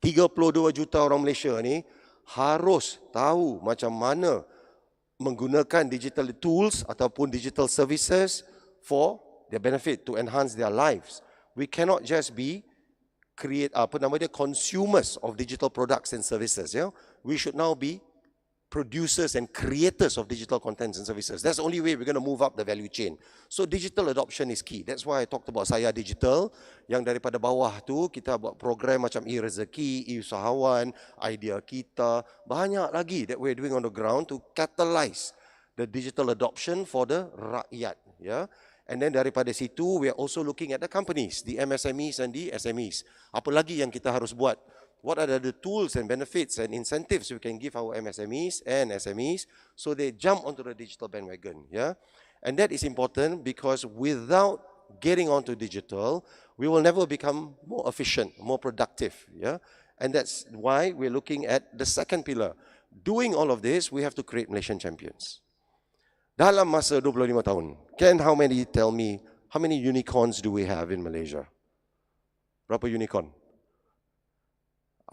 32 juta orang Malaysia ni harus tahu macam mana menggunakan digital tools ataupun digital services for their benefit, to enhance their lives. We cannot just be consumers of digital products and services. Yeah? We should now be producers and creators of digital contents and services. That's the only way we're going to move up the value chain. So digital adoption is key. That's why I talked about Saya Digital, yang daripada bawah tu kita buat program macam e-rezeki, e-usahawan, idea kita, banyak lagi that we're doing on the ground to catalyze the digital adoption for the rakyat. Yeah? And then daripada situ, we are also looking at the companies, the MSMEs and the SMEs. Apa lagi yang kita harus buat? What are the tools and benefits and incentives we can give our MSMEs and SMEs so they jump onto the digital bandwagon? Yeah? And that is important because without getting onto digital, we will never become more efficient, more productive. Yeah? And that's why we're looking at the second pillar. Doing all of this, we have to create Malaysian champions. Dalam masa 25 tahun, how many unicorns do we have in Malaysia? Berapa unicorn?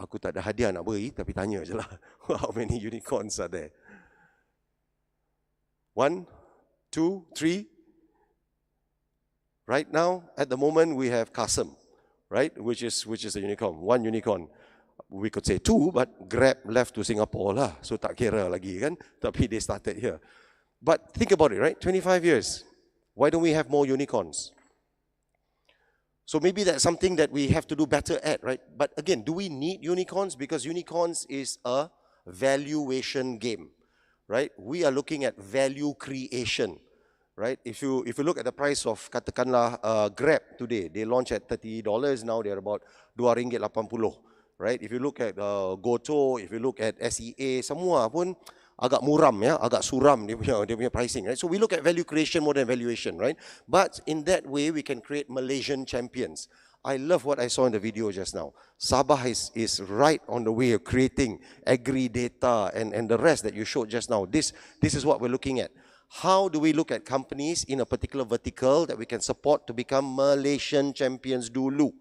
Aku tak ada hadiah nak beri, tapi tanya je lah. How many unicorns are there? 1, 2, 3. Right now, at the moment, we have Kasem, right? Which is a unicorn, 1 unicorn. We could say 2, but Grab left to Singapore lah. So tak kira lagi kan. Tapi they started here. But think about it, right? 25 years. Why don't we have more unicorns? So maybe that's something that we have to do better at, right? But again, do we need unicorns? Because unicorns is a valuation game, right? We are looking at value creation, right? If you look at the price of katakanlah Grab today, they launched at $30, now they're about RM2.80, right? If you look at Goto, if you look at SEA, semua pun agak muram ya, agak suram dia punya pricing, right? So we look at value creation more than valuation, right? But in that way we can create Malaysian champions. I love what I saw in the video just now. Sabah is right on the way of creating agri-data and the rest that you showed just now. This is what we're looking at. How do we look at companies in a particular vertical that we can support to become Malaysian champions dulu?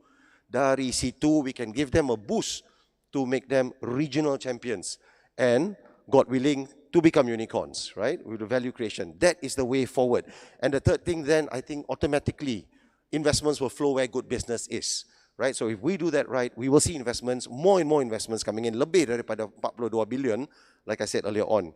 Dari situ, we can give them a boost to make them regional champions. And God willing, to become unicorns, right? With the value creation. That is the way forward. And the third thing then, I think automatically, investments will flow where good business is, right? So if we do that right, we will see investments, more and more investments coming in, lebih daripada 42 billion, like I said earlier on.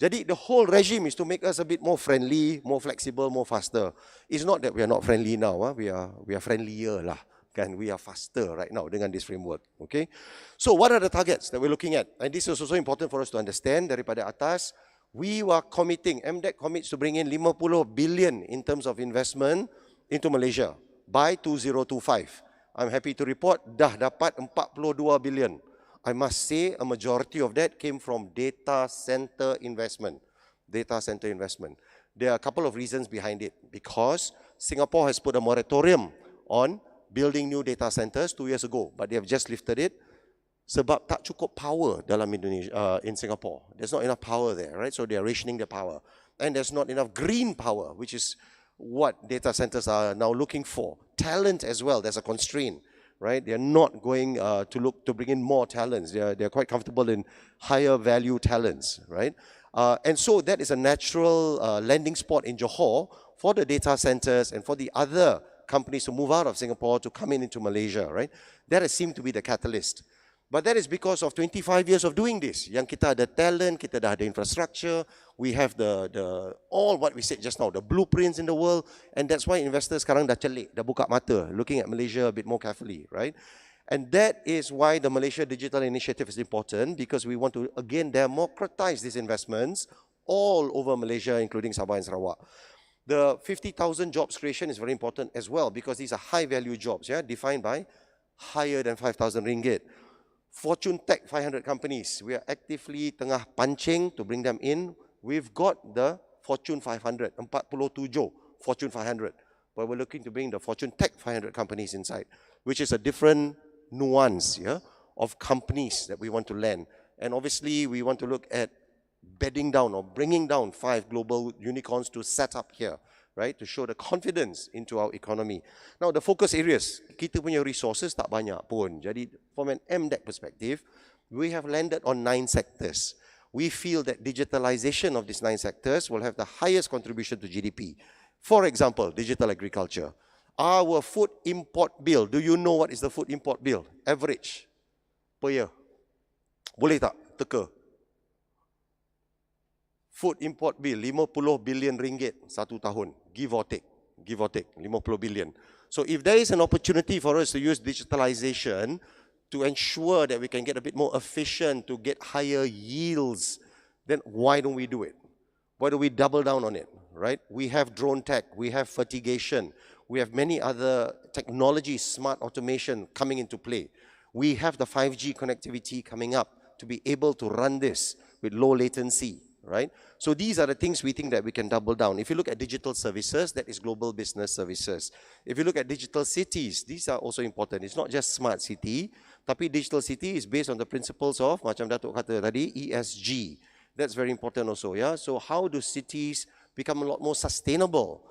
Jadi the whole regime is to make us a bit more friendly, more flexible, more faster. It's not that we are not friendly now, we are friendlier lah. We are faster right now dengan this framework. Okay, so what are the targets that we're looking at? And this is also important for us to understand. Daripada atas, we were committing, MDEC commits to bring in 50 billion in terms of investment into Malaysia by 2025. I'm happy to report dah dapat 42 billion. I must say a majority of that came from data center investment. Data center investment. There are a couple of reasons behind it. Because Singapore has put a moratorium on building new data centers 2 years ago, but they have just lifted it sebab tak cukup power dalam Indonesia, in Singapore. There's not enough power there, right? So they are rationing the power. And there's not enough green power, which is what data centers are now looking for. Talent as well, there's a constraint, right? They're not going to look to bring in more talents. They're quite comfortable in higher value talents, right? And so that is a natural landing spot in Johor for the data centers and for the other companies to move out of Singapore to come into Malaysia, right? That has seemed to be the catalyst. But that is because of 25 years of doing this. Yang kita ada talent, kita dah ada infrastructure, we have the all what we said just now, the blueprints in the world, and that's why investors sekarang dah celik, dah buka mata, looking at Malaysia a bit more carefully, right? And that is why the Malaysia Digital Initiative is important, because we want to again democratize these investments all over Malaysia, including Sabah and Sarawak. The 50,000 jobs creation is very important as well, because these are high value jobs, yeah, defined by higher than 5,000 ringgit. Fortune Tech 500 companies, we are actively tengah pancing to bring them in. We've got the Fortune 500, 47 Fortune 500, but we're looking to bring the Fortune Tech 500 companies inside, which is a different nuance, yeah, of companies that we want to land. And obviously, we want to look at bedding down or bringing down 5 global unicorns to set up here, right, to show the confidence into our economy. Now, the focus areas, kita punya resources tak banyak pun. Jadi, from an MDEC perspective, we have landed on 9 sectors. We feel that digitalization of these 9 sectors will have the highest contribution to GDP. For example, digital agriculture. Our food import bill, do you know what is the food import bill? Average per year. Boleh tak teka? Food import bill, 50 billion ringgit satu tahun, give or take, 50 billion. So if there is an opportunity for us to use digitalization to ensure that we can get a bit more efficient, to get higher yields, then why don't we do it? Why don't we double down on it, right? We have drone tech, we have fertigation, we have many other technologies, smart automation coming into play. We have the 5G connectivity coming up to be able to run this with low latency, right? So these are the things we think that we can double down. If you look at digital services, that is global business services. If you look at digital cities, these are also important. It's not just smart city, tapi digital city is based on the principles of, macam Datuk kata tadi, ESG. That's very important also, yeah? So how do cities become a lot more sustainable?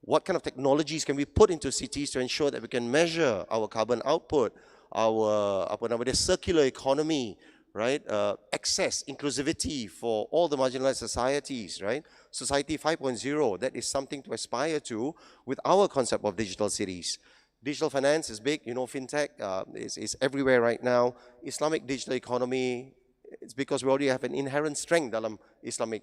What kind of technologies can we put into cities to ensure that we can measure our carbon output, our circular economy, right? Access, inclusivity for all the marginalized societies, right? Society 5.0, that is something to aspire to with our concept of digital cities. Digital finance is big, you know, fintech is everywhere right now. Islamic digital economy, it's because we already have an inherent strength dalam Islamic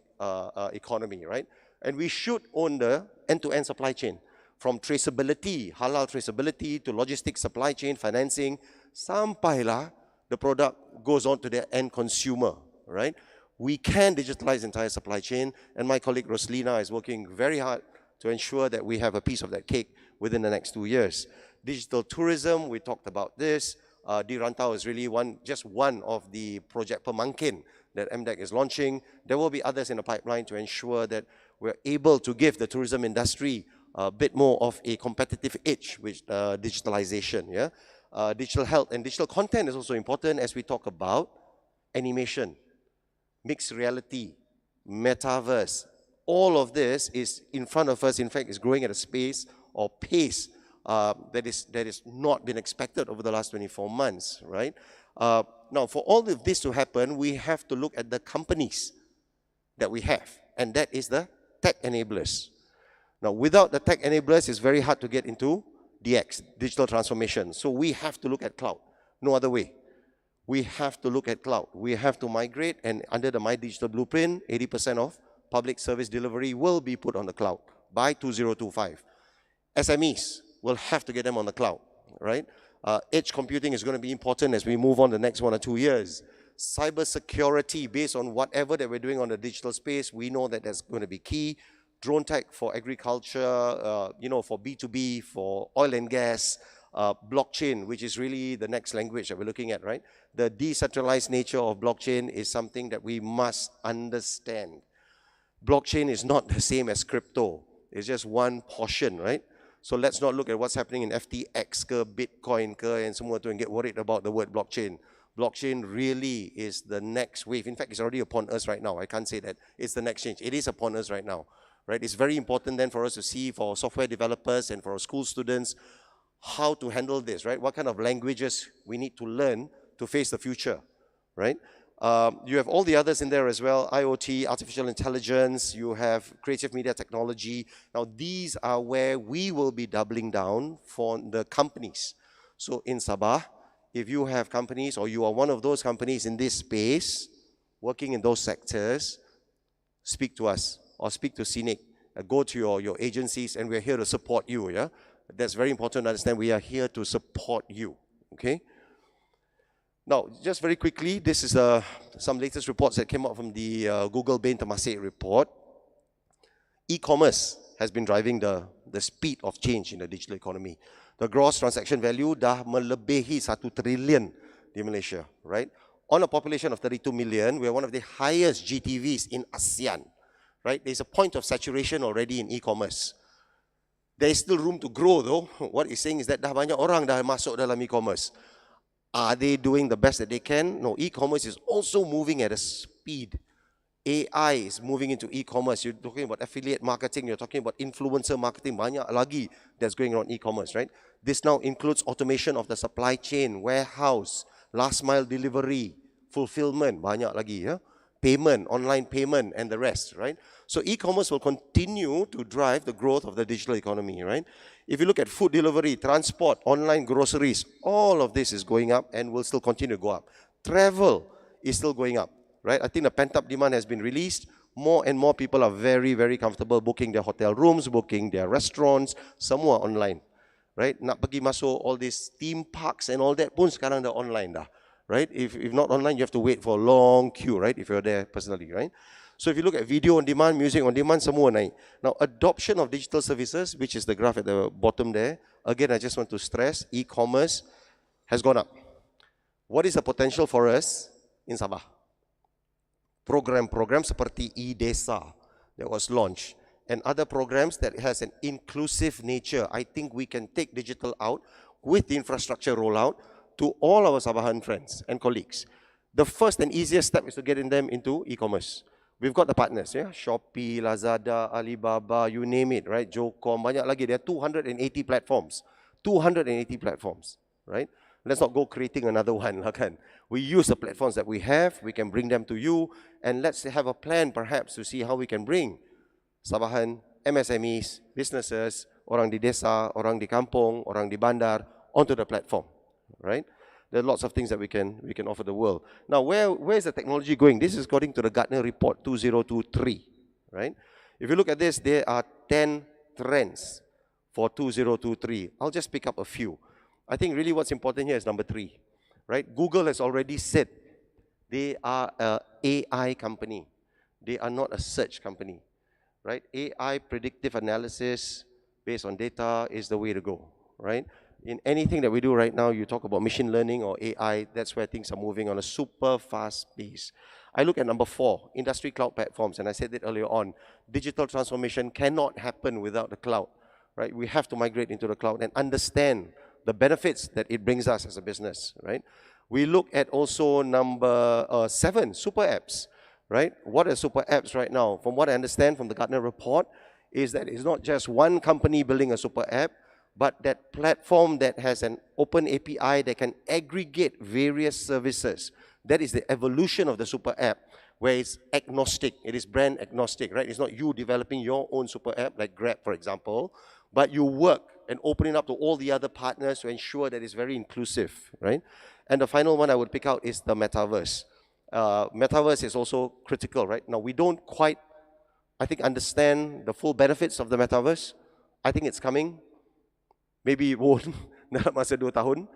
economy, right? And we should own the end-to-end supply chain. from traceability, halal traceability, to logistics, supply chain, financing, sampailah the product goes on to the end consumer, right? We can digitalize the entire supply chain, and my colleague Roslina is working very hard to ensure that we have a piece of that cake within the next 2 years. Digital tourism, we talked about this. Di Rantau is really just one of the project pemangkin that MDEC is launching. There will be others in the pipeline to ensure that we're able to give the tourism industry a bit more of a competitive edge with digitalization. Yeah? Digital health and digital content is also important as we talk about animation, mixed reality, metaverse. All of this is in front of us. In fact, is growing at a pace that is not been expected over the last 24 months, right? Now, for all of this to happen, we have to look at the companies that we have, and that is the tech enablers. Now, without the tech enablers, it's very hard to get into DX, digital transformation. So we have to look at cloud. No other way. We have to look at cloud. We have to migrate, and under the My Digital Blueprint, 80% of public service delivery will be put on the cloud by 2025. SMEs will have to get them on the cloud, right? Edge computing is going to be important as we move on the next 1 or 2 years. Cyber security, based on whatever that we're doing on the digital space, we know that that's going to be key. Drone tech for agriculture, for B2B, for oil and gas, blockchain, which is really the next language that we're looking at, right? The decentralized nature of blockchain is something that we must understand. Blockchain is not the same as crypto. It's just one portion, right? So let's not look at what's happening in FTX ke, Bitcoin ke, and semua tu and get worried about the word blockchain. Blockchain really is the next wave. In fact, it's already upon us right now. I can't say that it's the next change. It is upon us right now, right? It's very important then for us to see, for software developers and for our school students, how to handle this, right? What kind of languages we need to learn to face the future, right? You have all the others in there as well, IoT, artificial intelligence, you have creative media technology. Now, these are where we will be doubling down for the companies. So in Sabah, if you have companies or you are one of those companies in this space, working in those sectors, speak to us or speak to SICC. Go to your agencies, and we're here to support you, yeah? That's very important to understand. We are here to support you, okay? Now, just very quickly, this is some latest reports that came out from the Google Bain Temasek report. E-commerce has been driving the speed of change in the digital economy. The gross transaction value dah melebihi 1 trillion di Malaysia, right? On a population of 32 million, we are one of the highest GTVs in ASEAN, right? There's a point of saturation already in e-commerce. There is still room to grow though. What it's saying is that dah banyak orang dah masuk dalam e-commerce. Are they doing the best that they can? No, e-commerce is also moving at a speed. AI is moving into e-commerce. You're talking about affiliate marketing, you're talking about influencer marketing, banyak lagi that's going on e-commerce, right? This now includes automation of the supply chain, warehouse, last mile delivery, fulfillment, banyak lagi, yeah? Payment, online payment, and the rest, right? So e-commerce will continue to drive the growth of the digital economy, right? If you look at food delivery, transport, online groceries, all of this is going up and will still continue to go up. Travel is still going up, right? I think the pent-up demand has been released. More and more people are very, very comfortable booking their hotel rooms, booking their restaurants, semua online, right? Nak pergi masuk all these theme parks and all that pun sekarang dah online dah, right? If not online, you have to wait for a long queue, right? If you're there personally, right? So if you look at video on demand, music on demand, semua naik. Now, adoption of digital services, which is the graph at the bottom there, again, I just want to stress, e-commerce has gone up. What is the potential for us in Sabah? Program seperti e-Desa that was launched and other programs that has an inclusive nature. I think we can take digital out with the infrastructure rollout to all our Sabahan friends and colleagues. The first and easiest step is to get them into e-commerce. We've got the partners, yeah? Shopee, Lazada, Alibaba, you name it, right? Jocom, banyak lagi. There are 280 platforms. 280 platforms, right? Let's not go creating another one, kan? We use the platforms that we have, we can bring them to you, and let's have a plan perhaps to see how we can bring Sabahan, MSMEs, businesses, orang di desa, orang di kampung, orang di bandar, onto the platform, right? There are lots of things that we can offer the world. Now, where is the technology going? This is according to the Gartner report 2023, right? If you look at this, there are 10 trends for 2023. I'll just pick up a few. I think really what's important here is number 3, right? Google has already said they are an AI company. They are not a search company, right? AI predictive analysis based on data is the way to go, right? In anything that we do right now, you talk about machine learning or AI, that's where things are moving on a super fast pace. I look at number 4, industry cloud platforms, and I said it earlier on, digital transformation cannot happen without the cloud, right? We have to migrate into the cloud and understand the benefits that it brings us as a business, right? We look at also number 7, super apps, right? What are super apps right now? From what I understand from the Gartner report, is that it's not just one company building a super app, but that platform that has an open API that can aggregate various services. That is the evolution of the super app, where it's agnostic, it is brand agnostic, right? It's not you developing your own super app, like Grab, for example, but you work and open it up to all the other partners to ensure that it's very inclusive, right? And the final one I would pick out is the metaverse. Metaverse is also critical, right? Now, we don't quite, I think, understand the full benefits of the metaverse. I think it's coming. Maybe it won't dalam masa 2 tahun.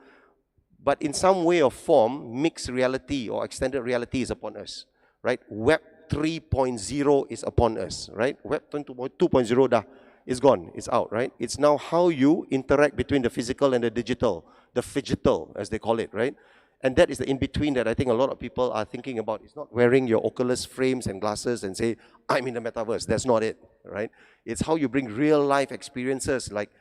But in some way or form, mixed reality or extended reality is upon us, right? Web 3.0 is upon us, right? Web 2.0 dah is gone, it's out, right? It's now how you interact between the physical and the digital, the phygital, as they call it, right? And that is the in-between that I think a lot of people are thinking about. It's not wearing your Oculus frames and glasses and say, I'm in the metaverse. That's not it, right? It's how you bring real-life experiences like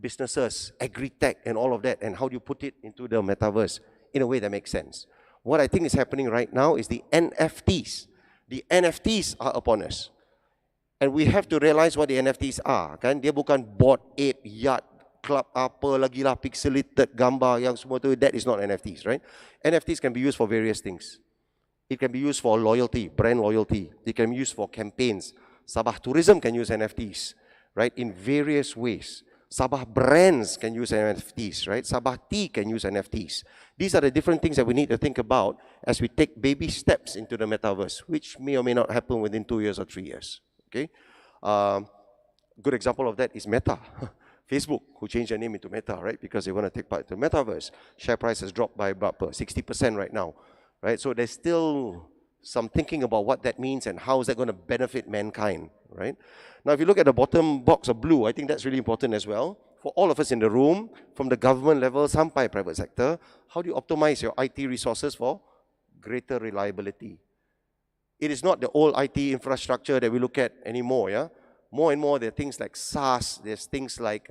businesses, agri-tech, and all of that, and how do you put it into the metaverse in a way that makes sense. What I think is happening right now is the NFTs. The NFTs are upon us. And we have to realize what the NFTs are. Kan? Dia bukan board, ape, yacht, club apa lagi lah, pixelated gambar yang semua tu. That is not NFTs, right? NFTs can be used for various things. It can be used for loyalty, brand loyalty. It can be used for campaigns. Sabah Tourism can use NFTs, right? In various ways. Sabah brands can use NFTs, right? Sabah Tea can use NFTs. These are the different things that we need to think about as we take baby steps into the metaverse, which may or may not happen within 2 years or 3 years, okay? Good example of that is Meta. Facebook, who changed their name into Meta, right? Because they want to take part in the metaverse. Share price has dropped by about 60% right now, right? So there's still some thinking about what that means and how is that going to benefit mankind, right? Now, if you look at the bottom box of blue, I think that's really important as well. For all of us in the room, from the government level, sampai private sector, how do you optimize your IT resources for greater reliability? It is not the old IT infrastructure that we look at anymore, yeah? More and more, there are things like SaaS, there's things like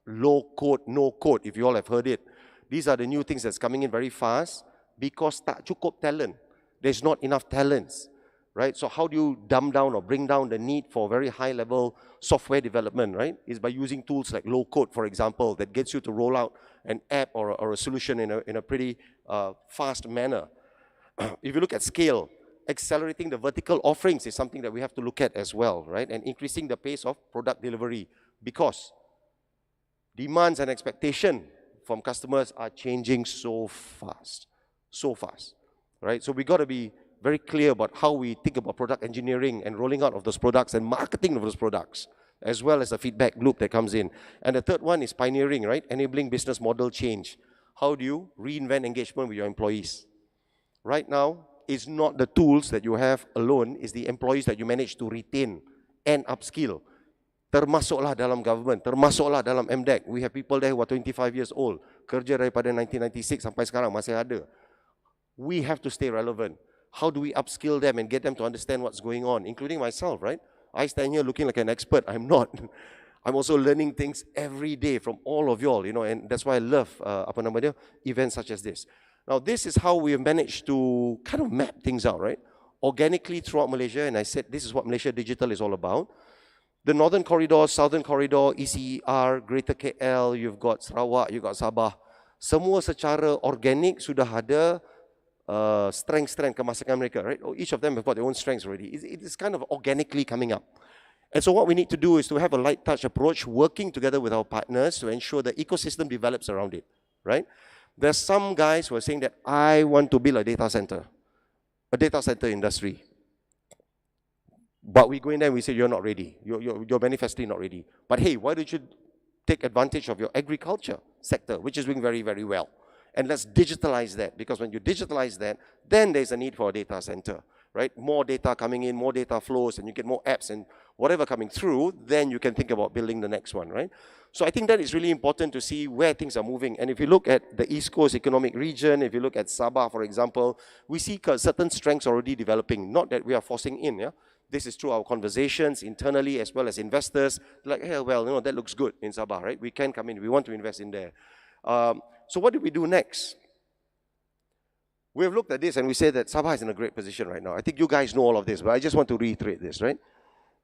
low code, no code, if you all have heard it. These are the new things that's coming in very fast because tak cukup talent. There's not enough talents, right? So how do you dumb down or bring down the need for very high level software development, right? Is by using tools like low code, for example, that gets you to roll out an app or a solution in a pretty fast manner. If you look at scale, accelerating the vertical offerings is something that we have to look at as well, right? And increasing the pace of product delivery because demands and expectation from customers are changing so fast, right? So we got to be very clear about how we think about product engineering and rolling out of those products and marketing of those products, as well as the feedback loop that comes in. And the third one is pioneering, right? Enabling business model change. How do you reinvent engagement with your employees? Right now, it's not the tools that you have alone, it's the employees that you manage to retain and upskill. Termasuklah dalam government, termasuklah dalam MDEC. We have people there who are 25 years old, kerja daripada 1996 sampai sekarang masih ada. We have to stay relevant. How do we upskill them and get them to understand what's going on, including myself, right? I stand here looking like an expert. I'm not. I'm also learning things every day from all of y'all, you know, and that's why I love events such as this. Now, this is how we have managed to kind of map things out, right? Organically throughout Malaysia, and I said this is what Malaysia Digital is all about. The Northern Corridor, Southern Corridor, ECER, Greater KL, you've got Sarawak, you've got Sabah. Semua secara organik sudah ada strength kemasangan mereka, right? Each of them have got their own strengths already. It is kind of organically coming up. And so what we need to do is to have a light touch approach, working together with our partners to ensure the ecosystem develops around it, right? There's some guys who are saying that I want to build a data center industry. But we go in there and we say, you're not ready. You're manifestly not ready. But hey, why don't you take advantage of your agriculture sector, which is doing very, very well. And let's digitalize that, because when you digitalize that, then there's a need for a data center, right? More data coming in, more data flows, and you get more apps and whatever coming through, then you can think about building the next one, right? So I think that is really important to see where things are moving. And if you look at the East Coast Economic Region, if you look at Sabah, for example, we see certain strengths already developing, not that we are forcing in, yeah? This is through our conversations internally as well as investors. Like, hey, well, you know, that looks good in Sabah, right? We can come in, we want to invest in there. So what do we do next? We have looked at this and we say that Sabah is in a great position right now. I think you guys know all of this, but I just want to reiterate this, right?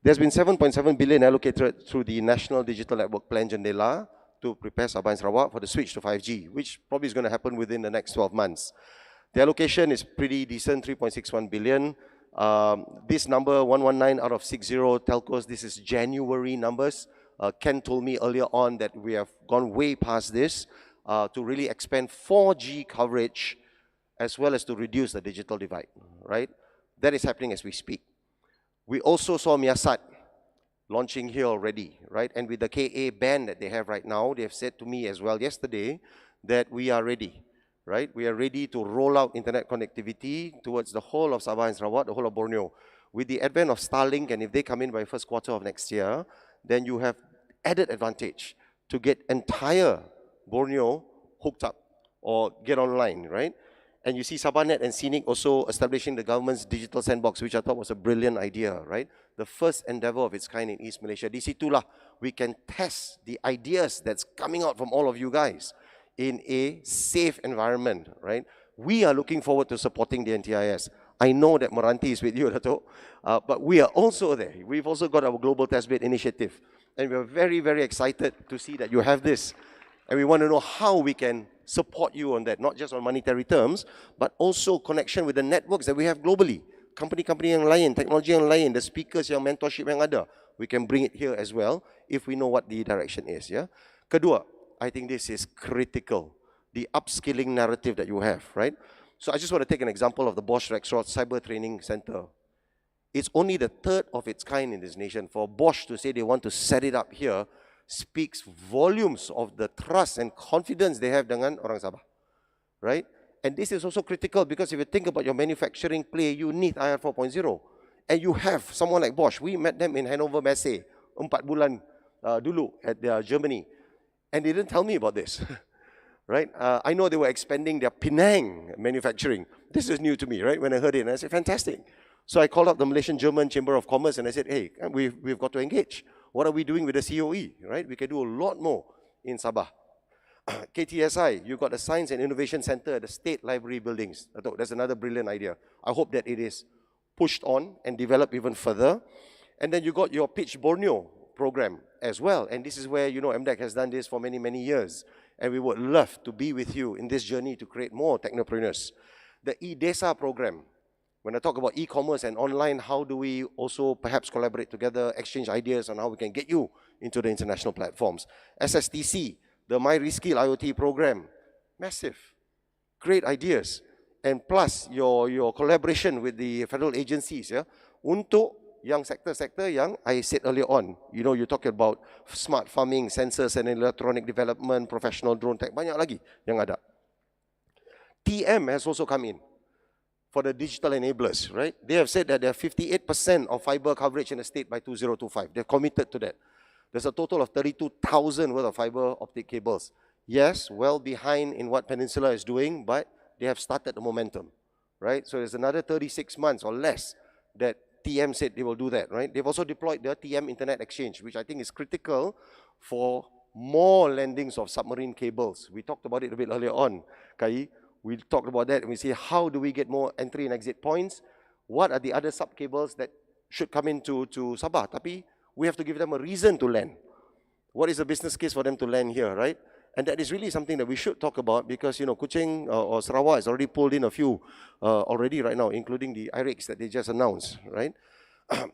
There's been 7.7 billion allocated through the National Digital Network Plan Jendela to prepare Sabah and Sarawak for the switch to 5G, which probably is going to happen within the next 12 months. The allocation is pretty decent, 3.61 billion. This number, 119 out of 60 telcos, this is January numbers. Ken told me earlier on that we have gone way past this to really expand 4G coverage as well as to reduce the digital divide, right? That is happening as we speak. We also saw Miasat launching here already, right? And with the KA band that they have right now, they have said to me as well yesterday that we are ready, right? We are ready to roll out internet connectivity towards the whole of Sabah and Sarawak, the whole of Borneo. With the advent of Starlink, and if they come in by first quarter of next year, then you have added advantage to get entire Borneo hooked up or get online, right? And you see SabahNet and SICC also establishing the government's digital sandbox, which I thought was a brilliant idea, right? The first endeavor of its kind in East Malaysia. Di situlah we can test the ideas that's coming out from all of you guys in a safe environment, right? We are looking forward to supporting the NTIS. I know that Meranti is with you, Dato', but we are also there. We've also got our Global Test Bed Initiative. And we're very, very excited to see that you have this. And we want to know how we can support you on that, not just on monetary terms, but also connection with the networks that we have globally. Company yang lain, technology yang lain, the speakers yang mentorship yang ada. We can bring it here as well if we know what the direction is. Yeah. Kedua, I think this is critical. The upskilling narrative that you have, right? So I just want to take an example of the Bosch Rexroth Cyber Training Center. It's only the third of its kind in this nation. For Bosch to say they want to set it up here speaks volumes of the trust and confidence they have dengan orang Sabah, right? And this is also critical because if you think about your manufacturing play, you need IR 4.0. And you have someone like Bosch. We met them in Hannover Messe 4 bulan dulu at Germany. And they didn't tell me about this, right? I know they were expanding their Penang manufacturing. This is new to me, right? When I heard it, and I said, fantastic. So I called up the Malaysian-German Chamber of Commerce and I said, hey, we've got to engage. What are we doing with the COE, right? We can do a lot more in Sabah. KTSI, you've got the Science and Innovation Center at the State Library buildings. That's another brilliant idea. I hope that it is pushed on and developed even further. And then you got your Pitch Borneo program as well. And this is where, you know, MDEC has done this for many, many years. And we would love to be with you in this journey to create more technopreneurs. The eDesa program, when I talk about e-commerce and online, how do we also perhaps collaborate together, exchange ideas on how we can get you into the international platforms. SSTC, the My Reskill IoT program, massive, great ideas. And plus your collaboration with the federal agencies, yeah, untuk yang sektor-sektor yang I said earlier on. You know, you talk about smart farming, sensors and electronic development, professional drone tech, banyak lagi yang ada. TM has also come in for the digital enablers, right? They have said that they have 58% of fiber coverage in the state by 2025. They're committed to that. There's a total of 32,000 worth of fiber optic cables. Yes, well behind in what Peninsula is doing, but they have started the momentum, right? So there's another 36 months or less that TM said they will do that, right? They've also deployed the TM Internet Exchange, which I think is critical for more landings of submarine cables. We talked about it a bit earlier on, Kai. We talked about that and we say, how do we get more entry and exit points? What are the other sub-cables that should come into Sabah? Tapi we have to give them a reason to land. What is the business case for them to land here, right? And that is really something that we should talk about because, you know, Kuching or Sarawak has already pulled in a few already right now, including the IRIX that they just announced, right?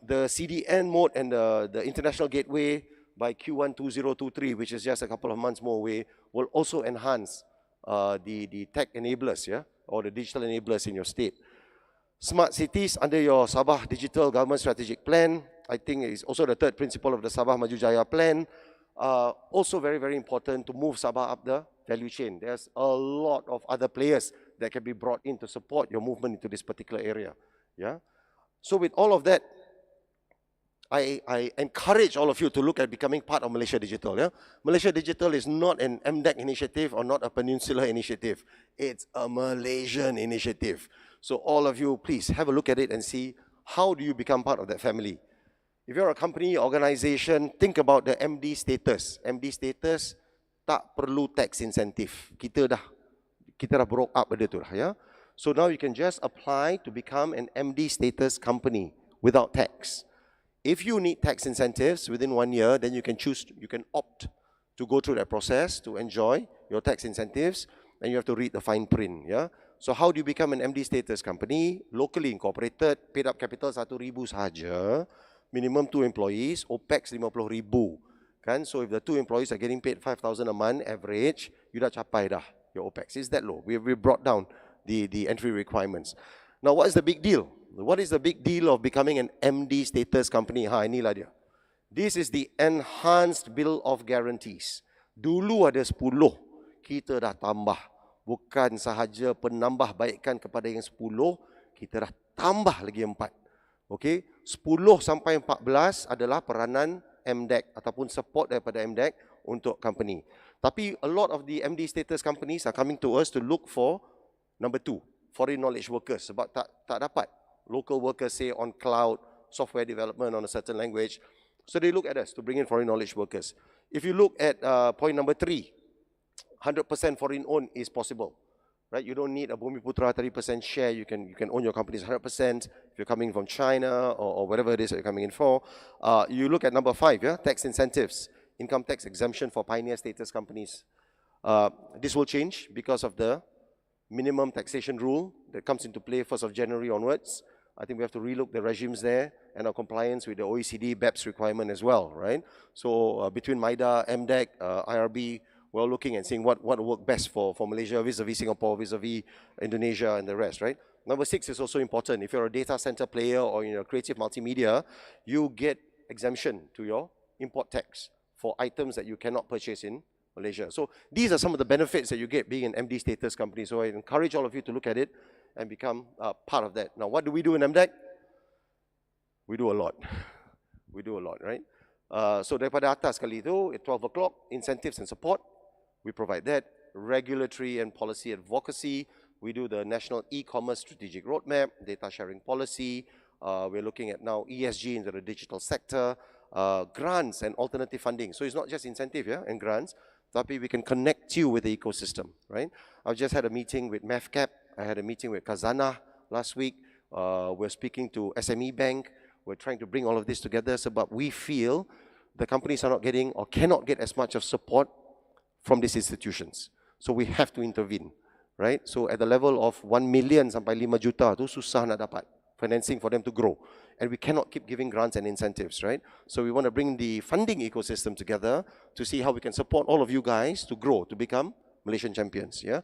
The CDN mode and the international gateway by Q1 2023, which is just a couple of months more away, will also enhance the tech enablers, yeah, or the digital enablers in your state. Smart cities under your Sabah Digital Government Strategic Plan, I think is also the third principle of the Sabah Maju Jaya Plan. Also very, very important to move Sabah up the value chain. There's a lot of other players that can be brought in to support your movement into this particular area. Yeah. So with all of that, I encourage all of you to look at becoming part of Malaysia Digital. Yeah? Malaysia Digital is not an MDEC initiative or not a peninsular initiative. It's a Malaysian initiative. So all of you, please have a look at it and see how do you become part of that family. If you're a company, organization, think about the MD status. MD status tak perlu tax incentive. Kita dah broke up benda tu dah, ya. So now you can just apply to become an MD status company without tax. If you need tax incentives within 1 year, then you can choose, you can opt to go through that process to enjoy your tax incentives, and you have to read the fine print. Yeah. So how do you become an MD status company? Locally incorporated, paid up capital 1,000 sahaja, minimum 2 employees, OPEX 50,000. Kan? So if the 2 employees are getting paid 5,000 a month average, you dah capai dah your OPEX. Is that low? We brought down the entry requirements. Now, what is the big deal? What is the big deal of becoming an MD status company? Ha, inilah dia. This is the enhanced bill of guarantees. Dulu ada 10, kita dah tambah. Bukan sahaja penambah baikkan kepada yang 10, kita dah tambah lagi 4. Okay? 10 sampai 14 adalah peranan MDEC ataupun support daripada MDEC untuk company. Tapi a lot of the MD status companies are coming to us to look for number 2, foreign knowledge workers, sebab tak dapat local workers, say on cloud, software development on a certain language. So they look at us to bring in foreign knowledge workers. If you look at point number 3, 100% foreign owned is possible, right? You don't need a Bumiputra 30% share. You can own your companies 100% if you're coming from China or whatever it is that you're coming in for. You look at number 5, yeah, tax incentives, income tax exemption for pioneer status companies. This will change because of the minimum taxation rule that comes into play 1st of January onwards. I think we have to relook the regimes there and our compliance with the OECD BEPS requirement as well, right? So between MIDA, MDEC, IRB, we're looking and seeing what will work best for Malaysia vis-a-vis Singapore, vis-a-vis Indonesia and the rest, right? Number 6 is also important. If you're a data center player or in a creative multimedia, you get exemption to your import tax for items that you cannot purchase in Malaysia. So these are some of the benefits that you get being an MD status company. So I encourage all of you to look at it and become part of that. Now, what do we do in MDEC? We do a lot. We do a lot, right? So daripada atas kali itu, at 12 o'clock, incentives and support, we provide that. Regulatory and policy advocacy, we do the National E-Commerce Strategic Roadmap, data sharing policy. We're looking at now ESG into the digital sector, grants and alternative funding. So it's not just incentive, yeah, and grants, tapi we can connect you with the ecosystem, right? I've just had a meeting with MEFCAP. I had a meeting with Khazanah last week. We're speaking to SME Bank. We're trying to bring all of this together, but we feel the companies are not getting or cannot get as much of support from these institutions. So we have to intervene, right? So at the level of 1 million sampai 5 juta tu susah nak dapat financing for them to grow. And we cannot keep giving grants and incentives, right? So we want to bring the funding ecosystem together to see how we can support all of you guys to grow, to become Malaysian champions, yeah?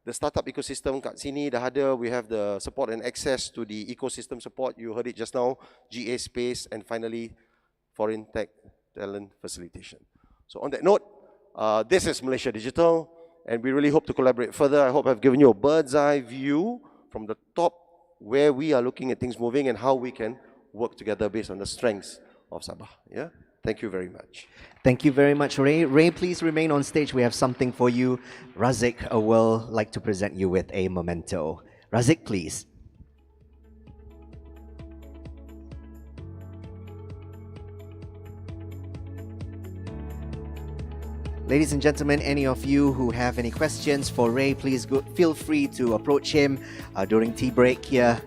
The startup ecosystem kat sini dah ada. We have the support and access to the ecosystem support. You heard it just now, GA Space, and finally, foreign tech talent facilitation. So on that note, this is Malaysia Digital, and we really hope to collaborate further. I hope I've given you a bird's eye view from the top where we are looking at things moving and how we can work together based on the strengths of Sabah. Yeah? Thank you very much. Thank you very much, Ray. Ray, please remain on stage. We have something for you. Razik will like to present you with a memento. Razik, please. Ladies and gentlemen, any of you who have any questions for Ray, please feel free to approach him during tea break here.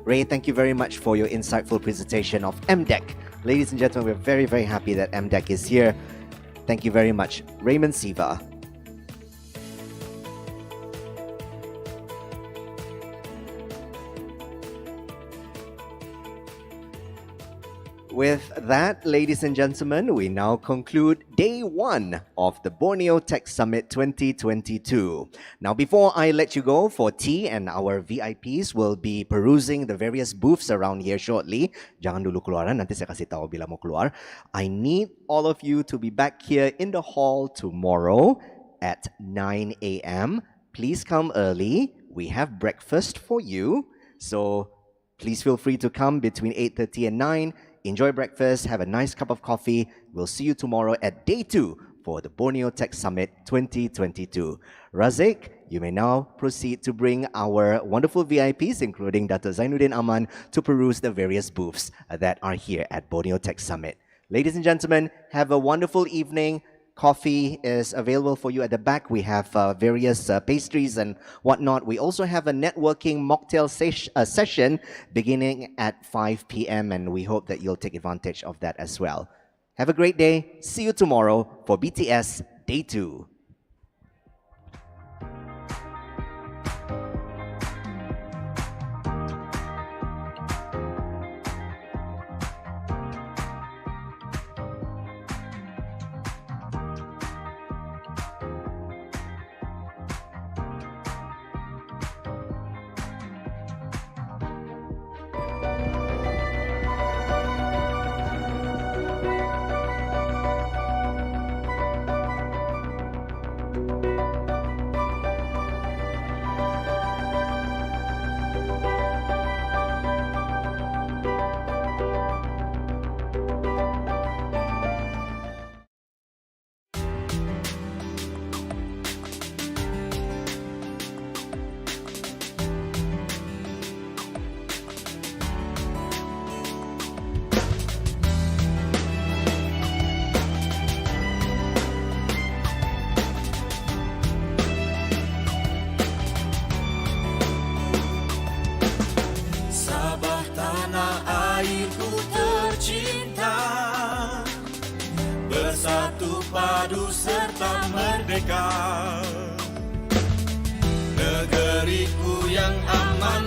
Ray, thank you very much for your insightful presentation of MDEC. Ladies and gentlemen, we're very, very happy that MDEC is here. Thank you very much. Raymond Siva. With that, ladies and gentlemen, we now conclude day 1 of the Borneo Tech Summit 2022. Now, before I let you go for tea, and our VIPs will be perusing the various booths around here shortly. Jangan dulu keluaran, nanti saya kasih tahu bila mau keluar. I need all of you to be back here in the hall tomorrow at 9 a.m. Please come early. We have breakfast for you. So please feel free to come between 8:30 and 9. Enjoy breakfast, have a nice cup of coffee. We'll see you tomorrow at day 2 for the Borneo Tech Summit 2022. Razik, you may now proceed to bring our wonderful VIPs, including Dr. Zainuddin Aman, to peruse the various booths that are here at Borneo Tech Summit. Ladies and gentlemen, have a wonderful evening. Coffee is available for you at the back. We have various pastries and whatnot. We also have a networking mocktail session beginning at 5 p.m. and we hope that you'll take advantage of that as well. Have a great day. See you tomorrow for BTS Day 2. airku tercinta, bersatu padu serta merdeka. Negeriku yang aman